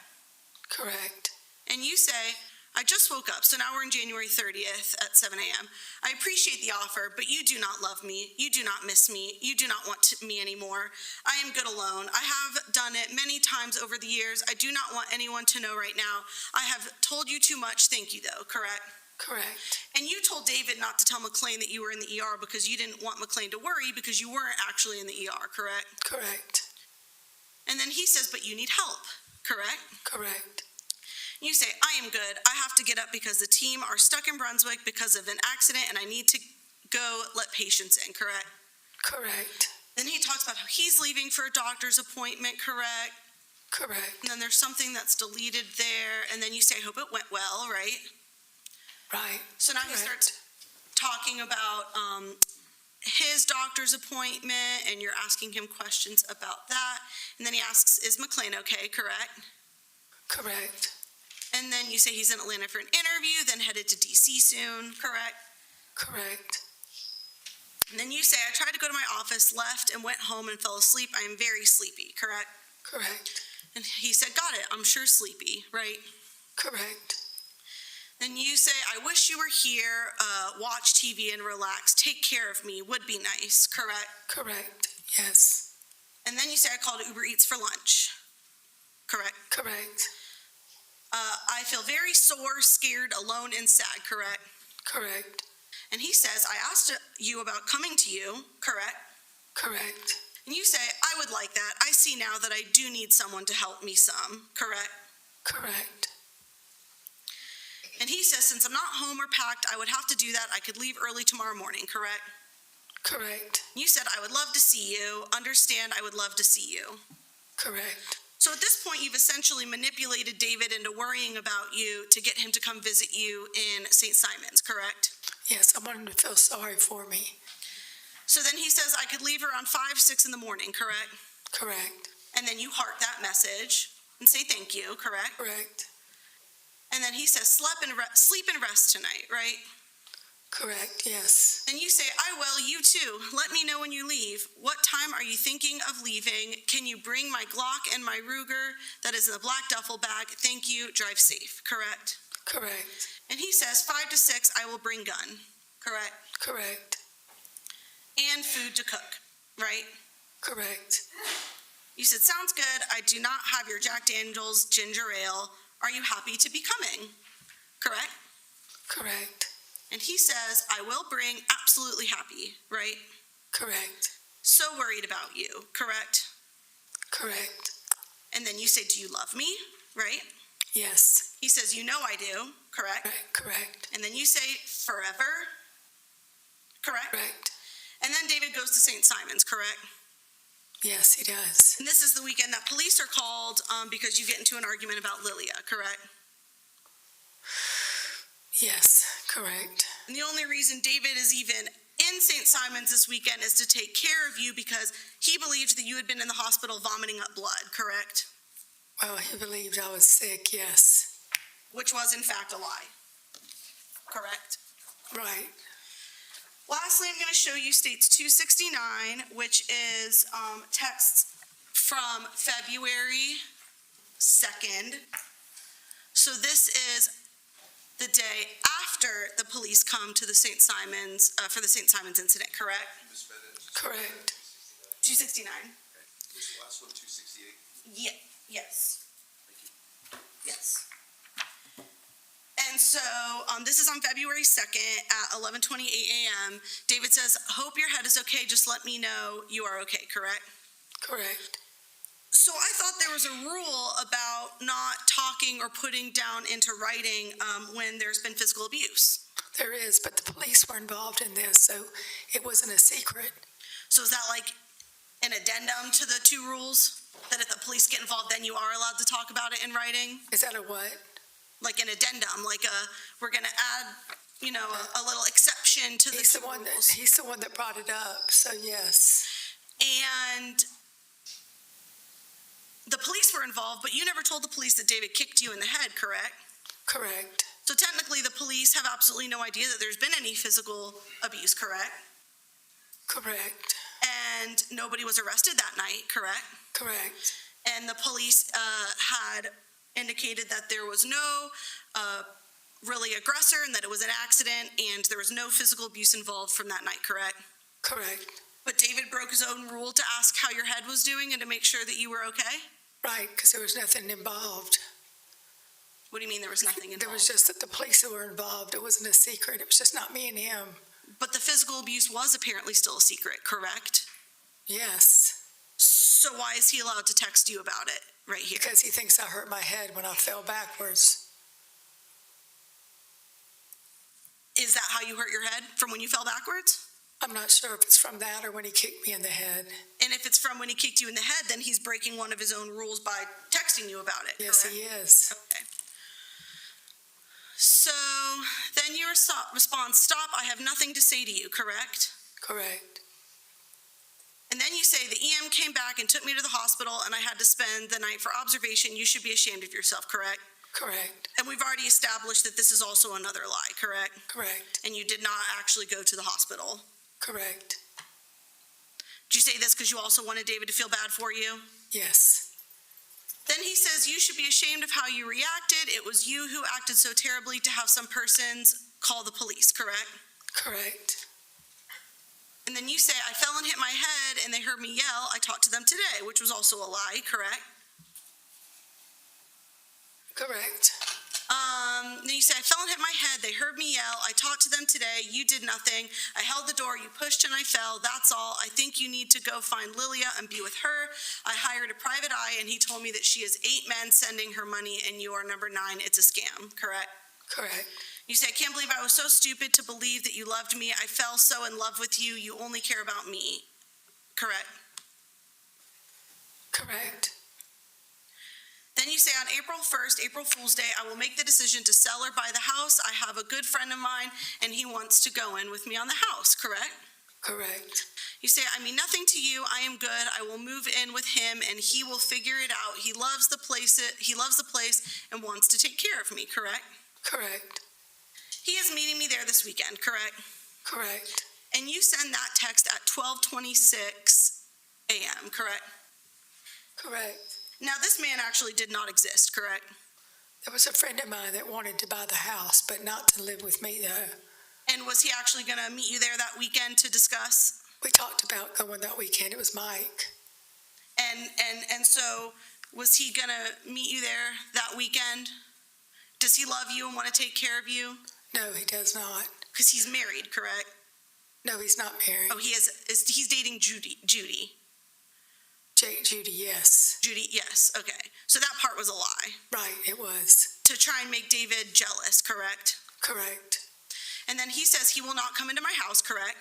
correct, And you say, I just woke up, so now we're in January 30th at 7 a.m. I appreciate the offer, but you do not love me. You do not miss me. You do not want me anymore. I am good alone. I have done it many times over the years. I do not want anyone to know right now. I have told you too much. Thank you, though, correct? correct, And you told David not to tell McLean that you were in the ER because you didn't want McLean to worry because you weren't actually in the ER, correct? correct, And then he says, but you need help, correct? correct, You say, I am good. I have to get up because the team are stuck in Brunswick because of an accident and I need to go let patients in, correct? Correct. Then he talks about how he's leaving for a doctor's appointment, correct? Correct. And then there's something that's deleted there, and then you say, I hope it went well, right? Right. So now he Correct. starts talking about his doctor's appointment, and you're asking him questions about that. And then he asks, is McLean okay, correct? Correct. And then you say he's in Atlanta for an interview, then headed to DC soon, correct? Correct. And then you say, I tried to go to my office, left, and went home and fell asleep. I am very sleepy, correct? Correct. And he said, got it, I'm sure sleepy, right? Correct. Then you say, I wish you were here, watch TV and relax, take care of me, would be nice, correct? Correct. Yes. And then you say, I called Uber Eats for lunch, correct? Correct. I feel very sore, scared, alone, and sad, correct? Correct. And he says, I asked you about coming to you, correct? Correct. And you say, I would like that. I see now that I do need someone to help me some, correct? Correct. And he says, since I'm not home or packed, I would have to do that. I could leave early tomorrow morning, correct? Correct. You said, I would love to see you. Understand, I would love to see you. Correct. So at this point, you've essentially manipulated David into worrying about you to get him to come visit you in St. Simon's, correct? Yes, I want him to feel sorry for me. So then he says, I could leave around 5, 6 in the morning, correct? Correct. And then you heart that message and say thank you, correct? Correct. And then he says, sleep and rest tonight, right? Correct. Yes. And you say, I will, you too. Let me know when you leave. What time are you thinking of leaving? Can you bring my Glock and my Ruger that is in the black duffel bag? Thank you. Drive safe, correct? Correct. And he says, 5 to 6, I will bring gun, correct? Correct. And food to cook, right? Correct. You said, sounds good. I do not have your Jack Daniels ginger ale. Are you happy to be coming? Correct? Correct. And he says, I will bring, absolutely happy, right? Correct. So worried about you, correct? Correct. And then you say, do you love me, right? Yes. He says, you know I do, correct? Correct. And then you say, forever, correct? Correct. And then David goes to St. Simon's, correct? Yes, he does. And this is the weekend that police are called because you get into an argument about Lilia, correct? Yes, correct. And the only reason David is even in St. Simon's this weekend is to take care of you because he believed that you had been in the hospital vomiting up blood, correct? Well, he believed I was sick, yes. Which was in fact a lie, correct? Right. Lastly, I'm going to show you States 269, which is texts from February 2nd. So this is the day after the police come to the St. Simon's, for the St. Simon's incident, correct? Correct. 269? Was the last one 268? Yes. Yes. And so this is on February 2nd at 11:28 a.m. David says, hope your head is okay. Just let me know you are okay, correct? Correct. So I thought there was a rule about not talking or putting down into writing when there's been physical abuse. There is, but the police were involved in this, so it wasn't a secret. So is that like an addendum to the 2 rules? That if the police get involved, then you are allowed to talk about it in writing? Is that a what? Like an addendum, like we're going to add, a little exception to the He's 2 the one rules. he's the one that brought it up, so yes. And the police were involved, but you never told the police that David kicked you in the head, correct? Correct. So technically, the police have absolutely no idea that there's been any physical abuse, correct? Correct. And nobody was arrested that night, correct? Correct. And the police had indicated that there was no really aggressor and that it was an accident and there was no physical abuse involved from that night, correct? Correct. But David broke his own rule to ask how your head was doing and to make sure that you were okay? Right, because there was nothing involved. What do you mean there was nothing involved? There was just that the police who were involved. It wasn't a secret. It was just not me and him. But the physical abuse was apparently still a secret, correct? Yes. So why is he allowed to text you about it right here? Because he thinks I hurt my head when I fell backwards. Is that how you hurt your head, from when you fell backwards? I'm not sure if it's from that or when he kicked me in the head. And if it's from when he kicked you in the head, then he's breaking one of his own rules by texting you about it, Yes, correct? he is. Okay. So then your response, stop, I have nothing to say to you, correct? Correct. And then you say the EM came back and took me to the hospital and I had to spend the night for observation. You should be ashamed of yourself, correct? Correct. And we've already established that this is also another lie, correct? Correct. And you did not actually go to the hospital. Correct. Did you say this because you also wanted David to feel bad for you? Yes. Then he says you should be ashamed of how you reacted. It was you who acted so terribly to have some persons call the police, correct? Correct. And then you say, I fell and hit my head and they heard me yell. I talked to them today, which was also a lie, correct? Correct. Then you say, I fell and hit my head. They heard me yell. I talked to them today. You did nothing. I held the door. You pushed and I fell. That's all. I think you need to go find Lilia and be with her. I hired a private eye and he told me that she has 8 men sending her money and you are number 9. It's a scam, correct? Correct. You say, I can't believe I was so stupid to believe that you loved me. I fell so in love with you. You only care about me, correct? Correct. Then you say on April 1st, April Fool's Day, I will make the decision to sell or buy the house. I have a good friend of mine and he wants to go in with me on the house, correct? Correct. You say, I mean nothing to you. I am good. I will move in with him and he will figure it out. He loves the place and wants to take care of me, correct? Correct. He is meeting me there this weekend, correct? Correct. And you send that text at 12:26 a.m., correct? Correct. Now, this man actually did not exist, correct? There was a friend of mine that wanted to buy the house, but not to live with me, though. And was he actually going to meet you there that weekend to discuss? We talked about going that weekend. It was Mike. And so was he going to meet you there that weekend? Does he love you and want to take care of you? No, he does not. Because he's married, correct? No, he's not married. Oh, he's dating Judy. Judy, yes. Judy, yes, okay. So that part was a lie. Right, it was. To try and make David jealous, correct? Correct. And then he says he will not come into my house, correct?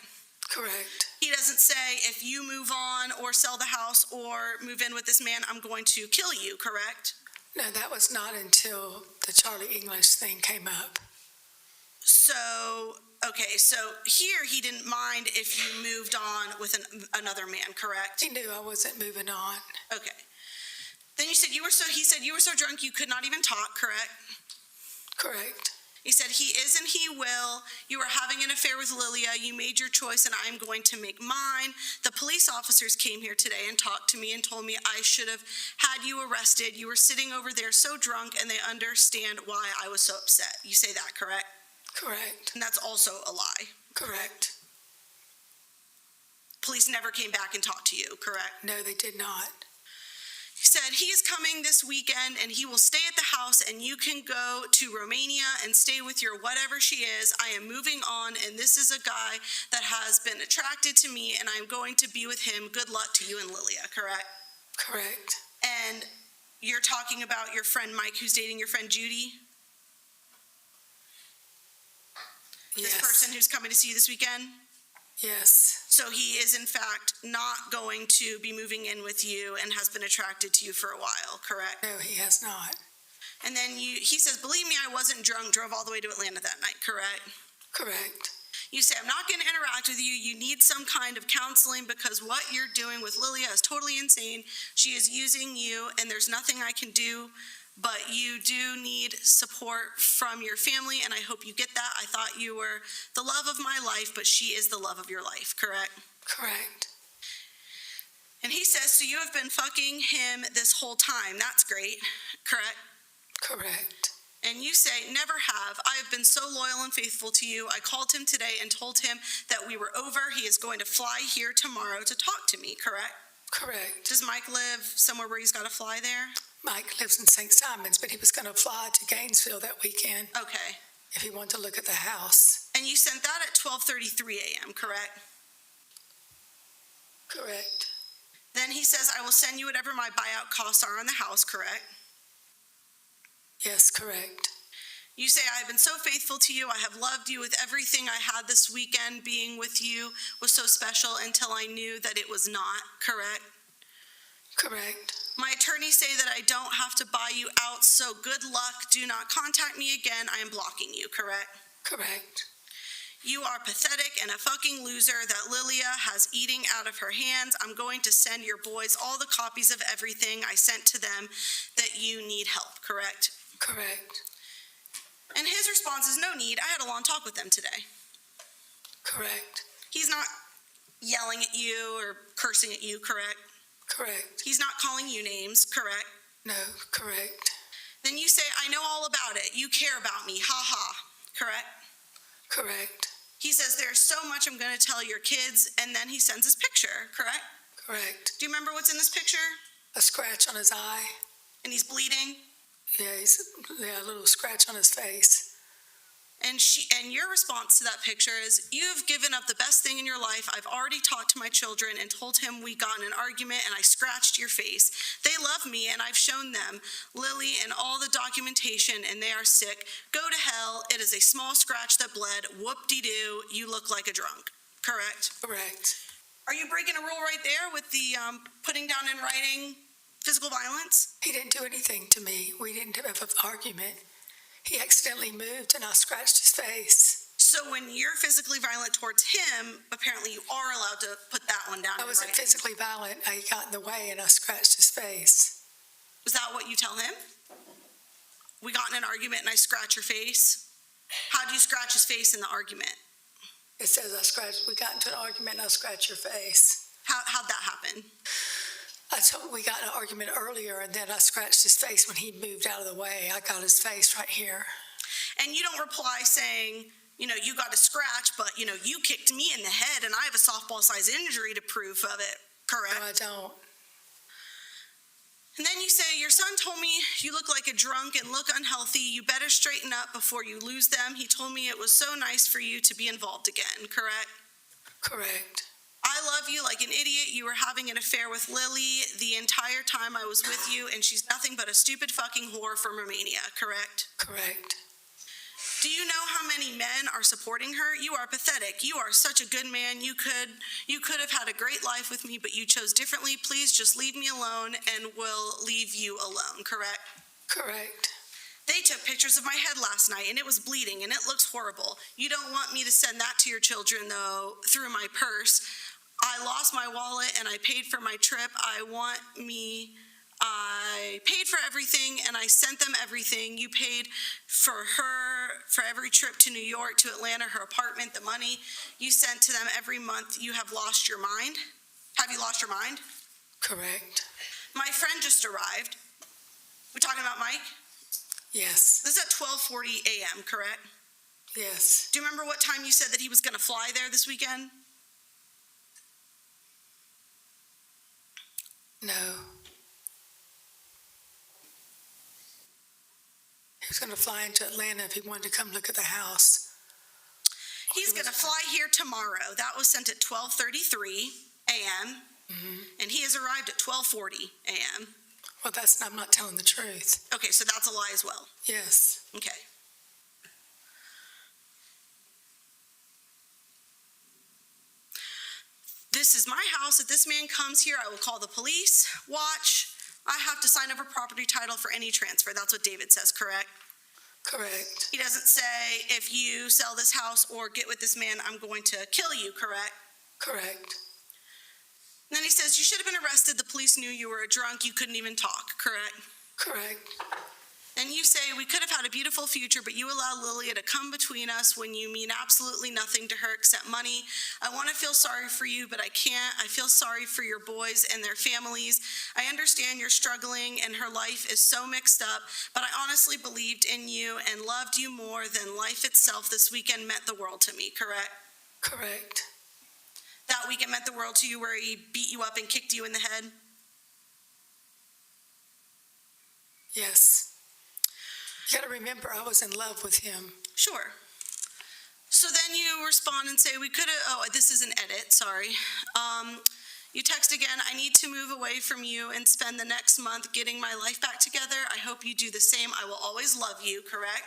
Correct. He doesn't say if you move on or sell the house or move in with this man, I'm going to kill you, correct? No, that was not until the Charlie English thing came up. So, okay, so here he didn't mind if you moved on with another man, correct? He knew I wasn't moving on. Okay. Then he said you were so drunk you could not even talk, correct? Correct. He said he is and he will. You were having an affair with Lilia. You made your choice and I'm going to make mine. The police officers came here today and talked to me and told me I should have had you arrested. You were sitting over there so drunk and they understand why I was so upset. You say that, correct? Correct. And that's also a lie. Correct. Police never came back and talked to you, correct? No, they did not. He said he is coming this weekend and he will stay at the house and you can go to Romania and stay with your whatever she is. I am moving on and this is a guy that has been attracted to me and I'm going to be with him. Good luck to you and Lilia, correct? Correct. And you're talking about your friend Mike who's dating your friend Judy? This Yes. person who's coming to see you this weekend? Yes. So he is in fact not going to be moving in with you and has been attracted to you for a while, correct? No, he has not. And then he says, believe me, I wasn't drunk, drove all the way to Atlanta that night, correct? Correct. You say, I'm not going to interact with you. You need some kind of counseling because what you're doing with Lilia is totally insane. She is using you and there's nothing I can do. But you do need support from your family, and I hope you get that. I thought you were the love of my life, but she is the love of your life, correct? Correct. And he says, so you have been fucking him this whole time. That's great, correct? Correct. And you say, never have. I have been so loyal and faithful to you. I called him today and told him that we were over. He is going to fly here tomorrow to talk to me, correct? Correct. Does Mike live somewhere where he's got to fly there? Mike lives in St. Simon's, but he was going to fly to Gainesville that weekend Okay. if he wanted to look at the house. And you sent that at 12:33 a.m., correct? Correct. Then he says, I will send you whatever my buyout costs are on the house, correct? Yes, correct. You say, I have been so faithful to you. I have loved you with everything I had this weekend. Being with you was so special until I knew that it was not, correct? Correct. My attorneys say that I don't have to buy you out, so good luck. Do not contact me again. I am blocking you, correct? Correct. You are pathetic and a fucking loser that Lilia has eating out of her hands. I'm going to send your boys all the copies of everything I sent to them that you need help, correct? Correct. And his response is no need. I had a long talk with them today. Correct. He's not yelling at you or cursing at you, correct? Correct. He's not calling you names, correct? No, correct. Then you say, I know all about it. You care about me. Ha ha. Correct? Correct. He says, there's so much I'm going to tell your kids, and then he sends his picture, correct? Correct. Do you remember what's in this picture? A scratch on his eye. And he's bleeding? Yeah, a little scratch on his face. And your response to that picture is, you've given up the best thing in your life. I've already talked to my children and told him we got in an argument and I scratched your face. They love me and I've shown them Lily and all the documentation and they are sick. Go to hell. It is a small scratch that bled. Whoop-de-doo. You look like a drunk. Correct? Correct. Are you breaking a rule right there with the putting down in writing physical violence? He didn't do anything to me. We didn't have an argument. He accidentally moved and I scratched his face. So when you're physically violent towards him, apparently you are allowed to put that one down. I wasn't writing. physically violent. I got in the way and I scratched his face. Is that what you tell him? We got in an argument and I scratch your face? How do you scratch his face in the argument? It says we got into an argument and I scratched your face. How'd that happen? We got in an argument earlier and then I scratched his face when he moved out of the way. I got his face right here. And you don't reply saying, you got a scratch, but, you kicked me in the head and I have a softball-sized injury to proof of it, correct? No, I don't. And then you say, your son told me you look like a drunk and look unhealthy. You better straighten up before you lose them. He told me it was so nice for you to be involved again, correct? Correct. I love you like an idiot. You were having an affair with Lily the entire time I was with you, and she's nothing but a stupid fucking whore from Romania, correct? Correct. Do you know how many men are supporting her? You are pathetic. You are such a good man. You could have had a great life with me, but you chose differently. Please just leave me alone and we'll leave you alone, correct? Correct. They took pictures of my head last night and it was bleeding and it looks horrible. You don't want me to send that to your children though through my purse. I lost my wallet and I paid for my trip. I paid for everything and I sent them everything. You paid for her, for every trip to New York, to Atlanta, her apartment, the money you sent to them every month. You have lost your mind. Have you lost your mind? Correct. My friend just arrived. We talking about Mike? Yes. This is at 12:40 a.m., correct? Yes. Do you remember what time you said that he was going to fly there this weekend? No. He was going to fly into Atlanta if he wanted to come look at the house. He's going to fly here tomorrow. That was sent at 12:33 a.m. And he has arrived at 12:40 a.m. Well, I'm not telling the truth. Okay, so that's a lie as well. Yes. Okay. This is my house. If this man comes here, I will call the police. Watch. I have to sign over property title for any transfer. That's what David says, correct? Correct. He doesn't say, if you sell this house or get with this man, I'm going to kill you, correct? Correct. And then he says, you should have been arrested. The police knew you were a drunk. You couldn't even talk, correct? Correct. And you say, we could have had a beautiful future, but you allowed Lilia to come between us when you mean absolutely nothing to her except money. I want to feel sorry for you, but I can't. I feel sorry for your boys and their families. I understand you're struggling and her life is so mixed up, but I honestly believed in you and loved you more than life itself. This weekend meant the world to me, correct? Correct. That weekend meant the world to you where he beat you up and kicked you in the head? Yes. You got to remember, I was in love with him. Sure. So then you respond and say, we could have, this is an edit, sorry. You text again, I need to move away from you and spend the next month getting my life back together. I hope you do the same. I will always love you, correct?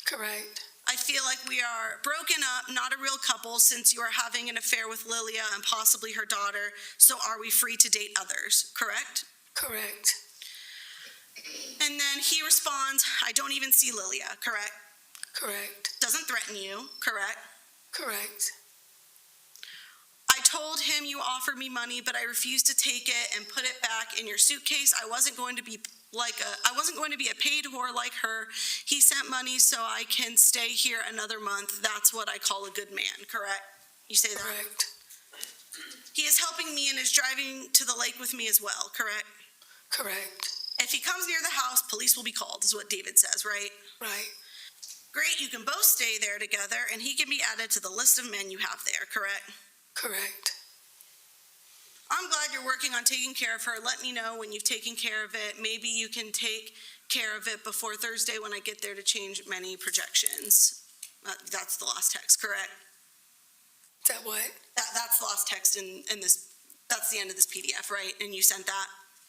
Correct. I feel like we are broken up, not a real couple, since you are having an affair with Lilia and possibly her daughter. So are we free to date others, correct? Correct. And then he responds, I don't even see Lilia, correct? Correct. Doesn't threaten you, correct? Correct. I told him you offered me money, but I refused to take it and put it back in your suitcase. I wasn't going to be a paid whore like her. He sent money so I can stay here another month. That's what I call a good man, correct? You say that? Correct. He is helping me and is driving to the lake with me as well, correct? Correct. If he comes near the house, police will be called, is what David says, right? Right. Great, you can both stay there together, and he can be added to the list of men you have there, correct? Correct. I'm glad you're working on taking care of her. Let me know when you've taken care of it. Maybe you can take care of it before Thursday when I get there to change many projections. That's the last text, correct? Is that what? That's the last text in this, that's the end of this PDF, right? And you sent that?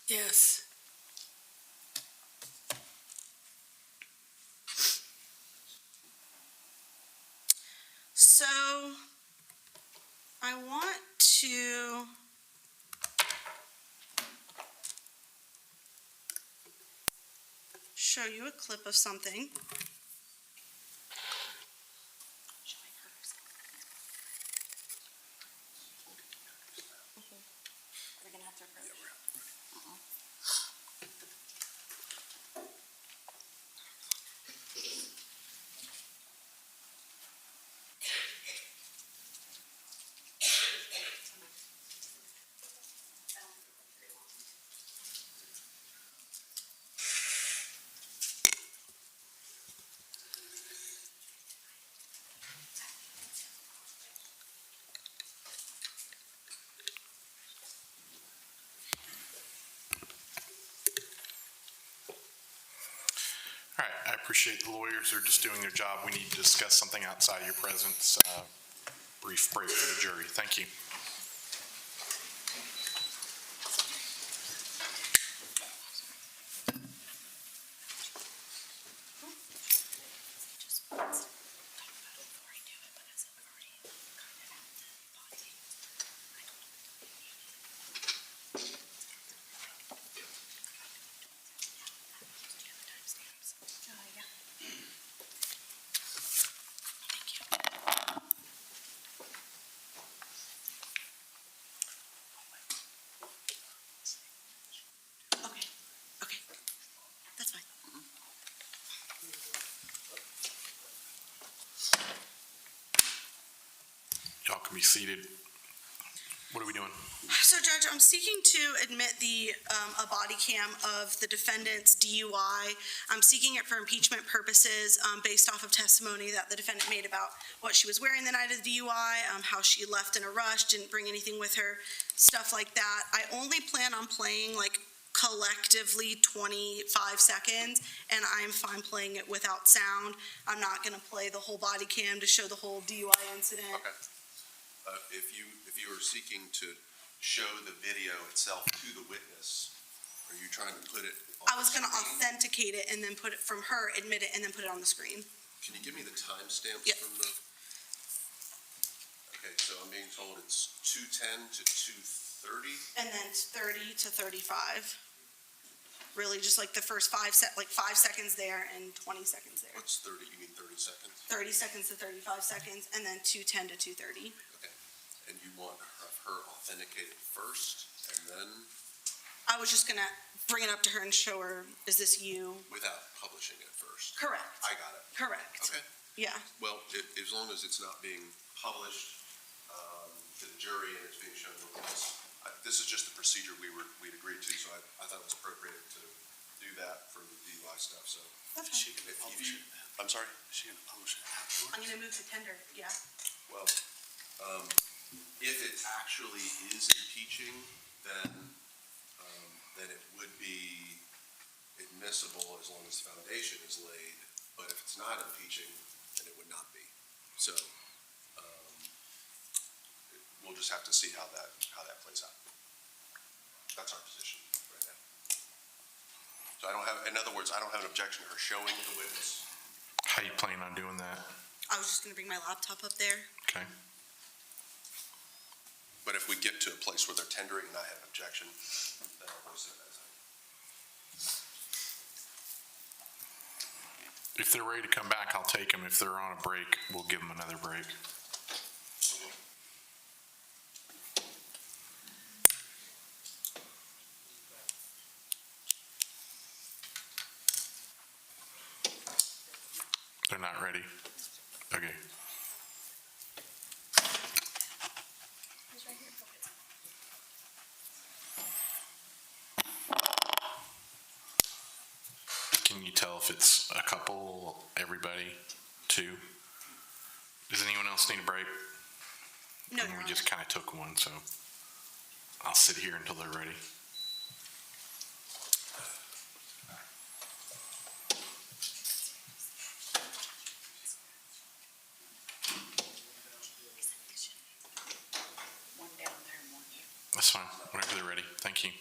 Yes. So I want to show you a clip of something. We're gonna have to approach. All right, I appreciate the lawyers are just doing their job. We need to discuss something outside of your presence. Brief break for the jury. Thank you. Okay, that's fine. Y'all can be seated. What are we doing? So Judge, I'm seeking to admit a body cam of the defendant's DUI. I'm seeking it for impeachment purposes, based off of testimony that the defendant made about what she was wearing the night of the DUI, how she left in a rush, didn't bring anything with her, stuff like that. I only plan on playing collectively 25 seconds, and I'm fine playing it without sound. I'm not gonna play the whole body cam to show the whole DUI incident. Okay. If you are seeking to show the video itself to the witness, are you trying to put it on I was the gonna screen? authenticate it and then put it from her, admit it, and then put it on the screen. Can you give me the timestamps Yep. from the? Okay, so I'm being told it's 2:10 to 2:30. And then 30 to 35. Really just the first 5 seconds there and 20 seconds there. What's 30? You mean 30 seconds? 30 seconds to 35 seconds, and then 2:10 to 2:30. Okay. And you want her authenticated first, and then I was just gonna bring it up to her and show her, is this you? without publishing it first? Correct, I got it. correct. Okay. Yeah, Well, as long as it's not being published to the jury and it's being shown to the witness, this is just the procedure we'd agreed to, so I thought it was appropriate to do that for the DUI stuff, so. that's She fine. can publish it. I'm sorry? Is she gonna publish it afterwards? I'm gonna move to tender, yeah. Well, if it actually is impeaching, then it would be admissible as long as the foundation is laid. But if it's not impeaching, then it would not be. So, we'll just have to see how that plays out. That's our position right now. So in other words, I don't have an objection to her showing the witness How you plan on doing that? I was just gonna bring my laptop up there. Okay. But if we get to a place where they're tendering and I have an objection, then I'll voice it as If they're ready to come back, I'll take them. If they're on a break, we'll give them another break. They're not ready. Okay. Can you tell if it's a couple, everybody, two? Does anyone else need a break? No, I mean, Your we Honor. just kind of took one, so I'll sit here until they're ready. One down there and one here. That's fine, whenever they're ready. Thank you.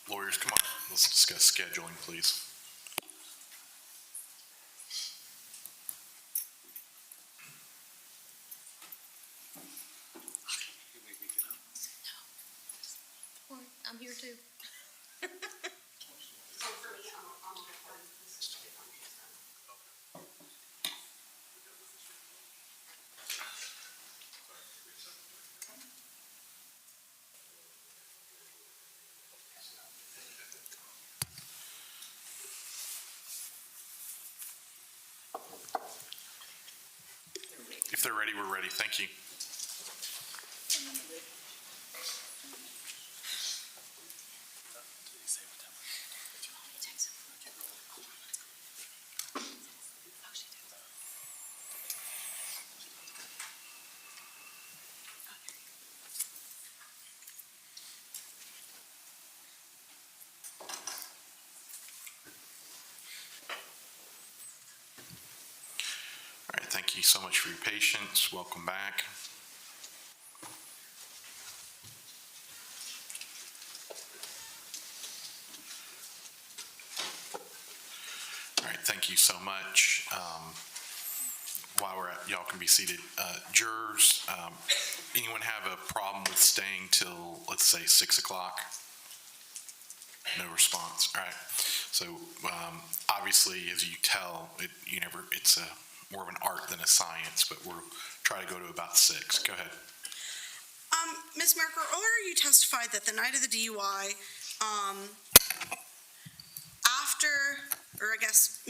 Lawyers, come on, let's discuss scheduling, please. I'm here too. If they're ready, we're ready. Thank you. All right, thank you so much for your patience. Welcome back. All right, thank you so much. While we're at, y'all can be seated. Jurors, anyone have a problem with staying till, let's say, 6 o'clock? No response. All right. So obviously, as you tell, it's more of an art than a science, but we'll try to go to about 6. Go ahead. Ms. Mericle, earlier you testified that the night of the DUI,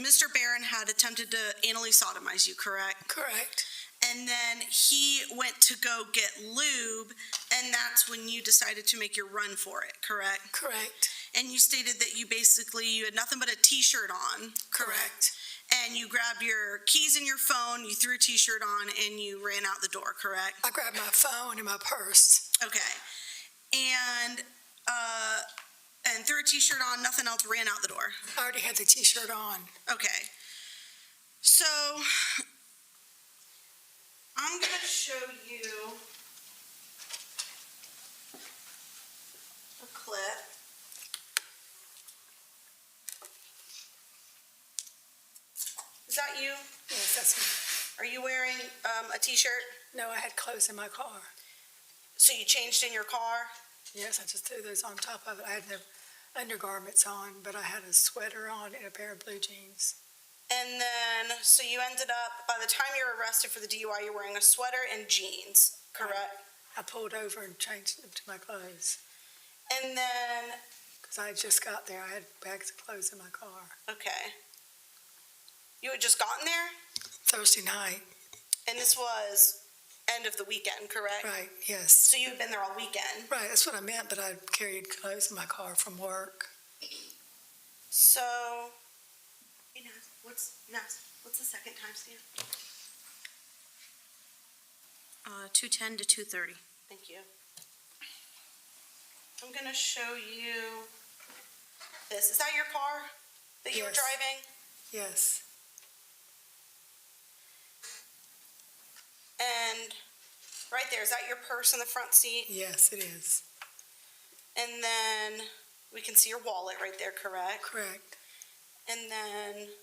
Mr. Barron had attempted to anally sodomize you, correct? Correct. And then he went to go get lube, and that's when you decided to make your run for it, correct? Correct. And you stated that you had nothing but a t-shirt on, correct? And you grabbed your keys and your phone, you threw a t-shirt on, and you ran out the door, correct? I grabbed my phone and my purse. Okay. And threw a t-shirt on, nothing else, ran out the door. I already had the t-shirt on. Okay. So, I'm gonna show you a clip. Is that you? Yes, that's me. Are you wearing a t-shirt? No, I had clothes in my car. So you changed in your car? Yes, I just threw those on top of it. I had no undergarments on, but I had a sweater on and a pair of blue jeans. And then, so you ended up, by the time you were arrested for the DUI, you're wearing a sweater and jeans, correct? I pulled over and changed them to my clothes And then, because I had just got there. I had bags of clothes in my car. okay. You had just gotten there? Thursday night. And this was end of the weekend, correct? Right, yes. So you had been there all weekend. Right, that's what I meant, but I carried clothes in my car from work. So, hey, Naz, what's the second timestamp? 2:10 to 2:30. Thank you. I'm gonna show you this. Is that your car that you were Yes. driving? Yes. And right there, is that your purse in the front seat? Yes, it is. And then we can see your wallet right there, correct? Correct. And then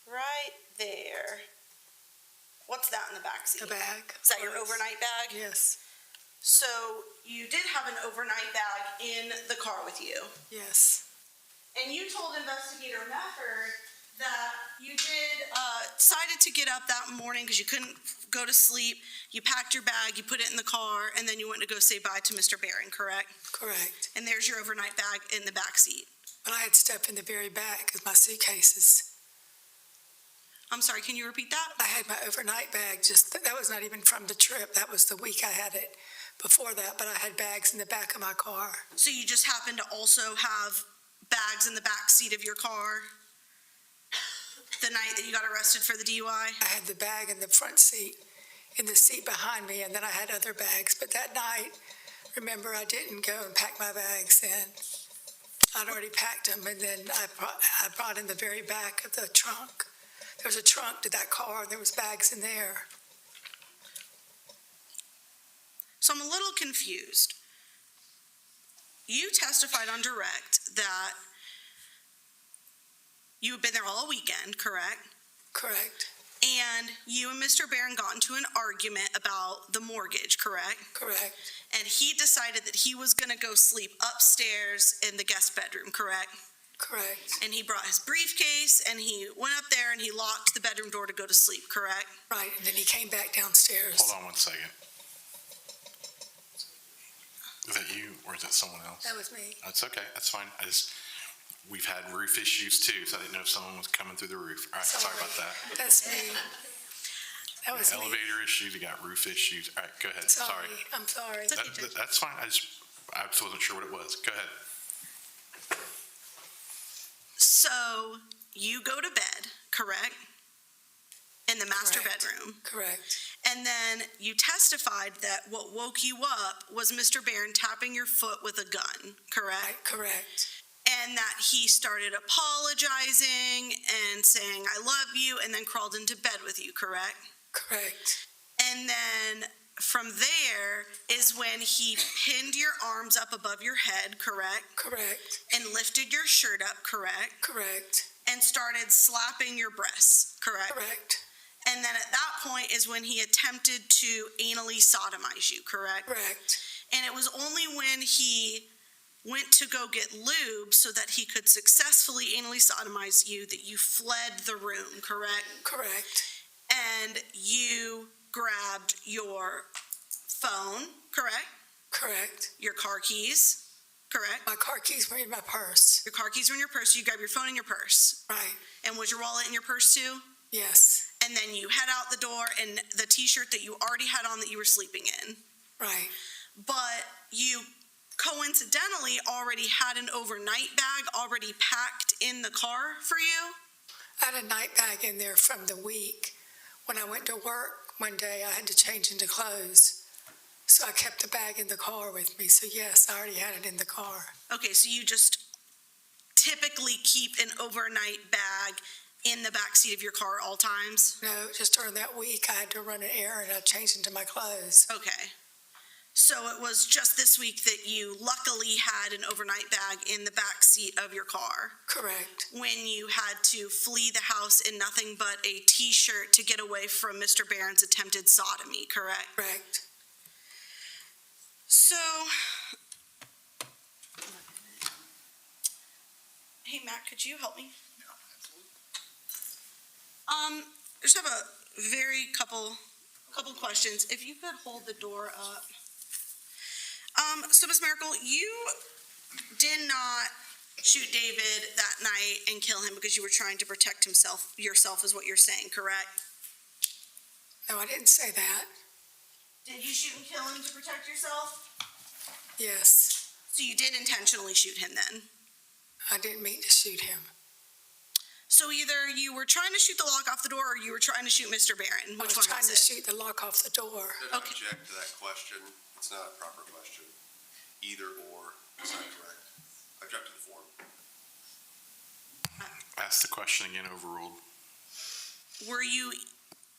right there. What's that in the back seat? The bag. Is that your overnight bag? Yes. So you did have an overnight bag in the car with you. Yes. And you told Investigator Mefford that you decided to get up that morning because you couldn't go to sleep. You packed your bag, you put it in the car, and then you went to go say bye to Mr. Barron, correct? Correct. And there's your overnight bag in the back seat. But I had stuff in the very back of my suitcases. I'm sorry, can you repeat that? I had my overnight bag, that was not even from the trip. That was the week I had it before that, but I had bags in the back of my car. So you just happened to also have bags in the back seat of your car the night that you got arrested for the DUI? I had the bag in the front seat, in the seat behind me, and then I had other bags. But that night, remember, I didn't go and pack my bags then. I'd already packed them, and then I brought in the very back of the trunk. There was a trunk to that car, and there was bags in there. So I'm a little confused. You testified on direct that you had been there all weekend, correct? Correct. And you and Mr. Barron got into an argument about the mortgage, correct? Correct. And he decided that he was going to go sleep upstairs in the guest bedroom, correct? Correct. And he brought his briefcase and he went up there and he locked the bedroom door to go to sleep, correct? Right, and then he came back downstairs. Hold on one second. Is that you or is it someone else? That was me. That's okay. That's fine. We've had roof issues too, so I didn't know if someone was coming through the roof. All right, sorry about that. That's me. That was me. Elevator issues, you got roof issues. All right, go ahead. Sorry. I'm sorry. That's fine. I just wasn't sure what it was. Go ahead. So you go to bed, correct? In the master Correct. bedroom. Correct. And then you testified that what woke you up was Mr. Barron tapping your foot with a gun, correct? Correct. And that he started apologizing and saying, I love you, and then crawled into bed with you, correct? Correct. And then from there is when he pinned your arms up above your head, correct? Correct. And lifted your shirt up, correct? Correct. And started slapping your breasts, correct? Correct. And then at that point is when he attempted to anally sodomize you, correct? Correct. And it was only when he went to go get lube so that he could successfully anally sodomize you that you fled the room, correct? Correct. And you grabbed your phone, correct? Correct. Your car keys, correct? My car keys were in my purse. Your car keys were in your purse, so you grabbed your phone and your purse. Right. And was your wallet in your purse too? Yes. And then you head out the door in the t-shirt that you already had on that you were sleeping in. Right. But you coincidentally already had an overnight bag already packed in the car for you? I had a night bag in there from the week. When I went to work one day, I had to change into clothes. So I kept the bag in the car with me. So yes, I already had it in the car. Okay, so you just typically keep an overnight bag in the backseat of your car at all times? No, just during that week, I had to run an errand. I changed into my clothes. Okay. So it was just this week that you luckily had an overnight bag in the back seat of your car Correct. when you had to flee the house in nothing but a t-shirt to get away from Mr. Barron's attempted sodomy, correct? Correct. So, hey Matt, could you help me? I just have a very couple questions. If you could hold the door up. So Ms. Mericle, you did not shoot David that night and kill him because you were trying to protect yourself is what you're saying, correct? No, I didn't say that. Did you shoot and kill him to protect yourself? Yes. So you did intentionally shoot him then? I didn't mean to shoot him. So either you were trying to shoot the lock off the door or you were trying to shoot Mr. Barron. I Which was one trying was to it? shoot the lock off the door. Did I Okay. object to that question? It's not a proper question. Either or, is that correct? I object to the form. Ask the question again, overruled. Were you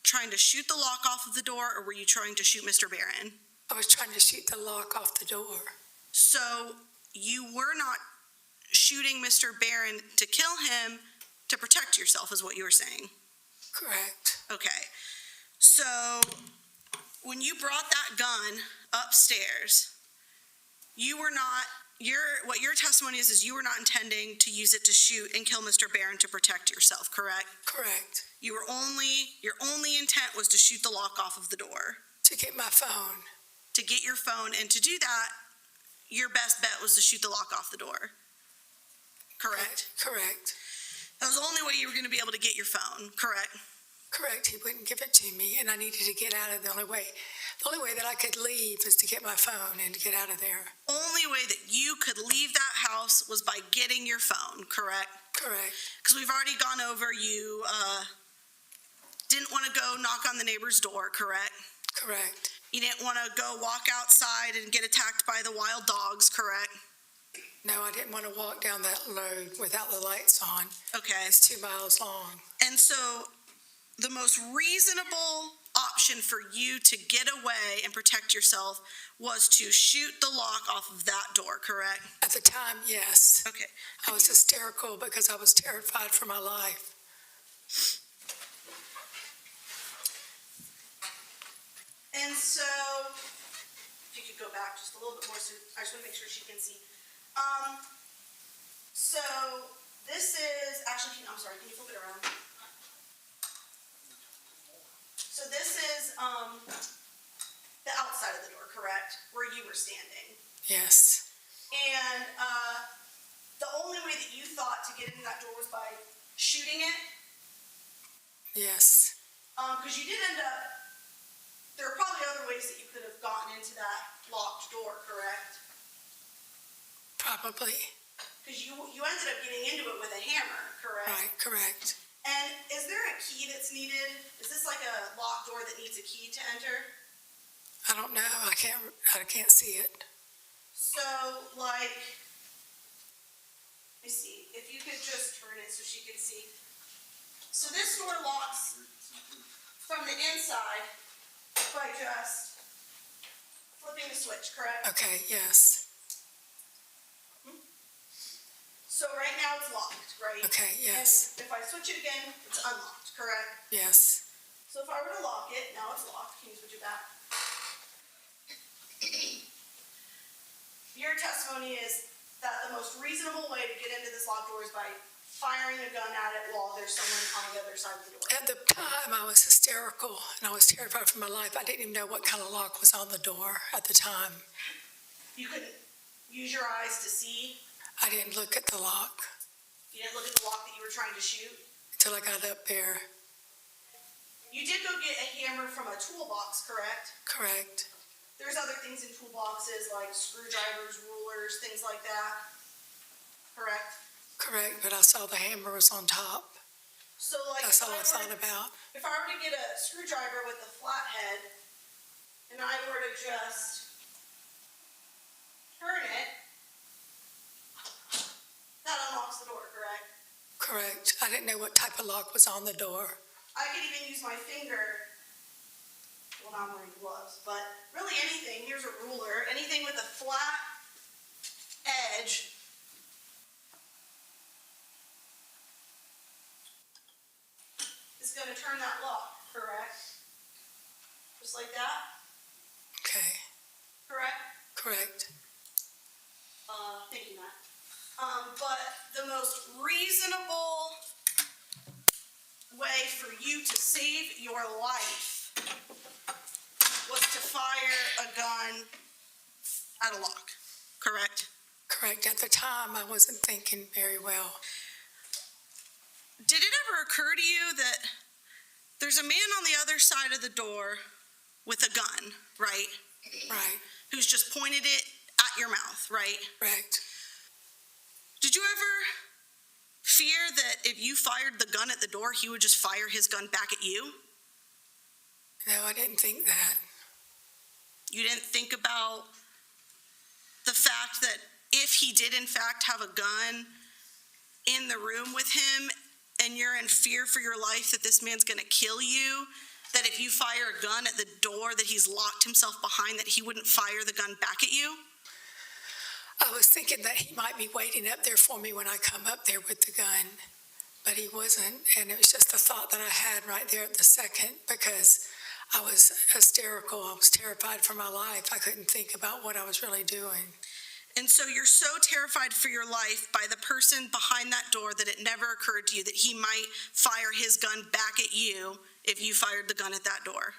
trying to shoot the lock off of the door or were you trying to shoot Mr. Barron? I was trying to shoot the lock off the door. So you were not shooting Mr. Barron to kill him, to protect yourself is what you were saying? Correct. Okay. So when you brought that gun upstairs, you were not, what your testimony is you were not intending to use it to shoot and kill Mr. Barron to protect yourself, correct? Correct. Your only intent was to shoot the lock off of the door, To get my phone. to get your phone, and to do that, your best bet was to shoot the lock off the door. Correct? Correct. That was the only way you were going to be able to get your phone, correct? Correct. He wouldn't give it to me, and I needed to get out of the only way that I could leave is to get my phone and to get out of there. Only way that you could leave that house was by getting your phone, correct? Correct. Because we've already gone over, you didn't want to go knock on the neighbor's door, correct? Correct. You didn't want to go walk outside and get attacked by the wild dogs, correct? No, I didn't want to walk down that road without the lights on. Okay. It's 2 miles long. And so the most reasonable option for you to get away and protect yourself was to shoot the lock off of that door, correct? At the time, yes. Okay. I was hysterical because I was terrified for my life. And so, if you could go back just a little bit more, so I just want to make sure she can see. So this is, actually, I'm sorry, can you flip it around? So this is, the outside of the door, correct? Where you were standing. Yes. And, the only way that you thought to get into that door was by shooting it? Yes. Because you did end up, there are probably other ways that you could have gotten into that locked door, correct? Probably. Because you ended up getting into it with a hammer, correct? Right. Correct. And is there a key that's needed? Is this like a locked door that needs a key to enter? I don't know. I can't see it. So, like, let me see, if you could just turn it so she can see. So this door locks from the inside by just flipping the switch, correct? Okay. Yes. So right now it's locked, right? Okay. Yes. And if I switch it again, it's unlocked, correct? Yes. So if I were to lock it, now it's locked, can you switch it back? Your testimony is that the most reasonable way to get into this locked door is by firing a gun at it while there's someone on the other side of the door. At the time, I was hysterical and I was terrified for my life. I didn't even know what kind of lock was on the door at the time. You couldn't use your eyes to see? I didn't look at the lock You didn't look at the lock that you were trying to shoot? until I got up there. You did go get a hammer from a toolbox, correct? Correct. There's other things in toolboxes like screwdrivers, rulers, things like that, correct? Correct, but I saw the hammer was on top. So like, That's all I thought about. if I were to get a screwdriver with a flathead and I were to just turn it, that unlocks the door, correct? Correct. I didn't know what type of lock was on the door. I could even use my finger, well, now I'm wearing gloves, but really anything, here's a ruler, anything with a flat edge is gonna turn that lock, correct? Just like that, Okay. correct? Correct. Thank you, Matt. But the most reasonable way for you to save your life was to fire a gun at a lock, correct? Correct. At the time, I wasn't thinking very well. Did it ever occur to you that there's a man on the other side of the door with a gun, right? Right. Who's just pointed it at your mouth, right? Correct. Did you ever fear that if you fired the gun at the door, he would just fire his gun back at you? No, I didn't think that. You didn't think about the fact that if he did in fact have a gun in the room with him and you're in fear for your life that this man's gonna kill you, that if you fire a gun at the door that he's locked himself behind, that he wouldn't fire the gun back at you? I was thinking that he might be waiting up there for me when I come up there with the gun, but he wasn't. And it was just a thought that I had right there at the second because I was hysterical. I was terrified for my life. I couldn't think about what I was really doing. And so you're so terrified for your life by the person behind that door that it never occurred to you that he might fire his gun back at you if you fired the gun at that door.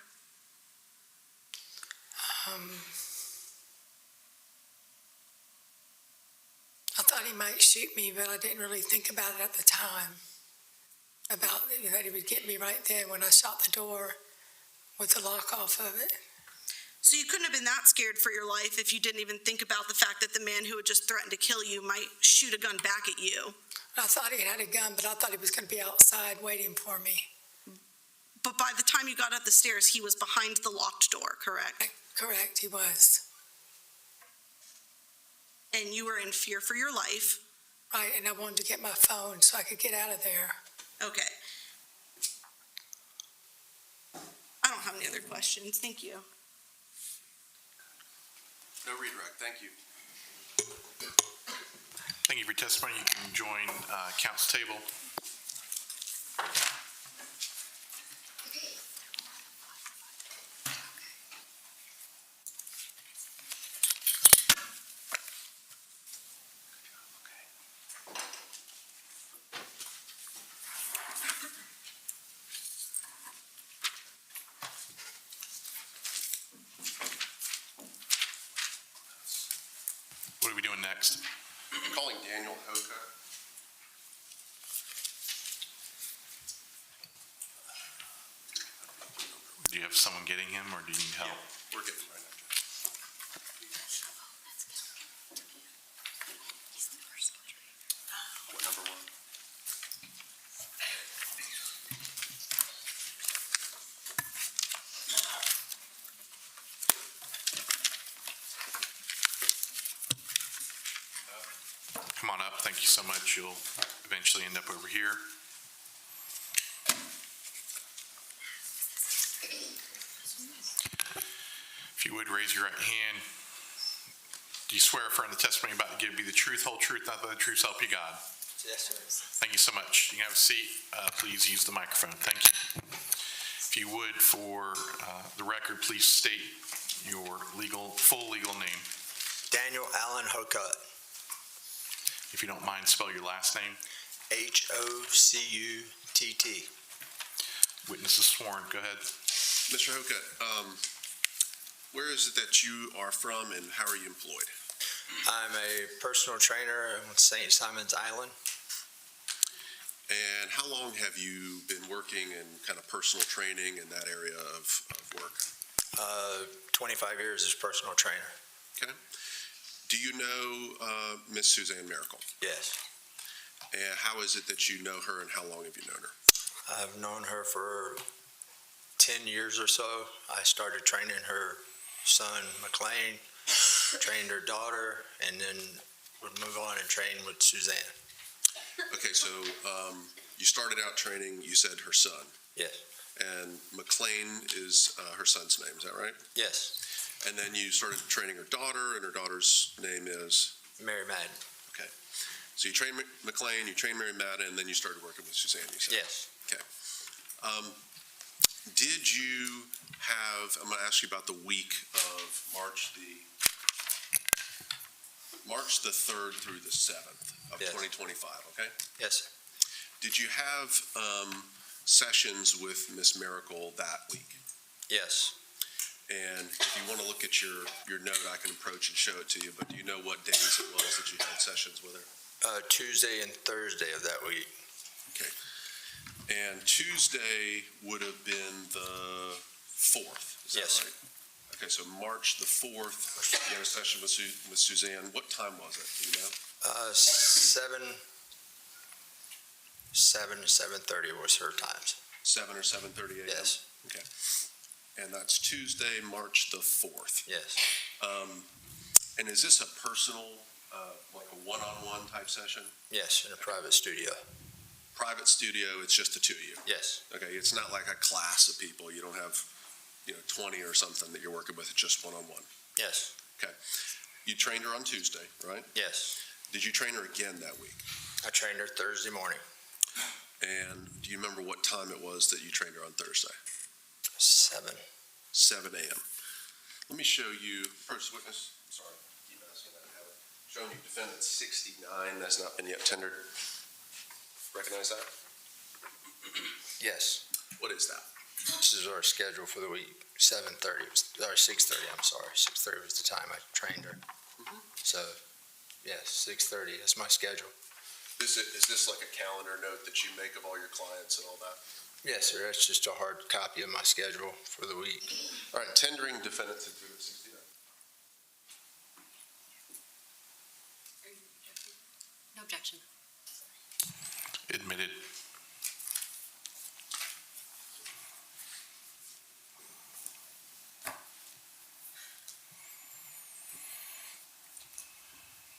I thought he might shoot me, but I didn't really think about it at the time. About that he would get me right then when I shot the door with the lock off of it. So you couldn't have been that scared for your life if you didn't even think about the fact that the man who had just threatened to kill you might shoot a gun back at you. I thought he had a gun, but I thought he was going to be outside waiting for me. But by the time you got up the stairs, he was behind the locked door, correct? Correct, he was. And you were in fear for your life. Right, and I wanted to get my phone so I could get out of there. Okay. I don't have any other questions. Thank you. No redirect, thank you. Thank you for your testimony. You can join council table. What are we doing next? Calling Daniel Hoka. Do you have someone getting him, or do you need help? We're getting him right now, Judge. What number one? Come on up. Thank you so much. You'll eventually end up over here. If you would, raise your right hand. Do you swear affirm the testimony you're about to give be the truth, whole truth, nothing but the truth, so help you God? Yes, sir. Thank you so much. You can have a seat. Please use the microphone. Thank you. If you would, for the record, please state your full legal name. Daniel Allen Hoka, If you don't mind, spell your last name. Houcutt. Witness is sworn. Go ahead. Mr. Hoka, where is it that you are from and how are you employed? I'm a personal trainer on St. Simon's Island. And how long have you been working in kind of personal training in that area of work? 25 years as personal trainer. Okay. Do you know Miss Suzanne Mericle? Yes. And how is it that you know her and how long have you known her? I've known her for 10 years or so. I started training her son, McLean, trained her daughter, and then would move on and train with Suzanne. Okay, so you started out training, you said her son. Yes. And McLean is her son's name, is that right? Yes. And then you started training her daughter, and her daughter's name is? Mary Madden. Okay. So you trained McLean, you trained Mary Madden, and then you started working with Suzanne, you said? Yes. Okay. Did you have, I'm going to ask you about the week of March the 3rd through the 7th of Yes. 2025, okay? Yes, sir. Did you have sessions with Miss Mericle that week? Yes. And if you want to look at your note, I can approach and show it to you, but do you know what days it was that you had sessions with her? Tuesday and Thursday of that week. Okay. And Tuesday would have been the 4th, is that Yes. right? Okay, so March the 4th, you had a session with Suzanne. What time was it, do you know? 7 7 to 7:30 was her times. 7 or 7:30 a.m.? Yes, Okay. And that's Tuesday, March the 4th. yes. And is this a personal, like a one-on-one type session? Yes, in a private studio. Private studio, it's just the two of you? Yes, Okay, it's not like a class of people. You don't have, 20 or something that you're working with. It's just one-on-one. yes, You trained her on Tuesday, right? yes. Did you train her again that week? I trained her Thursday morning, And do you remember what time it was that you trained her on Thursday? 7. 7 a.m. Let me show you, first witness, sorry, keep asking that, I have it. Showing you defendant 69, that's not been yet tendered. Recognize that? Yes. What is that? This is our schedule for the week. 7:30, or 6:30, I'm sorry. 6:30 was the time I trained her. So, yes, 6:30, that's my schedule. Is this like a calendar note that you make of all your clients and all that? Yes, sir, that's just a hard copy of my schedule for the week. All right, tendering defendant's exhibit 69. No objection. Admitted.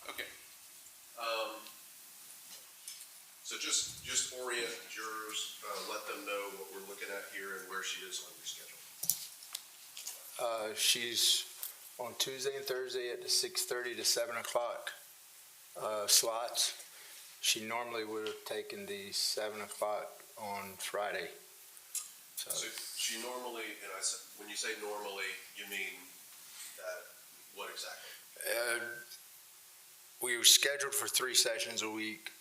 Okay. So just orient jurors, let them know what we're looking at here and where she is on your schedule. She's on Tuesday and Thursday at the 6:30 to 7 o'clock slots. She normally would have taken the 7 o'clock on Friday. So she normally, and I said, when you say normally, you mean that, what exactly? We were scheduled for 3 sessions a week.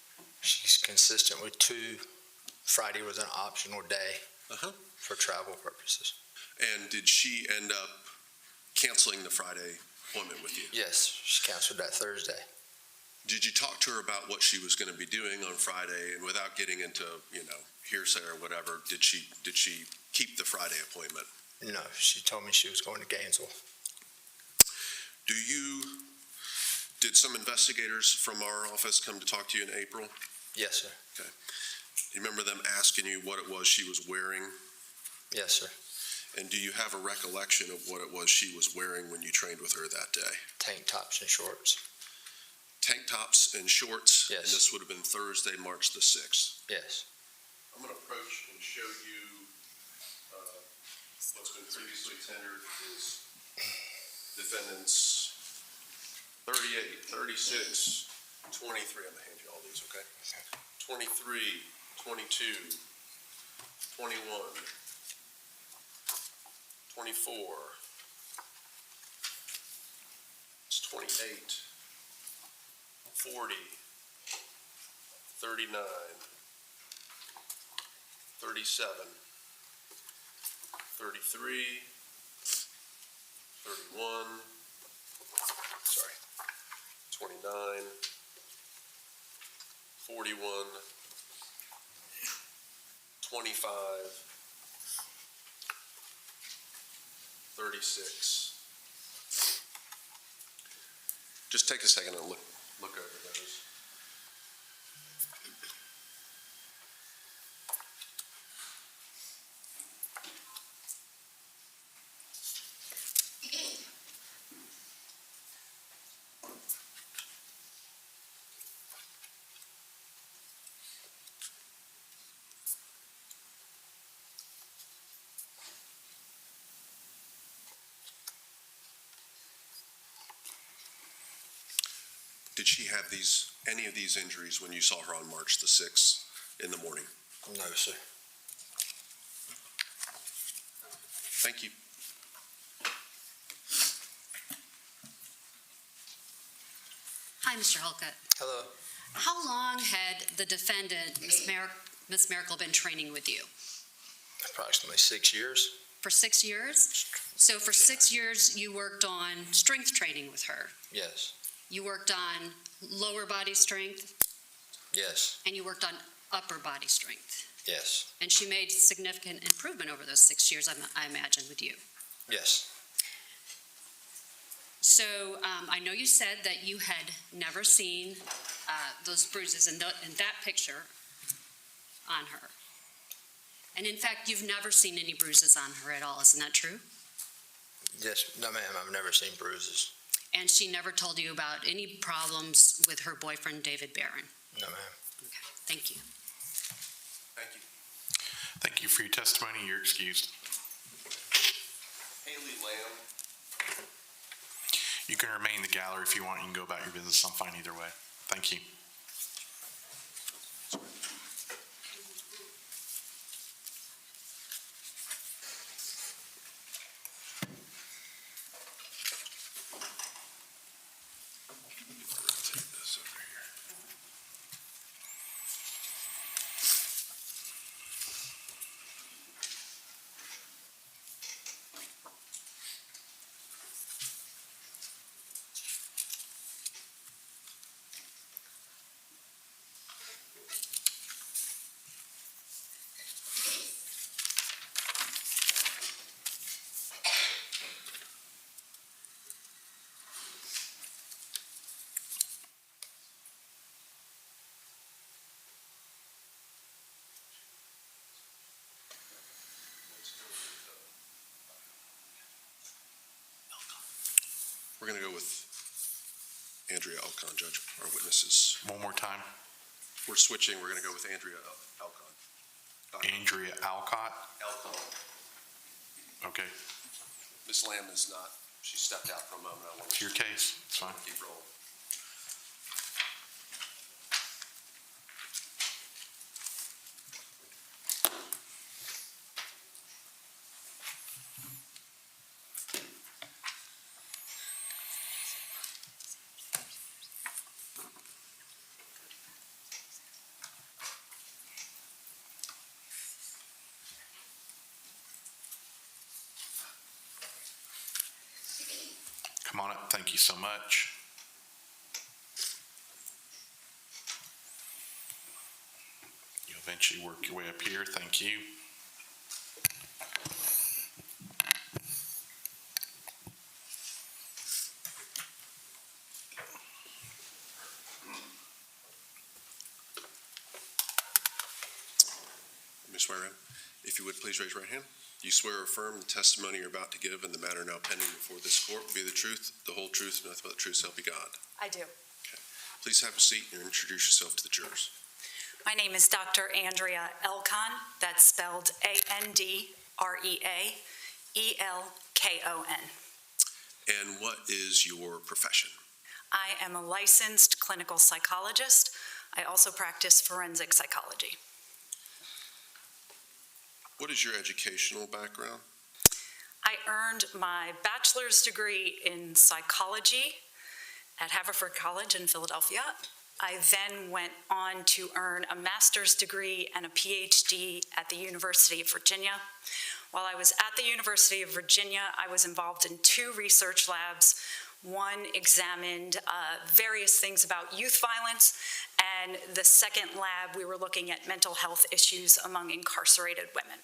She's consistent with 2. Friday was an optional day for travel purposes. And did she end up canceling the Friday appointment with you? Yes, she canceled that Thursday. Did you talk to her about what she was going to be doing on Friday, and without getting into, hearsay or whatever, did she keep the Friday appointment? No, she told me she was going to Gainesville. Did some investigators from our office come to talk to you in April? Yes, sir. Do you remember them asking you what it was she was wearing? Yes, sir. And do you have a recollection of what it was she was wearing when you trained with her that day? Tank tops and shorts. Tank tops and shorts? Yes. And this would have been Thursday, March the 6th. Yes. I'm going to approach and show you what's been previously tendered is defendants 38, 36, 23. I'm going to hand you all these, okay? 23, 22, 21, 24, it's 28, 40, 39, 37, 33, 31, sorry, 29, 41, 25, 36. Just take a second and look over those. Did she have any of these injuries when you saw her on March the 6th in the morning? No, sir. Thank you. Hi, Mr. Holcutt. Hello. How long had the defendant, Ms. Mericle, been training with you? Approximately 6 years. For 6 years? So for 6 years, you worked on strength training with her. Yes. You worked on lower body strength, Yes. and you worked on upper body strength. Yes. And she made significant improvement over those 6 years, I imagine, with you. Yes. So I know you said that you had never seen those bruises in that picture on her. And in fact, you've never seen any bruises on her at all, isn't that true? Yes, no ma'am, I've never seen bruises. And she never told you about any problems with her boyfriend, David Barron? No ma'am. Okay, thank you. Thank you. Thank you for your testimony. You're excused. Haley Lamb. You can remain in the gallery if you want. You can go about your business. I'm fine either way. Thank you. We're going to go with Andrea Alcon, Judge. Our witnesses. One more time. We're switching. We're going to go with Andrea Alcon. Andrea Alcott. Alcon. Okay. Ms. Lamb is not. She stepped out for a moment. I want It's your case. It's fine. keep rolling. Come on up. Thank you so much. You'll eventually work your way up here. Thank you. Ms. Warren, if you would please raise your right hand. Do you swear or affirm the testimony you're about to give and the matter now pending before this court will be the truth, the whole truth, and nothing but the truth, so help you God? I do. Please have a seat and introduce yourself to the jurors. My name is Dr. Andrea Elkon. That's spelled ANDREAELKON. And what is your profession? I am a licensed clinical psychologist. I also practice forensic psychology. What is your educational background? I earned my bachelor's degree in psychology at Haverford College in Philadelphia. I then went on to earn a master's degree and a PhD at the University of Virginia. While I was at the University of Virginia, I was involved in 2 research labs. One examined various things about youth violence, and the second lab, we were looking at mental health issues among incarcerated women.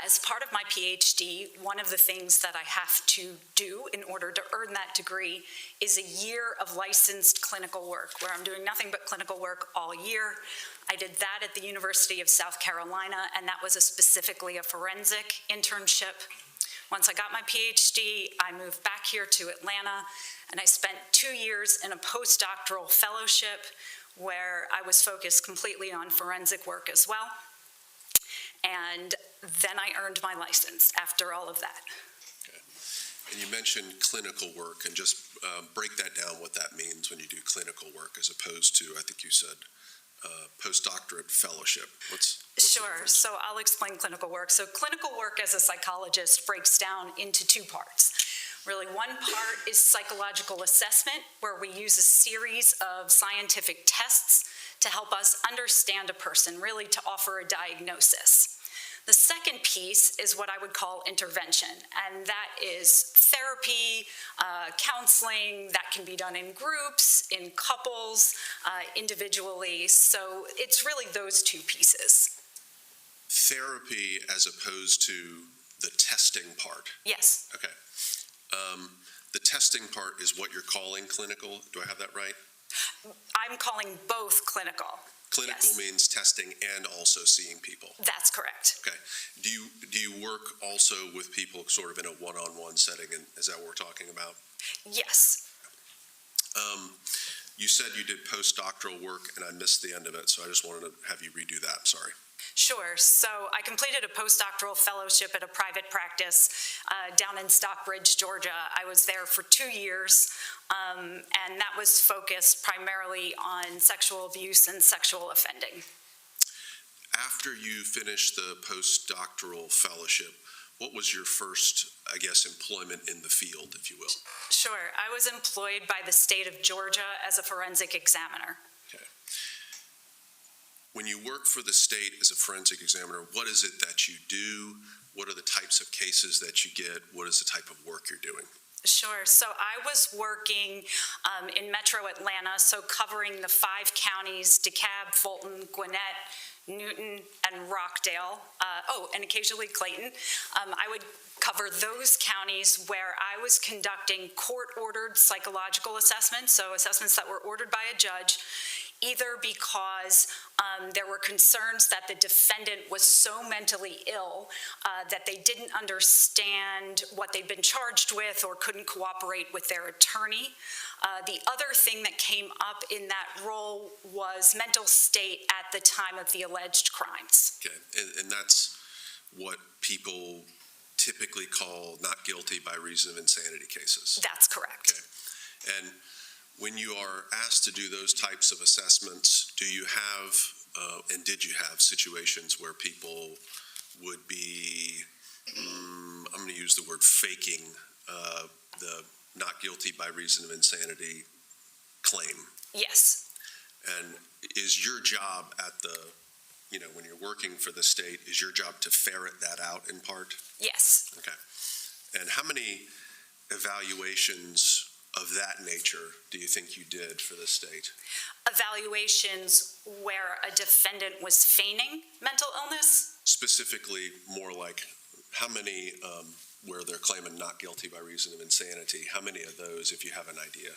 As part of my PhD, one of the things that I have to do in order to earn that degree is a year of licensed clinical work, where I'm doing nothing but clinical work all year. I did that at the University of South Carolina, and that was specifically a forensic internship. Once I got my PhD, I moved back here to Atlanta, and I spent 2 years in a postdoctoral fellowship where I was focused completely on forensic work as well. And then I earned my license after all of that. Okay. And you mentioned clinical work, and just break that down, what that means when you do clinical work as opposed to, I think you said, postdoctorate fellowship. What's Sure, so I'll explain clinical work. So clinical work as a psychologist breaks down into 2 parts. Really, one part is psychological assessment, where we use a series of scientific tests to help us understand a person, really to offer a diagnosis. The second piece is what I would call intervention, and that is therapy, counseling that can be done in groups, in couples, individually. So it's really those 2 pieces. Therapy as opposed to the testing part? Yes. Okay. The testing part is what you're calling clinical. Do I have that right? I'm calling both clinical. Clinical Yes. means testing and also seeing people. That's correct. Okay. Do you work also with people sort of in a one-on-one setting, and is that what we're talking about? Yes. You said you did postdoctoral work, and I missed the end of it, so I just wanted to have you redo that. I'm sorry. Sure. So I completed a postdoctoral fellowship at a private practice down in Stockbridge, Georgia. I was there for 2 years, and that was focused primarily on sexual abuse and sexual offending. After you finished the postdoctoral fellowship, what was your first, I guess, employment in the field, if you will? Sure. I was employed by the state of Georgia as a forensic examiner. Okay. When you work for the state as a forensic examiner, what is it that you do? What are the types of cases that you get? What is the type of work you're doing? Sure. So I was working in Metro Atlanta, so covering the 5 counties, DeKalb, Fulton, Gwinnett, Newton, and Rockdale, and occasionally Clayton. I would cover those counties where I was conducting court-ordered psychological assessments, so assessments that were ordered by a judge, either because there were concerns that the defendant was so mentally ill that they didn't understand what they'd been charged with or couldn't cooperate with their attorney. The other thing that came up in that role was mental state at the time of the alleged crimes. Okay, and that's what people typically call not guilty by reason of insanity cases. That's correct. Okay, and when you are asked to do those types of assessments, do you have, and did you have situations where people would be, I'm going to use the word faking the not guilty by reason of insanity claim? Yes. And is your job at the, when you're working for the state, is your job to ferret that out in part? Yes. Okay. And how many evaluations of that nature do you think you did for the state? Evaluations where a defendant was feigning mental illness? Specifically, more like how many where they're claiming not guilty by reason of insanity? How many of those, if you have an idea?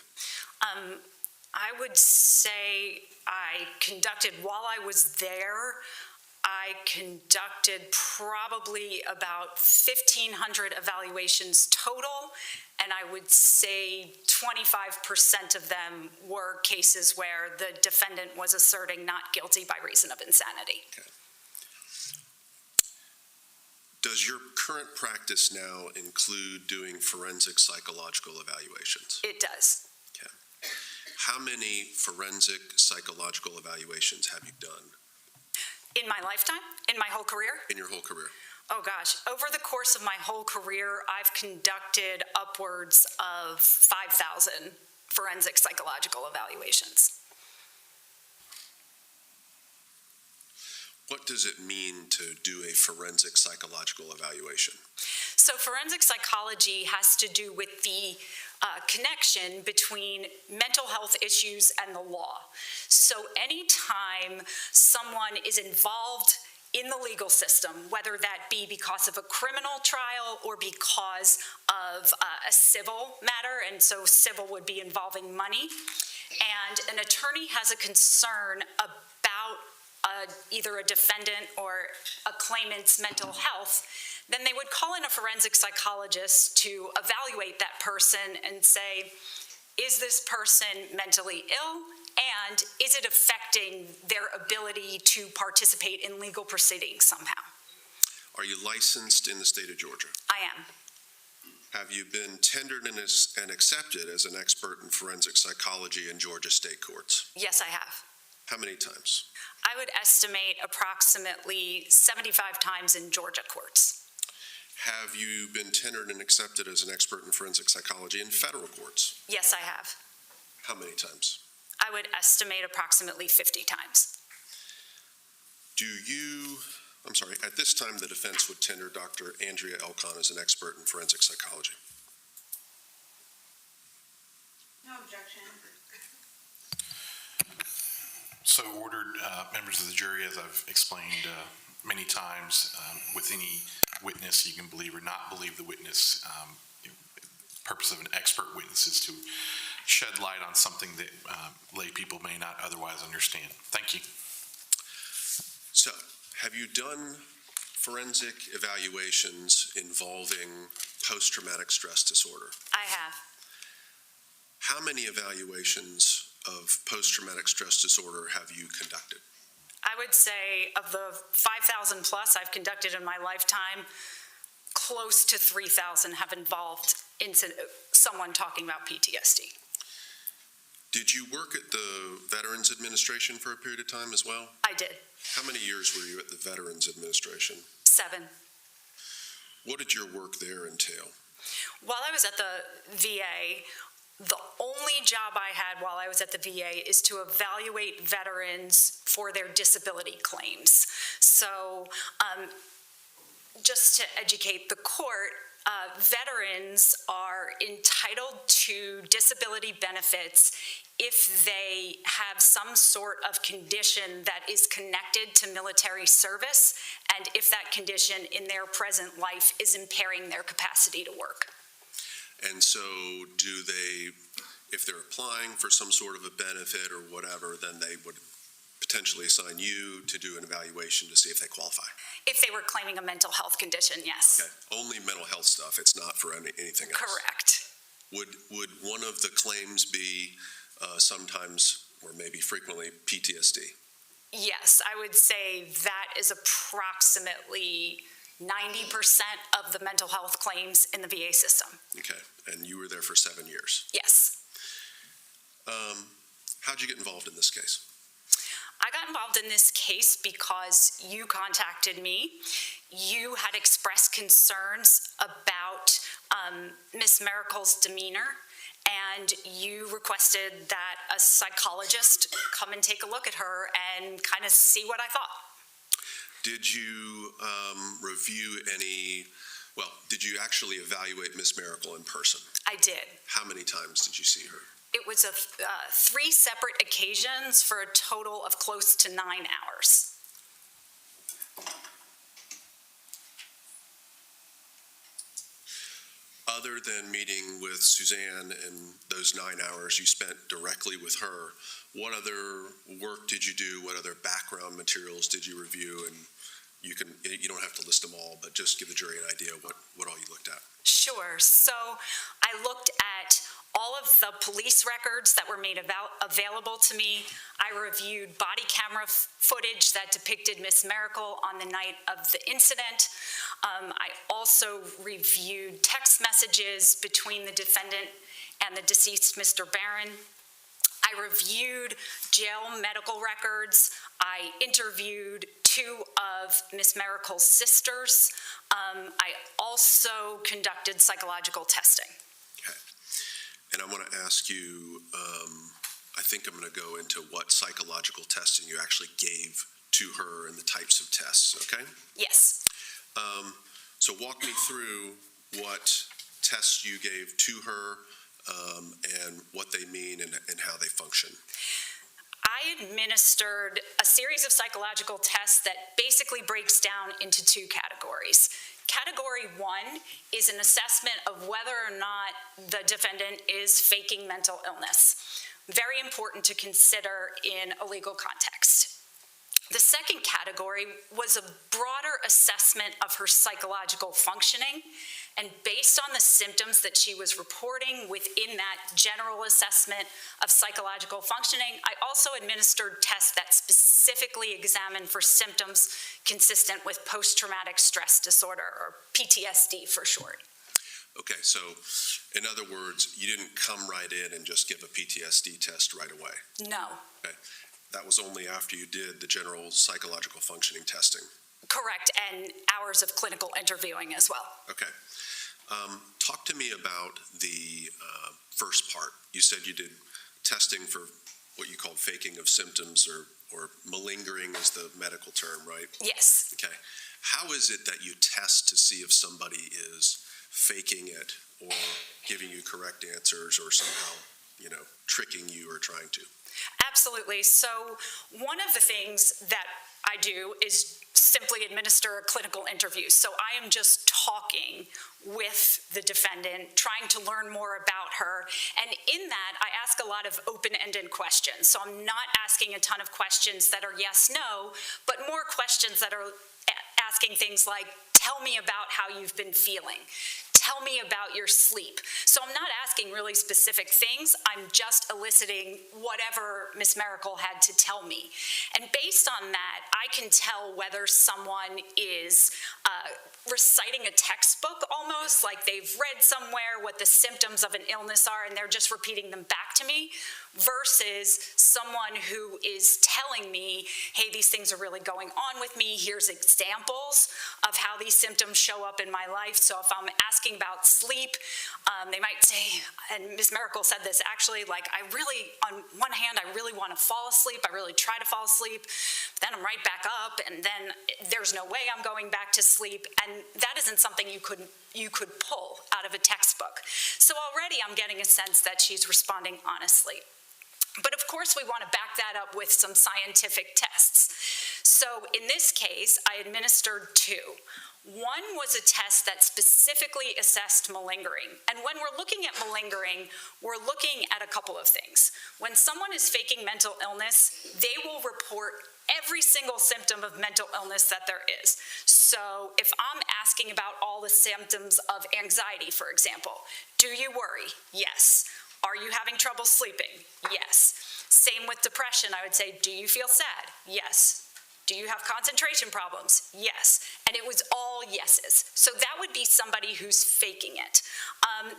I would say I conducted, while I was there, I conducted probably about 1,500 evaluations total, and I would say 25% of them were cases where the defendant was asserting not guilty by reason of insanity. Okay. Does your current practice now include doing forensic psychological evaluations? It does. Okay. How many forensic psychological evaluations have you done? In my lifetime? In my whole career? In your whole career? Oh gosh, over the course of my whole career, I've conducted upwards of 5,000 forensic psychological evaluations. What does it mean to do a forensic psychological evaluation? So forensic psychology has to do with the connection between mental health issues and the law. So anytime someone is involved in the legal system, whether that be because of a criminal trial or because of a civil matter, and so civil would be involving money, and an attorney has a concern about either a defendant or a claimant's mental health, then they would call in a forensic psychologist to evaluate that person and say, is this person mentally ill? And is it affecting their ability to participate in legal proceedings somehow? Are you licensed in the state of Georgia? I am. Have you been tendered and accepted as an expert in forensic psychology in Georgia state courts? Yes, I have. How many times? I would estimate approximately 75 times in Georgia courts. Have you been tendered and accepted as an expert in forensic psychology in federal courts? Yes, I have. How many times? I would estimate approximately 50 times. At this time, the defense would tender Dr. Andrea Elcon as an expert in forensic psychology. No objection. So ordered, members of the jury, as I've explained many times, with any witness, you can believe or not believe the witness. The purpose of an expert witness is to shed light on something that lay people may not otherwise understand. Thank you. So, have you done forensic evaluations involving post-traumatic stress disorder? I have. How many evaluations of post-traumatic stress disorder have you conducted? I would say of the 5,000 plus I've conducted in my lifetime, close to 3,000 have involved someone talking about PTSD. Did you work at the Veterans Administration for a period of time as well? I did. How many years were you at the Veterans Administration? 7. What did your work there entail? While I was at the VA, the only job I had while I was at the VA is to evaluate veterans for their disability claims. So just to educate the court, veterans are entitled to disability benefits if they have some sort of condition that is connected to military service, and if that condition in their present life is impairing their capacity to work. And so do they, if they're applying for some sort of a benefit or whatever, then they would potentially assign you to do an evaluation to see if they qualify? If they were claiming a mental health condition, yes. Okay, only mental health stuff, it's not for anything else? Correct. Would one of the claims be sometimes, or maybe frequently, PTSD? Yes, I would say that is approximately 90% of the mental health claims in the VA system. Okay, and you were there for 7 years? Yes. How'd you get involved in this case? I got involved in this case because you contacted me. You had expressed concerns about Ms. Mericle's demeanor, and you requested that a psychologist come and take a look at her and kind of see what I thought. Did you review did you actually evaluate Ms. Mericle in person? I did. How many times did you see her? It was 3 separate occasions for a total of close to 9 hours. Other than meeting with Suzanne and those 9 hours you spent directly with her, what other work did you do? What other background materials did you review? And you don't have to list them all, but just give the jury an idea what all you looked at. Sure. So I looked at all of the police records that were made available to me. I reviewed body camera footage that depicted Ms. Mericle on the night of the incident. I also reviewed text messages between the defendant and the deceased Mr. Barron. I reviewed jail medical records. I interviewed 2 of Ms. Mericle's sisters. I also conducted psychological testing. Okay. And I want to ask you, I think I'm going to go into what psychological testing you actually gave to her and the types of tests, okay? Yes. So walk me through what tests you gave to her and what they mean and how they function. I administered a series of psychological tests that basically breaks down into 2 categories. Category 1 is an assessment of whether or not the defendant is faking mental illness. Very important to consider in a legal context. The second category was a broader assessment of her psychological functioning, and based on the symptoms that she was reporting within that general assessment of psychological functioning, I also administered tests that specifically examined for symptoms consistent with post-traumatic stress disorder, or PTSD for short. Okay, so in other words, you didn't come right in and just give a PTSD test right away? No. Okay. That was only after you did the general psychological functioning testing? Correct, and hours of clinical interviewing as well. Okay. Talk to me about the first part. You said you did testing for what you called faking of symptoms, or malingering is the medical term, right? Yes. Okay. How is it that you test to see if somebody is faking it or giving you correct answers or somehow, tricking you or trying to? Absolutely. So one of the things that I do is simply administer a clinical interview. So I am just talking with the defendant, trying to learn more about her. And in that, I ask a lot of open-ended questions. So I'm not asking a ton of questions that are yes, no, but more questions that are asking things like, tell me about how you've been feeling. Tell me about your sleep. So I'm not asking really specific things. I'm just eliciting whatever Ms. Mericle had to tell me. And based on that, I can tell whether someone is reciting a textbook almost, like they've read somewhere what the symptoms of an illness are and they're just repeating them back to me, versus someone who is telling me, hey, these things are really going on with me. Here's examples of how these symptoms show up in my life. So if I'm asking about sleep, they might say, and Ms. Mericle said this actually, like, I really, on one hand, I really want to fall asleep. I really try to fall asleep. But then I'm right back up, and then there's no way I'm going back to sleep. And that isn't something you could pull out of a textbook. So already I'm getting a sense that she's responding honestly. But of course, we want to back that up with some scientific tests. So in this case, I administered two. One was a test that specifically assessed malingering. And when we're looking at malingering, we're looking at a couple of things. When someone is faking mental illness, they will report every single symptom of mental illness that there is. So if I'm asking about all the symptoms of anxiety, for example, do you worry? Yes. Are you having trouble sleeping? Yes. Same with depression. I would say, do you feel sad? Yes. Do you have concentration problems? Yes. And it was all yeses. So that would be somebody who's faking it.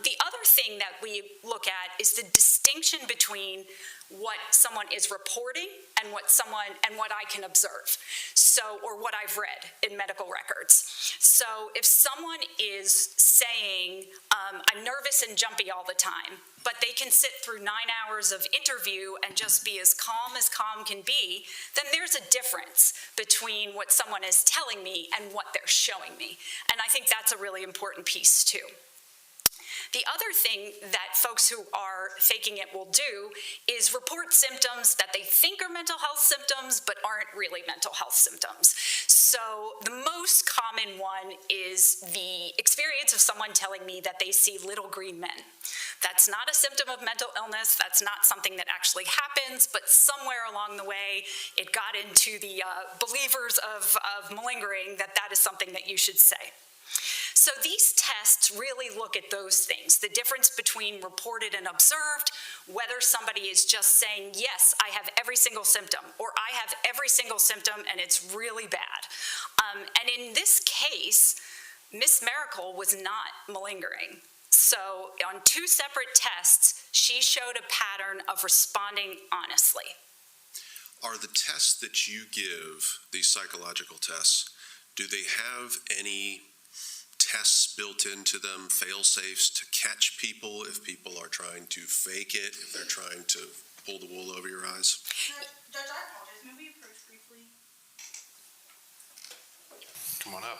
The other thing that we look at is the distinction between what someone is reporting and what I can observe. So, or what I've read in medical records. So if someone is saying, I'm nervous and jumpy all the time, but they can sit through 9 hours of interview and just be as calm can be, then there's a difference between what someone is telling me and what they're showing me. And I think that's a really important piece too. The other thing that folks who are faking it will do is report symptoms that they think are mental health symptoms but aren't really mental health symptoms. So the most common one is the experience of someone telling me that they see little green men. That's not a symptom of mental illness. That's not something that actually happens, but somewhere along the way it got into the believers of malingering that is something that you should say. So these tests really look at those things, the difference between reported and observed, whether somebody is just saying, yes, I have every single symptom, or I have every single symptom and it's really bad. And in this case, Ms. Mericle was not malingering. So on two separate tests, she showed a pattern of responding honestly. Are the tests that you give, these psychological tests, do they have any tests built into them, fail-safes to catch people if people are trying to fake it, if they're trying to pull the wool over your eyes? Judge, I apologize. May we approach briefly? Come on up.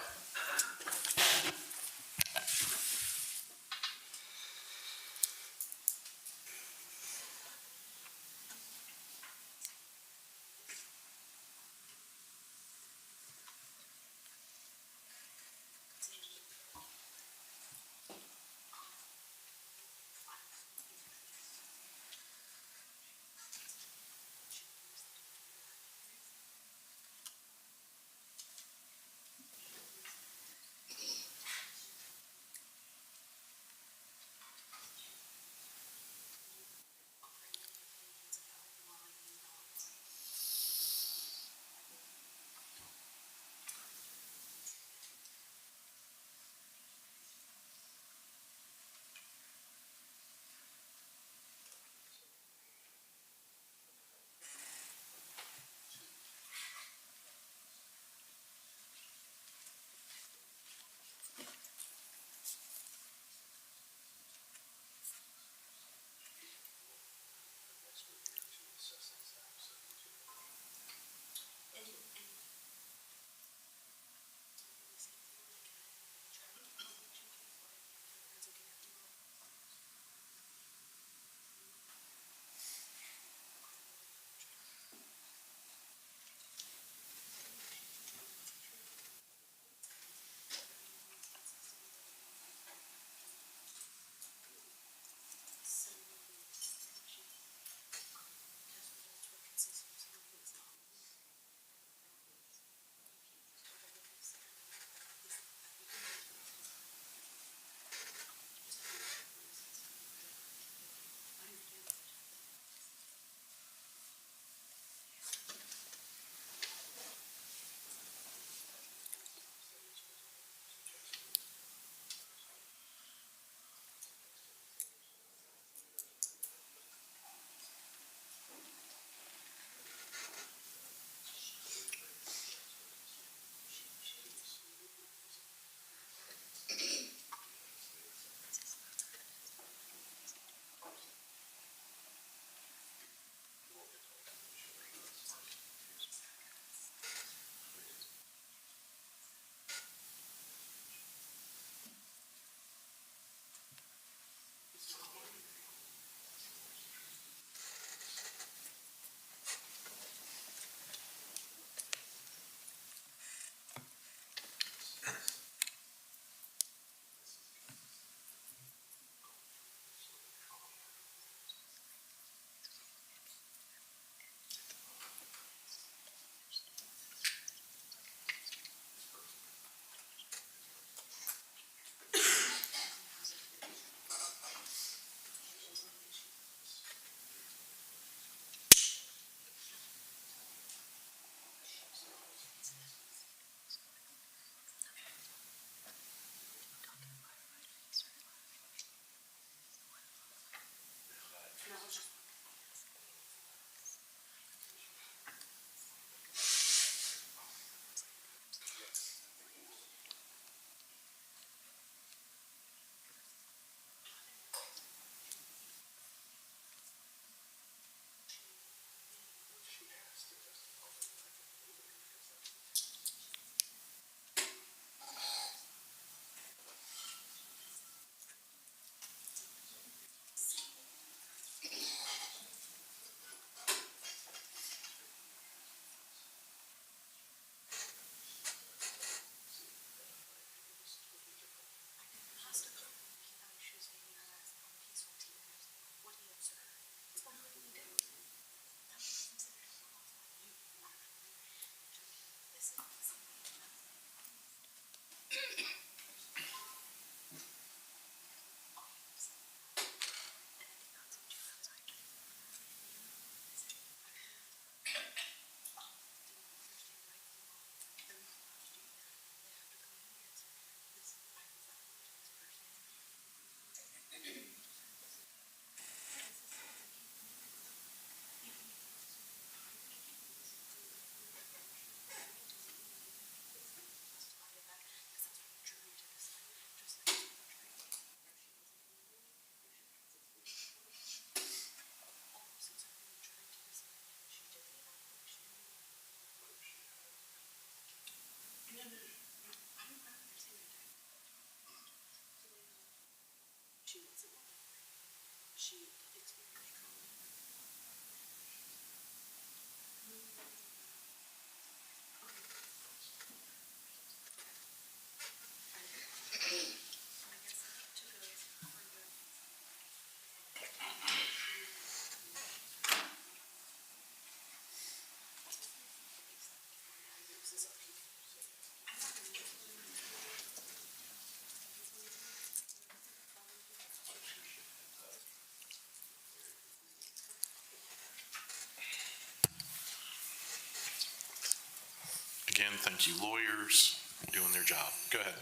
Again, thank you, lawyers, doing their job. Go ahead.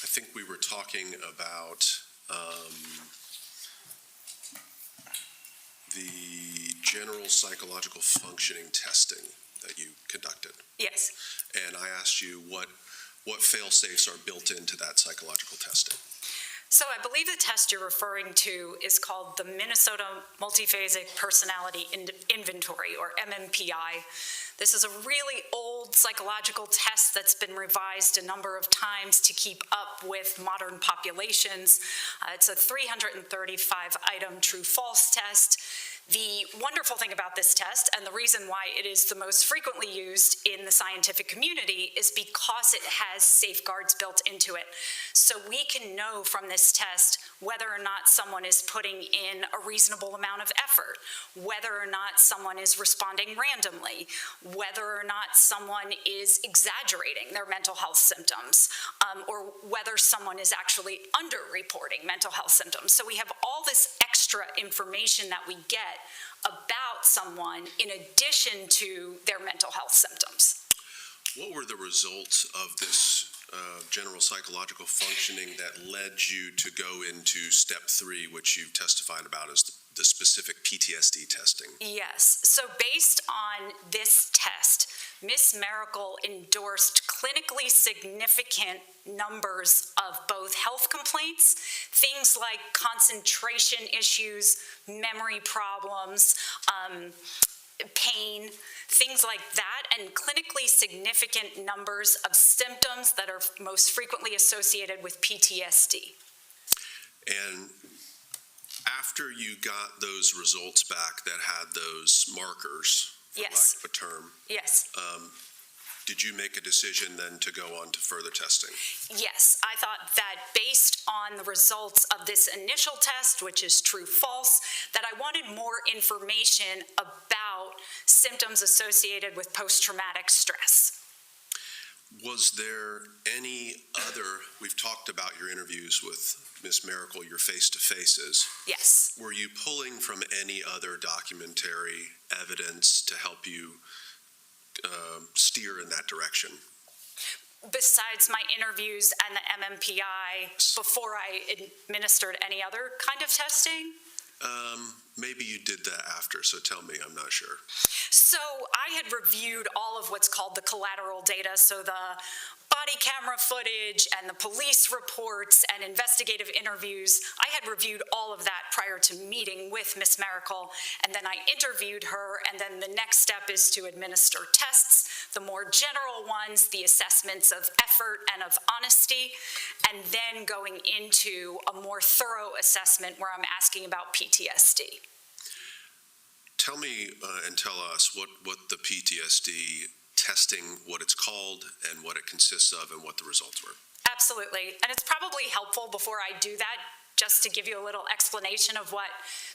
I think we were talking about the general psychological functioning testing that you conducted. Yes. And I asked you what fail-safes are built into that psychological testing. So I believe the test you're referring to is called the Minnesota Multiphasic Personality Inventory, or MMPI. This is a really old psychological test that's been revised a number of times to keep up with modern populations. It's a 335-item true-false test. The wonderful thing about this test, and the reason why it is the most frequently used in the scientific community, is because it has safeguards built into it. So we can know from this test whether or not someone is putting in a reasonable amount of effort, whether or not someone is responding randomly, whether or not someone is exaggerating their mental health symptoms, or whether someone is actually under-reporting mental health symptoms. So we have all this extra information that we get about someone in addition to their mental health symptoms. What were the results of this general psychological functioning that led you to go into step 3, which you've testified about as the specific PTSD testing? Yes. So based on this test, Ms. Mericle endorsed clinically significant numbers of both health complaints, things like concentration issues, memory problems, pain, things like that, and clinically significant numbers of symptoms that are most frequently associated with PTSD. And after you got those results back that had those markers, for lack of a term, Yes. Did you make a decision then to go on to further testing? Yes, I thought that based on the results of this initial test, which is true-false, that I wanted more information about symptoms associated with post-traumatic stress. Was there any other, we've talked about your interviews with Ms. Mericle, your face-to-faces. Yes. Were you pulling from any other documentary evidence to help you steer in that direction? Besides my interviews and the MMPI, before I administered any other kind of testing? Maybe you did that after, so tell me, I'm not sure. So I had reviewed all of what's called the collateral data, so the body camera footage and the police reports and investigative interviews. I had reviewed all of that prior to meeting with Ms. Mericle, and then I interviewed her, and then the next step is to administer tests, the more general ones, the assessments of effort and of honesty, and then going into a more thorough assessment where I'm asking about PTSD. Tell me and tell us what the PTSD testing, what it's called and what it consists of and what the results were. Absolutely. And it's probably helpful before I do that, just to give you a little explanation of what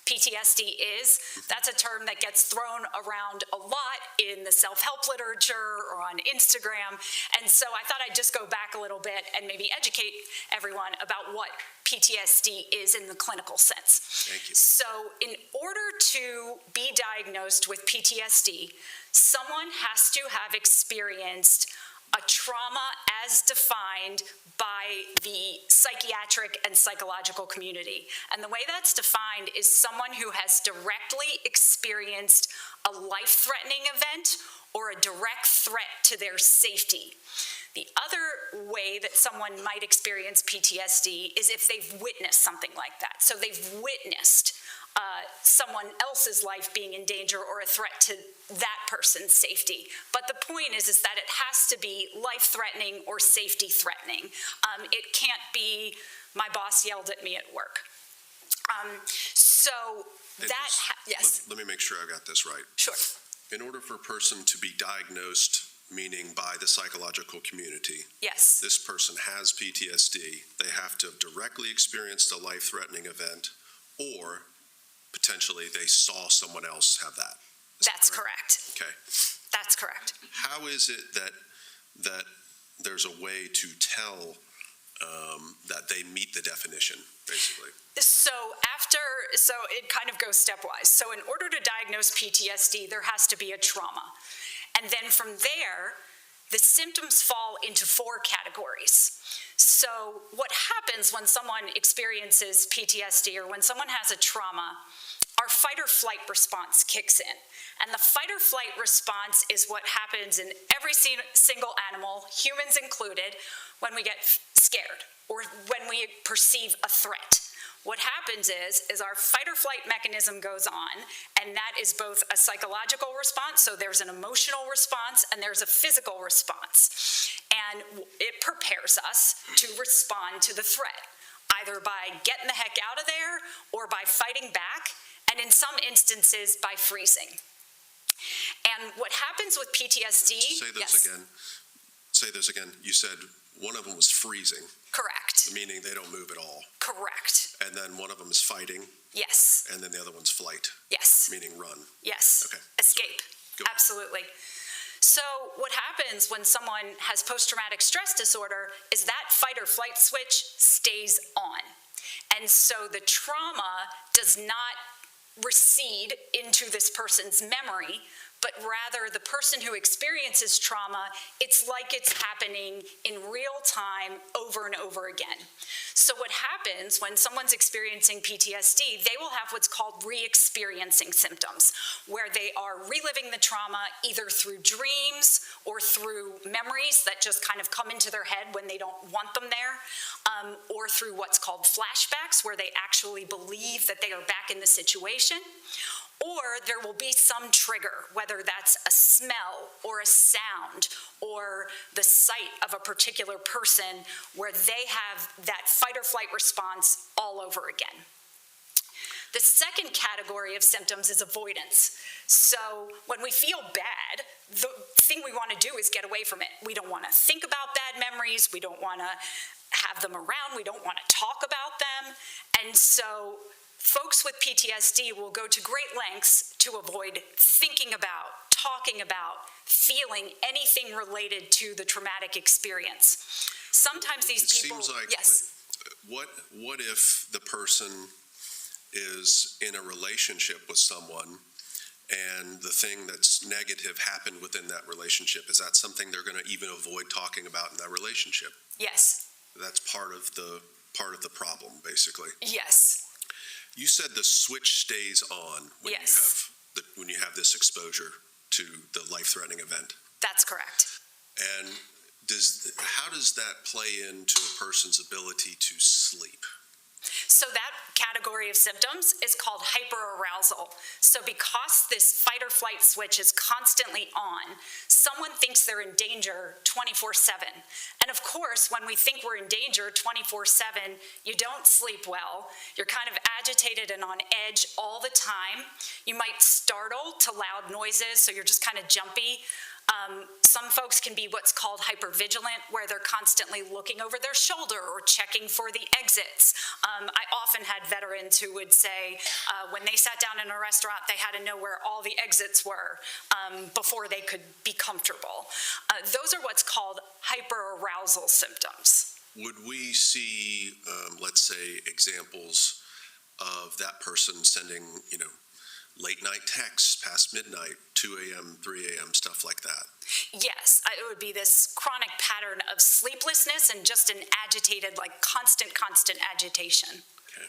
PTSD is. That's a term that gets thrown around a lot in the self-help literature or on Instagram. And so I thought I'd just go back a little bit and maybe educate everyone about what PTSD is in the clinical sense. Thank you. So in order to be diagnosed with PTSD, someone has to have experienced a trauma as defined by the psychiatric and psychological community. And the way that's defined is someone who has directly experienced a life-threatening event or a direct threat to their safety. The other way that someone might experience PTSD is if they've witnessed something like that. So they've witnessed someone else's life being in danger or a threat to that person's safety. But the point is that it has to be life-threatening or safety-threatening. It can't be, my boss yelled at me at work. Yes. Let me make sure I got this right. Sure. In order for a person to be diagnosed, meaning by the psychological community, Yes. this person has PTSD, they have to have directly experienced a life-threatening event, or potentially they saw someone else have that. That's correct. Okay. That's correct. How is it that there's a way to tell that they meet the definition, basically? So it kind of goes stepwise. So in order to diagnose PTSD, there has to be a trauma. And then from there, the symptoms fall into 4 categories. So what happens when someone experiences PTSD or when someone has a trauma, our fight or flight response kicks in. And the fight or flight response is what happens in every single animal, humans included, when we get scared or when we perceive a threat. What happens is our fight or flight mechanism goes on, and that is both a psychological response, so there's an emotional response, and there's a physical response. And it prepares us to respond to the threat, either by getting the heck out of there or by fighting back, and in some instances, by freezing. And what happens with PTSD... Say this again. You said one of them was freezing. Correct. Meaning they don't move at all. Correct. And then one of them is fighting. Yes. And then the other one's flight. Yes. Meaning run. Yes. Okay. Escape. Go. Absolutely. So what happens when someone has post-traumatic stress disorder is that fight or flight switch stays on. And so the trauma does not recede into this person's memory, but rather the person who experiences trauma, it's like it's happening in real time over and over again. So what happens when someone's experiencing PTSD, they will have what's called re-experiencing symptoms, where they are reliving the trauma either through dreams or through memories that just kind of come into their head when they don't want them there, or through what's called flashbacks, where they actually believe that they are back in the situation. Or there will be some trigger, whether that's a smell or a sound or the sight of a particular person, where they have that fight or flight response all over again. The second category of symptoms is avoidance. So when we feel bad, the thing we want to do is get away from it. We don't want to think about bad memories. We don't want to have them around. We don't want to talk about them. And so folks with PTSD will go to great lengths to avoid thinking about, talking about, feeling anything related to the traumatic experience. Sometimes these people... It seems like, yes. What if the person is in a relationship with someone and the thing that's negative happened within that relationship? Is that something they're going to even avoid talking about in that relationship? Yes. That's part of the problem, basically. Yes. You said the switch stays on when Yes. when you have this exposure to the life-threatening event. That's correct. And how does that play into a person's ability to sleep? So that category of symptoms is called hyperarousal. So because this fight or flight switch is constantly on, someone thinks they're in danger 24/7. And of course, when we think we're in danger 24/7, you don't sleep well. You're kind of agitated and on edge all the time. You might startle to loud noises, so you're just kind of jumpy. Some folks can be what's called hypervigilant, where they're constantly looking over their shoulder or checking for the exits. I often had veterans who would say when they sat down in a restaurant, they had to know where all the exits were before they could be comfortable. Those are what's called hyperarousal symptoms. Would we see, let's say, examples of that person sending, late night texts past midnight, 2 a.m., 3 a.m., stuff like that? Yes, it would be this chronic pattern of sleeplessness and just an agitated, constant agitation. Okay.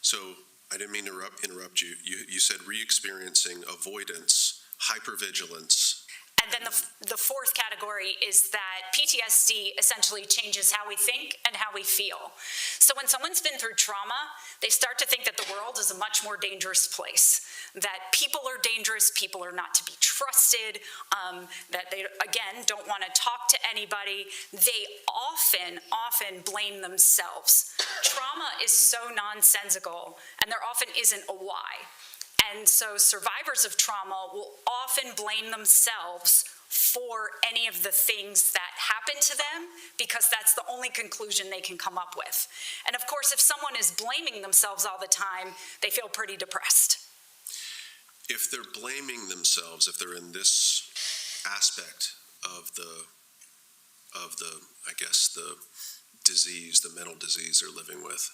So I didn't mean to interrupt you. You said re-experiencing, avoidance, hypervigilance. And then the fourth category is that PTSD essentially changes how we think and how we feel. So when someone's been through trauma, they start to think that the world is a much more dangerous place, that people are dangerous, people are not to be trusted, that they, again, don't want to talk to anybody. They often blame themselves. Trauma is so nonsensical, and there often isn't a why. And so survivors of trauma will often blame themselves for any of the things that happen to them because that's the only conclusion they can come up with. And of course, if someone is blaming themselves all the time, they feel pretty depressed. If they're blaming themselves, if they're in this aspect of the, I guess, the disease, the mental disease they're living with,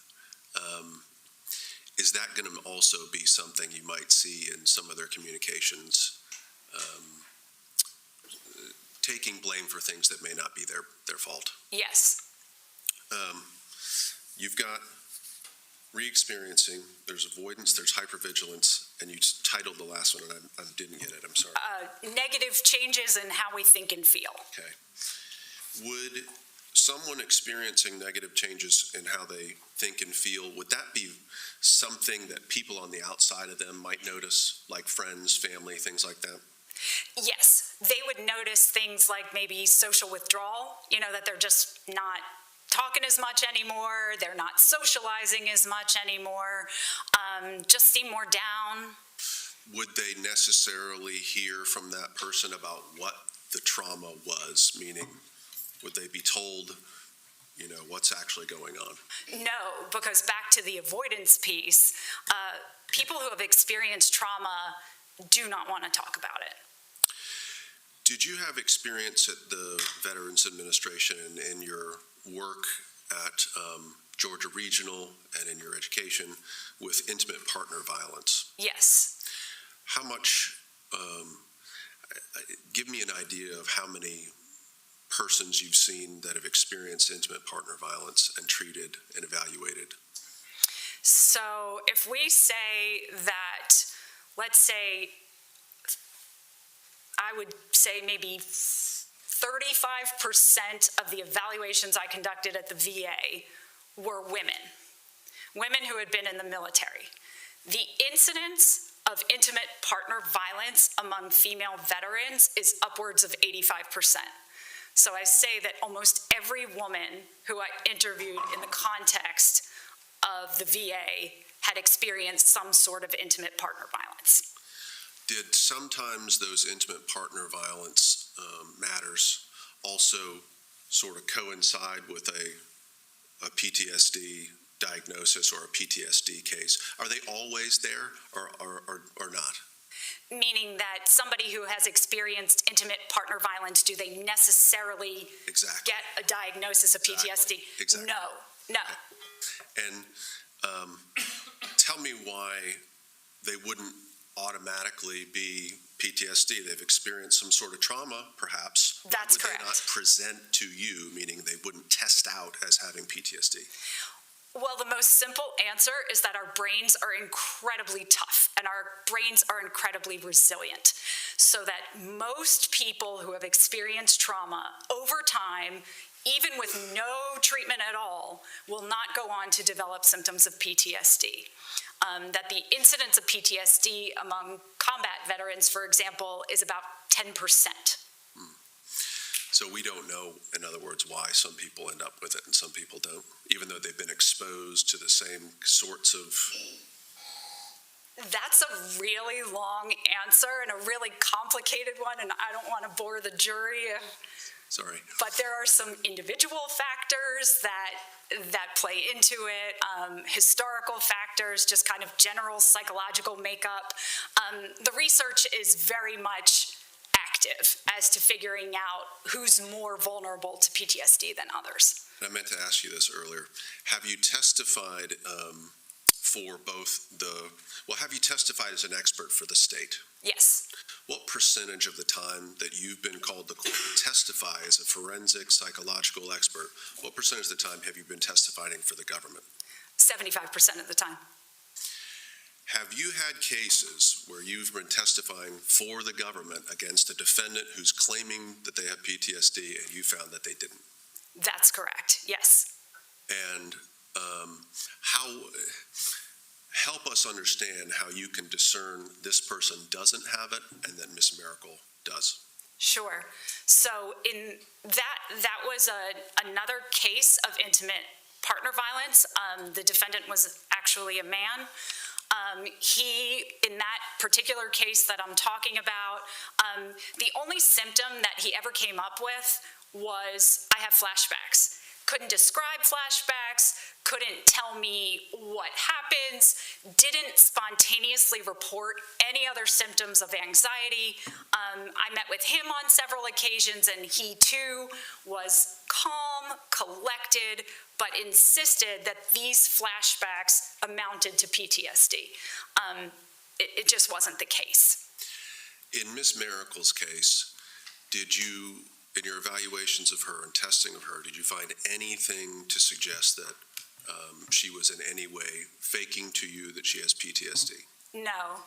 is that going to also be something you might see in some of their communications, taking blame for things that may not be their fault? Yes. You've got re-experiencing, there's avoidance, there's hypervigilance, and you titled the last one, and I didn't get it, I'm sorry. Negative changes in how we think and feel. Okay. Would someone experiencing negative changes in how they think and feel, would that be something that people on the outside of them might notice, like friends, family, things like that? Yes, they would notice things like maybe social withdrawal, that they're just not talking as much anymore, they're not socializing as much anymore, just seem more down. Would they necessarily hear from that person about what the trauma was? Meaning, would they be told, what's actually going on? No, because back to the avoidance piece, people who have experienced trauma do not want to talk about it. Did you have experience at the Veterans Administration and in your work at Georgia Regional and in your education with intimate partner violence? Yes. How much, give me an idea of how many persons you've seen that have experienced intimate partner violence and treated and evaluated? So if we say that, let's say, I would say maybe 35% of the evaluations I conducted at the VA were women who had been in the military. The incidence of intimate partner violence among female veterans is upwards of 85%. So I say that almost every woman who I interviewed in the context of the VA had experienced some sort of intimate partner violence. Did sometimes those intimate partner violence matters also sort of coincide with a PTSD diagnosis or a PTSD case? Are they always there or not? Meaning that somebody who has experienced intimate partner violence, do they necessarily get a diagnosis of PTSD? Exactly. No. And tell me why they wouldn't automatically be PTSD. They've experienced some sort of trauma, perhaps. That's correct. Would they not present to you, meaning they wouldn't test out as having PTSD? Well, the most simple answer is that our brains are incredibly tough and our brains are incredibly resilient. So that most people who have experienced trauma over time, even with no treatment at all, will not go on to develop symptoms of PTSD. That the incidence of PTSD among combat veterans, for example, is about 10%. So we don't know, in other words, why some people end up with it and some people don't, even though they've been exposed to the same sorts of... That's a really long answer and a really complicated one, and I don't want to bore the jury. Sorry. But there are some individual factors that play into it, historical factors, just kind of general psychological makeup. The research is very much active as to figuring out who's more vulnerable to PTSD than others. I meant to ask you this earlier. Have you testified for both have you testified as an expert for the state? Yes. What percentage of the time that you've been called to court to testify as a forensic psychological expert, what percentage of the time have you been testifying for the government? 75% of the time. Have you had cases where you've been testifying for the government against a defendant who's claiming that they have PTSD and you found that they didn't? That's correct, yes. And help us understand how you can discern this person doesn't have it and that Ms. Mericle does. Sure. So in that was another case of intimate partner violence. The defendant was actually a man. In that particular case that I'm talking about, the only symptom that he ever came up with was, I have flashbacks. Couldn't describe flashbacks, couldn't tell me what happens, didn't spontaneously report any other symptoms of anxiety. I met with him on several occasions, and he too was calm, collected, but insisted that these flashbacks amounted to PTSD. It just wasn't the case. In Ms. Mericle's case, did you, in your evaluations of her and testing of her, did you find anything to suggest that she was in any way faking to you that she has PTSD? No.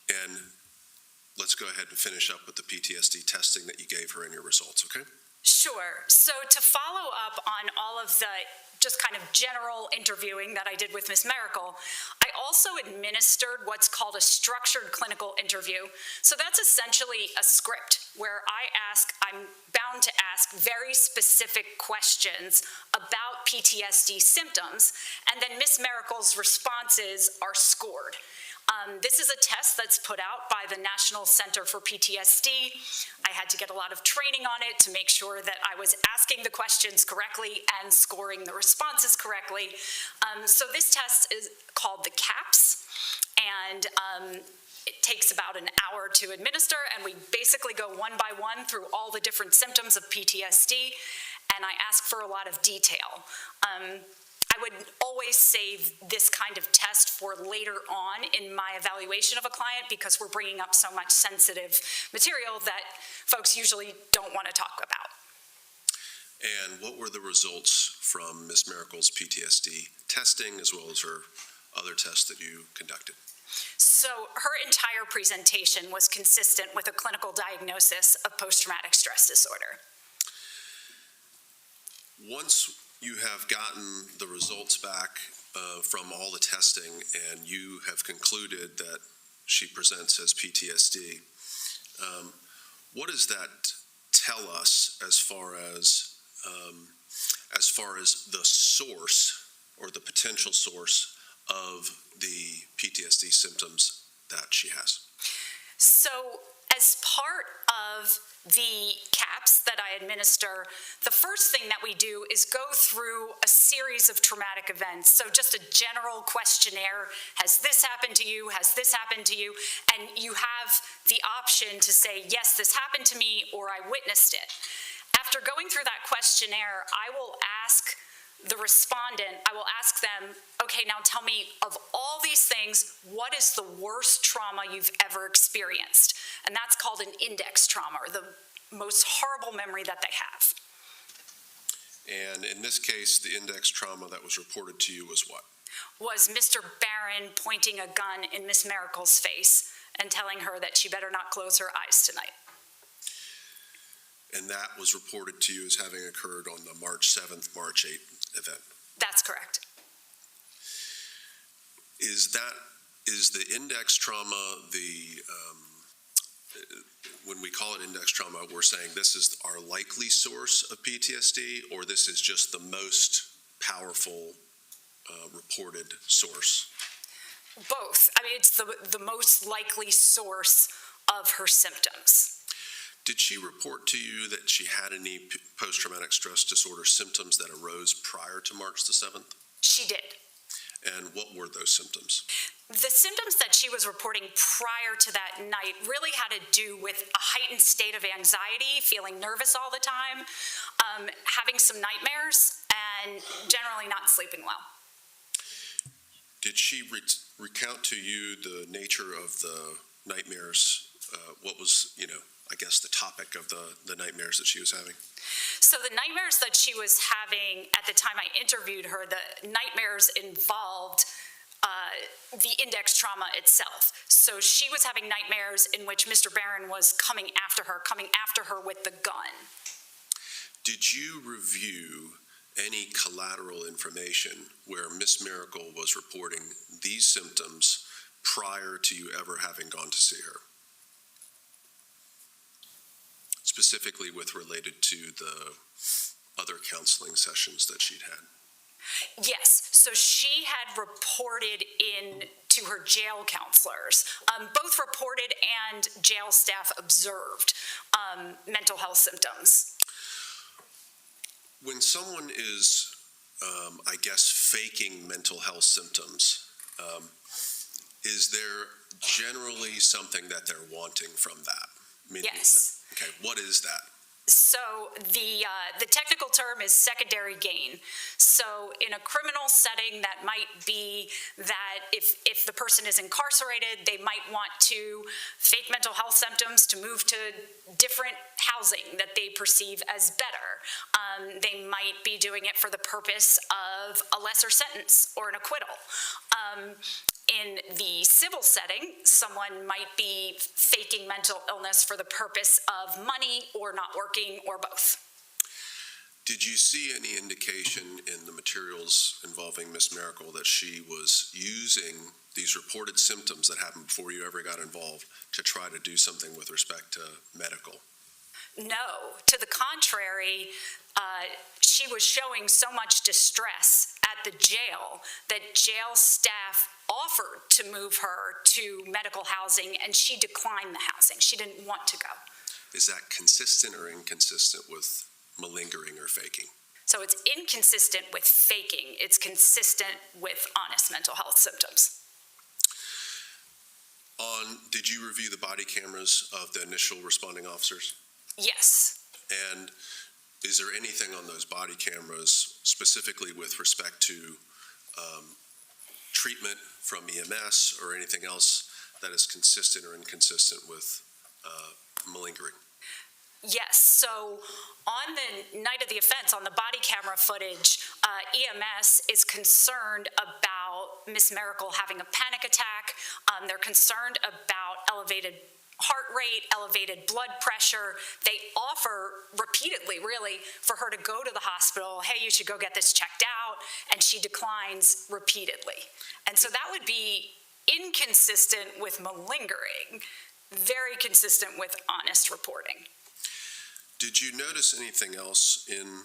And let's go ahead and finish up with the PTSD testing that you gave her in your results, okay? Sure. So to follow up on all of the just kind of general interviewing that I did with Ms. Mericle, I also administered what's called a structured clinical interview. So that's essentially a script where I'm bound to ask very specific questions about PTSD symptoms, and then Ms. Mericle's responses are scored. This is a test that's put out by the National Center for PTSD. I had to get a lot of training on it to make sure that I was asking the questions correctly and scoring the responses correctly. So this test is called the CAPS, and it takes about an hour to administer, and we basically go one by one through all the different symptoms of PTSD, and I ask for a lot of detail. I would always save this kind of test for later on in my evaluation of a client because we're bringing up so much sensitive material that folks usually don't want to talk about. And what were the results from Ms. Mericle's PTSD testing as well as her other tests that you conducted? So her entire presentation was consistent with a clinical diagnosis of post-traumatic stress disorder. Once you have gotten the results back from all the testing and you have concluded that she presents as PTSD, what does that tell us as far as the source or the potential source of the PTSD symptoms that she has? So as part of the CAPS that I administer, the first thing that we do is go through a series of traumatic events. So just a general questionnaire, has this happened to you, has this happened to you? And you have the option to say, yes, this happened to me, or I witnessed it. After going through that questionnaire, I will ask the respondent, I will ask them, okay, now tell me, of all these things, what is the worst trauma you've ever experienced? And that's called an index trauma, or the most horrible memory that they have. And in this case, the index trauma that was reported to you was what? Was Mr. Barron pointing a gun in Ms. Mericle's face and telling her that she better not close her eyes tonight. And that was reported to you as having occurred on the March 7th, March 8th event? That's correct. Is the index trauma when we call it index trauma, we're saying this is our likely source of PTSD, or this is just the most powerful reported source? Both. I mean, it's the most likely source of her symptoms. Did she report to you that she had any post-traumatic stress disorder symptoms that arose prior to March the 7th? She did. And what were those symptoms? The symptoms that she was reporting prior to that night really had to do with a heightened state of anxiety, feeling nervous all the time, having some nightmares, and generally not sleeping well. Did she recount to you the nature of the nightmares? What was, I guess, the topic of the nightmares that she was having? So the nightmares that she was having at the time I interviewed her, the nightmares involved the index trauma itself. So she was having nightmares in which Mr. Barron was coming after her with the gun. Did you review any collateral information where Ms. Mericle was reporting these symptoms prior to you ever having gone to see her? Specifically related to the other counseling sessions that she'd had? Yes, so she had reported in to her jail counselors. Both reported and jail staff observed mental health symptoms. When someone is, I guess, faking mental health symptoms, is there generally something that they're wanting from that? Meaning, Yes. Okay, what is that? So the technical term is secondary gain. So in a criminal setting, that might be that if the person is incarcerated, they might want to fake mental health symptoms to move to different housing that they perceive as better. They might be doing it for the purpose of a lesser sentence or an acquittal. In the civil setting, someone might be faking mental illness for the purpose of money or not working or both. Did you see any indication in the materials involving Ms. Mericle that she was using these reported symptoms that happened before you ever got involved to try to do something with respect to medical? No, to the contrary, she was showing so much distress at the jail that jail staff offered to move her to medical housing, and she declined the housing. She didn't want to go. Is that consistent or inconsistent with malingering or faking? So it's inconsistent with faking. It's consistent with honest mental health symptoms. Did you review the body cameras of the initial responding officers? Yes. And is there anything on those body cameras specifically with respect to treatment from EMS or anything else that is consistent or inconsistent with malingering? Yes, so on the night of the offense, on the body camera footage, EMS is concerned about Ms. Mericle having a panic attack. They're concerned about elevated heart rate, elevated blood pressure. They offer repeatedly, really, for her to go to the hospital. Hey, you should go get this checked out. And she declines repeatedly. And so that would be inconsistent with malingering, very consistent with honest reporting. Did you notice anything else in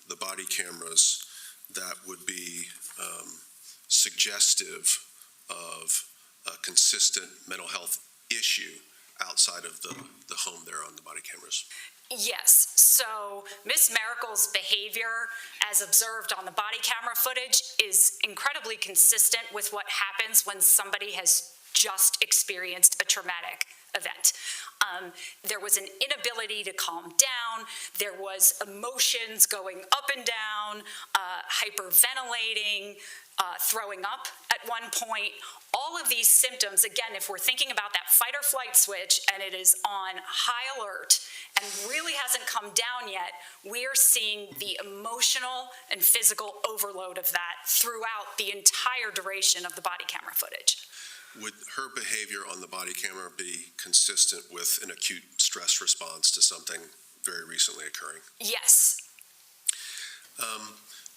the body cameras that would be suggestive of a consistent mental health issue outside of the home there on the body cameras? Yes, so Ms. Mericle's behavior as observed on the body camera footage is incredibly consistent with what happens when somebody has just experienced a traumatic event. There was an inability to calm down. There was emotions going up and down, hyperventilating, throwing up at one point. All of these symptoms, again, if we're thinking about that fight or flight switch and it is on high alert and really hasn't come down yet, we are seeing the emotional and physical overload of that throughout the entire duration of the body camera footage. Would her behavior on the body camera be consistent with an acute stress response to something very recently occurring? Yes.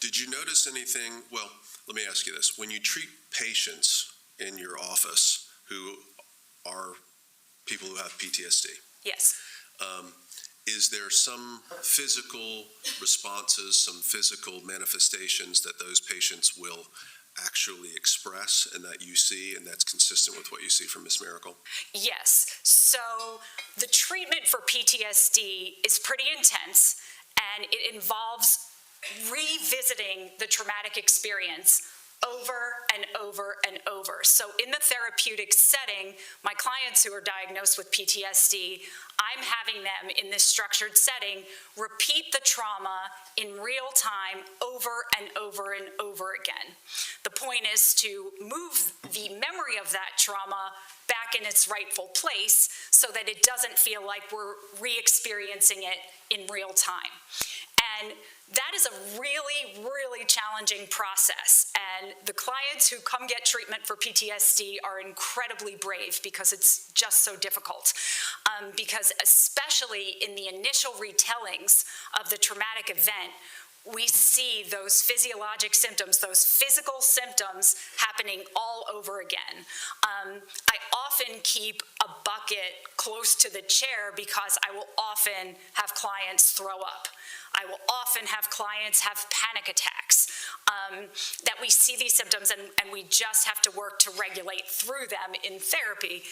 Did you notice anything? Well, let me ask you this. When you treat patients in your office who are people who have PTSD, yes, is there some physical responses, some physical manifestations that those patients will actually express and that you see, and that's consistent with what you see from Ms. Mericle? Yes. So the treatment for PTSD is pretty intense, and it involves revisiting the traumatic experience over and over and over. So in the therapeutic setting, my clients who are diagnosed with PTSD, I'm having them in this structured setting repeat the trauma in real time over and over and over again. The point is to move the memory of that trauma back in its rightful place so that it doesn't feel like we're re-experiencing it in real time. And that is a really, really challenging process. And the clients who come get treatment for PTSD are incredibly brave because it's just so difficult. Because especially in the initial retellings of the traumatic event, we see those physiologic symptoms, those physical symptoms happening all over again. I often keep a bucket close to the chair because I will often have clients throw up. I will often have clients have panic attacks, that we see these symptoms and we just have to work to regulate through them in therapy,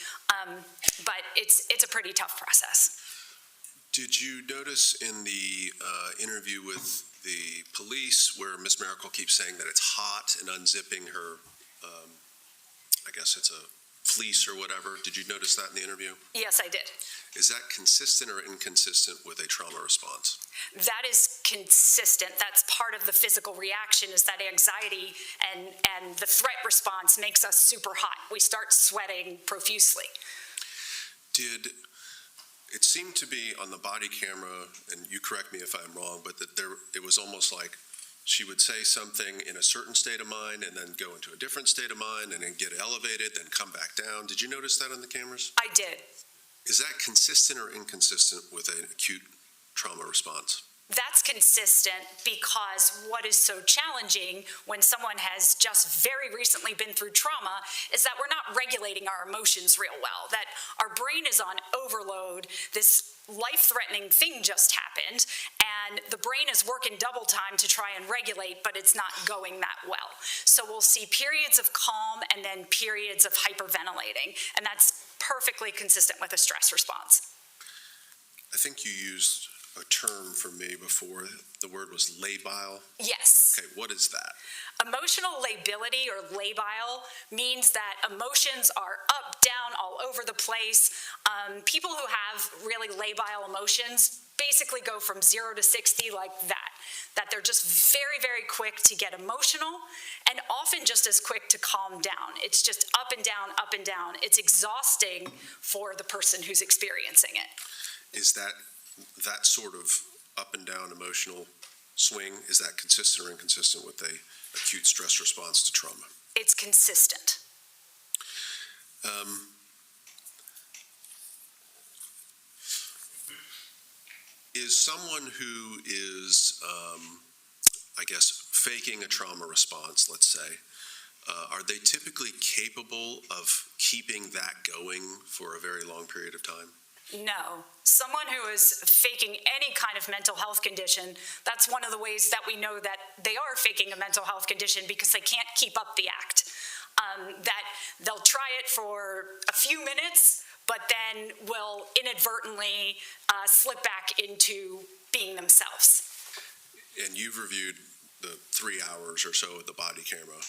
but it's a pretty tough process. Did you notice in the interview with the police where Ms. Mericle keeps saying that it's hot and unzipping her, I guess it's a fleece or whatever? Did you notice that in the interview? Yes, I did. Is that consistent or inconsistent with a trauma response? That is consistent. That's part of the physical reaction, is that anxiety and the threat response makes us super hot. We start sweating profusely. It seemed to be on the body camera, and you correct me if I'm wrong, but that it was almost like she would say something in a certain state of mind and then go into a different state of mind and then get elevated, then come back down. Did you notice that on the cameras? I did. Is that consistent or inconsistent with an acute trauma response? That's consistent because what is so challenging when someone has just very recently been through trauma is that we're not regulating our emotions real well, that our brain is on overload. This life-threatening thing just happened, and the brain is working double time to try and regulate, but it's not going that well. So we'll see periods of calm and then periods of hyperventilating, and that's perfectly consistent with a stress response. I think you used a term for me before. The word was labile. Yes. Okay, what is that? Emotional lability or labile means that emotions are up, down, all over the place. People who have really labile emotions basically go from 0 to 60 like that they're just very, very quick to get emotional and often just as quick to calm down. It's just up and down, up and down. It's exhausting for the person who's experiencing it. Is that sort of up and down emotional swing, is that consistent or inconsistent with a acute stress response to trauma? It's consistent. Is someone who is, I guess, faking a trauma response, let's say, are they typically capable of keeping that going for a very long period of time? No. Someone who is faking any kind of mental health condition, that's one of the ways that we know that they are faking a mental health condition because they can't keep up the act. That they'll try it for a few minutes, but then will inadvertently slip back into being themselves. And you've reviewed the 3 hours or so of the body camera.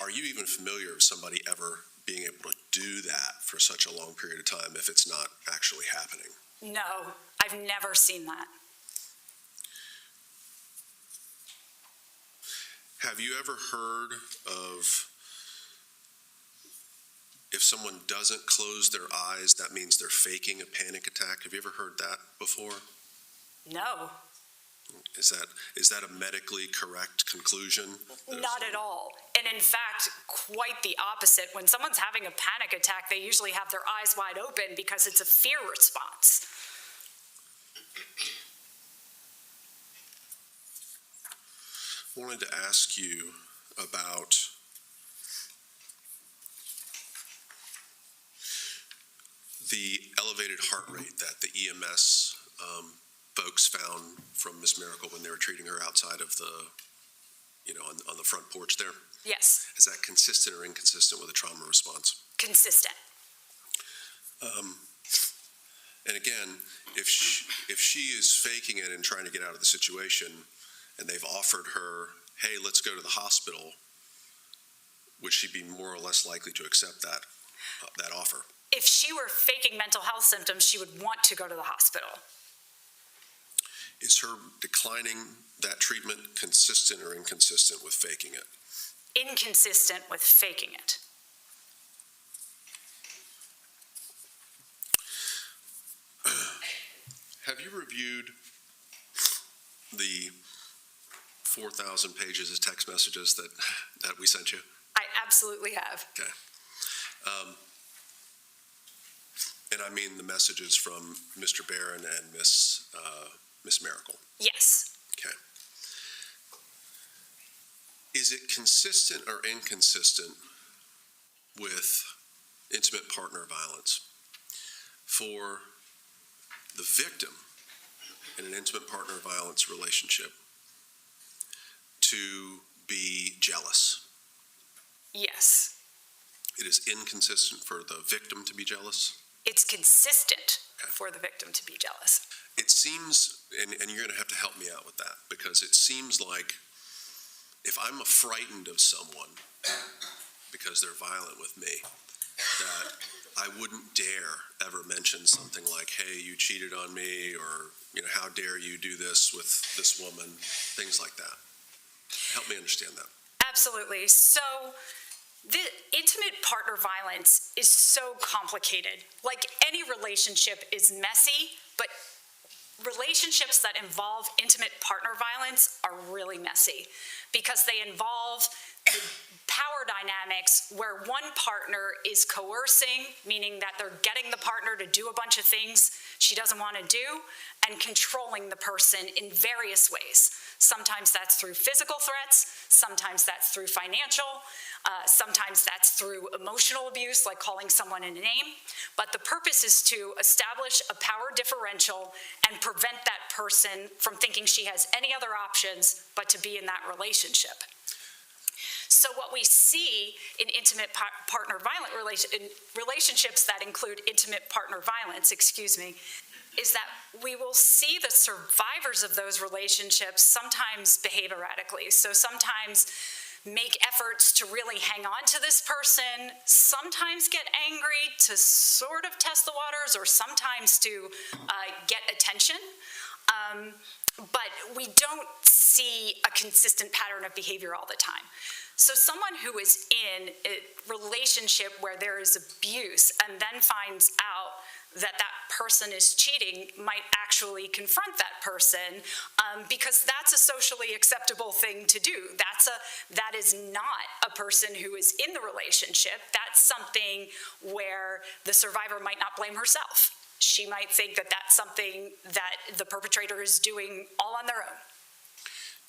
Are you even familiar with somebody ever being able to do that for such a long period of time if it's not actually happening? No, I've never seen that. Have you ever heard of if someone doesn't close their eyes, that means they're faking a panic attack? Have you ever heard that before? No. Is that a medically correct conclusion? Not at all. And in fact, quite the opposite. When someone's having a panic attack, they usually have their eyes wide open because it's a fear response. I wanted to ask you about the elevated heart rate that the EMS folks found from Ms. Mericle when they were treating her outside of the, on the front porch there. Yes. Is that consistent or inconsistent with a trauma response? Consistent. And again, if she is faking it and trying to get out of the situation, and they've offered her, hey, let's go to the hospital, would she be more or less likely to accept that offer? If she were faking mental health symptoms, she would want to go to the hospital. Is her declining that treatment consistent or inconsistent with faking it? Inconsistent with faking it. Have you reviewed the 4,000 pages of text messages that we sent you? I absolutely have. Okay. And I mean the messages from Mr. Barron and Miss Mericle. Yes. Okay. Is it consistent or inconsistent with intimate partner violence for the victim in an intimate partner violence relationship to be jealous? Yes. It is inconsistent for the victim to be jealous? It's consistent for the victim to be jealous. It seems, and you're going to have to help me out with that, because it seems like if I'm frightened of someone because they're violent with me, that I wouldn't dare ever mention something like, hey, you cheated on me, or, how dare you do this with this woman, things like that. Help me understand that. Absolutely. So the intimate partner violence is so complicated. Like any relationship is messy, but relationships that involve intimate partner violence are really messy because they involve the power dynamics where one partner is coercing, meaning that they're getting the partner to do a bunch of things she doesn't want to do, and controlling the person in various ways. Sometimes that's through physical threats, sometimes that's through financial, sometimes that's through emotional abuse, like calling someone a name. But the purpose is to establish a power differential and prevent that person from thinking she has any other options but to be in that relationship. So what we see in intimate partner violent relationships that include intimate partner violence, is that we will see the survivors of those relationships sometimes behave erratically. So sometimes make efforts to really hang on to this person, sometimes get angry to sort of test the waters, or sometimes to get attention. But we don't see a consistent pattern of behavior all the time. So someone who is in a relationship where there is abuse and then finds out that that person is cheating might actually confront that person because that's a socially acceptable thing to do. That is not a person who is in the relationship. That's something where the survivor might not blame herself. She might think that that's something that the perpetrator is doing all on their own.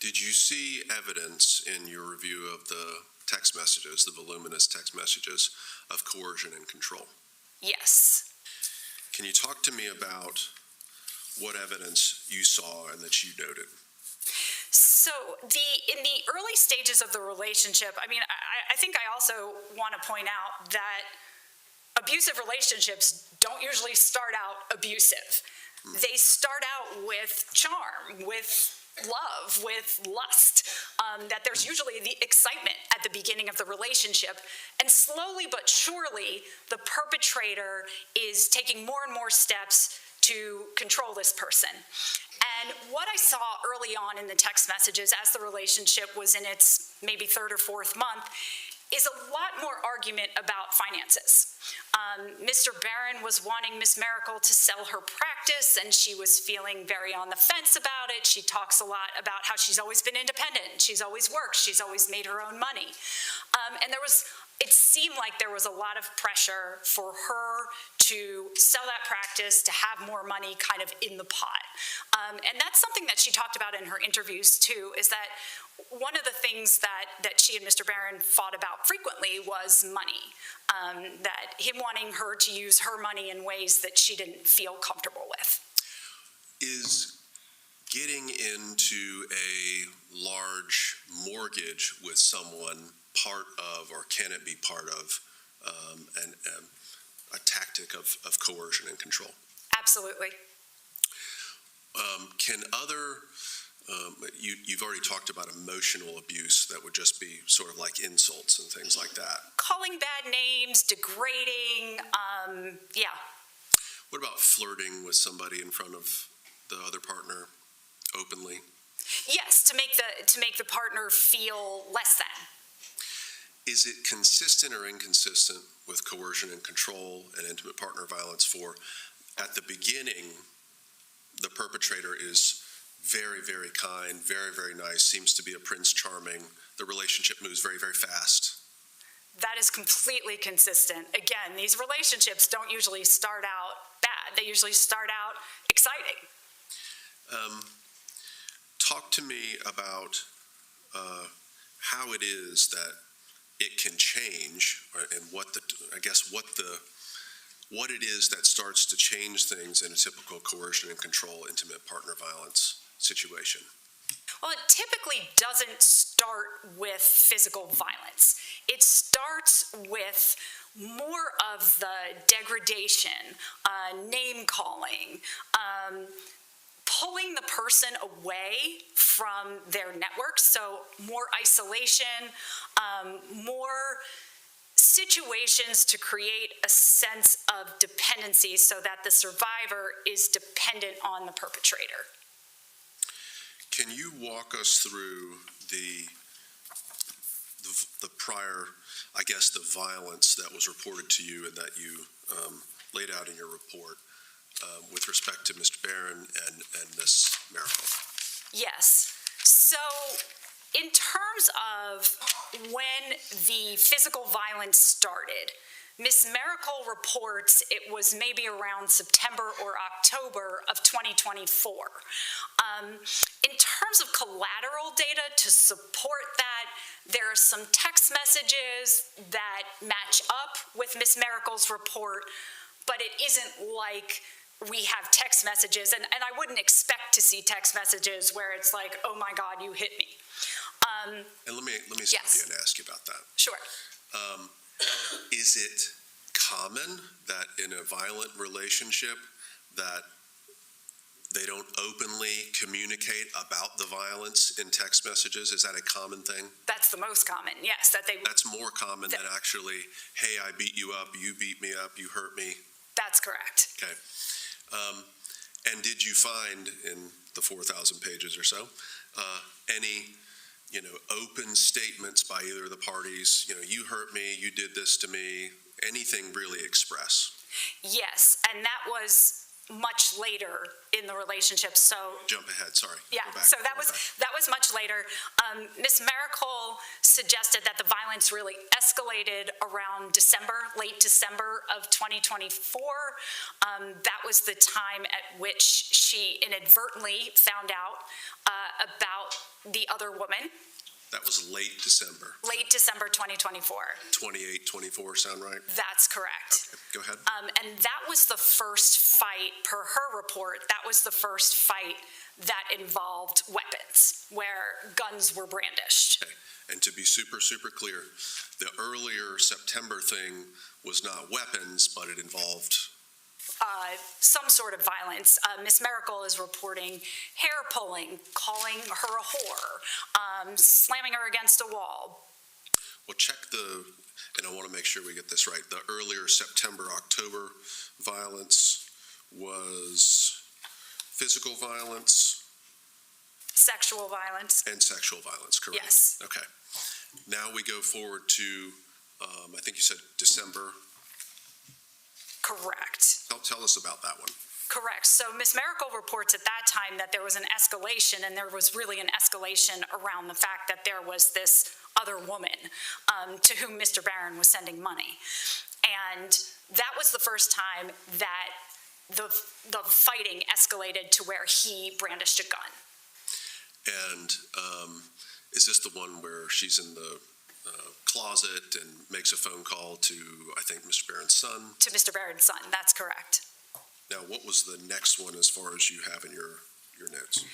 Did you see evidence in your review of the text messages, the voluminous text messages, of coercion and control? Yes. Can you talk to me about what evidence you saw and that you noted? So in the early stages of the relationship, I think I also want to point out that abusive relationships don't usually start out abusive. They start out with charm, with love, with lust, that there's usually the excitement at the beginning of the relationship. And slowly but surely, the perpetrator is taking more and more steps to control this person. And what I saw early on in the text messages as the relationship was in its maybe third or fourth month is a lot more argument about finances. Mr. Barron was wanting Miss Mericle to sell her practice, and she was feeling very on the fence about it. She talks a lot about how she's always been independent. She's always worked. She's always made her own money. And it seemed like there was a lot of pressure for her to sell that practice, to have more money kind of in the pot. And that's something that she talked about in her interviews too, is that one of the things that she and Mr. Barron fought about frequently was money, that him wanting her to use her money in ways that she didn't feel comfortable with. Is Getting into a large mortgage with someone part of, or can it be part of, a tactic of coercion and control? Absolutely. Can other, you've already talked about emotional abuse that would just be sort of like insults and things like that. Calling bad names, degrading, yeah. What about flirting with somebody in front of the other partner openly? Yes, to make the partner feel less than. Is it consistent or inconsistent with coercion and control and intimate partner violence for, at the beginning, The perpetrator is very, very kind, very, very nice, seems to be a Prince Charming. The relationship moves very, very fast. That is completely consistent. Again, these relationships don't usually start out bad. They usually start out exciting. Talk to me about how it is that it can change, and what it is that starts to change things in a typical coercion and control intimate partner violence situation. Well, it typically doesn't start with physical violence. It starts with more of the degradation, name-calling, pulling the person away from their network, so more isolation, more situations to create a sense of dependency so that the survivor is dependent on the perpetrator. Can you walk us through the prior, I guess, the violence that was reported to you and that you laid out in your report with respect to Mr. Barron and Ms. Mericle? Yes. So in terms of when the physical violence started, Ms. Mericle reports it was maybe around September or October of 2024. In terms of collateral data to support that, there are some text messages that match up with Ms. Mericle's report, but it isn't like we have text messages, and I wouldn't expect to see text messages where it's like, oh my God, you hit me. And let me stop you and ask you about that. Sure. Is it common that in a violent relationship that they don't openly communicate about the violence in text messages? Is that a common thing? That's the most common, yes. That's more common than actually, hey, I beat you up, you beat me up, you hurt me. That's correct. Okay. And did you find in the 4,000 pages or so any, open statements by either of the parties? You hurt me, you did this to me. Anything really express? Yes, and that was much later in the relationship. So jump ahead. Sorry. Yeah. So that was much later. Ms. Mericle suggested that the violence really escalated around late December of 2024. That was the time at which she inadvertently found out about the other woman. That was late December. Late December 2024. 28, 24 sound right? That's correct. Okay, go ahead. And that was the first fight, per her report, that was the first fight that involved weapons, where guns were brandished. Okay. And to be super, super clear, the earlier September thing was not weapons, but it involved some sort of violence. Ms. Mericle is reporting hair pulling, calling her a whore, slamming her against a wall. Well, and I want to make sure we get this right, the earlier September, October violence was physical violence? Sexual violence. And sexual violence, correct? Yes. Okay. Now we go forward to, I think you said December. Correct. Tell us about that one. Correct. So Ms. Mericle reports at that time that there was an escalation, and there was really an escalation around the fact that there was this other woman to whom Mr. Barron was sending money. And that was the first time that the fighting escalated to where he brandished a gun. And is this the one where she's in the closet and makes a phone call to, I think, Mr. Barron's son? To Mr. Barron's son, that's correct. Now, what was the next one as far as you have in your notes?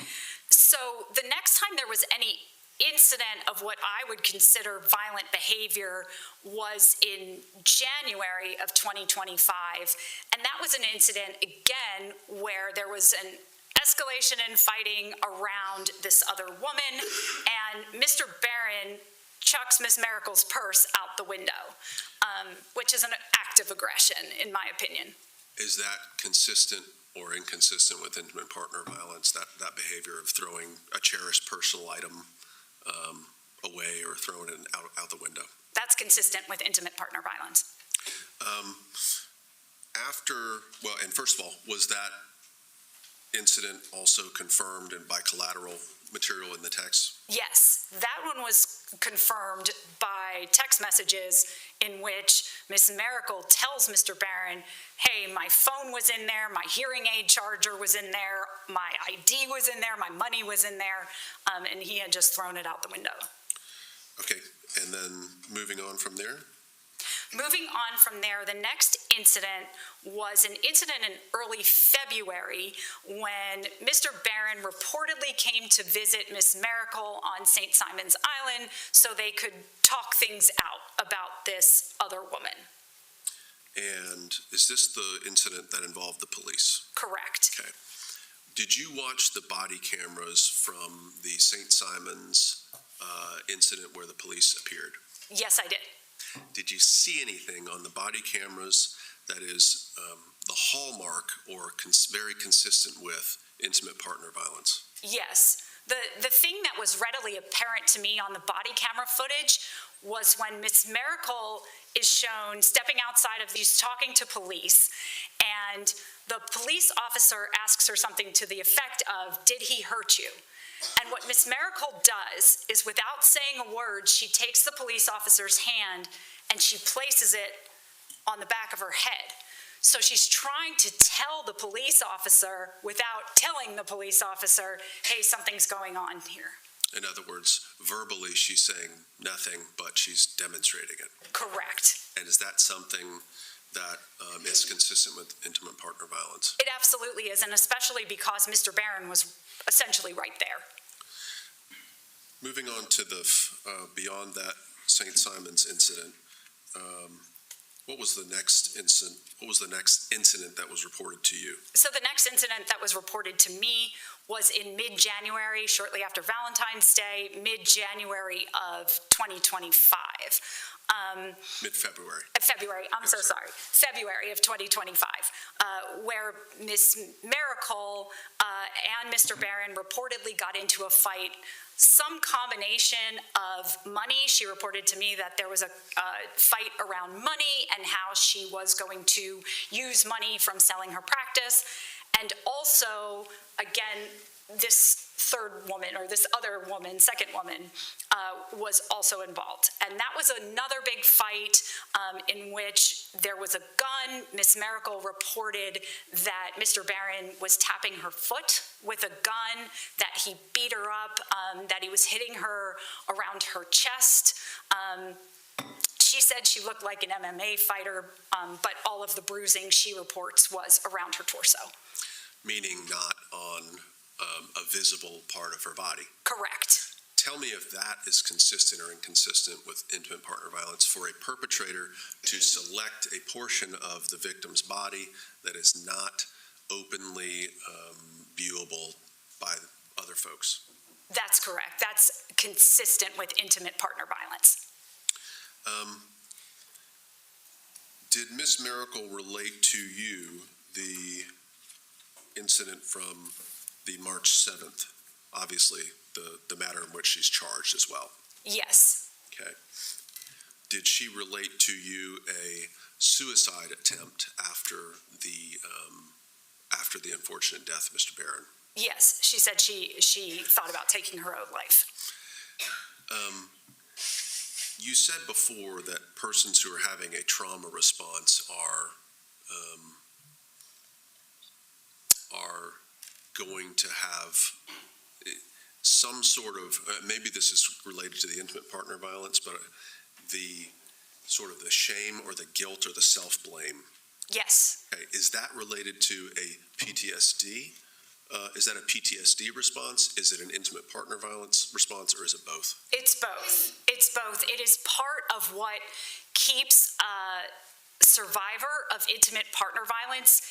So the next time there was any incident of what I would consider violent behavior was in January of 2025. And that was an incident, again, where there was an escalation in fighting around this other woman, and Mr. Barron chucks Ms. Mericle's purse out the window, which is an act of aggression, in my opinion. Is that consistent or inconsistent with intimate partner violence, that behavior of throwing a cherished personal item away or throwing it out the window? That's consistent with intimate partner violence. And first of all, was that incident also confirmed and by collateral material in the text? Yes, that one was confirmed by text messages in which Ms. Mericle tells Mr. Barron, hey, my phone was in there, my hearing aid charger was in there, my ID was in there, my money was in there, and he had just thrown it out the window. Okay, and then moving on from there? Moving on from there, the next incident was an incident in early February when Mr. Barron reportedly came to visit Ms. Mericle on St. Simon's Island so they could talk things out about this other woman. And is this the incident that involved the police? Correct. Okay. Did you watch the body cameras from the St. Simon's incident where the police appeared? Yes, I did. Did you see anything on the body cameras that is the hallmark or very consistent with intimate partner violence? Yes. The thing that was readily apparent to me on the body camera footage was when Ms. Mericle is shown stepping outside of these talking to police, and the police officer asks her something to the effect of, did he hurt you? And what Ms. Mericle does is, without saying a word, she takes the police officer's hand and she places it on the back of her head. So she's trying to tell the police officer without telling the police officer, hey, something's going on here. In other words, verbally she's saying nothing, but she's demonstrating it. Correct. And is that something that is consistent with intimate partner violence? It absolutely is, and especially because Mr. Barron was essentially right there. Moving on to the beyond that St. Simon's incident, what was the next incident? What was the next incident that was reported to you? So the next incident that was reported to me was in mid-January, shortly after Valentine's Day, mid-January of 2025. Mid-February. February, I'm so sorry. February of 2025, where Ms. Mericle and Mr. Barron reportedly got into a fight, some combination of money. She reported to me that there was a fight around money and how she was going to use money from selling her practice. And also, again, this third woman, or this other woman, second woman, was also involved. And that was another big fight in which there was a gun. Ms. Mericle reported that Mr. Barron was tapping her foot with a gun, that he beat her up, that he was hitting her around her chest. She said she looked like an MMA fighter, but all of the bruising, she reports, was around her torso. Meaning not on a visible part of her body. Correct. Tell me if that is consistent or inconsistent with intimate partner violence for a perpetrator to select a portion of the victim's body that is not openly viewable by other folks. That's correct. That's consistent with intimate partner violence. Did Ms. Mericle relate to you the incident from the March 7th, obviously the matter in which she's charged as well? Yes. Okay. Did she relate to you a suicide attempt after the unfortunate death of Mr. Barron? Yes. She said she thought about taking her own life. You said before that persons who are having a trauma response are going to have some sort of, maybe this is related to the intimate partner violence, but the sort of the shame or the guilt or the self-blame. Yes. Okay. Is that related to a PTSD? Is that a PTSD response? Is it an intimate partner violence response, or is it both? It's both. It's both. It is part of what keeps a survivor of intimate partner violence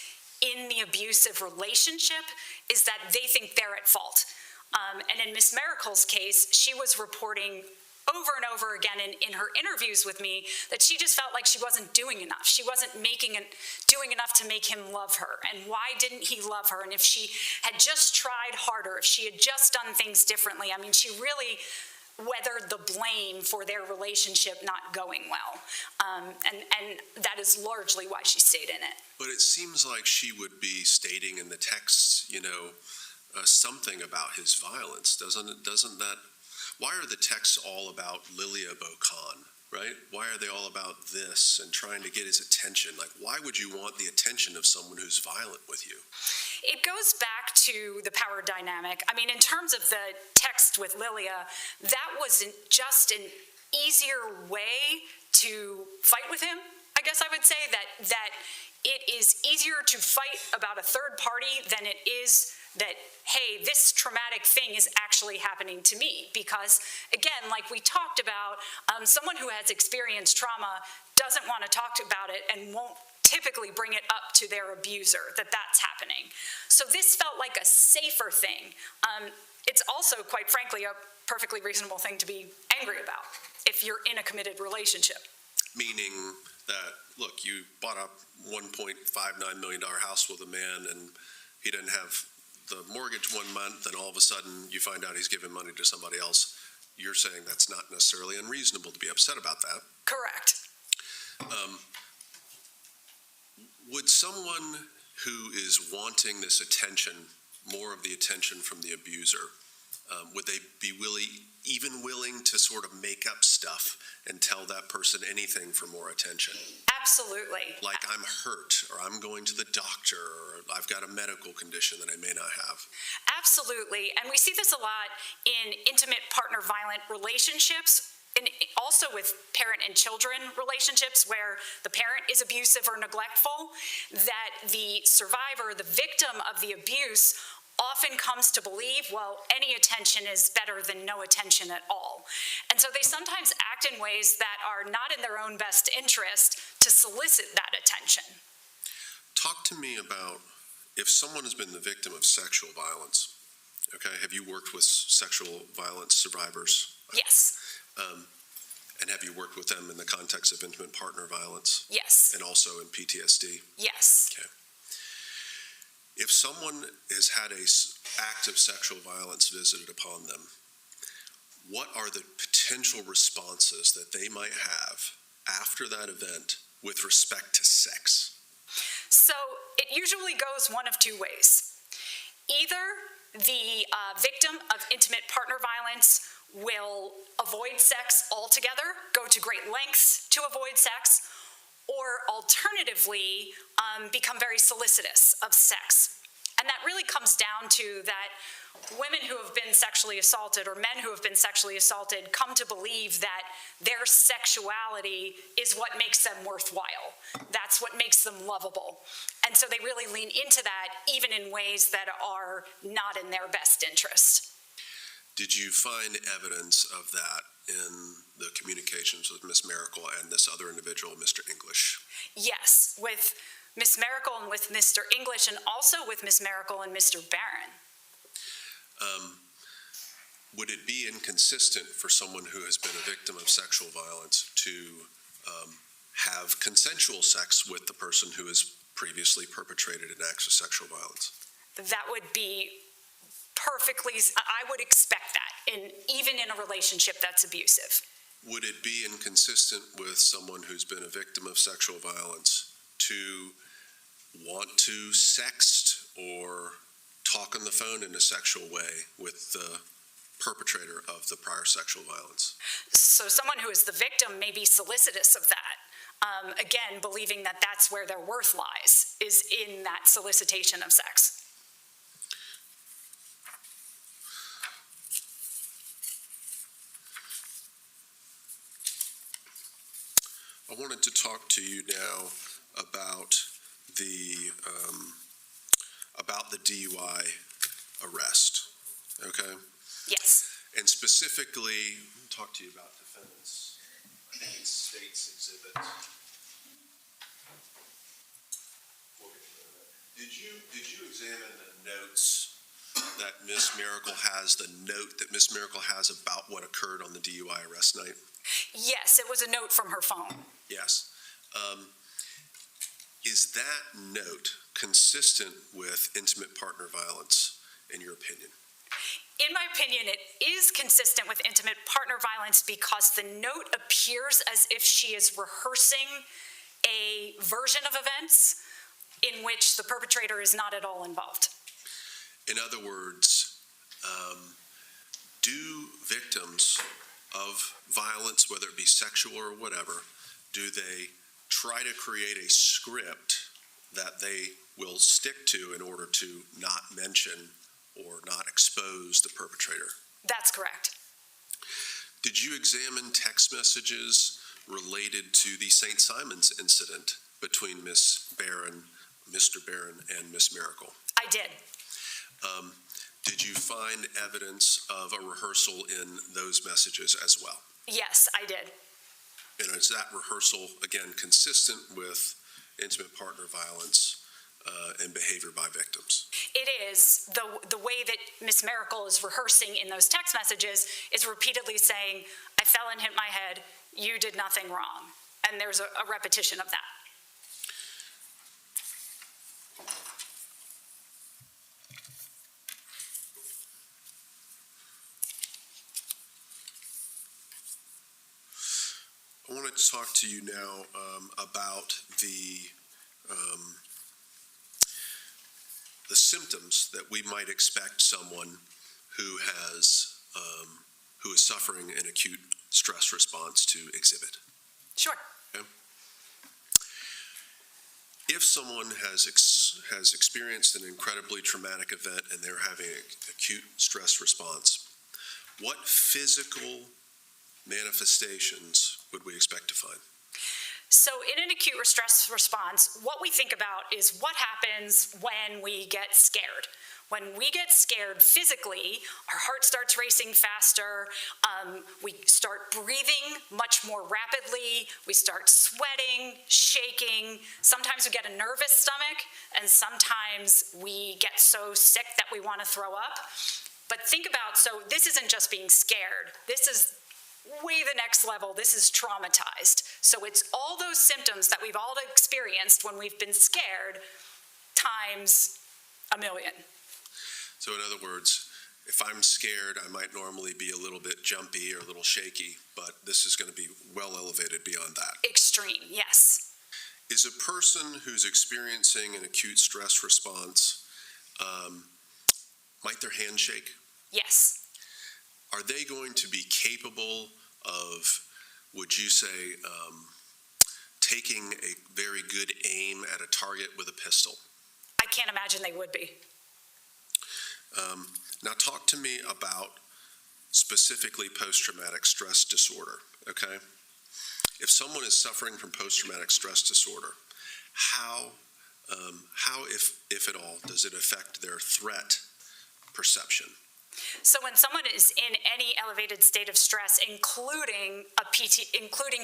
in the abusive relationship, is that they think they're at fault. And in Ms. Mericle's case, she was reporting over and over again in her interviews with me that she just felt like she wasn't doing enough. She wasn't doing enough to make him love her. And why didn't he love her? And if she had just tried harder, if she had just done things differently, I mean, she really whether the blame for their relationship not going well. And that is largely why she stayed in it. But it seems like she would be stating in the texts, something about his violence, doesn't that? Why are the texts all about Lilia Bocan, right? Why are they all about this and trying to get his attention? Like, why would you want the attention of someone who's violent with you? It goes back to the power dynamic. I mean, in terms of the text with Lilia, that was just an easier way to fight with him. I guess I would say that it is easier to fight about a third party than it is that, hey, this traumatic thing is actually happening to me. Because, again, like we talked about, someone who has experienced trauma doesn't want to talk about it and won't typically bring it up to their abuser, that's happening. So this felt like a safer thing. It's also, quite frankly, a perfectly reasonable thing to be angry about if you're in a committed relationship. Meaning that, look, you bought a $1.59 million house with a man and he didn't have the mortgage 1 month, and all of a sudden you find out he's giving money to somebody else. You're saying that's not necessarily unreasonable to be upset about that. Correct. Would someone who is wanting this attention, more of the attention from the abuser, would they be willing to sort of make up stuff and tell that person anything for more attention? Absolutely. Like, I'm hurt, or I'm going to the doctor, or I've got a medical condition that I may not have. Absolutely. And we see this a lot in intimate partner violent relationships, and also with parent and children relationships where the parent is abusive or neglectful, that the survivor, the victim of the abuse, often comes to believe, well, any attention is better than no attention at all. And so they sometimes act in ways that are not in their own best interest to solicit that attention. Talk to me about if someone has been the victim of sexual violence. Okay, have you worked with sexual violence survivors? Yes. And have you worked with them in the context of intimate partner violence? Yes. And also in PTSD? Yes. Okay. If someone has had an act of sexual violence visited upon them, what are the potential responses that they might have after that event with respect to sex? So it usually goes one of two ways. Either the victim of intimate partner violence will avoid sex altogether, go to great lengths to avoid sex, or alternatively, become very solicitous of sex. And that really comes down to that women who have been sexually assaulted or men who have been sexually assaulted come to believe that their sexuality is what makes them worthwhile. That's what makes them lovable. And so they really lean into that even in ways that are not in their best interest. Did you find evidence of that in the communications with Ms. Mericle and this other individual, Mr. English? Yes, with Ms. Mericle and with Mr. English, and also with Ms. Mericle and Mr. Barron. Would it be inconsistent for someone who has been a victim of sexual violence to have consensual sex with the person who has previously perpetrated an act of sexual violence? That would be perfectly, I would expect that, even in a relationship that's abusive. Would it be inconsistent with someone who's been a victim of sexual violence to want to sext or talk on the phone in a sexual way with the perpetrator of the prior sexual violence? So someone who is the victim may be solicitous of that. Again, believing that that's where their worth lies, is in that solicitation of sex. I wanted to talk to you now about the DUI arrest, okay? Yes. And specifically, talk to you about defendants. I think it's State's Exhibit. Did you examine the notes that Ms. Mericle has, the note that Ms. Mericle has about what occurred on the DUI arrest night? Yes, it was a note from her phone. Yes. Is that note consistent with intimate partner violence, in your opinion? In my opinion, it is consistent with intimate partner violence because the note appears as if she is rehearsing a version of events in which the perpetrator is not at all involved. In other words, do victims of violence, whether it be sexual or whatever, do they try to create a script that they will stick to in order to not mention or not expose the perpetrator? That's correct. Did you examine text messages related to the St. Simon's incident between Mr. Barron, and Miss Mericle? I did. Did you find evidence of a rehearsal in those messages as well? Yes, I did. And is that rehearsal, again, consistent with intimate partner violence and behavior by victims? It is. The way that Miss Mericle is rehearsing in those text messages is repeatedly saying, I fell and hit my head, you did nothing wrong. And there's a repetition of that. I want to talk to you now about the symptoms that we might expect someone who is suffering an acute stress response to exhibit. Sure. Okay. If someone has experienced an incredibly traumatic event and they're having an acute stress response, what physical manifestations would we expect to find? So in an acute stress response, what we think about is what happens when we get scared. When we get scared physically, our heart starts racing faster, we start breathing much more rapidly, we start sweating, shaking, sometimes we get a nervous stomach, and sometimes we get so sick that we want to throw up. But think about, so this isn't just being scared, this is way the next level. This is traumatized. So it's all those symptoms that we've all experienced when we've been scared times a million. So in other words, if I'm scared, I might normally be a little bit jumpy or a little shaky, but this is going to be well elevated beyond that. Extreme, yes. Is a person who's experiencing an acute stress response, might their hand shake? Yes. Are they going to be capable of, would you say, taking a very good aim at a target with a pistol? I can't imagine they would be. Now talk to me about specifically post-traumatic stress disorder, okay? If someone is suffering from post-traumatic stress disorder, how if at all, does it affect their threat perception? So when someone is in any elevated state of stress, including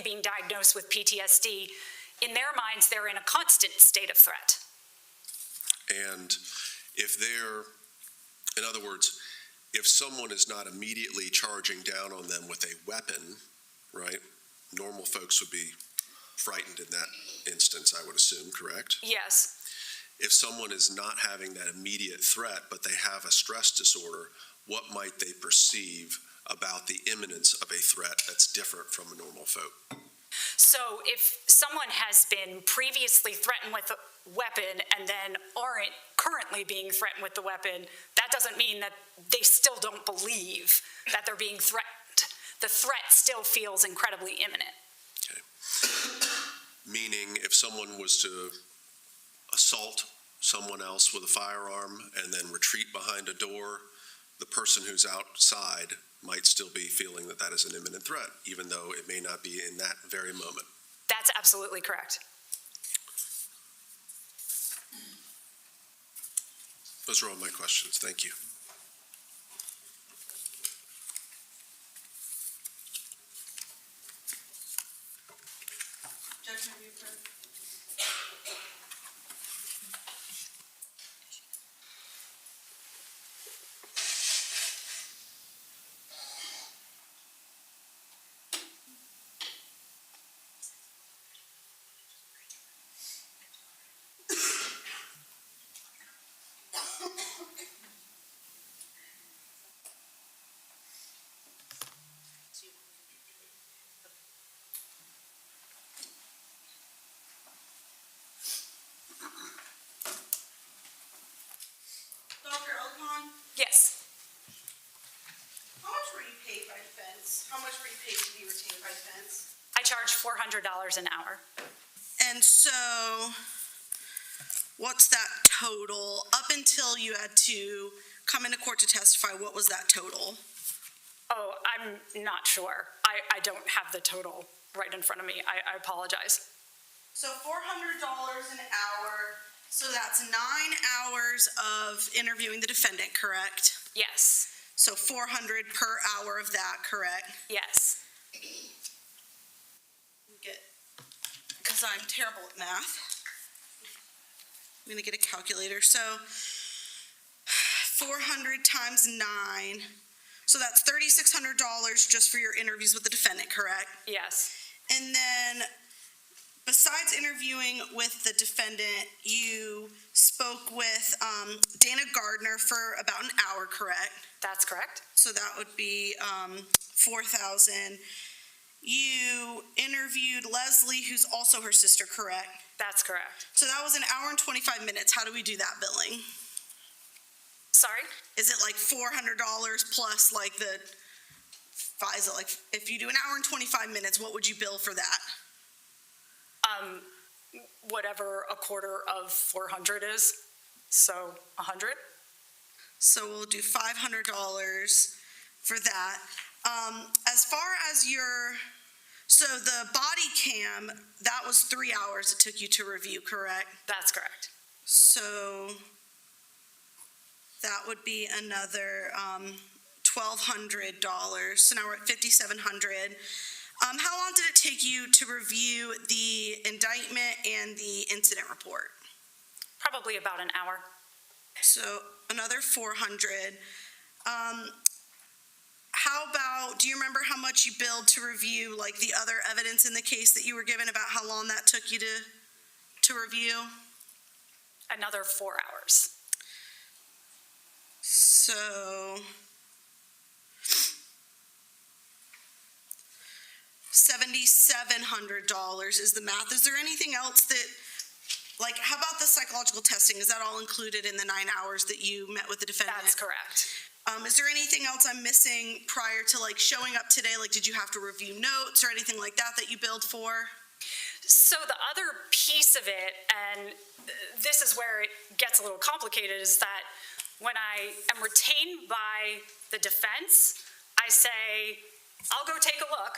being diagnosed with PTSD, in their minds, they're in a constant state of threat. And if they're, in other words, if someone is not immediately charging down on them with a weapon, right, normal folks would be frightened in that instance, I would assume, correct? Yes. If someone is not having that immediate threat, but they have a stress disorder, what might they perceive about the imminence of a threat that's different from a normal folk? So if someone has been previously threatened with a weapon and then aren't currently being threatened with the weapon, that doesn't mean that they still don't believe that they're being threatened. The threat still feels incredibly imminent. Okay. Meaning if someone was to assault someone else with a firearm and then retreat behind a door, the person who's outside might still be feeling that that is an imminent threat, even though it may not be in that very moment. That's absolutely correct. Those are all my questions. Thank you. Judge, may we approve? paid to be retained by defense? I charge $400 an hour. And so, what's that total? Up until you had to come into court to testify, what was that total? Oh, I'm not sure. I don't have the total right in front of me. I apologize. So $400 an hour, so that's 9 hours of interviewing the defendant, correct? Yes, So 400 per hour of that, correct? yes. Because I'm terrible at math. I'm gonna get a calculator, so 400 times 9, so that's $3,600 just for your interviews with the defendant, correct? Yes, And then, besides interviewing with the defendant, you spoke with Dana Gardner for about an hour, correct? that's correct. So that would be 4,000. You interviewed Leslie, who's also her sister, correct? That's correct. So that was an hour and 25 minutes. How do we do that billing? Sorry? Is it like $400 plus like the, is it like, if you do an hour and 25 minutes, what would you bill for that? Whatever a quarter of 400 is, so 100. So we'll do $500 for that. As far as so the body cam, that was 3 hours it took you to review, correct? That's correct. So that would be another $1,200. So now we're at $5,700. How long did it take you to review the indictment and the incident report? Probably about an hour. So another 400. How about, do you remember how much you billed to review like the other evidence in the case that you were given, about how long that took you to review? Another 4 hours. So $7,700 is the math. Is there anything else that, like, how about the psychological testing? Is that all included in the 9 hours that you met with the defendant? That's correct. Is there anything else I'm missing prior to like showing up today? Like, did you have to review notes or anything like that that you billed for? So the other piece of it, and this is where it gets a little complicated, is that when I am retained by the defense, I say, I'll go take a look.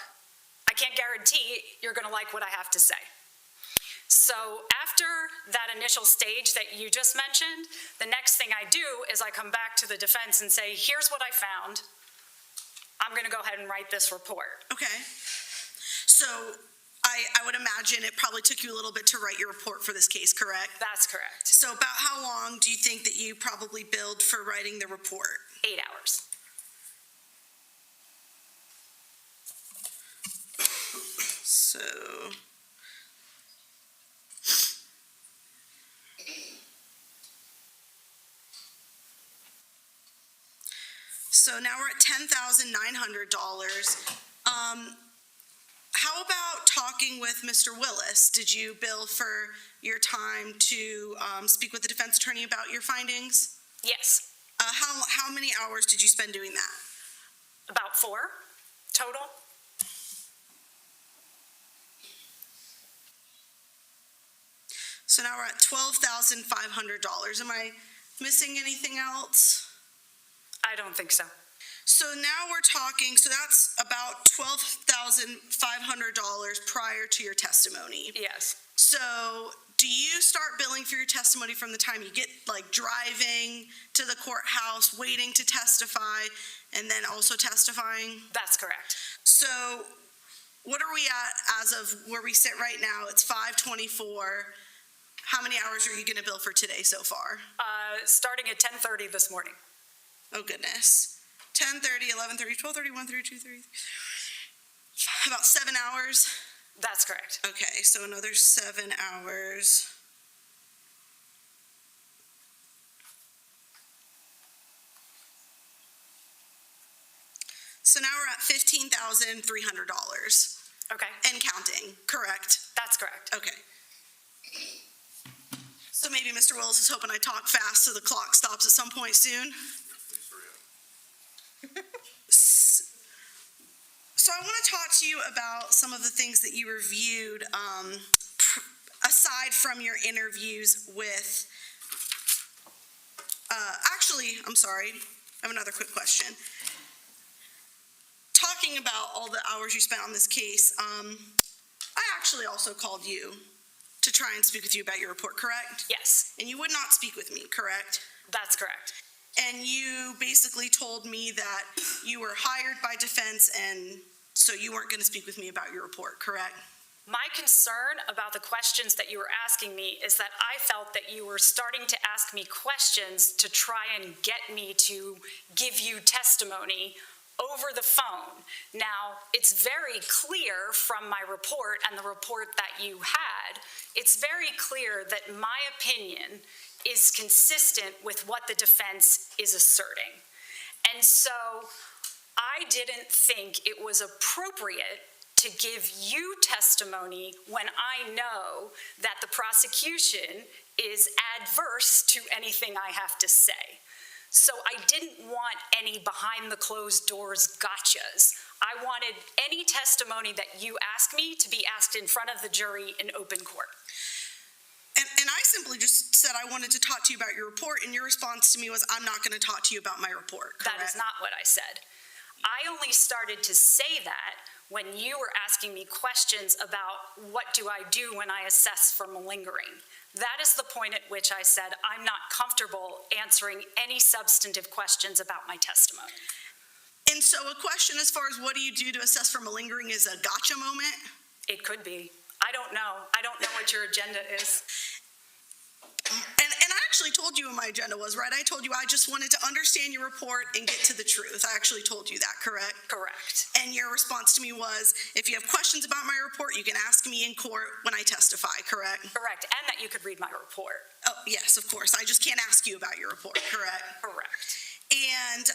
I can't guarantee you're going to like what I have to say. So after that initial stage that you just mentioned, the next thing I do is I come back to the defense and say, here's what I found. I'm going to go ahead and write this report. Okay. So I would imagine it probably took you a little bit to write your report for this case, correct? That's correct. So about how long do you think that you probably billed for writing the report? 8 hours. So now we're at $10,900. How about talking with Mr. Willis? Did you bill for your time to speak with the defense attorney about your findings? Yes. How many hours did you spend doing that? About 4 total. So now we're at $12,500. Am I missing anything else? I don't think so. So now we're talking, so that's about $12,500 prior to your testimony. Yes. So do you start billing for your testimony from the time you get, like, driving to the courthouse, waiting to testify, and then also testifying? That's correct. So what are we at as of where we sit right now? It's 5:24. How many hours are you going to bill for today so far? Starting at 10:30 this morning. Oh, goodness. 10:30, 11:30, 12:30, 1:30, 2:30. About 7 hours? That's correct. Okay, so another 7 hours. So now we're at $15,300. Okay. And counting, correct? That's correct. Okay. So maybe Mr. Willis is hoping I talk fast so the clock stops at some point soon. So I want to talk to you about some of the things that you reviewed, aside from your interviews with, I'm sorry, I have another quick question. Talking about all the hours you spent on this case, I actually also called you to try and speak with you about your report, correct? Yes, And you would not speak with me, correct? that's correct. And you basically told me that you were hired by defense, and so you weren't going to speak with me about your report, correct? My concern about the questions that you were asking me is that I felt that you were starting to ask me questions to try and get me to give you testimony over the phone. Now, it's very clear from my report and the report that you had, it's very clear that my opinion is consistent with what the defense is asserting. And so I didn't think it was appropriate to give you testimony when I know that the prosecution is adverse to anything I have to say. So I didn't want any behind the closed doors gotchas. I wanted any testimony that you asked me to be asked in front of the jury in open court. And I simply just said I wanted to talk to you about your report, and your response to me was, I'm not going to talk to you about my report, correct? That is not what I said. I only started to say that when you were asking me questions about what do I do when I assess for malingering. That is the point at which I said I'm not comfortable answering any substantive questions about my testimony. And so a question as far as what do you do to assess for malingering is a gotcha moment? It could be. I don't know. I don't know what your agenda is. And I actually told you what my agenda was, right? I told you I just wanted to understand your report and get to the truth. I actually told you that, correct? Correct. And your response to me was, if you have questions about my report, you can ask me in court when I testify, correct? Correct. And that you could read my report. Oh, yes, of course. I just can't ask you about your report, correct? Correct. And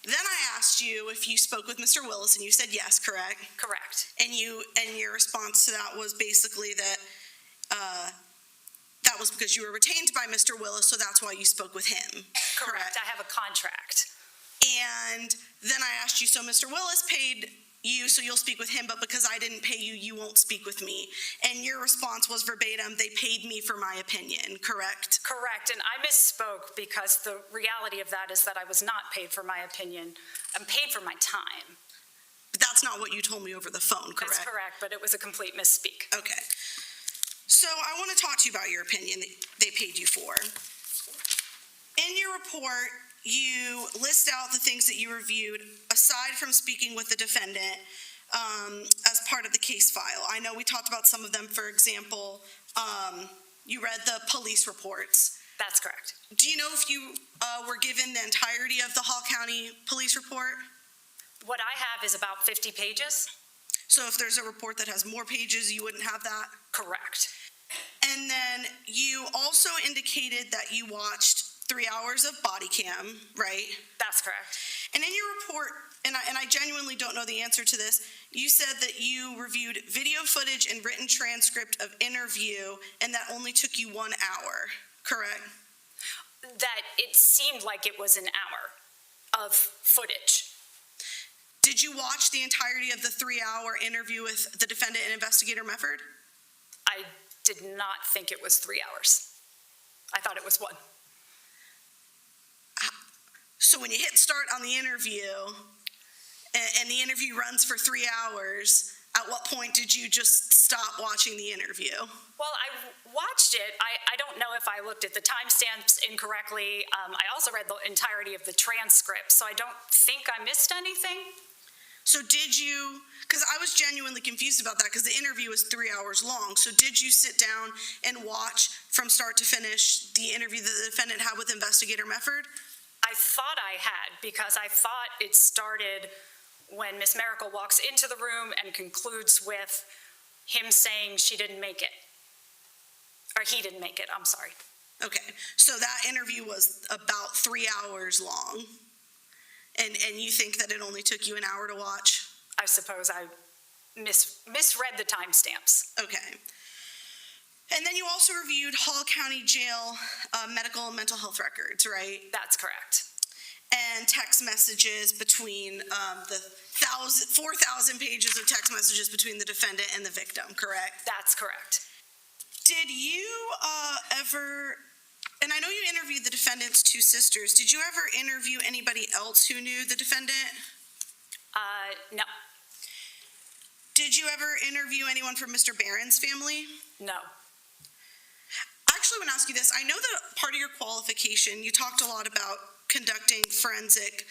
then I asked you if you spoke with Mr. Willis, and you said yes, correct? Correct. And your response to that was basically that that was because you were retained by Mr. Willis, so that's why you spoke with him. Correct. I have a contract. And then I asked you, so Mr. Willis paid you, so you'll speak with him, but because I didn't pay you, you won't speak with me. And your response was verbatim, they paid me for my opinion, correct? Correct. And I misspoke because the reality of that is that I was not paid for my opinion. I'm paid for my time. But that's not what you told me over the phone, correct? That's correct, but it was a complete misspeak. Okay. So I want to talk to you about your opinion that they paid you for. In your report, you list out the things that you reviewed aside from speaking with the defendant as part of the case file. I know we talked about some of them. For example, you read the police reports. That's correct. Do you know if you were given the entirety of the Hall County Police report? What I have is about 50 pages. So if there's a report that has more pages, you wouldn't have that? Correct. And then you also indicated that you watched 3 hours of body cam, right? That's correct. And in your report, and I genuinely don't know the answer to this, you said that you reviewed video footage and written transcript of interview, and that only took you 1 hour, correct? That it seemed like it was an hour of footage. Did you watch the entirety of the 3-hour interview with the defendant and investigator Mefford? I did not think it was 3 hours. I thought it was 1. So when you hit start on the interview, and the interview runs for 3 hours, at what point did you just stop watching the interview? Well, I watched it. I don't know if I looked at the timestamps incorrectly. I also read the entirety of the transcript, so I don't think I missed anything. So did you, because I was genuinely confused about that, because the interview was 3 hours long, so did you sit down and watch from start to finish the interview that the defendant had with investigator Mefford? I thought I had, because I thought it started when Ms. Mericle walks into the room and concludes with him saying she didn't make it. Or he didn't make it, I'm sorry. Okay, so that interview was about 3 hours long, and you think that it only took you an hour to watch? I suppose I misread the timestamps. Okay. And then you also reviewed Hall County Jail medical and mental health records, right? That's correct. and text messages between the 4,000 pages of text messages between the defendant and the victim, correct? That's correct. Did you ever, and I know you interviewed the defendant's two sisters, did you ever interview anybody else who knew the defendant? No. Did you ever interview anyone from Mr. Barron's family? No. I actually want to ask you this. I know that part of your qualification, you talked a lot about conducting forensic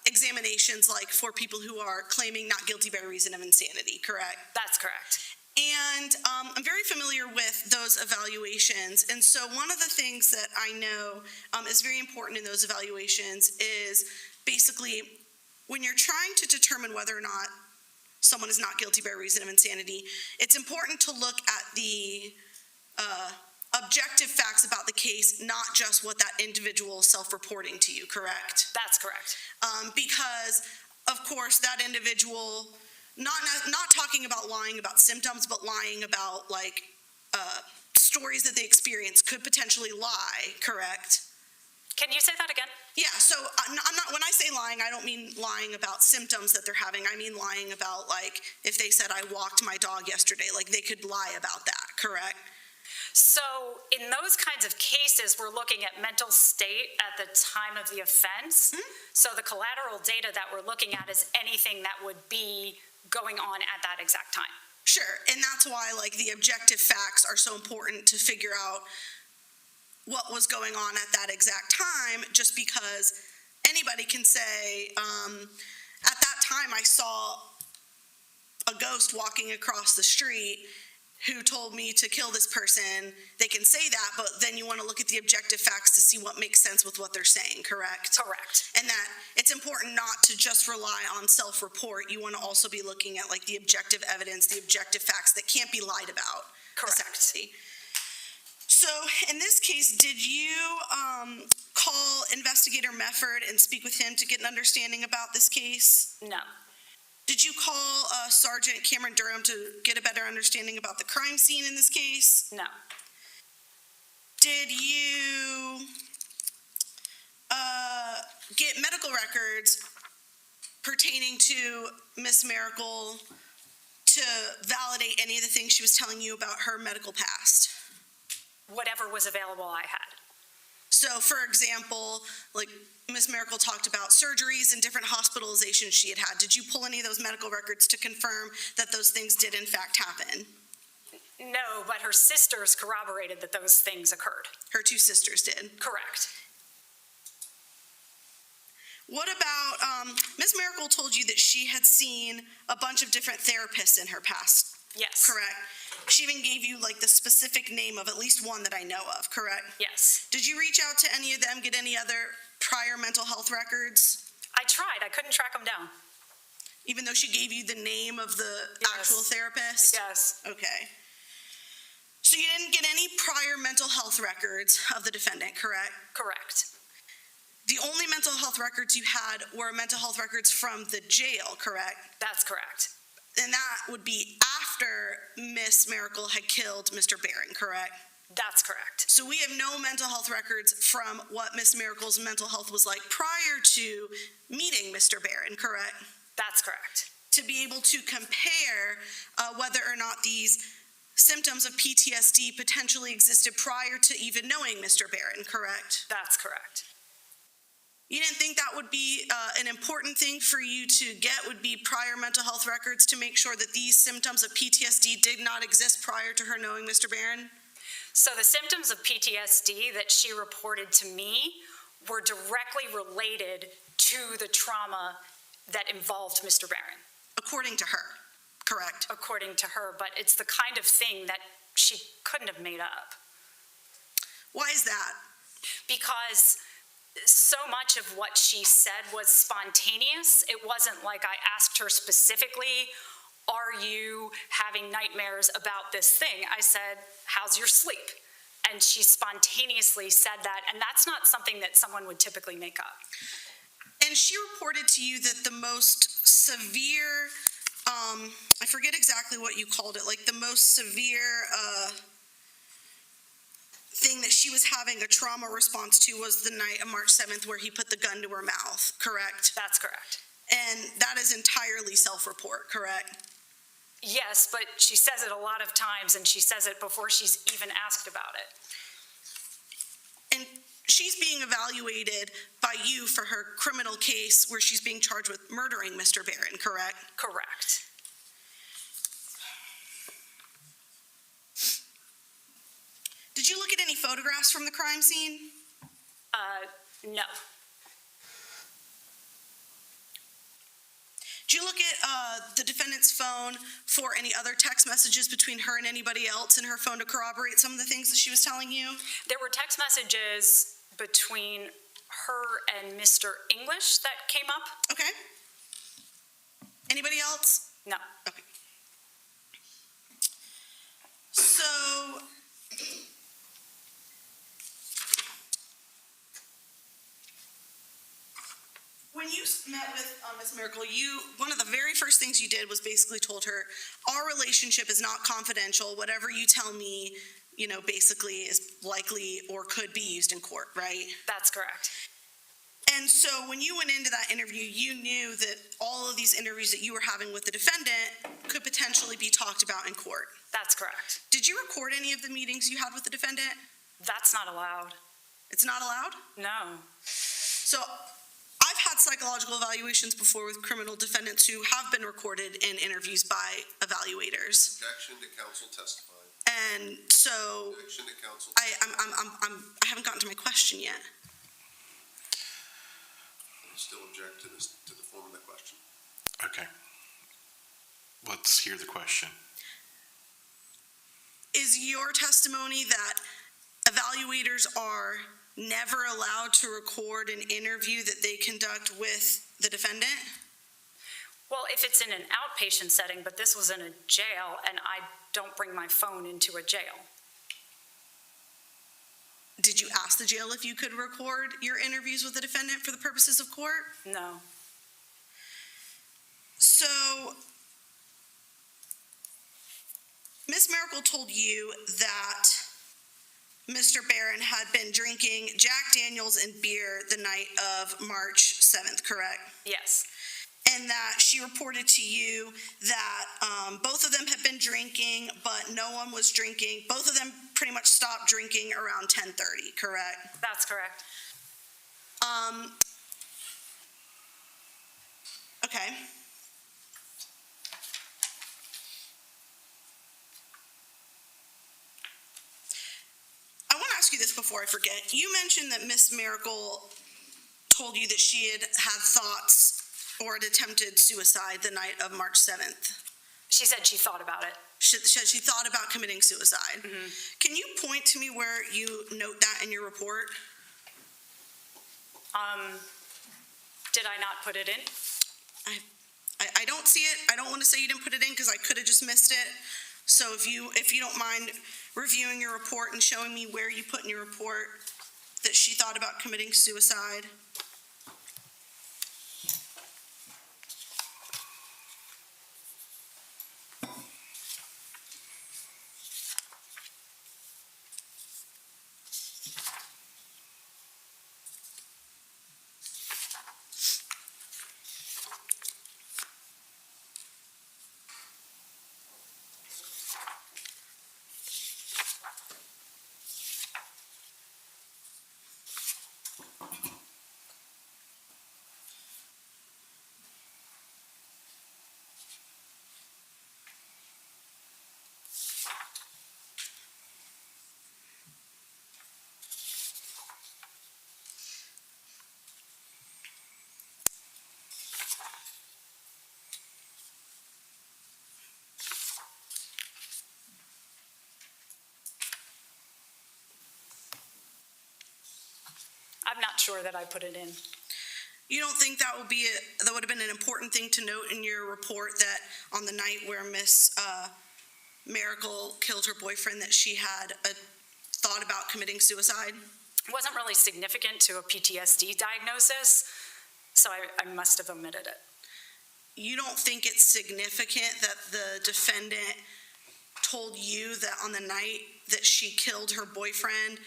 examinations, like for people who are claiming not guilty by reason of insanity, correct? That's correct. And I'm very familiar with those evaluations. And so one of the things that I know is very important in those evaluations is basically when you're trying to determine whether or not someone is not guilty by reason of insanity, it's important to look at the objective facts about the case, not just what that individual is self-reporting to you, correct? That's correct. Because, of course, that individual, not talking about lying about symptoms, but lying about, like, stories that they experience could potentially lie, correct? Can you say that again? Yeah, so I'm not, when I say lying, I don't mean lying about symptoms that they're having. I mean lying about, like, if they said, I walked my dog yesterday, like, they could lie about that, correct? So in those kinds of cases, we're looking at mental state at the time of the offense. Mm-hmm. So the collateral data that we're looking at is anything that would be going on at that exact time. Sure, and that's why, like, the objective facts are so important to figure out what was going on at that exact time, just because anybody can say, at that time I saw a ghost walking across the street who told me to kill this person. They can say that, but then you want to look at the objective facts to see what makes sense with what they're saying, correct? Correct. And that it's important not to just rely on self-report. You want to also be looking at, like, the objective evidence, the objective facts that can't be lied about. Correct. Essentially. So in this case, did you call Investigator Mefford and speak with him to get an understanding about this case? No. Did you call Sergeant Cameron Durham to get a better understanding about the crime scene in this case? No. Did you get medical records pertaining to Miss Mericle to validate any of the things she was telling you about her medical past? Whatever was available, I had. So, for example, like Ms. Mericle talked about surgeries and different hospitalizations she had had. Did you pull any of those medical records to confirm that those things did in fact happen? No, but her sisters corroborated that those things occurred. Her two sisters did? Correct. What about, Ms. Mericle told you that she had seen a bunch of different therapists in her past, Yes. correct? She even gave you, like, the specific name of at least one that I know of, correct? Yes. Did you reach out to any of them, get any other prior mental health records? I tried. I couldn't track them down. Even though she gave you the name of the Yes. actual therapist? Yes. Okay. So you didn't get any prior mental health records of the defendant, correct? Correct. The only mental health records you had were mental health records from the jail, correct? That's correct. And that would be after Miss Mericle had killed Mr. Barron, correct? That's correct. So we have no mental health records from what Miss Mericle's mental health was like prior to meeting Mr. Barron, correct? That's correct. To be able to compare whether or not these symptoms of PTSD potentially existed prior to even knowing Mr. Barron, correct? That's correct. You didn't think that would be an important thing for you to get, would be prior mental health records to make sure that these symptoms of PTSD did not exist prior to her knowing Mr. Barron? So the symptoms of PTSD that she reported to me were directly related to the trauma that involved Mr. Barron. According to her, correct? According to her, but it's the kind of thing that she couldn't have made up. Why is that? Because so much of what she said was spontaneous. It wasn't like I asked her specifically, are you having nightmares about this thing? I said, how's your sleep? And she spontaneously said that, and that's not something that someone would typically make up. And she reported to you that the most severe, I forget exactly what you called it, like the most severe thing that she was having a trauma response to was the night of March 7th where he put the gun to her mouth, correct? That's correct. And that is entirely self-report, correct? Yes, but she says it a lot of times, and she says it before she's even asked about it. And she's being evaluated by you for her criminal case where she's being charged with murdering Mr. Barron, correct? Correct. Did you look at any photographs from the crime scene? No. Did you look at the defendant's phone for any other text messages between her and anybody else in her phone to corroborate some of the things that she was telling you? There were text messages between her and Mr. English that came up. Okay. Anybody else? No. Okay. So, when you met with Ms. Mericle, one of the very first things you did was basically told her, our relationship is not confidential. Whatever you tell me, basically is likely or could be used in court, right? That's correct. And so when you went into that interview, you knew that all of these interviews that you were having with the defendant could potentially be talked about in court. That's correct. Did you record any of the meetings you had with the defendant? That's not allowed. It's not allowed? No. So I've had psychological evaluations before with criminal defendants who have been recorded in interviews by evaluators. Objection to counsel testifying. And so Objection to counsel. I haven't gotten to my question yet. Still object to the form of the question. Okay. Let's hear the question. Is your testimony that evaluators are never allowed to record an interview that they conduct with the defendant? Well, if it's in an outpatient setting, but this was in a jail, and I don't bring my phone into a jail. Did you ask the jail if you could record your interviews with the defendant for the purposes of court? No. So, Ms. Mericle told you that Mr. Barron had been drinking Jack Daniels and beer the night of March 7th, correct? Yes. And that she reported to you that both of them had been drinking, but no one was drinking. Both of them pretty much stopped drinking around 10:30, correct? That's correct. Okay. I want to ask you this before I forget. You mentioned that Ms. Mericle told you that she had thoughts or had attempted suicide the night of March 7th. She said she thought about it. She thought about committing suicide. Mm-hmm. Can you point to me where you note that in your report? Did I not put it in? I don't see it. I don't want to say you didn't put it in because I could have just missed it. So if you don't mind reviewing your report and showing me where you put in your report that she thought about committing suicide. I'm not sure that I put it in. You don't think that would have been an important thing to note in your report, that on the night where Miss Mericle killed her boyfriend, that she had a thought about committing suicide? It wasn't really significant to a PTSD diagnosis, so I must have omitted it. You don't think it's significant that the defendant told you that on the night that she killed her boyfriend,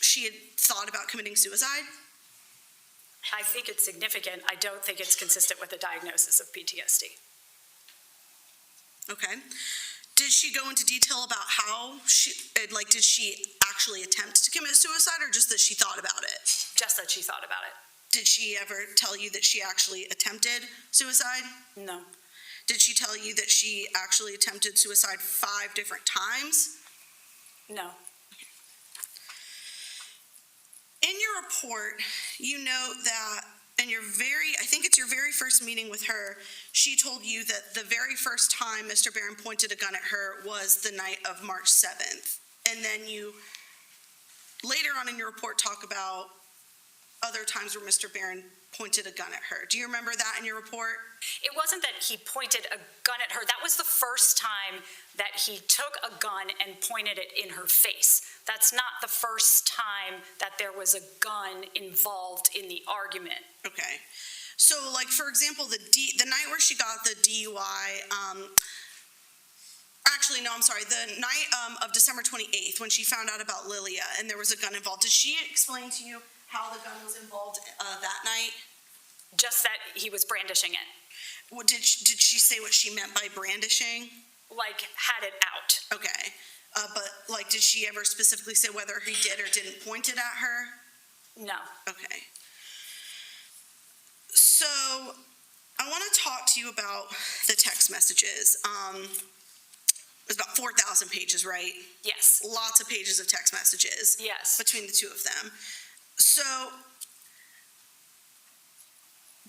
she had thought about committing suicide? I think it's significant. I don't think it's consistent with a diagnosis of PTSD. Okay. Did she go into detail about how did she actually attempt to commit suicide, or just that she thought about it? Just that she thought about it. Did she ever tell you that she actually attempted suicide? No. Did she tell you that she actually attempted suicide 5 different times? No. In your report, you note that I think it's your very first meeting with her, she told you that the very first time Mr. Barron pointed a gun at her was the night of March 7th. And then you, later on in your report, talk about other times where Mr. Barron pointed a gun at her. Do you remember that in your report? It wasn't that he pointed a gun at her. That was the first time that he took a gun and pointed it in her face. That's not the first time that there was a gun involved in the argument. Okay. So, like, for example, the night where she got the DUI, the night of December 28th, when she found out about Lilia and there was a gun involved, did she explain to you how the gun was involved that night? Just that he was brandishing it. Well, did she say what she meant by brandishing? Like, had it out. Okay. But, like, did she ever specifically say whether he did or didn't point it at her? No. Okay. So, I want to talk to you about the text messages. It was about 4,000 pages, right? Yes. Lots of pages of text messages. Yes. Between the two of them. So,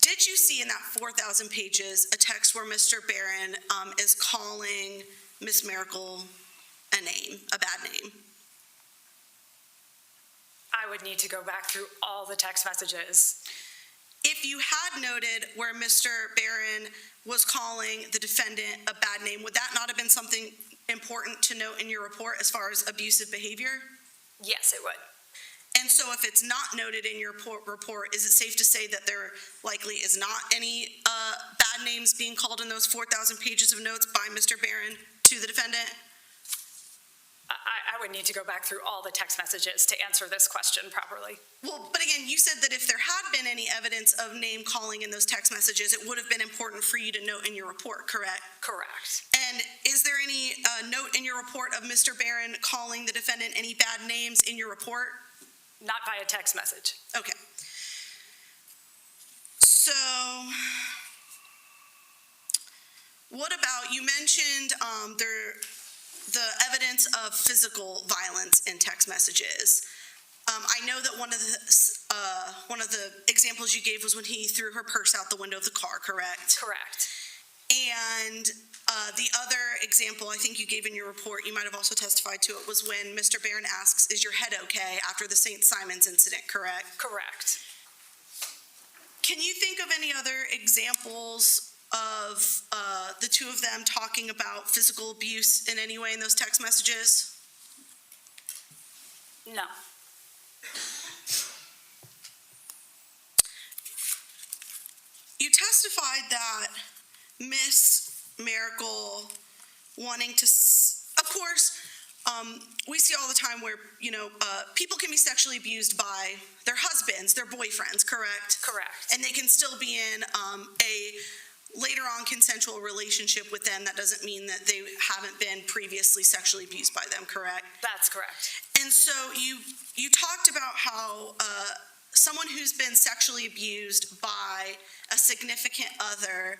did you see in that 4,000 pages a text where Mr. Barron is calling Miss Mericle a name, a bad name? I would need to go back through all the text messages. If you had noted where Mr. Barron was calling the defendant a bad name, would that not have been something important to note in your report as far as abusive behavior? Yes, it would. And so if it's not noted in your report, is it safe to say that there likely is not any bad names being called in those 4,000 pages of notes by Mr. Barron to the defendant? I would need to go back through all the text messages to answer this question properly. Well, but again, you said that if there had been any evidence of name calling in those text messages, it would have been important for you to note in your report, correct? Correct. And is there any note in your report of Mr. Barron calling the defendant any bad names in your report? Not via text message. Okay. So, what about, you mentioned the evidence of physical violence in text messages. I know that one of the examples you gave was when he threw her purse out the window of the car, correct? Correct. And the other example I think you gave in your report, you might have also testified to it, was when Mr. Barron asks, is your head okay, after the St. Simon's incident, correct? Correct. Can you think of any other examples of the two of them talking about physical abuse in any way in those text messages? No. You testified that Miss Mericle wanting to, of course, we see all the time where, people can be sexually abused by their husbands, their boyfriends, correct? Correct. And they can still be in a later on consensual relationship with them. That doesn't mean that they haven't been previously sexually abused by them, correct? That's correct. And so you talked about how someone who's been sexually abused by a significant other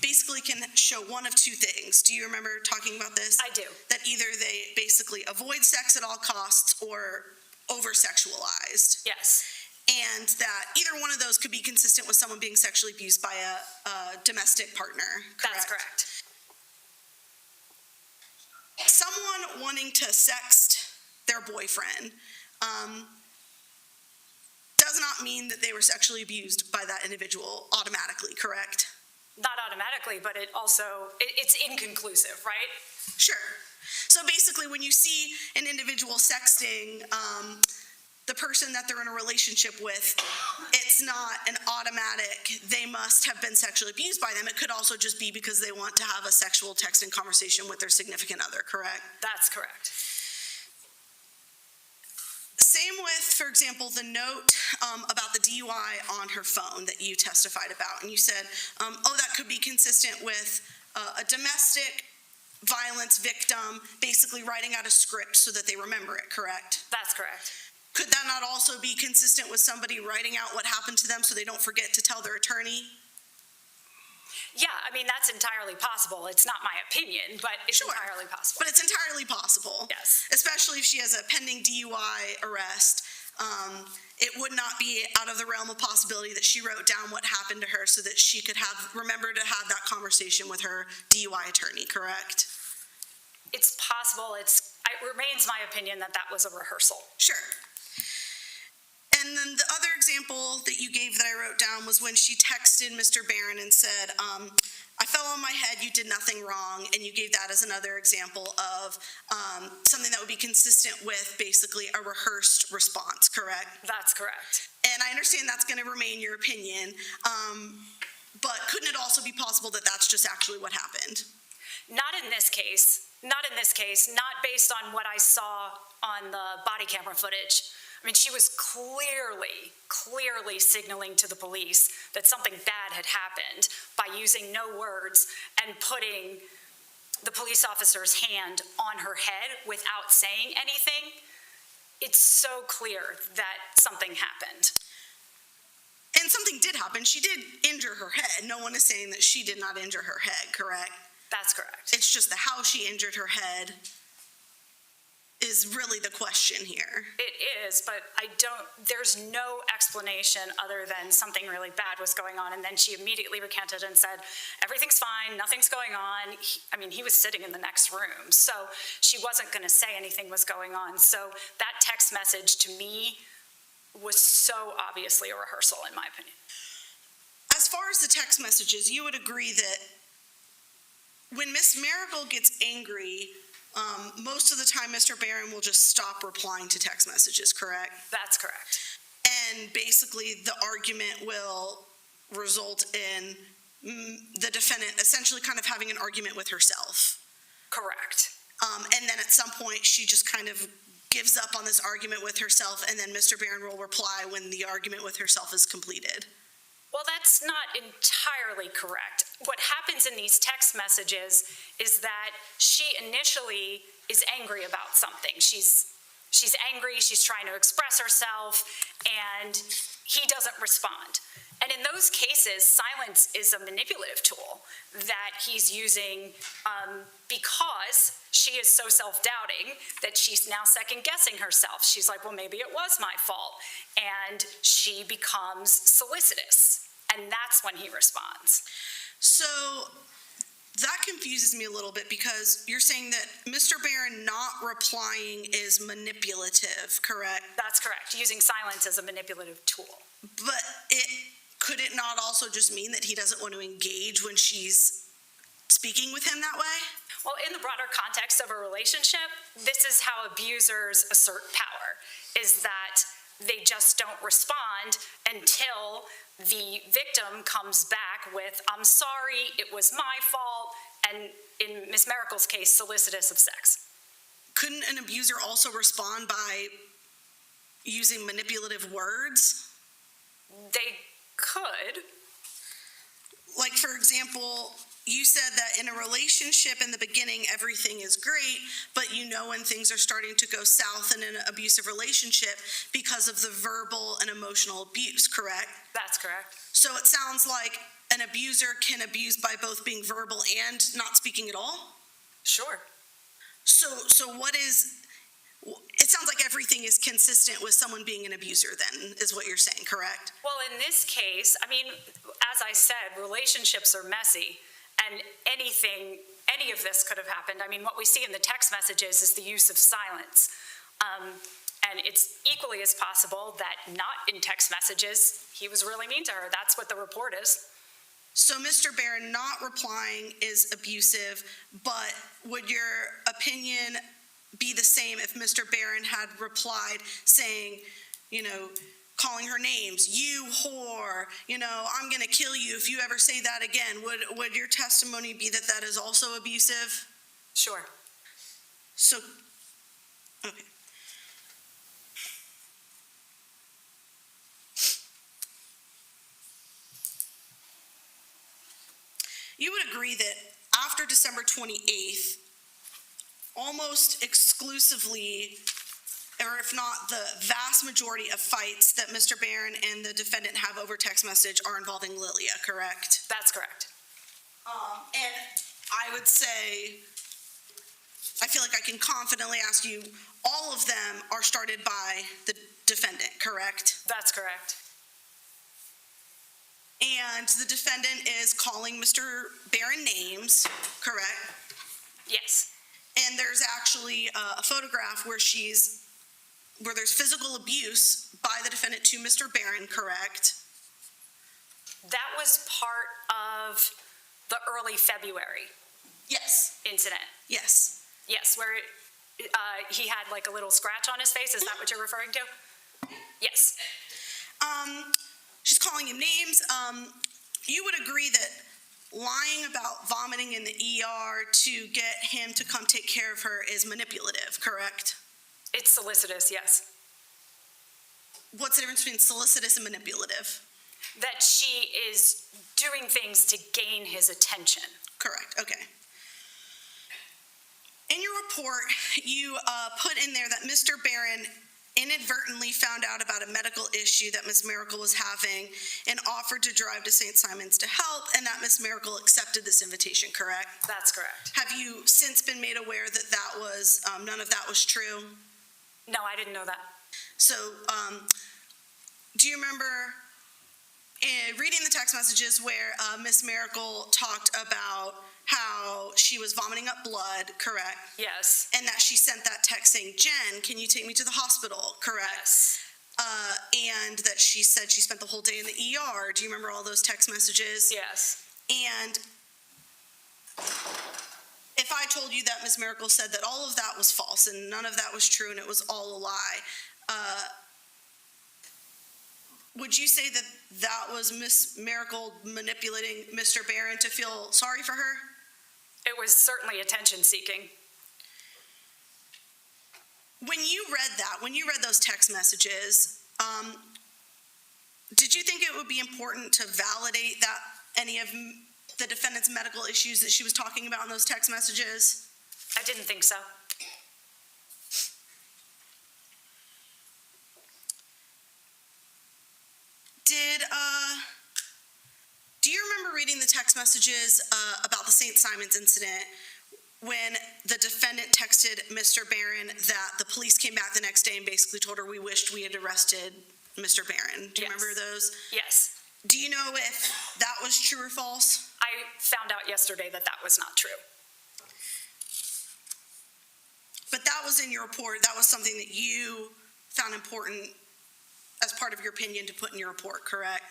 basically can show one of two things. Do you remember talking about this? I do. That either they basically avoid sex at all costs or over-sexualized. Yes. And that either one of those could be consistent with someone being sexually abused by a domestic partner, correct? That's correct. Someone wanting to sext their boyfriend does not mean that they were sexually abused by that individual automatically, correct? Not automatically, but it's inconclusive, right? Sure. So basically, when you see an individual sexting, the person that they're in a relationship with, it's not an automatic, they must have been sexually abused by them. It could also just be because they want to have a sexual texting conversation with their significant other, correct? That's correct. Same with, for example, the note about the DUI on her phone that you testified about. And you said, that could be consistent with a domestic violence victim basically writing out a script so that they remember it, correct? That's correct. Could that not also be consistent with somebody writing out what happened to them so they don't forget to tell their attorney? Yeah, I mean, that's entirely possible. It's not my opinion, but it's entirely possible. But it's entirely possible. Yes. Especially if she has a pending DUI arrest. It would not be out of the realm of possibility that she wrote down what happened to her so that she could remember to have that conversation with her DUI attorney, correct? It's possible. It remains my opinion that that was a rehearsal. Sure. And then the other example that you gave that I wrote down was when she texted Mr. Barron and said, I fell on my head, you did nothing wrong, and you gave that as another example of something that would be consistent with basically a rehearsed response, correct? That's correct. And I understand that's going to remain your opinion, but couldn't it also be possible that that's just actually what happened? Not in this case. Not in this case. Not based on what I saw on the body camera footage. I mean, she was clearly signaling to the police that something bad had happened by using no words and putting the police officer's hand on her head without saying anything. It's so clear that something happened. And something did happen. She did injure her head. No one is saying that she did not injure her head, correct? That's correct. It's just the how she injured her head is really the question here. It is, but there's no explanation other than something really bad was going on, and then she immediately recanted and said, everything's fine, nothing's going on. He was sitting in the next room, so she wasn't going to say anything was going on. So that text message to me was so obviously a rehearsal, in my opinion. As far as the text messages, you would agree that when Miss Mericle gets angry, most of the time Mr. Barron will just stop replying to text messages, correct? That's correct. And basically the argument will result in the defendant essentially kind of having an argument with herself. Correct. And then at some point she just kind of gives up on this argument with herself, and then Mr. Barron will reply when the argument with herself is completed. Well, that's not entirely correct. What happens in these text messages is that she initially is angry about something. She's angry, she's trying to express herself, and he doesn't respond. And in those cases, silence is a manipulative tool that he's using because she is so self-doubting that she's now second-guessing herself. She's like, well, maybe it was my fault. And she becomes solicitous, and that's when he responds. So that confuses me a little bit because you're saying that Mr. Barron not replying is manipulative, correct? That's correct, using silence as a manipulative tool. But could it not also just mean that he doesn't want to engage when she's speaking with him that way? Well, in the broader context of a relationship, this is how abusers assert power, is that they just don't respond until the victim comes back with, I'm sorry, it was my fault, and in Ms. Mericle's case, solicitous of sex. Couldn't an abuser also respond by using manipulative words? They could. Like, for example, you said that in a relationship in the beginning, everything is great, but you know when things are starting to go south in an abusive relationship because of the verbal and emotional abuse, correct? That's correct. So it sounds like an abuser can abuse by both being verbal and not speaking at all? Sure. So what is, it sounds like everything is consistent with someone being an abuser then, is what you're saying, correct? Well, in this case, as I said, relationships are messy, and any of this could have happened. What we see in the text messages is the use of silence. And it's equally as possible that not in text messages, he was really mean to her. That's what the report is. So Mr. Barron not replying is abusive, but would your opinion be the same if Mr. Barron had replied saying, calling her names, you whore, I'm gonna kill you if you ever say that again. Would your testimony be that that is also abusive? Sure. So, okay. You would agree that after December 28th, almost exclusively, or if not the vast majority of fights that Mr. Barron and the defendant have over text message are involving Lilia, correct? That's correct. And I would say, I feel like I can confidently ask you, all of them are started by the defendant, correct? That's correct. And the defendant is calling Mr. Barron names, correct? Yes. And there's actually a photograph where there's physical abuse by the defendant to Mr. Barron, correct? That was part of the early February Yes. incident. Yes. Yes, where he had like a little scratch on his face. Is that what you're referring to? Yes. She's calling him names. You would agree that lying about vomiting in the ER to get him to come take care of her is manipulative, correct? It's solicitous, yes. What's the difference between solicitous and manipulative? That she is doing things to gain his attention. Correct, okay. In your report, you put in there that Mr. Barron inadvertently found out about a medical issue that Ms. Mericle was having and offered to drive to St. Simon's to help, and that Ms. Mericle accepted this invitation, correct? That's correct. Have you since been made aware that that was, none of that was true? No, I didn't know that. So, do you remember reading the text messages where Ms. Mericle talked about how she was vomiting up blood, correct? Yes. And that she sent that text saying, Jen, can you take me to the hospital, correct? Yes. And that she said she spent the whole day in the ER. Do you remember all those text messages? Yes. And if I told you that Ms. Mericle said that all of that was false and none of that was true and it was all a lie, would you say that that was Ms. Mericle manipulating Mr. Barron to feel sorry for her? It was certainly attention-seeking. When you read those text messages, did you think it would be important to validate that any of the defendant's medical issues that she was talking about in those text messages? I didn't think so. Do you remember reading the text messages about the St. Simon's incident when the defendant texted Mr. Barron that the police came back the next day and basically told her we wished we had arrested Mr. Barron? Do you remember those? Yes. Do you know if that was true or false? I found out yesterday that that was not true. But that was in your report. That was something that you found important as part of your opinion to put in your report, correct?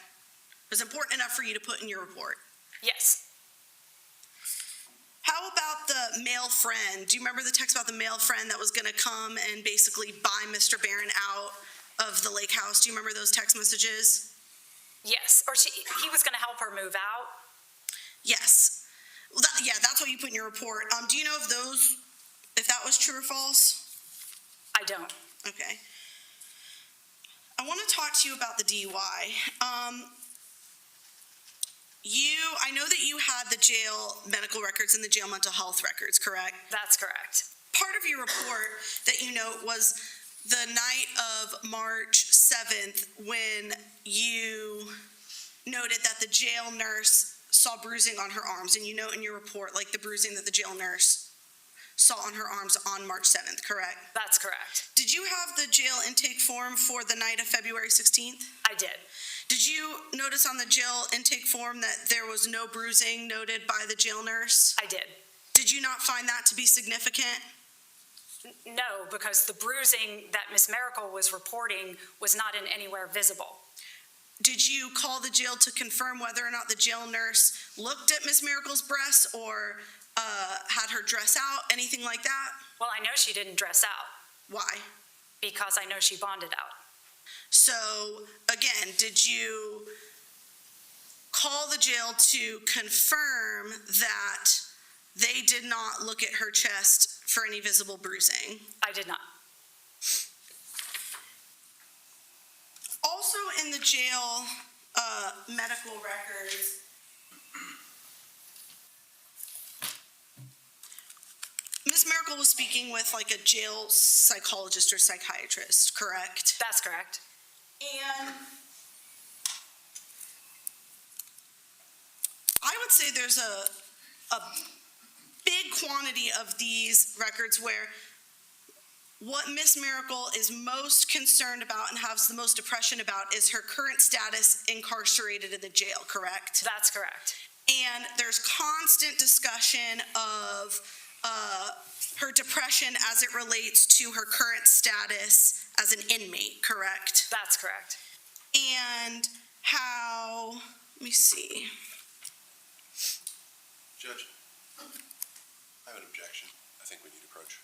It was important enough for you to put in your report. Yes. How about the male friend? Do you remember the text about the male friend that was going to come and basically buy Mr. Barron out of the lake house? Do you remember those text messages? Yes. Or he was going to help her move out. Yes. Well, that's what you put in your report. Do you know if that was true or false? I don't. Okay. I want to talk to you about the DUI. I know that you had the jail medical records and the jail mental health records, correct? That's correct. Part of your report that you note was the night of March 7th when you noted that the jail nurse saw bruising on her arms, and you note in your report like the bruising that the jail nurse saw on her arms on March 7th, correct? That's correct. Did you have the jail intake form for the night of February 16th? I did. Did you notice on the jail intake form that there was no bruising noted by the jail nurse? I did. Did you not find that to be significant? No, because the bruising that Ms. Mericle was reporting was not in anywhere visible. Did you call the jail to confirm whether or not the jail nurse looked at Ms. Mericle's breasts or had her dress out, anything like that? Well, I know she didn't dress out. Why? Because I know she bonded out. So again, did you call the jail to confirm that they did not look at her chest for any visible bruising? I did not. Also in the jail medical records, Ms. Mericle was speaking with like a jail psychologist or psychiatrist, correct? That's correct. And I would say there's a big quantity of these records where what Ms. Mericle is most concerned about and has the most depression about is her current status incarcerated in the jail, correct? That's correct. And there's constant discussion of her depression as it relates to her current status as an inmate, correct? That's correct. And how, let me see. Judge, I have an objection. I think we need approach.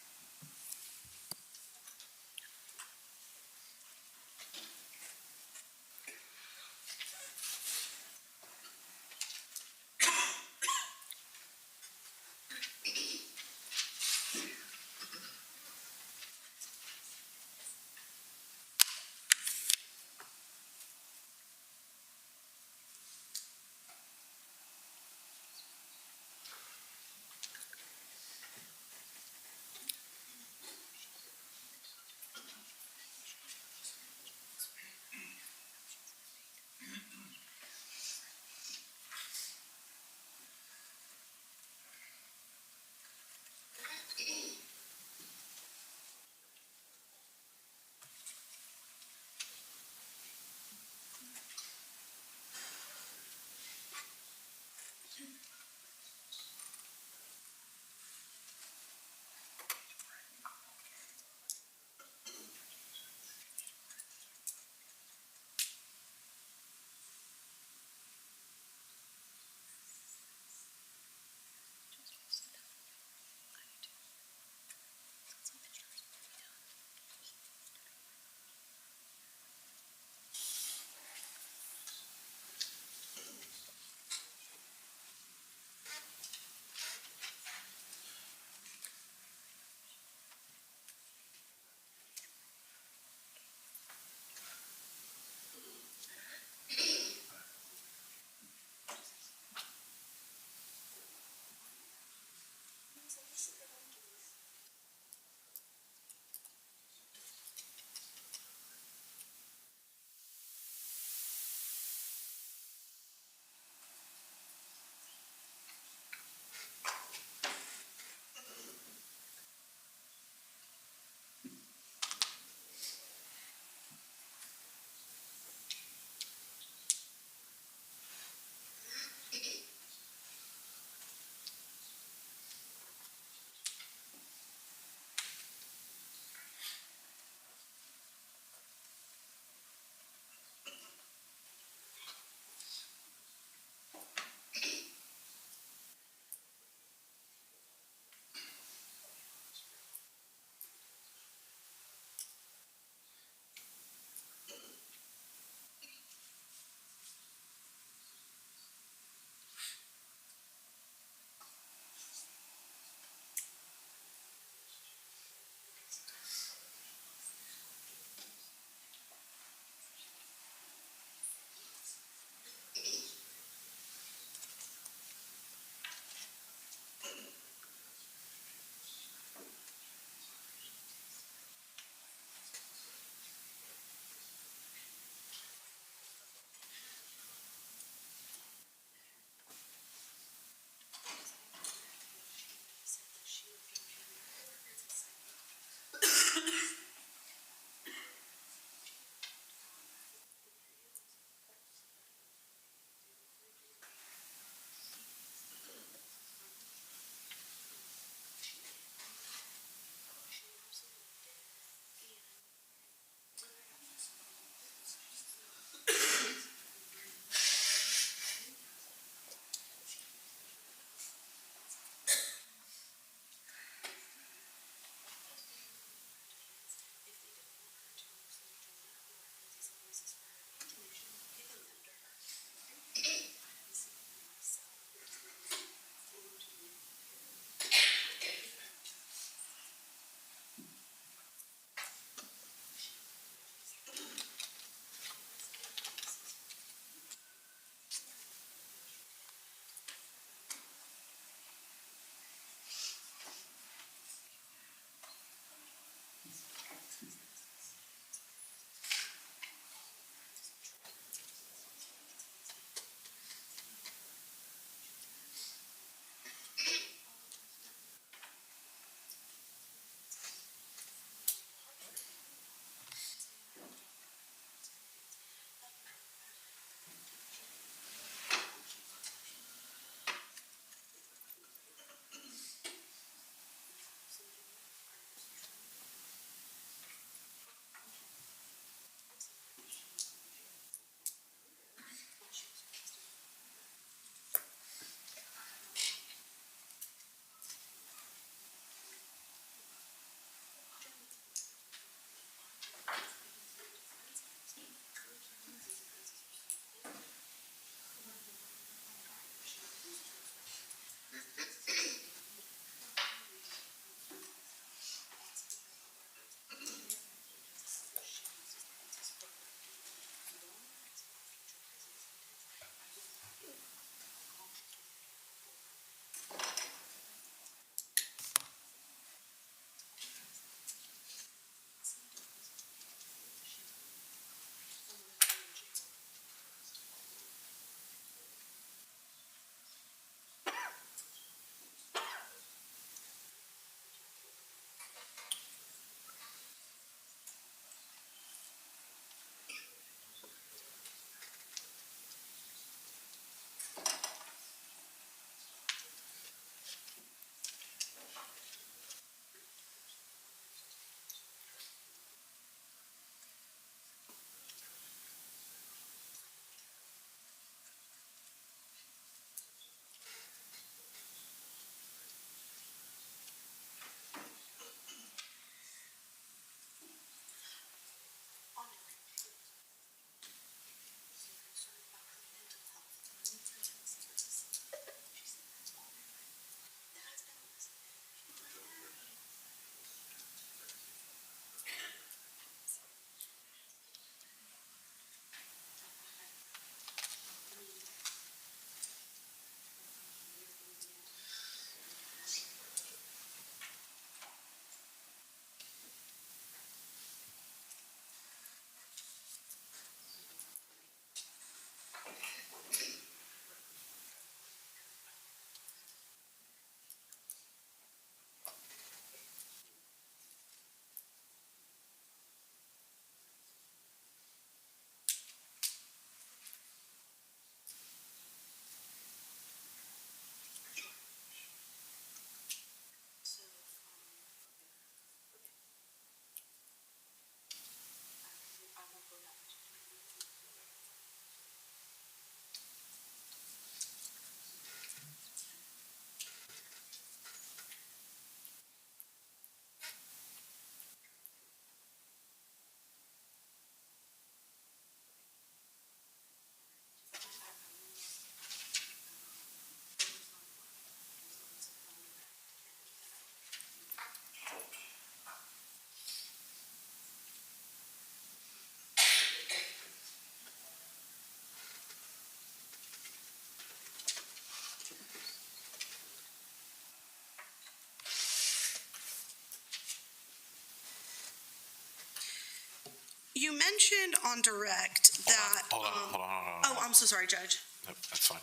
you mentioned on direct that. Hold on. Oh, I'm so sorry, Judge. Nope, that's fine.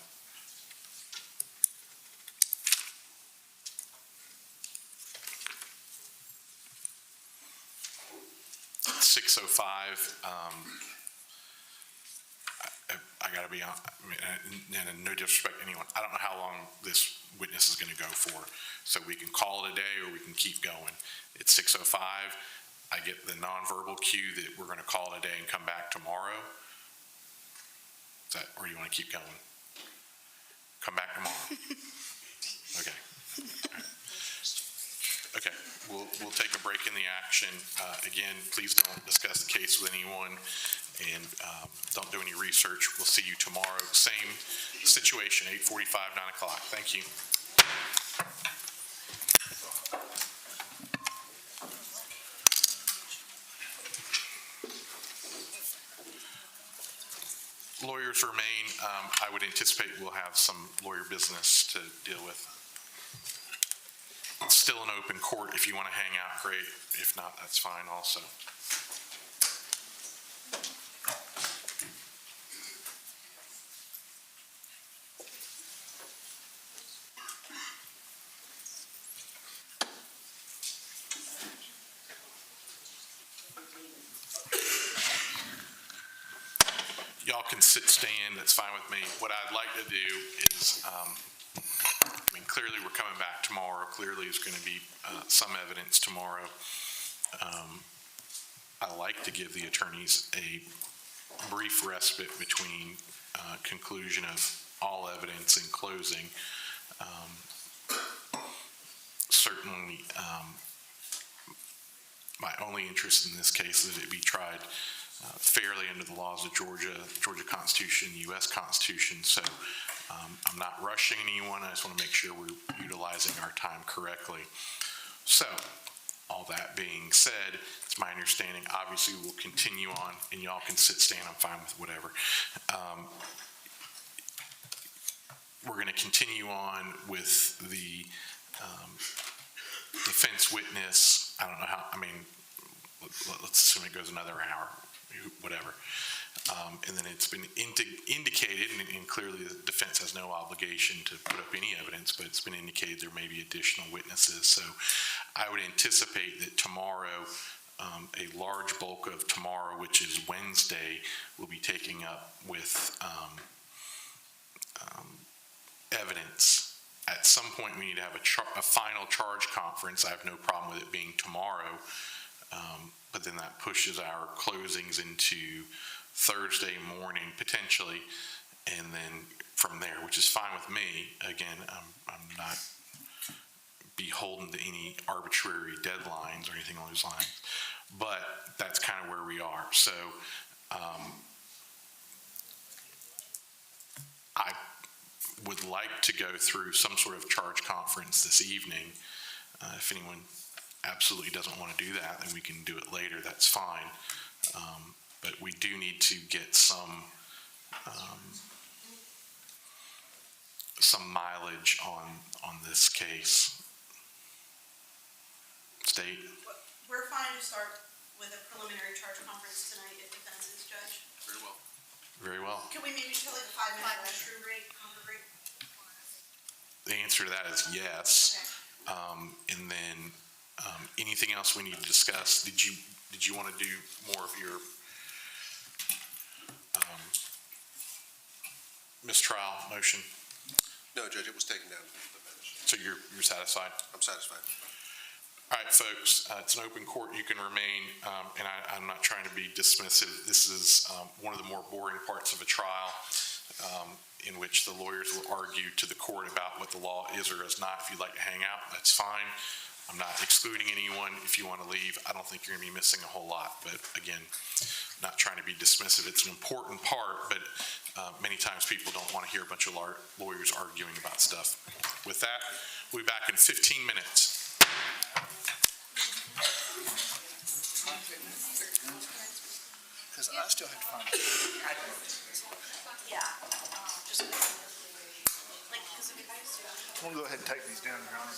It's 6:05. I gotta be on, and no disrespect to anyone, I don't know how long this witness is gonna go for, so we can call it a day or we can keep going. It's 6:05. I get the nonverbal cue that we're gonna call it a day and come back tomorrow. Is that, or you wanna keep going? Come back tomorrow. Okay. Okay, we'll take a break in the action. Again, please don't discuss the case with anyone, and don't do any research. We'll see you tomorrow. Same situation, 8:45, 9 o'clock. Thank you. Lawyers remain. I would anticipate we'll have some lawyer business to deal with. It's still an open court. If you want to hang out, great. If not, that's fine also. Y'all can sit, stand, that's fine with me. What I'd like to do is, clearly we're coming back tomorrow. Clearly there's going to be some evidence tomorrow. I like to give the attorneys a brief respite between conclusion of all evidence and closing. Certainly, my only interest in this case is that it be tried fairly under the laws of Georgia Constitution, U.S. Constitution. So I'm not rushing anyone. I just want to make sure we're utilizing our time correctly. So, all that being said, it's my understanding, obviously we'll continue on, and y'all can sit, stand, I'm fine with whatever. We're going to continue on with the defense witness. I don't know how, let's assume it goes another hour, whatever. And then it's been indicated, and clearly the defense has no obligation to put up any evidence, but it's been indicated there may be additional witnesses. So I would anticipate that tomorrow, a large bulk of tomorrow, which is Wednesday, will be taking up with evidence. At some point, we need to have a final charge conference. I have no problem with it being tomorrow, but then that pushes our closings into Thursday morning, potentially, and then from there, which is fine with me. Again, I'm not beholden to any arbitrary deadlines or anything along those lines, but that's kind of where we are. So I would like to go through some sort of charge conference this evening. If anyone absolutely doesn't want to do that, then we can do it later. That's fine. But we do need to get some mileage on this case. State? We're fine to start with a preliminary charge conference tonight if defense is judge. Very well. Very well. Can we maybe take like a 5-minute restroom break, comfort break? The answer to that is yes. Okay. And then anything else we need to discuss? Did you want to do more of your mistrial motion? No, Judge, it was taken down. So you're satisfied? I'm satisfied. All right, folks, it's an open court. You can remain, and I'm not trying to be dismissive. This is one of the more boring parts of a trial, in which the lawyers will argue to the court about what the law is or is not. If you'd like to hang out, that's fine. I'm not excluding anyone. If you want to leave, I don't think you're going to be missing a whole lot. But again, not trying to be dismissive. It's an important part, but many times people don't want to hear a bunch of lawyers arguing about stuff. With that, we'll be back in 15 minutes. Because I still have to find Yeah. Just like, because if you guys do. I'm going to go ahead and take these down, Your Honor.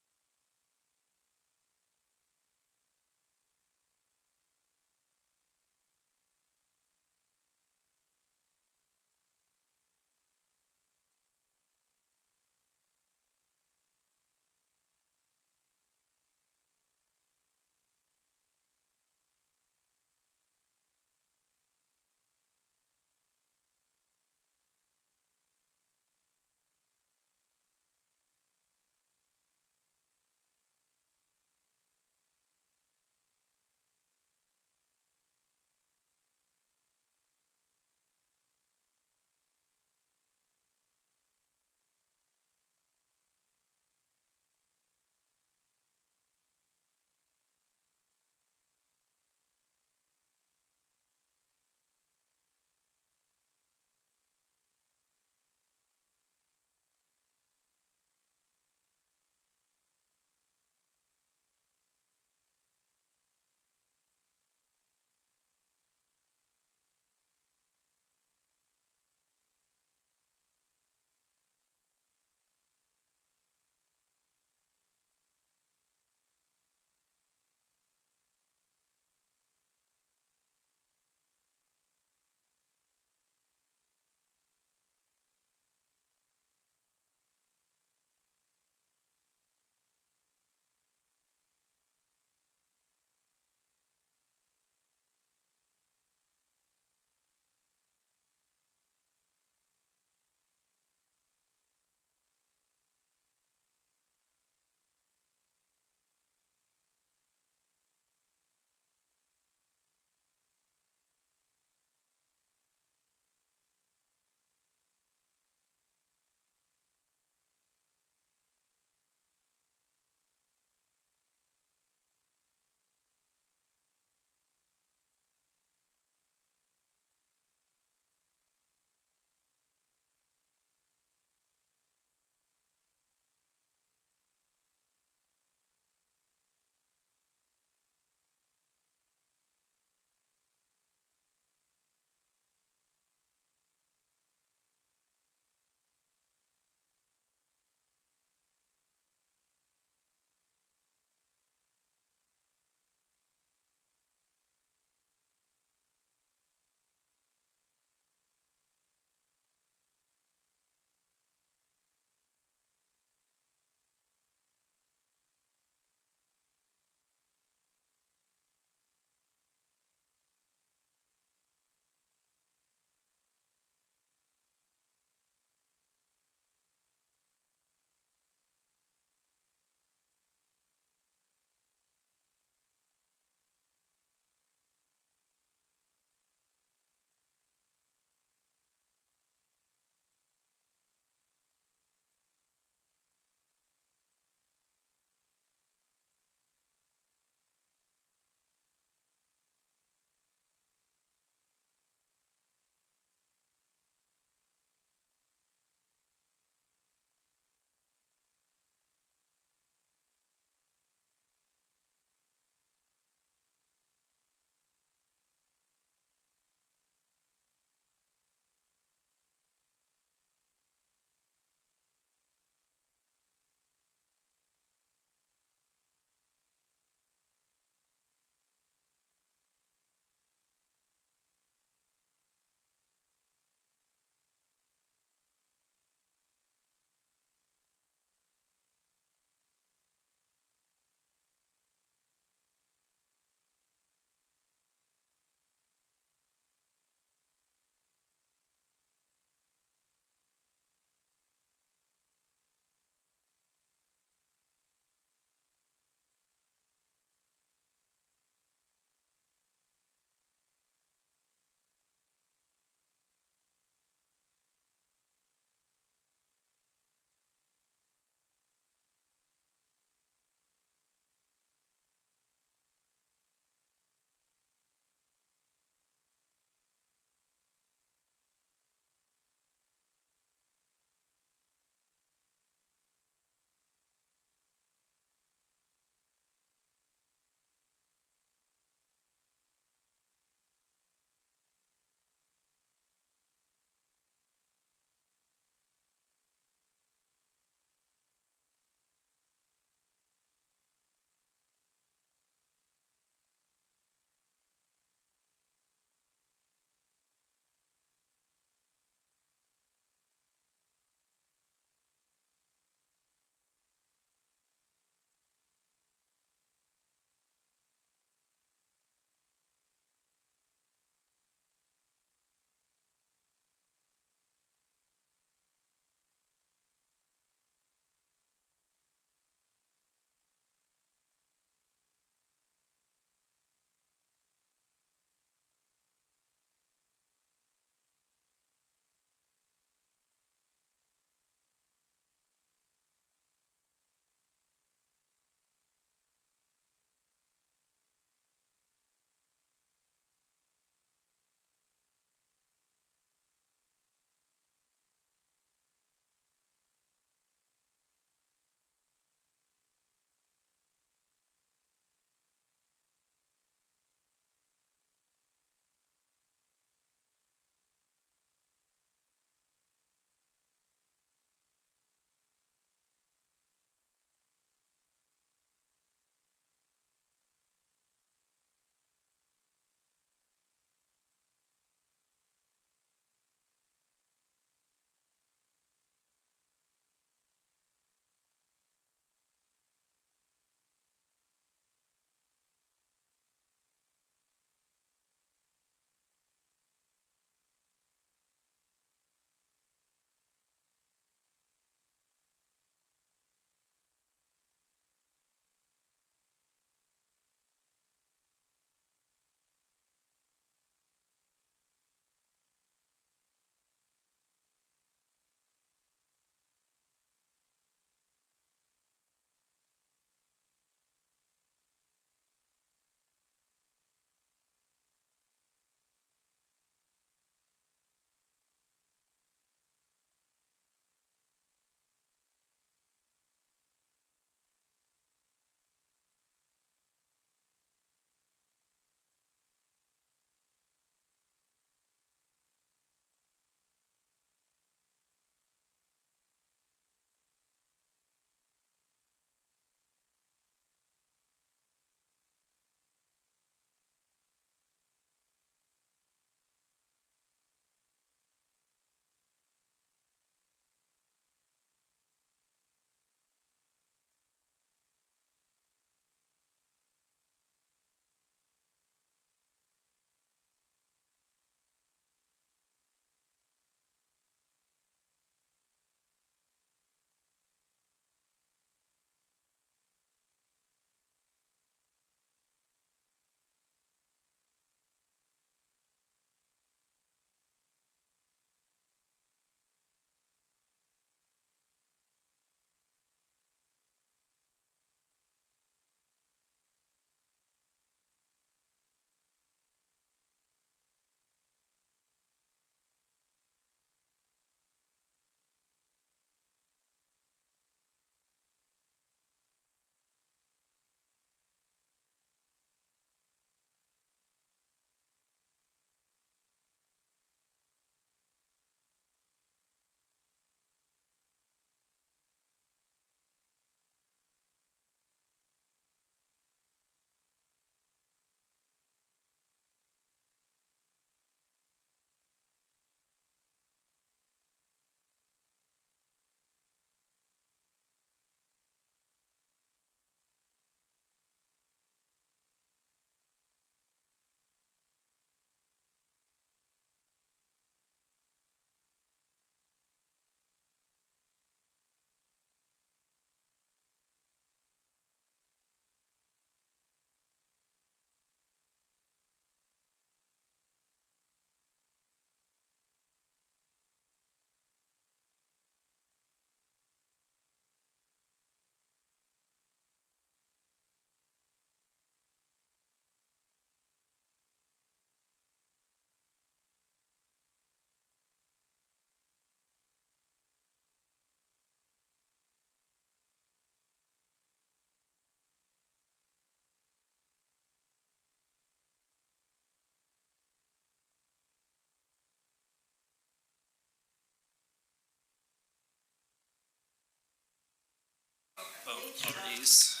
these.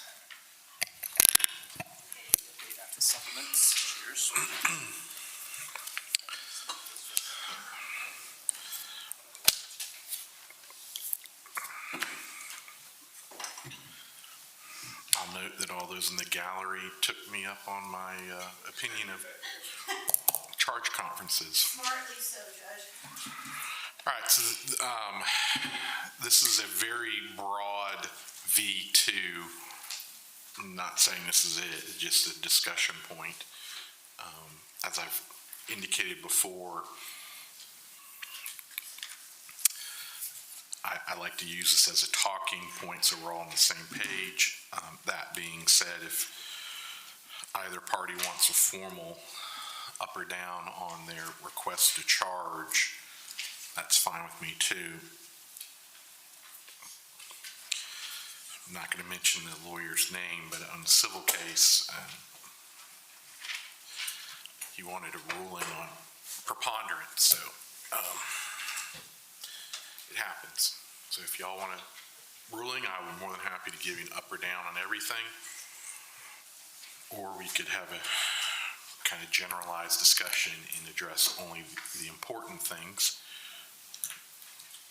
Supplements. Cheers. I'll note that all those in the gallery took me up on my opinion of charge conferences. Smartly so, Judge. All right, so this is a very broad V2. I'm not saying this is it, it's just a discussion point. As I've indicated before, I like to use this as a talking point so we're all on the same page. That being said, if either party wants a formal up or down on their request to charge, that's fine with me too. I'm not going to mention the lawyer's name, but on the civil case, he wanted a ruling on preponderance, so it happens. So if y'all want a ruling, I would be more than happy to give you an up or down on everything. Or we could have a kind of generalized discussion and address only the important things.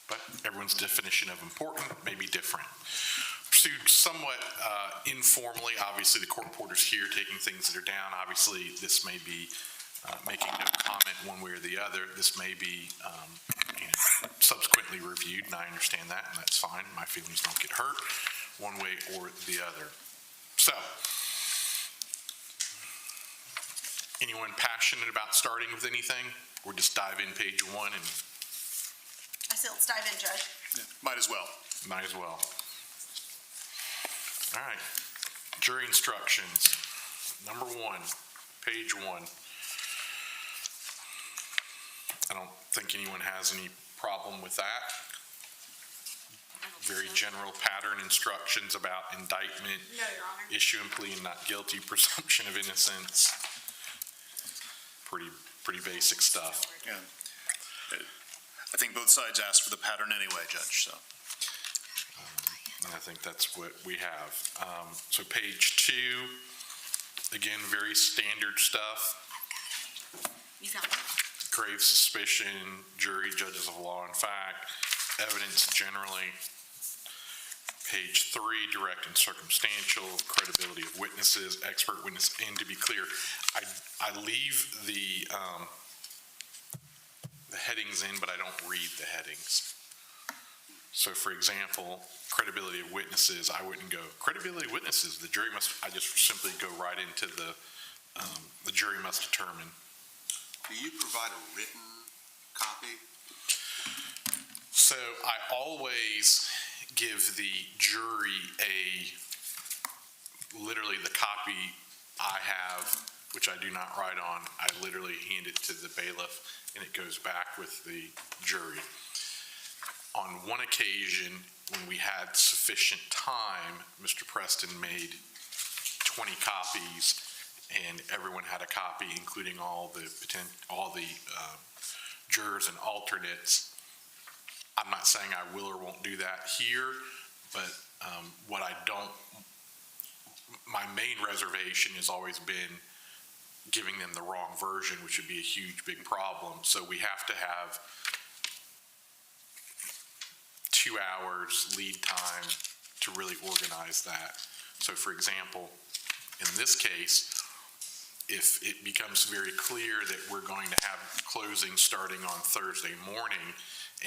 But everyone's definition of important may be different. Pursued somewhat informally, obviously the court reporter's here taking things that are down. Obviously this may be making no comment one way or the other. This may be subsequently reviewed, and I understand that, and that's fine. My feelings don't get hurt one way or the other. So, anyone passionate about starting with anything? Or just dive in page one and... I say let's dive in, Judge. Yeah, might as well. Might as well. All right. Jury instructions. Number one, page one. I don't think anyone has any problem with that. Very general pattern instructions about indictment, No, Your Honor. issue and plea and not guilty, presumption of innocence. Pretty basic stuff. Yeah. I think both sides asked for the pattern anyway, Judge, so. And I think that's what we have. So page two, again, very standard stuff. You found it? Grave suspicion, jury, judges of law and fact, evidence generally. Page three, direct and circumstantial, credibility of witnesses, expert witness, and to be clear, I leave the headings in, but I don't read the headings. So for example, credibility of witnesses, I wouldn't go, credibility of witnesses, the jury must, I just simply go right into the jury must determine. Do you provide a written copy? So I always give the jury literally the copy I have, which I do not write on. I literally hand it to the bailiff and it goes back with the jury. On one occasion, when we had sufficient time, Mr. Preston made 20 copies and everyone had a copy, including all the jurors and alternates. I'm not saying I will or won't do that here, but my main reservation has always been giving them the wrong version, which would be a huge, big problem. So we have to have 2 hours lead time to really organize that. So for example, in this case, if it becomes very clear that we're going to have closing starting on Thursday morning,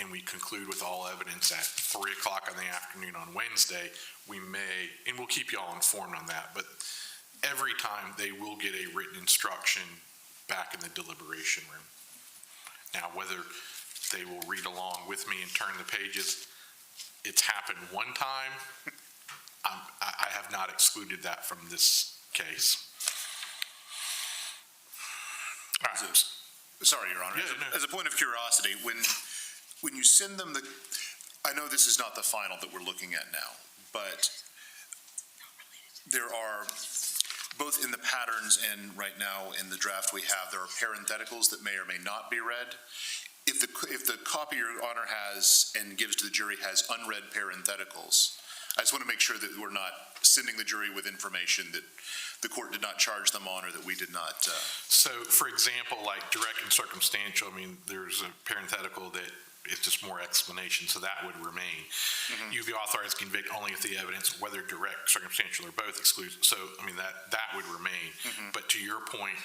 and we conclude with all evidence at 3 o'clock in the afternoon on Wednesday, we may, and we'll keep you all informed on that, but every time they will get a written instruction back in the deliberation room. Now, whether they will read along with me and turn the pages, it's happened one time. I have not excluded that from this case. All right. Sorry, Your Honor. Yeah, no. As a point of curiosity, when you send them I know this is not the final that we're looking at now, but there are, both in the patterns and right now in the draft we have, there are parentheticals that may or may not be read. If the copy Your Honor has and gives to the jury has unread parentheticals, I just want to make sure that we're not sending the jury with information that the court did not charge them on or that we did not. So, for example, like direct and circumstantial, I mean, there's a parenthetical that it's just more explanation, so that would remain. You'd be authorized to convict only if the evidence, whether direct, circumstantial, or both, excludes. So, I mean, that would remain. But to your point,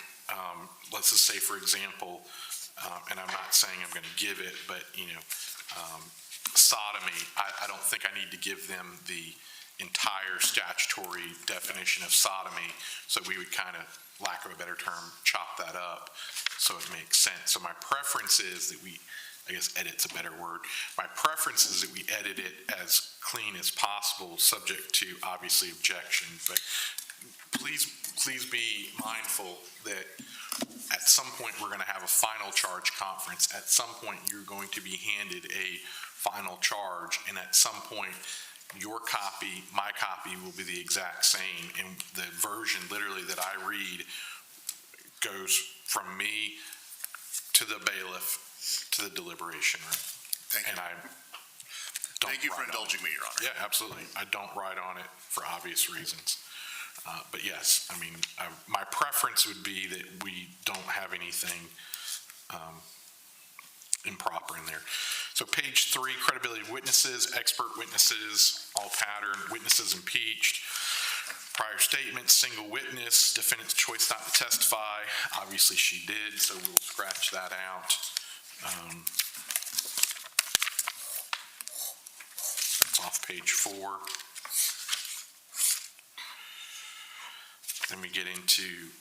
let's just say, for example, and I'm not saying I'm going to give it, but, sodomy, I don't think I need to give them the entire statutory definition of sodomy, so we would kind of, lack of a better term, chop that up so it makes sense. So my preference is that we, I guess edit's a better word, my preference is that we edit it as clean as possible, subject to obviously objection, but please be mindful that at some point we're going to have a final charge conference. At some point you're going to be handed a final charge, and at some point your copy, my copy will be the exact same, and the version literally that I read goes from me to the bailiff to the deliberation room. Thank you. And I don't Thank you for write on indulging me, Your Honor. Yeah, absolutely. I don't write on it for obvious reasons. But yes, I mean, my preference would be that we don't have anything improper in there. So page 3, credibility of witnesses, expert witnesses, all pattern, witnesses impeached, prior statements, single witness, defendant's choice not to testify. Obviously she did, so we'll scratch that out. That's off page 4. Then we get into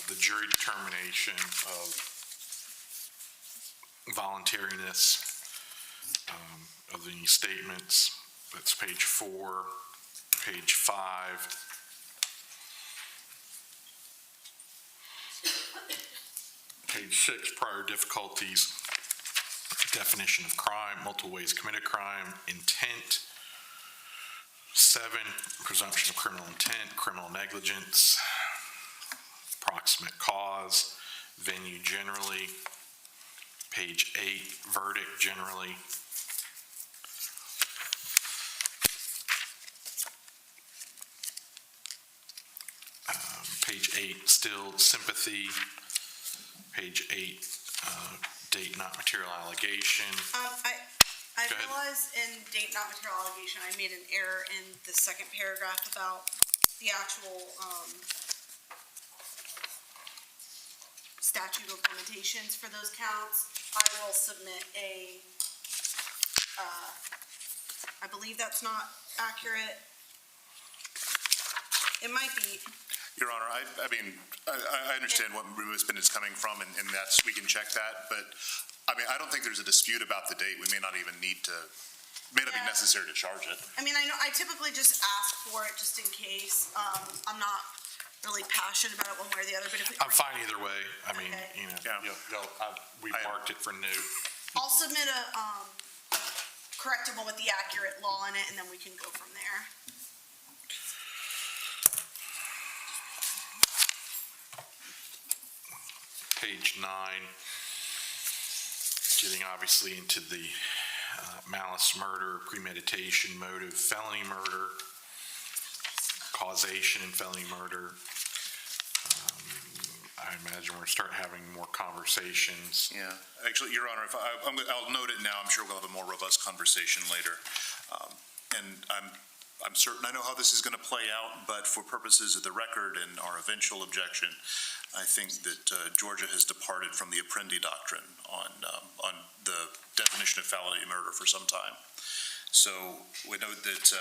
the jury determination of voluntariness of the statements. That's page 4, page 5. Page 6, prior difficulties, definition of crime, multiple ways committed crime, intent. 7, presumption of criminal intent, criminal negligence, proximate cause, venue generally. Page 8, verdict generally. Page 8, still sympathy. Page 8, date not material allegation. I Go ahead. realize in date not material allegation, I made an error in the second paragraph about the actual statute of limitations for those counts. I will submit I believe that's not accurate. It might be. Your Honor, I mean, I understand what Ms. Bennett's coming from, and that's, we can check that, but, I mean, I don't think there's a dispute about the date. We may not even need to, may not be necessary to charge it. I mean, I know, I typically just ask for it just in case. I'm not really passionate about it one way or the other, but if we. I'm fine either way. I mean, Okay. we marked it for note. I'll submit a corrected one with the accurate law in it, and then we can go from there. Page 9, getting obviously into the malice, murder, premeditation, motive, felony murder, causation in felony murder. I imagine we're starting having more conversations. Yeah, actually, Your Honor, if I'll note it now. I'm sure we'll have a more robust conversation later. And I'm certain I know how this is going to play out, but for purposes of the record and our eventual objection, I think that Georgia has departed from the Apprendi doctrine on the definition of felony murder for some time. So we know that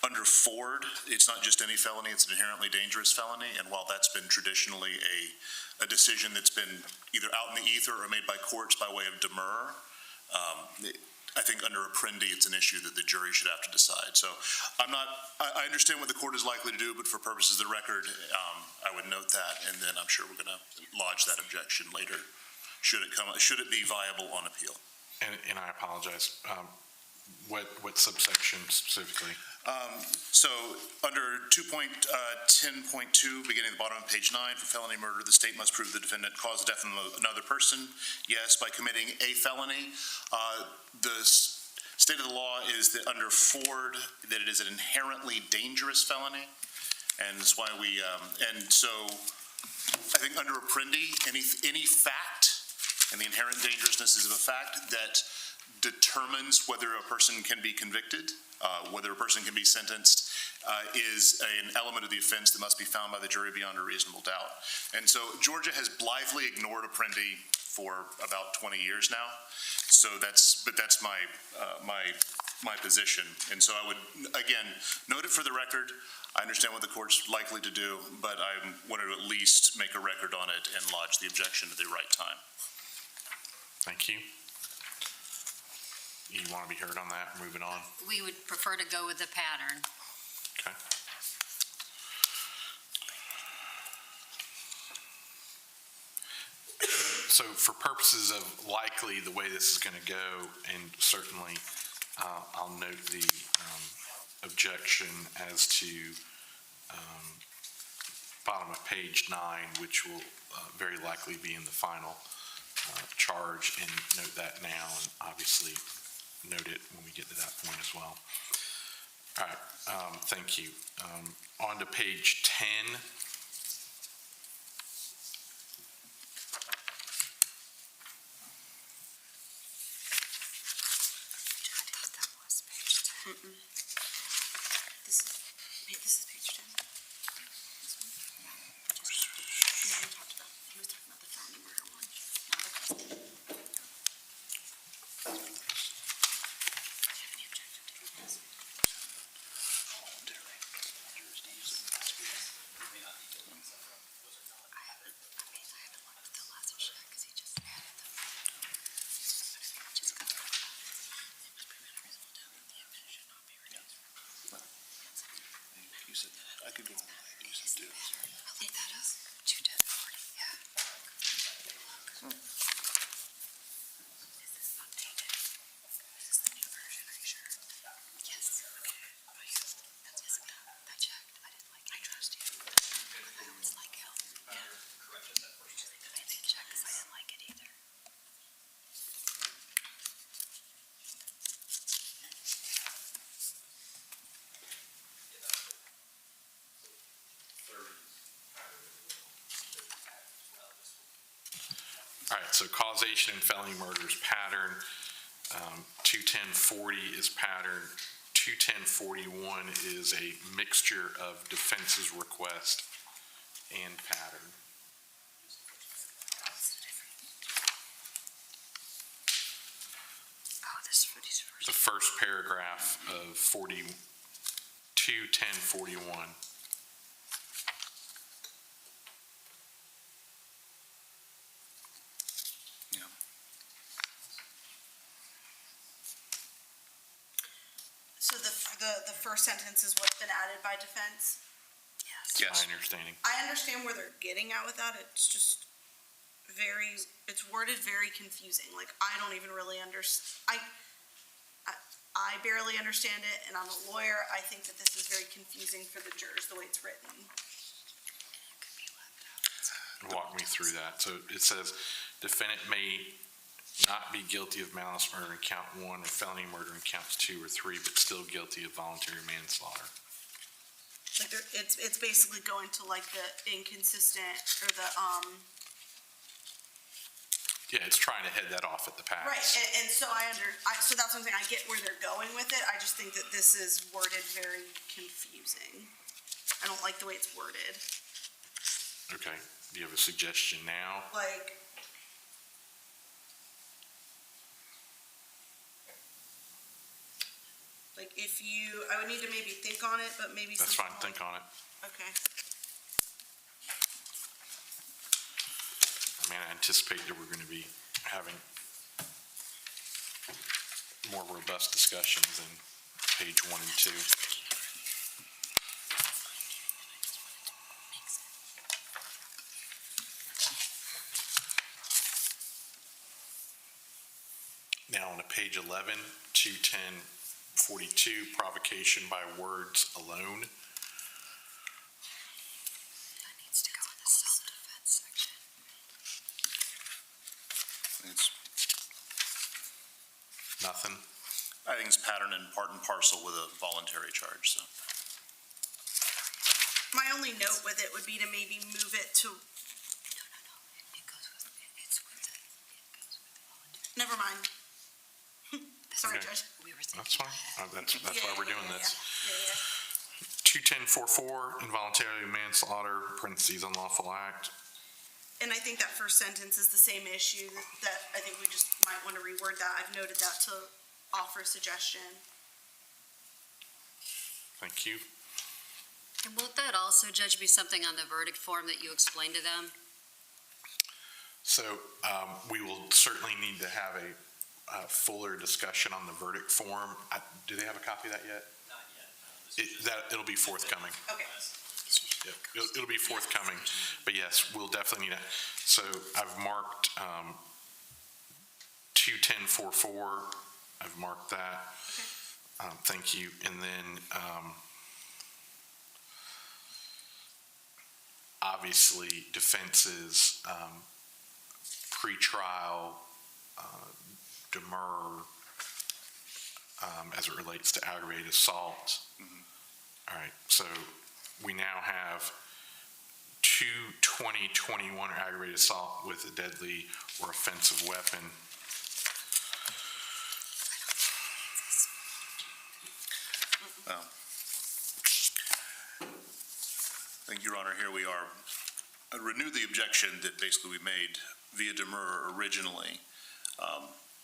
under Ford, it's not just any felony, it's an inherently dangerous felony, and while that's been traditionally a decision that's been either out in the ether or made by courts by way of demur, I think under Apprendi, it's an issue that the jury should have to decide. So I understand what the court is likely to do, but for purposes of the record, I would note that, and then I'm sure we're going to lodge that objection later, should it be viable on appeal. And I apologize. What subsection specifically? So under 2.10.2, beginning at the bottom of page 9, for felony murder, the state must prove the defendant caused the death of another person. Yes, by committing a felony. The state of the law is that under Ford, that it is an inherently dangerous felony. And that's why we, and so I think under Apprendi, any fact, and the inherent dangerousness is of a fact that determines whether a person can be convicted, whether a person can be sentenced, is an element of the offense that must be found by the jury beyond a reasonable doubt. And so Georgia has blithely ignored Apprendi for about 20 years now. So that's my my position. And so I would, again, note it for the record. I understand what the court's likely to do, but I wanted to at least make a record on it and lodge the objection at the right time. Thank you. You want to be heard on that? Moving on. We would prefer to go with the pattern. Okay. So for purposes of likely the way this is going to go, and certainly I'll note the objection as to bottom of page 9, which will very likely be in the final charge, and note that now, and obviously note it when we get to that point as well. All right, thank you. On to page 10. This is page 10. This one? Yeah. No, he was talking about the felony murder one. Do you have any objection to this? I haven't looked at the last check because he just added them. But if you just got it, it was prevent a reasonable doubt that the evidence should not be reduced. You said, I could go on, you said do. I'll leave that up. 21040, yeah. This is updated. This is the new version, are you sure? Yes. Okay. That's yes, I checked. I didn't like it. I trust you. I always like help. Yeah. I didn't check because I didn't like it either. All right, so causation and felony murders pattern, 21040 is pattern, 21041 is a mixture of defense's request and pattern. Oh, this is for these first. The first paragraph of 21041. So the first sentence is what's been added by defense? Yes. Yes. My understanding. I understand where they're getting at with that. It's just it's worded very confusing. Like, I don't even really understand. I barely understand it, and I'm a lawyer. I think that this is very confusing for the jurors, the way it's written. Walk me through that. So it says defendant may not be guilty of malice murder in count 1 or felony murder in counts 2 or 3, but still guilty of voluntary manslaughter. Like, it's basically going to like the inconsistent or the Yeah, it's trying to head that off at the pass. right. And so so that's something I get where they're going with it. I just think that this is worded very confusing. I don't like the way it's worded. Okay. Do you have a suggestion now? Like, I would need to maybe think on it, but maybe. That's fine. Think on it. Okay. I mean, I anticipate that we're going to be having more robust discussions in page 1 and 2. Now on to page 11, 21042, provocation by words alone. That needs to go in the self-defense section. Nothing? I think it's pattern and part and parcel with a voluntary charge, so. My only note with it would be to maybe move it to. Never mind. Sorry, Okay. Judge. That's fine. That's why we're doing this. Yeah. 21044, involuntary manslaughter, parentheses, unlawful act. And I think that first sentence is the same issue that I think we just might want to reword that. I've noted that to offer a suggestion. Thank you. And won't that also, Judge, be something on the verdict form that you explain to them? So we will certainly need to have a fuller discussion on the verdict form. Do they have a copy of that yet? Not yet. It'll be forthcoming. Okay. Yep, it'll be forthcoming, but yes, we'll definitely need it. So I've marked 21044, I've marked that. Thank you. And then obviously defenses, pretrial, demur, as it relates to aggravated assault. All right, so we now have 22021 aggravated assault with a deadly or offensive weapon. I think, Your Honor, here we are. I renew the objection that basically we made via demur originally,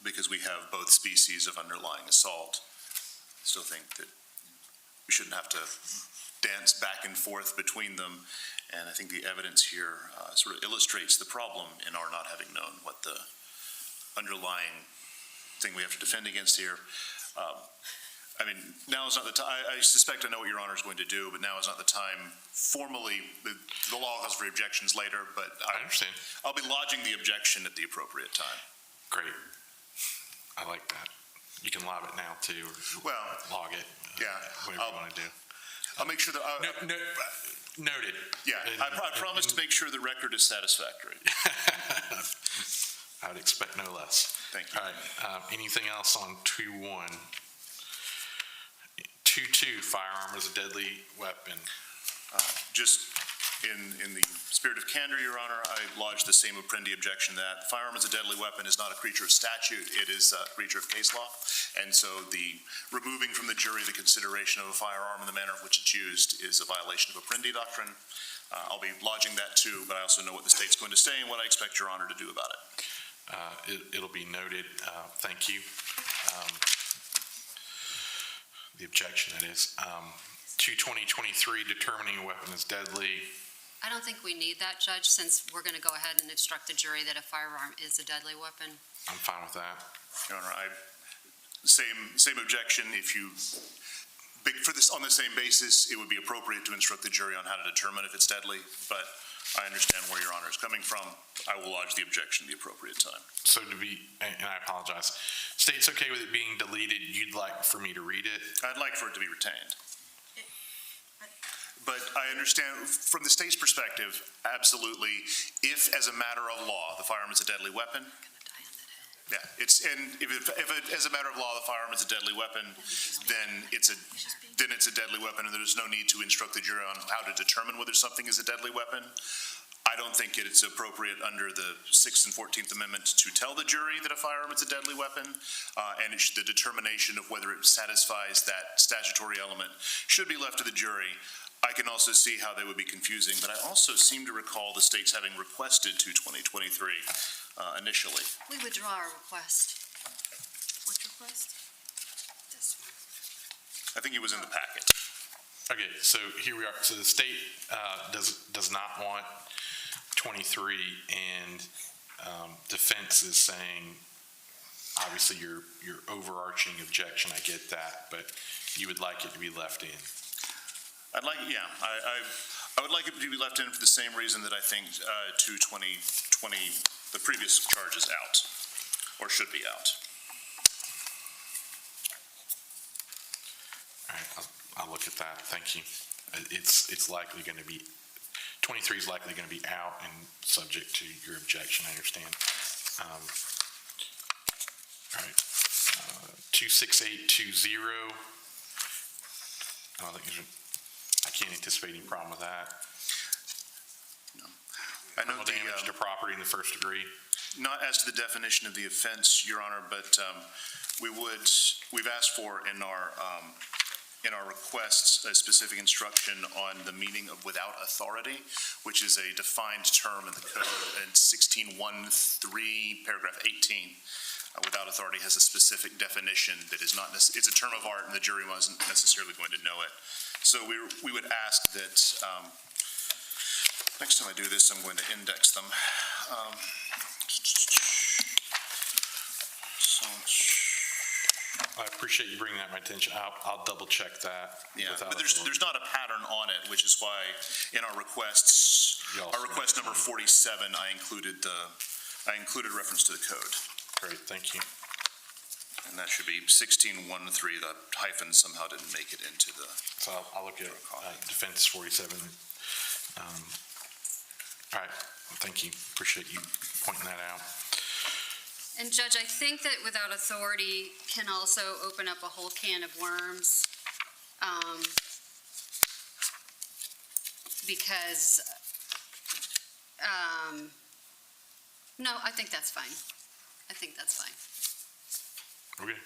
because we have both species of underlying assault. Still think that we shouldn't have to dance back and forth between them, and I think the evidence here sort of illustrates the problem in our not having known what the underlying thing we have to defend against here. I mean, now is not the time. I suspect I know what Your Honor is going to do, but now is not the time formally. The law calls for objections later, but I understand. I'll be lodging the objection at the appropriate time. Great. I like that. You can lob it now too, or Well, log it. yeah, Whatever you want to do. I'll make sure that. Noted. Yeah, I promise to make sure the record is satisfactory. I would expect no less. Thank you. All right, anything else on 2-1? 2-2, firearm is a deadly weapon. Just in the spirit of candor, Your Honor, I lodged the same Apprendi objection that firearm as a deadly weapon is not a creature of statute, it is a creature of case law. And so the removing from the jury the consideration of a firearm and the manner in which it's used is a violation of Apprendi doctrine. I'll be lodging that too, but I also know what the state's going to say and what I expect Your Honor to do about it. It'll be noted. Thank you. The objection, that is. 22023, determining a weapon is deadly. I don't think we need that, Judge, since we're going to go ahead and instruct the jury that a firearm is a deadly weapon. I'm fine with that. Your Honor, same objection. If you, for this, on the same basis, it would be appropriate to instruct the jury on how to determine if it's deadly, but I understand where Your Honor is coming from. I will lodge the objection at the appropriate time. So to be, and I apologize, state's okay with it being deleted, you'd like for me to read it? I'd like for it to be retained. But I understand, from the state's perspective, absolutely, if as a matter of law, the firearm is a deadly weapon, yeah, if as a matter of law, the firearm is a deadly weapon, then it's a deadly weapon, and there's no need to instruct the jury on how to determine whether something is a deadly weapon. I don't think it's appropriate under the 6th and 14th Amendments to tell the jury that a firearm is a deadly weapon, and the determination of whether it satisfies that statutory element should be left to the jury. I can also see how they would be confusing, but I also seem to recall the states having requested to 2023 initially. We withdraw our request. Which request? This one. I think it was in the packet. Okay, so here we are. So the state does not want 23, and defense is saying, obviously your overarching objection, I get that, but you would like it to be left in. I'd like, yeah, I would like it to be left in for the same reason that I think 2020, the previous charge is out, or should be out. All right, I'll look at that. Thank you. It's likely going to be, 23 is likely going to be out and subject to your objection, I understand. All right. 26820. I can't anticipate any problem with that. I know Criminal damage to property in the first degree. not as to the definition of the offense, Your Honor, but we've asked for in our requests a specific instruction on the meaning of without authority, which is a defined term in the code in 1613, paragraph 18. Without authority has a specific definition that is not, it's a term of art and the jury wasn't necessarily going to know it. So we would ask that, next time I do this, I'm going to index them. I appreciate you bringing that to my attention. I'll double check that. Yeah, but there's not a pattern on it, which is why in our requests, our request number 47, I included reference to the code. Great, thank you. And that should be 1613. The hyphen somehow didn't make it into the. So I'll look at defense 47. All right, thank you. Appreciate you pointing that out. And Judge, I think that without authority can also open up a whole can of worms. Because, no, I think that's fine. I think that's fine. Okay.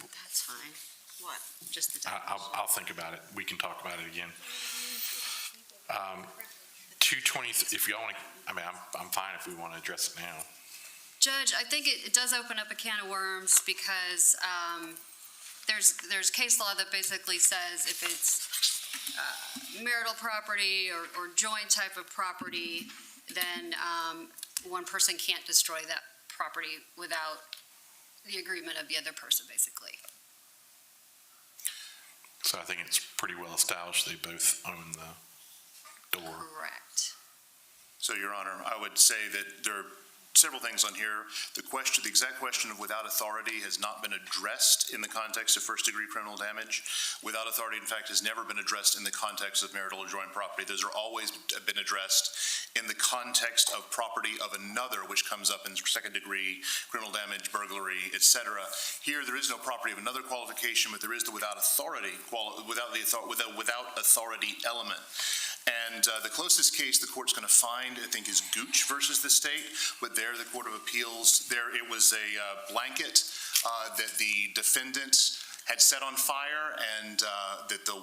That's fine. What? Just the definition. I'll think about it. We can talk about it again. 220, if y'all want to, I mean, I'm fine if we want to address it now. Judge, I think it does open up a can of worms because there's case law that basically says if it's marital property or joint type of property, then one person can't destroy that property without the agreement of the other person, basically. So I think it's pretty well established they both own the door. Correct. So, Your Honor, I would say that there are several things on here. The exact question of without authority has not been addressed in the context of first-degree criminal damage. Without authority, in fact, has never been addressed in the context of marital or joint property. Those are always been addressed in the context of property of another, which comes up in second-degree criminal damage, burglary, etc. Here, there is no property of another qualification, but there is the without authority element. And the closest case the court's going to find, I think, is Gooch versus the state. But there, the Court of Appeals, it was a blanket that the defendant had set on fire and that the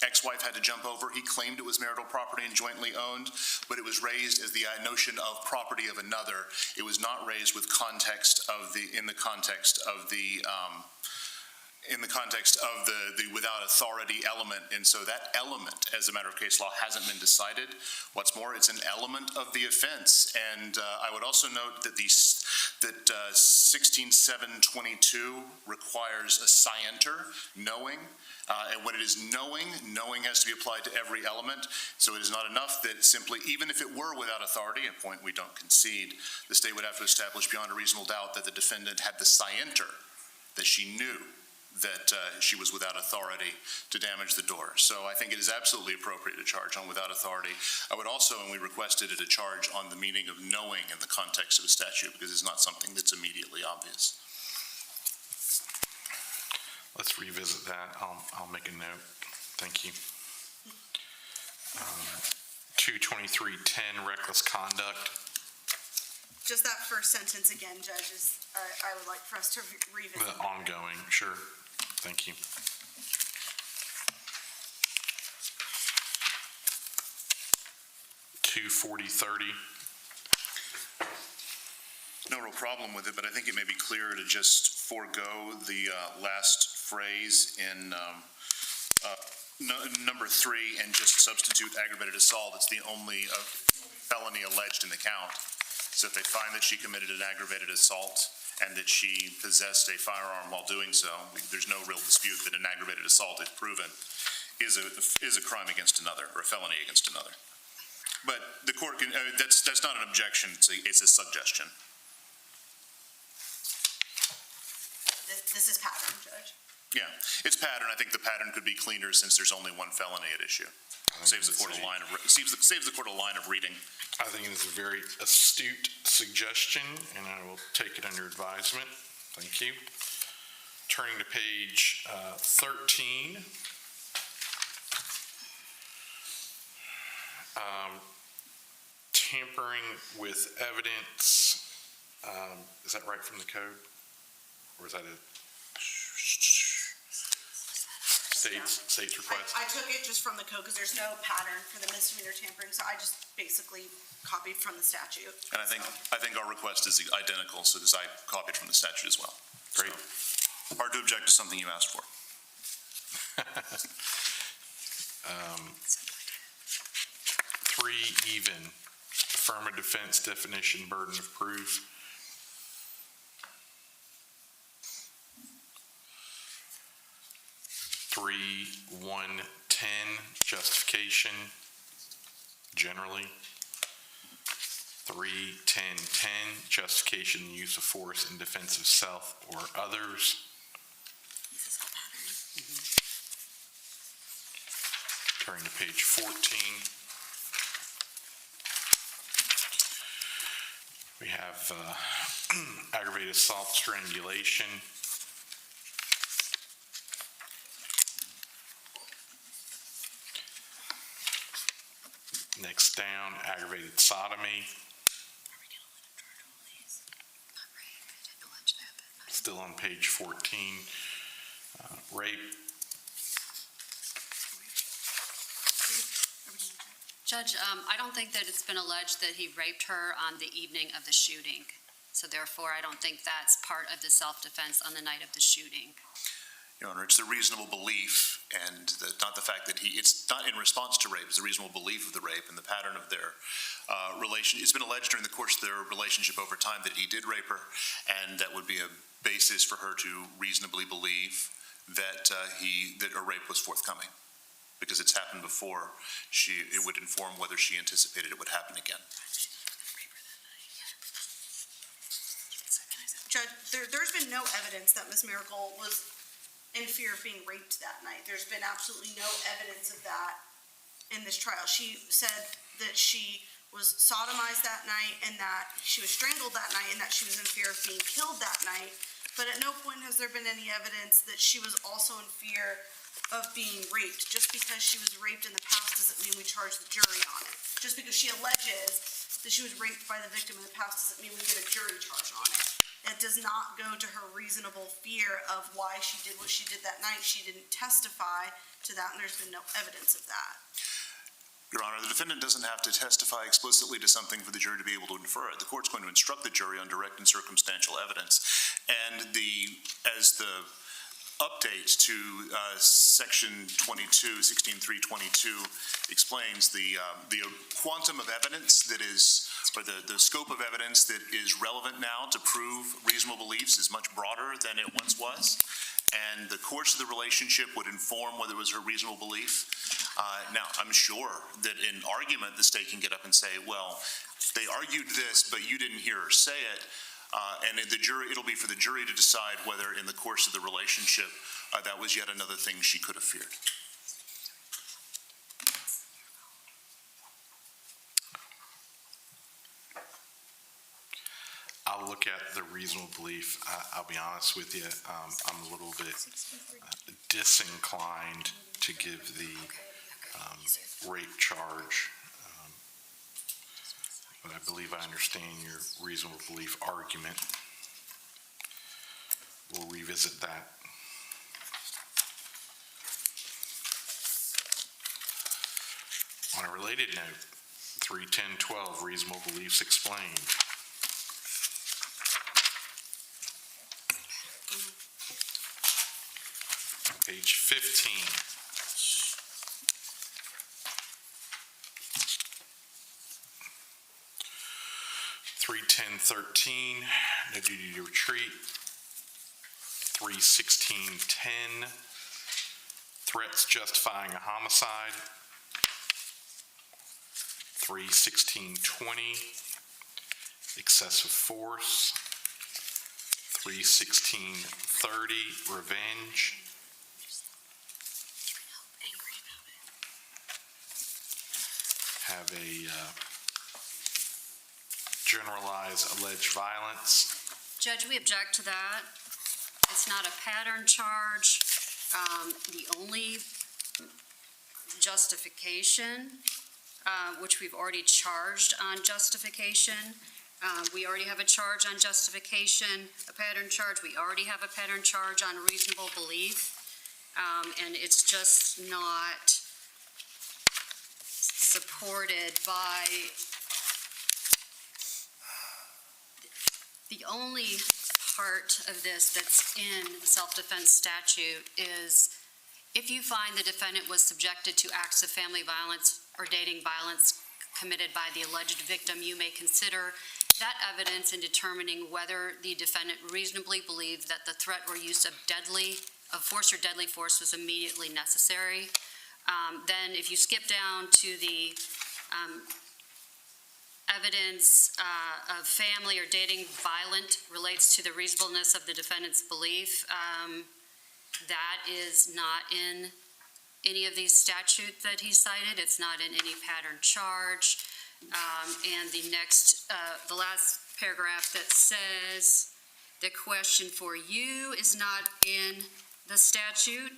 ex-wife had to jump over. He claimed it was marital property and jointly owned, but it was raised as the notion of property of another. It was not raised with in the context of the without authority element. And so that element, as a matter of case law, hasn't been decided. What's more, it's an element of the offense. And I would also note that 16722 requires a scienter, knowing. And when it is knowing has to be applied to every element. So it is not enough that simply, even if it were without authority, a point we don't concede, the state would have to establish beyond a reasonable doubt that the defendant had the scienter, that she knew that she was without authority to damage the door. So I think it is absolutely appropriate to charge on without authority. I would also, and we requested it, a charge on the meaning of knowing in the context of a statute, because it's not something that's immediately obvious. Let's revisit that. I'll make a note. Thank you. 22310, reckless conduct. Just that first sentence again, judges, I would like for us to revisit. The ongoing, sure. Thank you. $240.30. No real problem with it, but I think it may be clearer to just forego the last phrase in number 3 and just substitute aggravated assault. It's the only felony alleged in the count. So if they find that she committed an aggravated assault and that she possessed a firearm while doing so, there's no real dispute that an aggravated assault, if proven, is a crime against another or a felony against another. But the court can, that's not an objection, it's a suggestion. This is pattern, Judge. Yeah, it's pattern. I think the pattern could be cleaner since there's only one felony at issue. Saves the court a line of reading. I think it's a very astute suggestion, and I will take it under advisement. Thank you. Turning to page 13. Tampering with evidence. Is that right from the code? Or is that a state's request? I took it just from the code because there's no pattern for the misdemeanor tampering, so I just basically copied from the statute. And I think our request is identical, so I copied from the statute as well. Great. So, hard to object to something you asked for. 3 even, affirmative defense definition, burden of proof. 3-1-10, justification, generally. 3-10-10, justification, use of force in defense of self or others. Turning to page 14. We have aggravated assault, strangulation. Next down, aggravated sodomy. Still on page 14. Rape. Judge, I don't think that it's been alleged that he raped her on the evening of the shooting. So therefore, I don't think that's part of the self-defense on the night of the shooting. Your Honor, it's the reasonable belief and not the fact that it's not in response to rape, it's the reasonable belief of the rape and the pattern of their relation. It's been alleged during the course of their relationship over time that he did rape her, and that would be a basis for her to reasonably believe that a rape was forthcoming. Because it's happened before, it would inform whether she anticipated it would happen again. Judge, there's been no evidence that Ms. Mericle was in fear of being raped that night. There's been absolutely no evidence of that in this trial. She said that she was sodomized that night and that she was strangled that night and that she was in fear of being killed that night. But at no point has there been any evidence that she was also in fear of being raped. Just because she was raped in the past doesn't mean we charge the jury on it. Just because she alleges that she was raped by the victim in the past doesn't mean we get a jury charge on it. It does not go to her reasonable fear of why she did what she did that night. She didn't testify to that, and there's been no evidence of that. Your Honor, the defendant doesn't have to testify explicitly to something for the jury to be able to infer it. The court's going to instruct the jury on direct and circumstantial evidence. And as the update to section 22, 16.322 explains, the quantum of evidence that is, or the scope of evidence that is relevant now to prove reasonable beliefs is much broader than it once was. And the course of the relationship would inform whether it was her reasonable belief. Now, I'm sure that in argument, the state can get up and say, well, they argued this, but you didn't hear her say it. And it'll be for the jury to decide whether in the course of the relationship, that was yet another thing she could have feared. I'll look at the reasonable belief. I'll be honest with you, I'm a little bit disinclined to give the rape charge. But I believe I understand your reasonable belief argument. We'll revisit that. On a related note, 3-10-12, reasonable beliefs explained. Page 15. 3-10-13, no duty to retreat. 3-16-10, threats justifying a homicide. 3-16-20, excessive force. 3-16-30, revenge. Have a generalize alleged violence. Judge, we object to that. It's not a pattern charge. The only justification, which we've already charged on justification, we already have a charge on justification, a pattern charge. We already have a pattern charge on reasonable belief. And it's just not supported by the only part of this that's in the self-defense statute is if you find the defendant was subjected to acts of family violence or dating violence committed by the alleged victim, you may consider that evidence in determining whether the defendant reasonably believed that the threat or use of force or deadly force was immediately necessary. Then if you skip down to the evidence of family or dating violent relates to the reasonableness of the defendant's belief, that is not in any of these statutes that he cited. It's not in any pattern charge. And the last paragraph that says the question for you is not in the statute.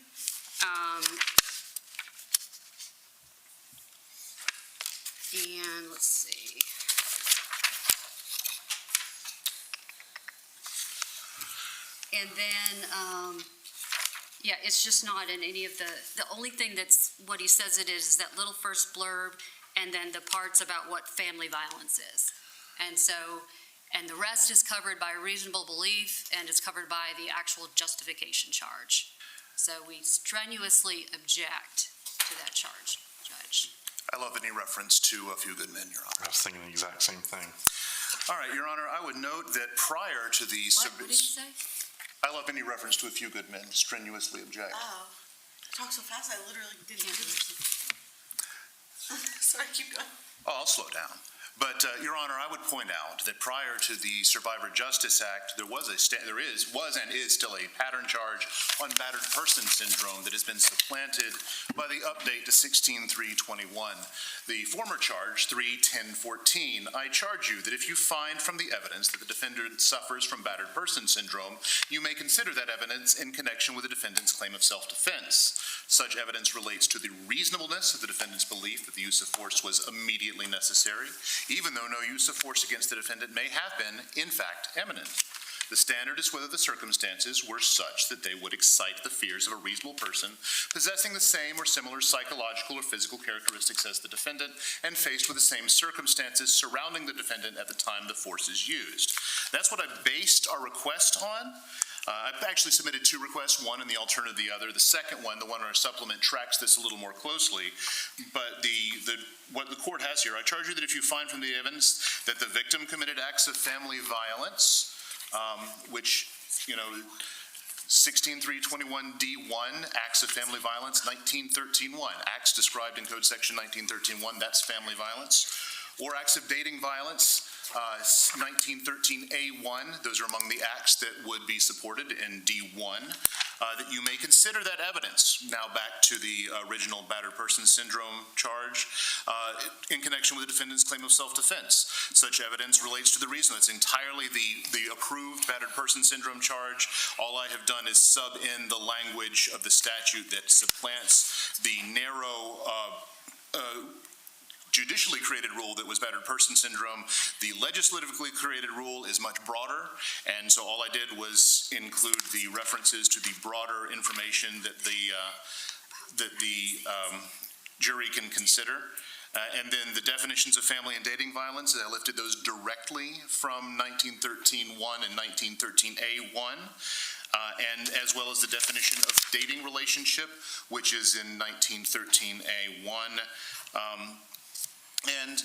And let's see. And then, yeah, it's just not in any of the only thing that's what he says it is that little first blurb and then the parts about what family violence is. And so, and the rest is covered by reasonable belief and it's covered by the actual justification charge. So we strenuously object to that charge, Judge. I love any reference to A Few Good Men, Your Honor. I was thinking the exact same thing. All right, Your Honor, I would note that prior to the... What did you say? I love any reference to A Few Good Men, strenuously object. Oh, I talk so fast, I literally didn't hear it. Sorry, keep going. Oh, I'll slow down. But, Your Honor, I would point out that prior to the Survivor Justice Act, there was and is still a pattern charge on battered person syndrome that has been supplanted by the update to 16.321. The former charge, 3.10.14, I charge you that if you find from the evidence that the defendant suffers from battered person syndrome, you may consider that evidence in connection with the defendant's claim of self-defense. Such evidence relates to the reasonableness of the defendant's belief that the use of force was immediately necessary, even though no use of force against the defendant may have been, in fact, imminent. The standard is whether the circumstances were such that they would excite the fears of a reasonable person possessing the same or similar psychological or physical characteristics as the defendant and faced with the same circumstances surrounding the defendant at the time the force is used. That's what I based our request on. I've actually submitted two requests, one and the alternative the other. The second one, the one in our supplement, tracks this a little more closely. But what the court has here, I charge you that if you find from the evidence that the victim committed acts of family violence, which, 16.321D1, acts of family violence, 1913.1, acts described in Code Section 1913.1, that's family violence, or acts of dating violence, 1913A1, those are among the acts that would be supported in D1, that you may consider that evidence, now back to the original battered person syndrome charge, in connection with the defendant's claim of self-defense. Such evidence relates to the reason. It's entirely the approved battered person syndrome charge. All I have done is sub in the language of the statute that supplants the narrow judicially created rule that was battered person syndrome. The legislatively created rule is much broader, and so all I did was include the references to the broader information that the jury can consider. And then the definitions of family and dating violence, I lifted those directly from 1913.1 and 1913A1. And as well as the definition of dating relationship, which is in 1913A1. And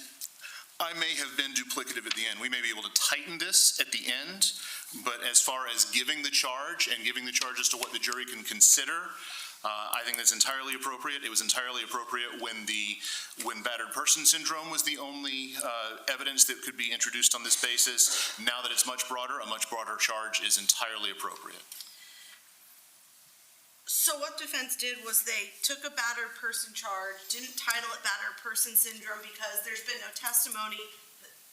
I may have been duplicative at the end. We may be able to tighten this at the end, but as far as giving the charge and giving the charge as to what the jury can consider, I think that's entirely appropriate. It was entirely appropriate when battered person syndrome was the only evidence that could be introduced on this basis. Now that it's much broader, a much broader charge is entirely appropriate. So what defense did was they took a battered person charge, didn't title it battered person syndrome because there's been no testimony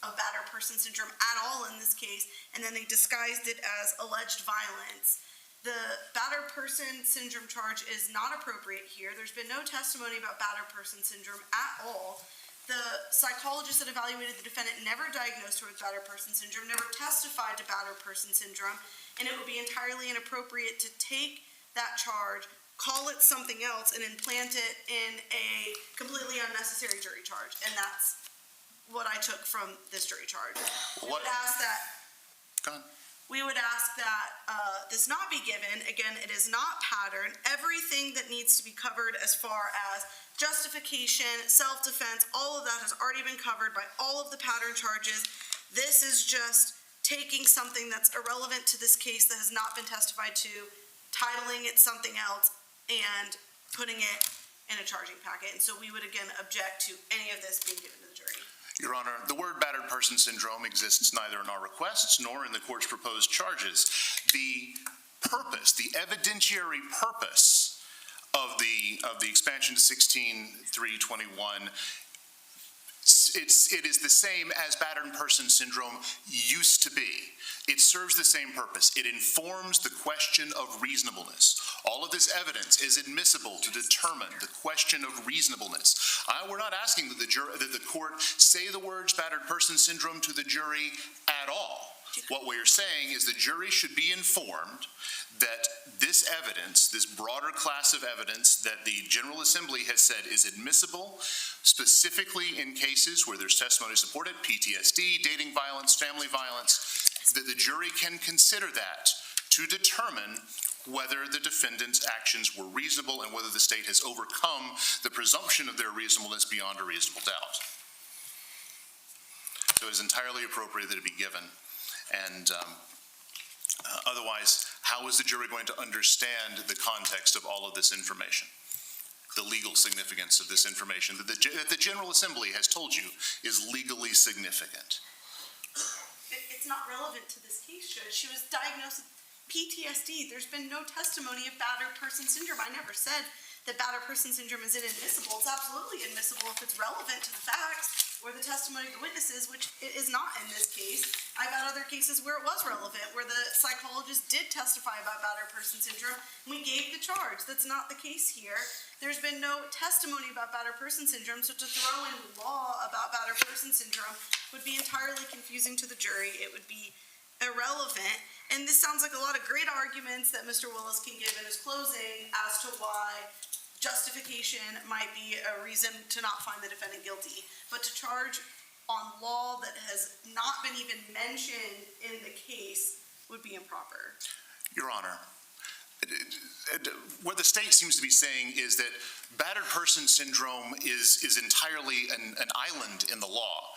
of battered person syndrome at all in this case, and then they disguised it as alleged violence. The battered person syndrome charge is not appropriate here. There's been no testimony about battered person syndrome at all. The psychologist that evaluated the defendant never diagnosed her with battered person syndrome, never testified to battered person syndrome, and it would be entirely inappropriate to take that charge, call it something else, and implant it in a completely unnecessary jury charge. And that's what I took from this jury charge. We would ask that this not be given. Again, it is not pattern. Everything that needs to be covered as far as justification, self-defense, all of that has already been covered by all of the pattern charges. This is just taking something that's irrelevant to this case that has not been testified to, titling it something else, and putting it in a charging packet. And so we would again object to any of this being given to the jury. Your Honor, the word battered person syndrome exists neither in our requests nor in the court's proposed charges. The purpose, the evidentiary purpose of the expansion to 16.321, it is the same as battered person syndrome used to be. It serves the same purpose. It informs the question of reasonableness. All of this evidence is admissible to determine the question of reasonableness. We're not asking that the court say the words battered person syndrome to the jury at all. What we are saying is the jury should be informed that this evidence, this broader class of evidence that the General Assembly has said is admissible, specifically in cases where there's testimony to support it, PTSD, dating violence, family violence, that the jury can consider that to determine whether the defendant's actions were reasonable and whether the state has overcome the presumption of their reasonableness beyond a reasonable doubt. So it is entirely appropriate that it be given. And otherwise, how is the jury going to understand the context of all of this information? The legal significance of this information that the General Assembly has told you is legally significant. It's not relevant to this case, Judge. She was diagnosed with PTSD. There's been no testimony of battered person syndrome. I never said that battered person syndrome is inadmissible. It's absolutely admissible if it's relevant to the facts or the testimony of the witnesses, which it is not in this case. I've had other cases where it was relevant, where the psychologist did testify about battered person syndrome. We gave the charge. That's not the case here. There's been no testimony about battered person syndrome, so to throw in law about battered person syndrome would be entirely confusing to the jury. It would be irrelevant. And this sounds like a lot of great arguments that Mr. Willis can give in his closing as to why justification might be a reason to not find the defendant guilty. But to charge on law that has not been even mentioned in the case would be improper. Your Honor, what the state seems to be saying is that battered person syndrome is entirely an island in the law.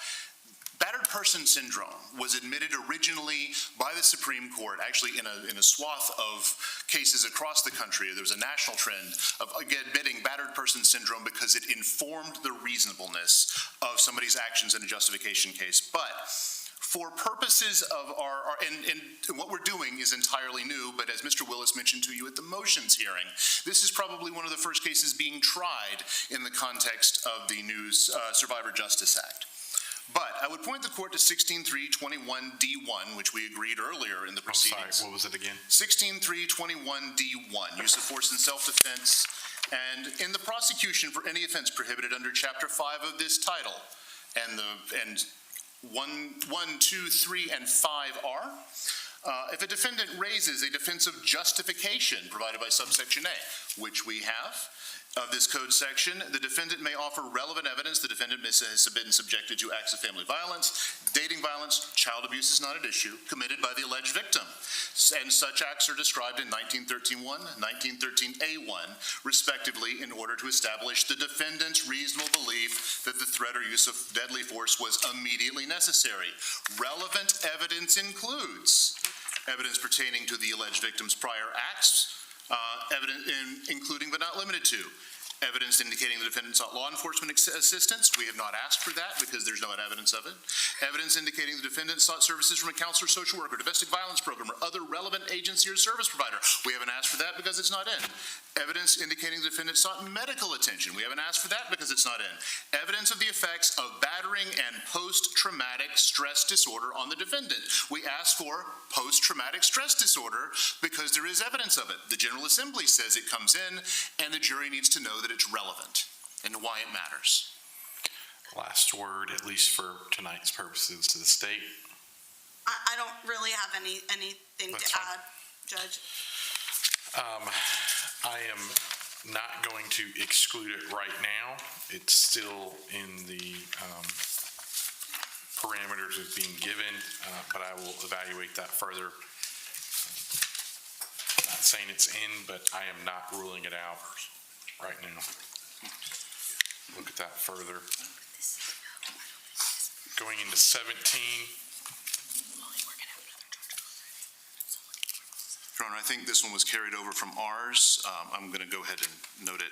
Battered person syndrome was admitted originally by the Supreme Court, actually in a swath of cases across the country. There was a national trend of admitting battered person syndrome because it informed the reasonableness of somebody's actions in a justification case. But for purposes of and what we're doing is entirely new, but as Mr. Willis mentioned to you at the motions hearing, this is probably one of the first cases being tried in the context of the new Survivor Justice Act. But I would point the court to 16.321D1, which we agreed earlier in the proceedings. I'm sorry, what was it again? 16.321D1, use of force in self-defense, and in the prosecution for any offense prohibited under Chapter 5 of this title, and 1, 2, 3, and 5 are, if a defendant raises a defense of justification provided by subsection A, which we have, of this code section, the defendant may offer relevant evidence the defendant has been subjected to acts of family violence, dating violence, child abuse is not an issue, committed by the alleged victim. And such acts are described in 1913.1, 1913A1, respectively, in order to establish the defendant's reasonable belief that the threat or use of deadly force was immediately necessary. Relevant evidence includes evidence pertaining to the alleged victim's prior acts, including but not limited to Evidence indicating the defendant sought law enforcement assistance. We have not asked for that because there's no evidence of it. Evidence indicating the defendant sought services from a counselor, social worker, domestic violence program, or other relevant agency or service provider. We haven't asked for that because it's not in. Evidence indicating the defendant sought medical attention. We haven't asked for that because it's not in. Evidence of the effects of battering and post-traumatic stress disorder on the defendant. We asked for post-traumatic stress disorder because there is evidence of it. The General Assembly says it comes in, and the jury needs to know that it's relevant and why it matters. Last word, at least for tonight's purposes, to the state. I don't really have anything That's to fine. add, Judge. I am not going to exclude it right now. It's still in the parameters of being given, but I will evaluate that further. Not saying it's in, but I am not ruling it out right now. Look at that further. Going into 17. Your Honor, I think this one was carried over from ours. I'm going to go ahead and note it.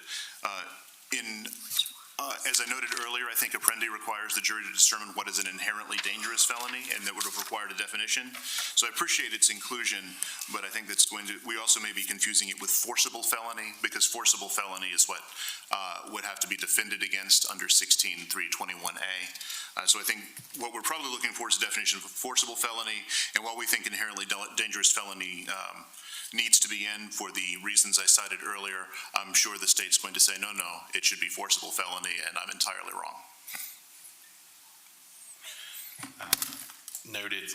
As I noted earlier, I think Apprendi requires the jury to determine what is an inherently dangerous felony, and that would have required a definition. So I appreciate its inclusion, but I think that's going to, we also may be confusing it with forcible felony, because forcible felony is what would have to be defended against under 16-321A. So I think what we're probably looking for is a definition of a forcible felony, and while we think inherently dangerous felony needs to be in for the reasons I cited earlier, I'm sure the state's going to say, no, it should be forcible felony, and I'm entirely wrong. Noted,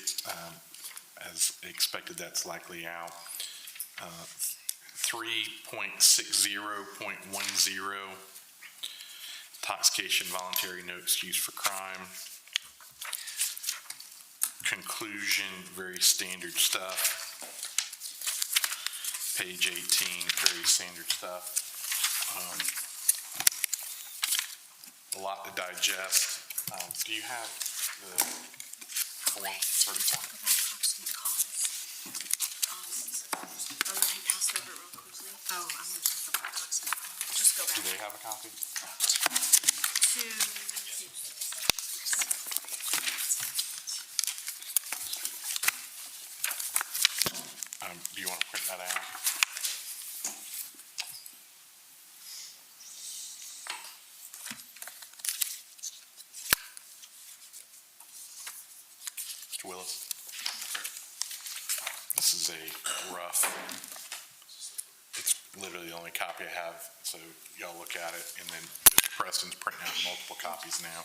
as expected, that's likely out. 3.60.10, intoxication, voluntary no excuse for crime. Conclusion, very standard stuff. Page 18, very standard stuff. A lot to digest. Do you have the form 34? Oh, I'm going to talk about approximate cost. Just go back. Do they have a copy? Do you want to print that out? Mr. Willis? This is a rough, it's literally the only copy I have, so y'all look at it, and then Mr. Preston's printing out multiple copies now.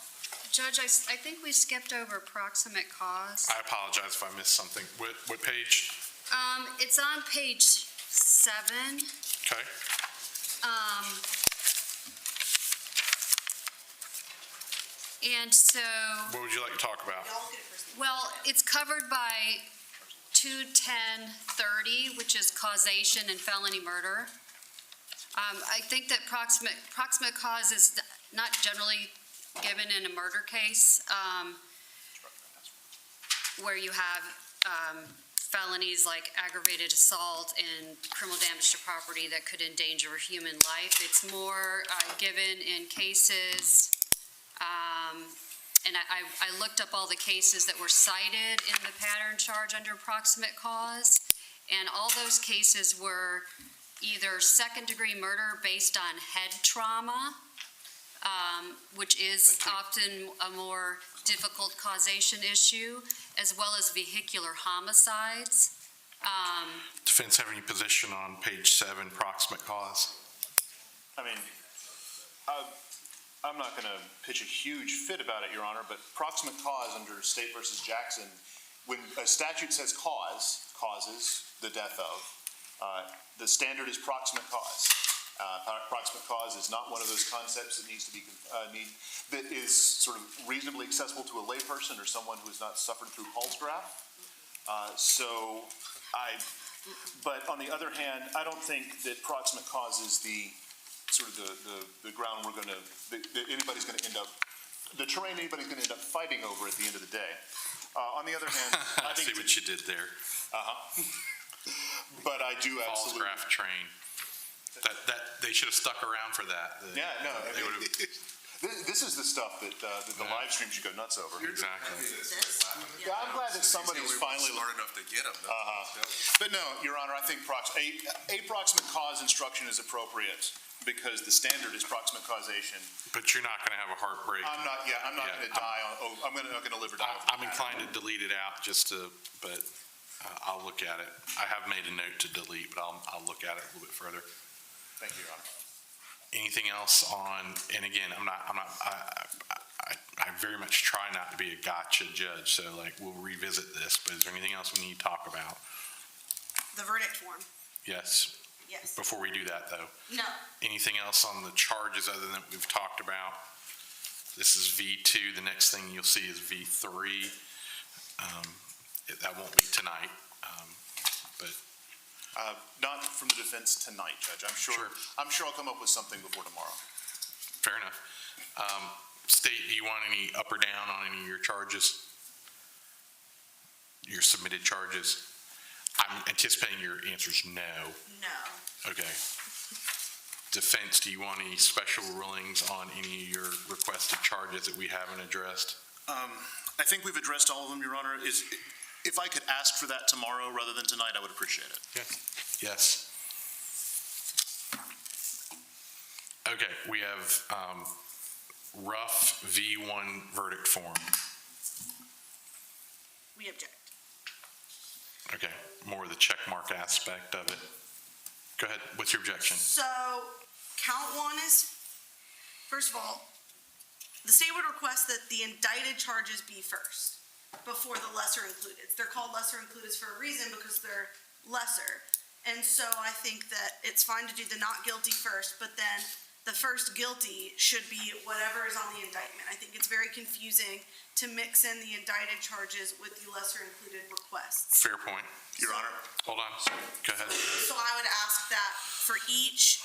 Judge, I think we skipped over proximate cause. I apologize if I missed something. What page? It's on page 7. Okay. And so, What would you like to talk about? well, it's covered by 21030, which is causation and felony murder. I think that proximate cause is not generally given in a murder case, where you have felonies like aggravated assault and criminal damage to property that could endanger human life. It's more given in cases, and I looked up all the cases that were cited in the pattern charge under proximate cause, and all those cases were either second-degree murder based on head trauma, which is often a more difficult causation issue, as well as vehicular homicides. Defense have any position on page 7, proximate cause? I mean, I'm not going to pitch a huge fit about it, Your Honor, but proximate cause under State versus Jackson, when a statute says causes the death of, the standard is proximate cause. Proximate cause is not one of those concepts that needs to be that is sort of reasonably accessible to a layperson or someone who has not suffered through Halsgraf. But on the other hand, I don't think that proximate cause is the sort of the ground we're going to that anybody's going to end up the terrain anybody's going to end up fighting over at the end of the day. On the other hand, I think see what you did there. But I do absolutely. Halsgraf train. They should have stuck around for that. Yeah, no, I They mean, would've- this is the stuff that the live stream should go nuts over. Exactly. Yeah, I'm glad that somebody's finally. Smart enough to get them. But no, Your Honor, I think a proximate cause instruction is appropriate because the standard is proximate causation. But you're not going to have a heartbreak. I'm not going to die on, I'm not going to live or die. I'm inclined to delete it out but I'll look at it. I have made a note to delete, but I'll look at it a little bit further. Thank you, Your Honor. Anything else on, and again, I very much try not to be a gotcha judge, so like, we'll revisit this, but is there anything else we need to talk about? The verdict form, Yes, yes. before we do that though. No, Anything else on the charges other than we've talked about? This is V2, the next thing you'll see is V3. That won't be tonight, but. Not from the defense tonight, Judge. Sure. I'm sure I'll come up with something before tomorrow. Fair enough. State, do you want any up or down on any of your charges? Your submitted charges? I'm anticipating your answer's no. no. Okay. Defense, do you want any special rulings on any of your requested charges that we haven't addressed? I think we've addressed all of them, Your Honor. If I could ask for that tomorrow rather than tonight, I would appreciate it. Yes. Okay, we have rough V1 verdict form. We object. Okay, more of the check mark aspect of it. Go ahead, what's your objection? So, count one is, first of all, the state would request that the indicted charges be first, before the lesser included. They're called lesser included for a reason, because they're lesser. And so I think that it's fine to do the not guilty first, but then the first guilty should be whatever is on the indictment. I think it's very confusing to mix in the indicted charges with the lesser included requests. Fair point. Your Honor. Hold on, go ahead. So I would ask that for each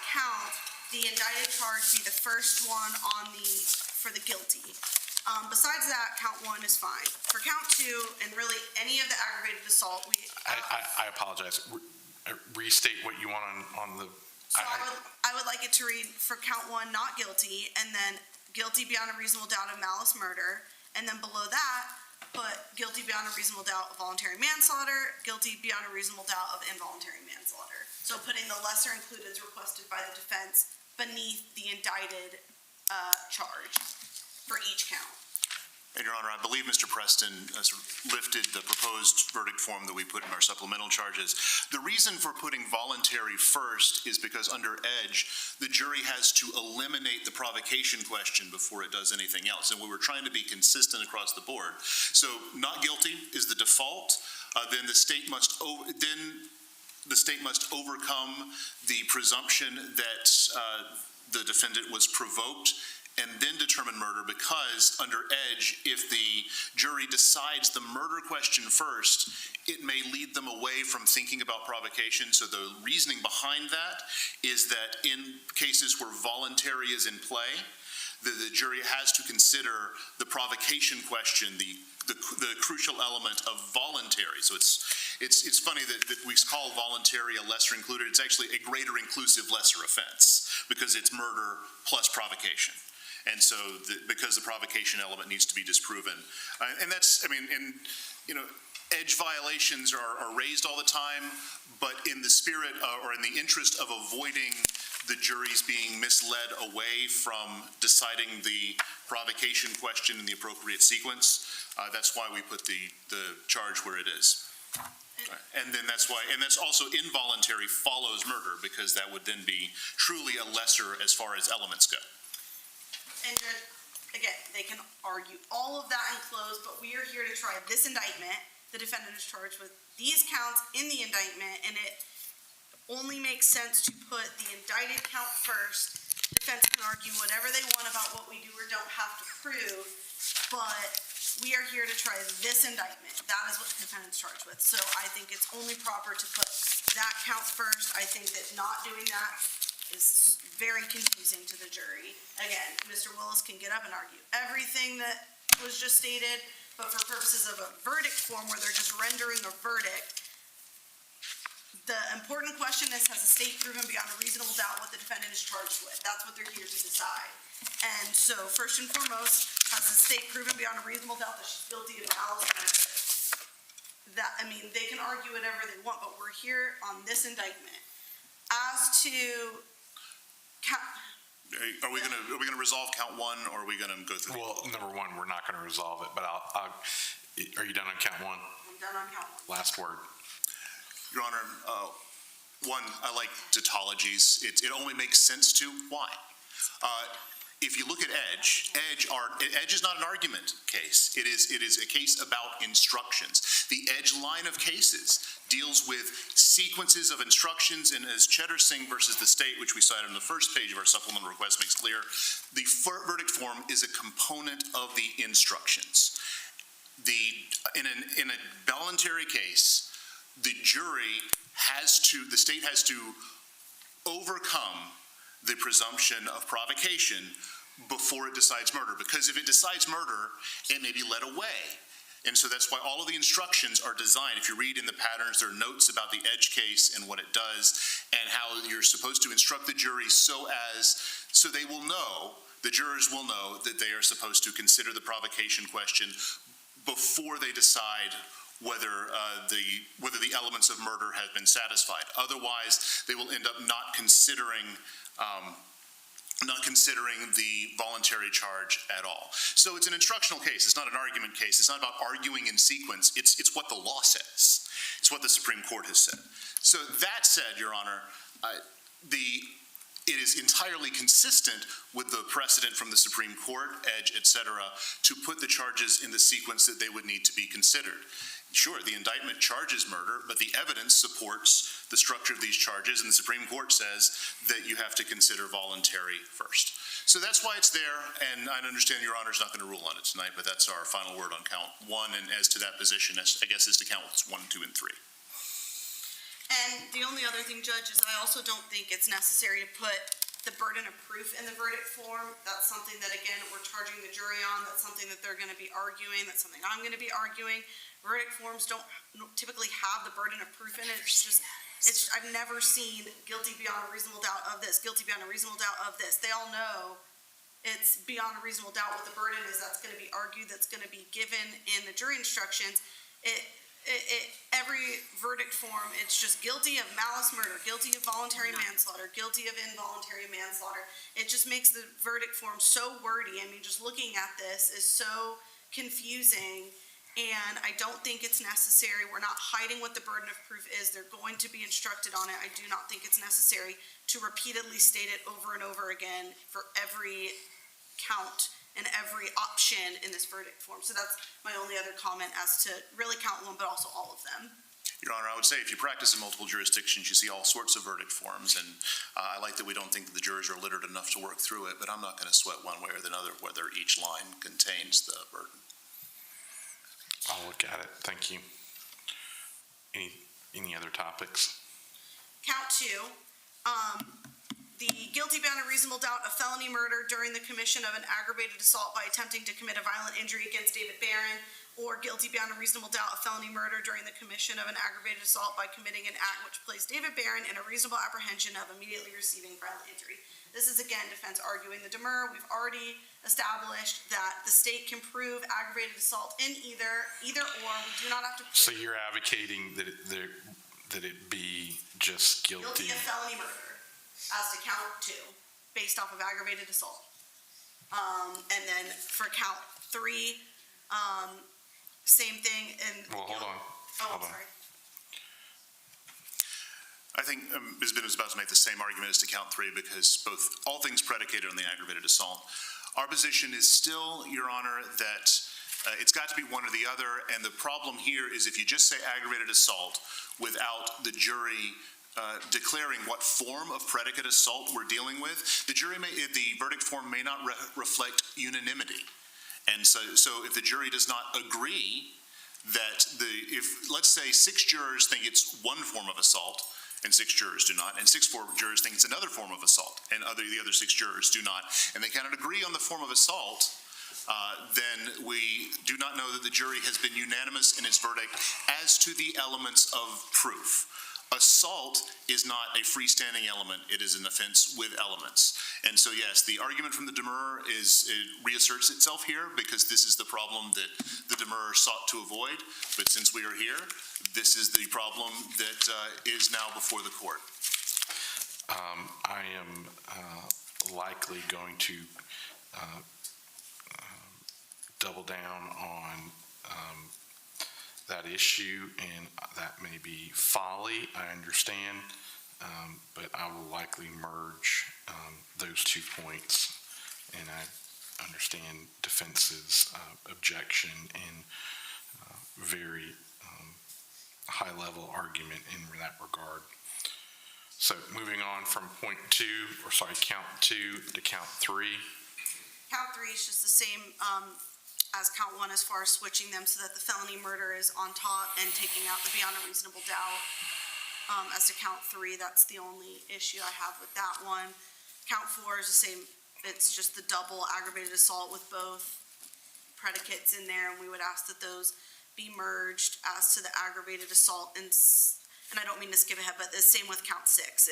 count, the indicted charge be the first one for the guilty. Besides that, count one is fine. For count two, and really any of the aggravated assault, I apologize. Restate what you want on the. So I would like it to read for count one, not guilty, and then guilty beyond a reasonable doubt of malice murder, and then below that, put guilty beyond a reasonable doubt of voluntary manslaughter, guilty beyond a reasonable doubt of involuntary manslaughter. So putting the lesser included requested by the defense beneath the indicted charge for each count. And Your Honor, I believe Mr. Preston has lifted the proposed verdict form that we put in our supplemental charges. The reason for putting voluntary first is because under EDGE, the jury has to eliminate the provocation question before it does anything else. And we were trying to be consistent across the board. So not guilty is the default. Then the state must overcome the presumption that the defendant was provoked and then determine murder, because under EDGE, if the jury decides the murder question first, it may lead them away from thinking about provocation. So the reasoning behind that is that in cases where voluntary is in play, the jury has to consider the provocation question, the crucial element of voluntary. So it's funny that we call voluntary a lesser included. It's actually a greater inclusive lesser offense because it's murder plus provocation. And so because the provocation element needs to be disproven. And that's, EDGE violations are raised all the time, but in the spirit or in the interest of avoiding the juries being misled away from deciding the provocation question in the appropriate sequence, that's why we put the charge where it is. And then that's also involuntary follows murder, because that would then be truly a lesser as far as elements go. And again, they can argue all of that and close, but we are here to try this indictment. The defendant is charged with these counts in the indictment, and it only makes sense to put the indicted count first. Defense can argue whatever they want about what we do or don't have to prove, but we are here to try this indictment. That is what the defendant's charged with. So I think it's only proper to put that count first. I think that not doing that is very confusing to the jury. Again, Mr. Willis can get up and argue everything that was just stated, but for purposes of a verdict form where they're just rendering a verdict, The important question is, has the state proven beyond a reasonable doubt what the defendant is charged with? That's what they're here to decide. And so, first and foremost, has the state proven beyond a reasonable doubt that she's guilty of malice? They can argue whatever they want, but we're here on this indictment. As to Are we gonna resolve count one, or are we gonna go through? Well, number one, we're not going to resolve it, but are you done on count one? I'm done on count one. Last word. Your Honor, one, I like tautologies. It only makes sense to. Why? If you look at Edge is not an argument case. It is a case about instructions. The Edge line of cases deals with sequences of instructions, and as Cheddar Singh versus the state, which we cited on the first page of our supplemental request makes clear, the verdict form is a component of the instructions. In a voluntary case, the state has to overcome the presumption of provocation before it decides murder, because if it decides murder, it may be led away. And so that's why all of the instructions are designed. If you read in the patterns, there are notes about the Edge case and what it does, and how you're supposed to instruct the jury so they will know, the jurors will know, that they are supposed to consider the provocation question before they decide whether the elements of murder have been satisfied. Otherwise, they will end up not considering the voluntary charge at all. So it's an instructional case. It's not an argument case. It's not about arguing in sequence. It's what the law says. It's what the Supreme Court has said. So that said, Your Honor, it is entirely consistent with the precedent from the Supreme Court, Edge, et cetera, to put the charges in the sequence that they would need to be considered. Sure, the indictment charges murder, but the evidence supports the structure of these charges, and the Supreme Court says that you have to consider voluntary first. So that's why it's there, and I understand Your Honor's not going to rule on it tonight, but that's our final word on count one, and as to that position, I guess, is to count 1, 2, and 3. And the only other thing, Judge, is I also don't think it's necessary to put the burden of proof in the verdict form. That's something that, again, we're charging the jury on. That's something that they're going to be arguing. That's something I'm going to be arguing. Verdict forms don't typically have the burden of proof in it. I've never seen guilty beyond a reasonable doubt of this, guilty beyond a reasonable doubt of this. They all know it's beyond a reasonable doubt what the burden is. That's going to be argued. That's going to be given in the jury instructions. Every verdict form, it's just guilty of malice murder, guilty of voluntary manslaughter, guilty of involuntary manslaughter. It just makes the verdict form so wordy. I mean, just looking at this is so confusing, and I don't think it's necessary. We're not hiding what the burden of proof is. They're going to be instructed on it. I do not think it's necessary to repeatedly state it over and over again for every count and every option in this verdict form. So that's my only other comment as to really count one, but also all of them. Your Honor, I would say if you practice in multiple jurisdictions, you see all sorts of verdict forms, and I like that we don't think that the jurors are literate enough to work through it, but I'm not going to sweat one way or the other whether each line contains the burden. I'll look at it. Thank you. Any other topics? Count 2, the guilty beyond a reasonable doubt of felony murder during the commission of an aggravated assault by attempting to commit a violent injury against David Barron, or guilty beyond a reasonable doubt of felony murder during the commission of an aggravated assault by committing an act which placed David Barron in a reasonable apprehension of immediately receiving violent injury. This is, again, defense arguing the demur. We've already established that the state can prove aggravated assault in either or. We do not have to prove. So you're advocating that it be just guilty of felony murder as to count 2, based off of aggravated assault. And then for count 3, same thing. Well, hold on. Oh, sorry. I think Ms. Bennett was about to make the same argument as to count 3, because all things predicated on the aggravated assault. Our position is still, Your Honor, that it's got to be one or the other, and the problem here is if you just say aggravated assault without the jury declaring what form of predicate assault we're dealing with, the verdict form may not reflect unanimity. And so if the jury does not agree that let's say 6 jurors think it's one form of assault and 6 jurors do not, and 6 jurors think it's another form of assault and the other 6 jurors do not, and they cannot agree on the form of assault, then we do not know that the jury has been unanimous in its verdict as to the elements of proof. Assault is not a freestanding element, it is an offense with elements. And so, yes, the argument from the demurrer it reasserts itself here because this is the problem that the demurrer sought to avoid. But since we are here, this is the problem that is now before the court. I am likely going to double down on that issue, and that may be folly, I understand, but I will likely merge those 2 points, and I understand defense's objection and very high-level argument in that regard. So moving on from count 2 to count 3. Count 3 is just the same as count 1 as far as switching them so that the felony murder is on top and taking out the beyond a reasonable doubt. As to count 3, that's the only issue I have with that one. Count 4 is the same. It's just the double aggravated assault with both predicates in there, and we would ask that those be merged as to the aggravated assault. And I don't mean to skip ahead, but the same with count 6.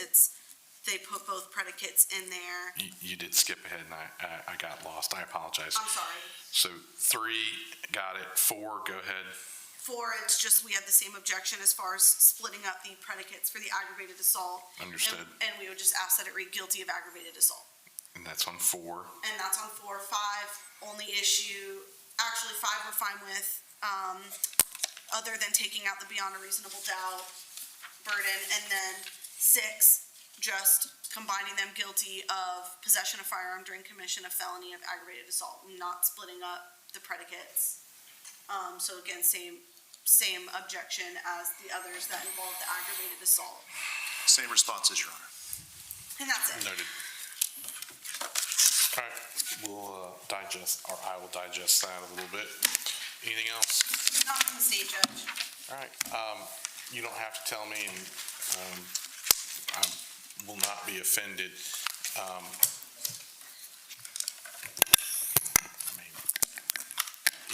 They put both predicates in there. You did skip ahead, and I got lost. I apologize. I'm sorry. So 3, got it. 4, go ahead. 4, it's just we have the same objection as far as splitting up the predicates for the aggravated assault. Understood. And we would just ask that it read guilty of aggravated assault. And that's on 4. And that's on 4. 5, only issue, actually 5 we're fine with, other than taking out the beyond a reasonable doubt burden. And then 6, just combining them guilty of possession of firearm during commission of felony of aggravated assault, not splitting up the predicates. So again, same objection as the others that involve the aggravated assault. Same responses, Your Honor. And that's it. Noted. All right, we'll I will digest that a little bit. Anything else? Not from the state judge. All right, you don't have to tell me, and I will not be offended.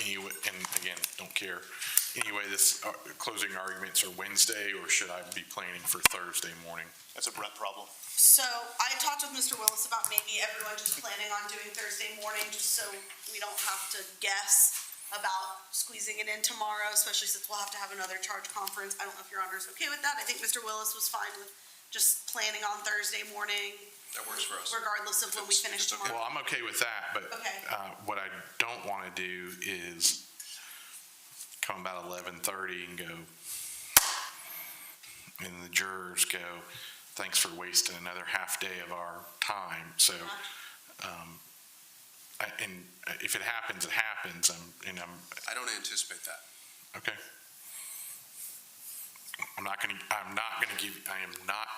Anyway, and again, don't care. Anyway, this closing arguments are Wednesday, or should I be planning for Thursday morning? That's a Brett problem. So I talked with Mr. Willis about maybe everyone just planning on doing Thursday morning, just so we don't have to guess about squeezing it in tomorrow, especially since we'll have to have another charge conference. I don't know if Your Honor's okay with that. I think Mr. Willis was fine with just planning on Thursday morning. That works for us. Regardless of when we finish tomorrow. Well, I'm okay with that, but Okay. what I don't want to do is come about 11:30 and go, and the jurors go, thanks for wasting another half day of our time. So, and if it happens, it happens. I don't anticipate that. Okay. I am not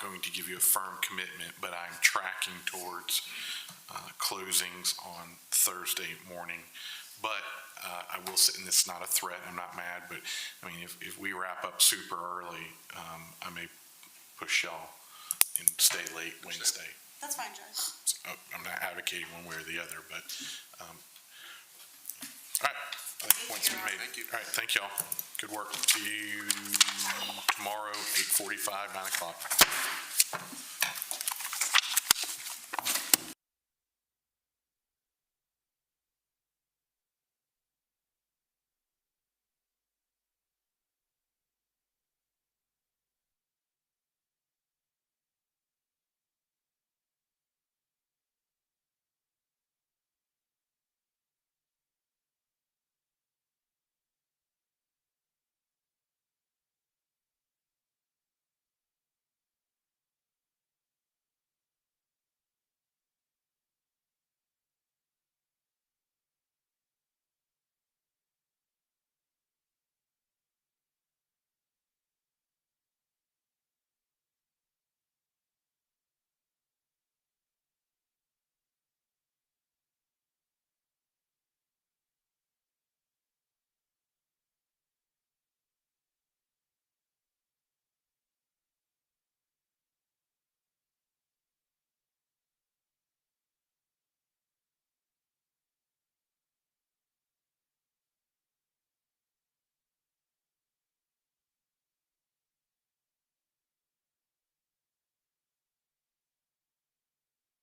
going to give you a firm commitment, but I'm tracking towards closings on Thursday morning. But I will say, and this is not a threat, I'm not mad, but I mean, if we wrap up super early, I may push y'all and stay late Wednesday. That's fine, Judge. So, I'm not advocating one way or the other, but, all right. I think points have been made. Thank you. All right, thank y'all. Good work. See you tomorrow, 8:45, 9 o'clock.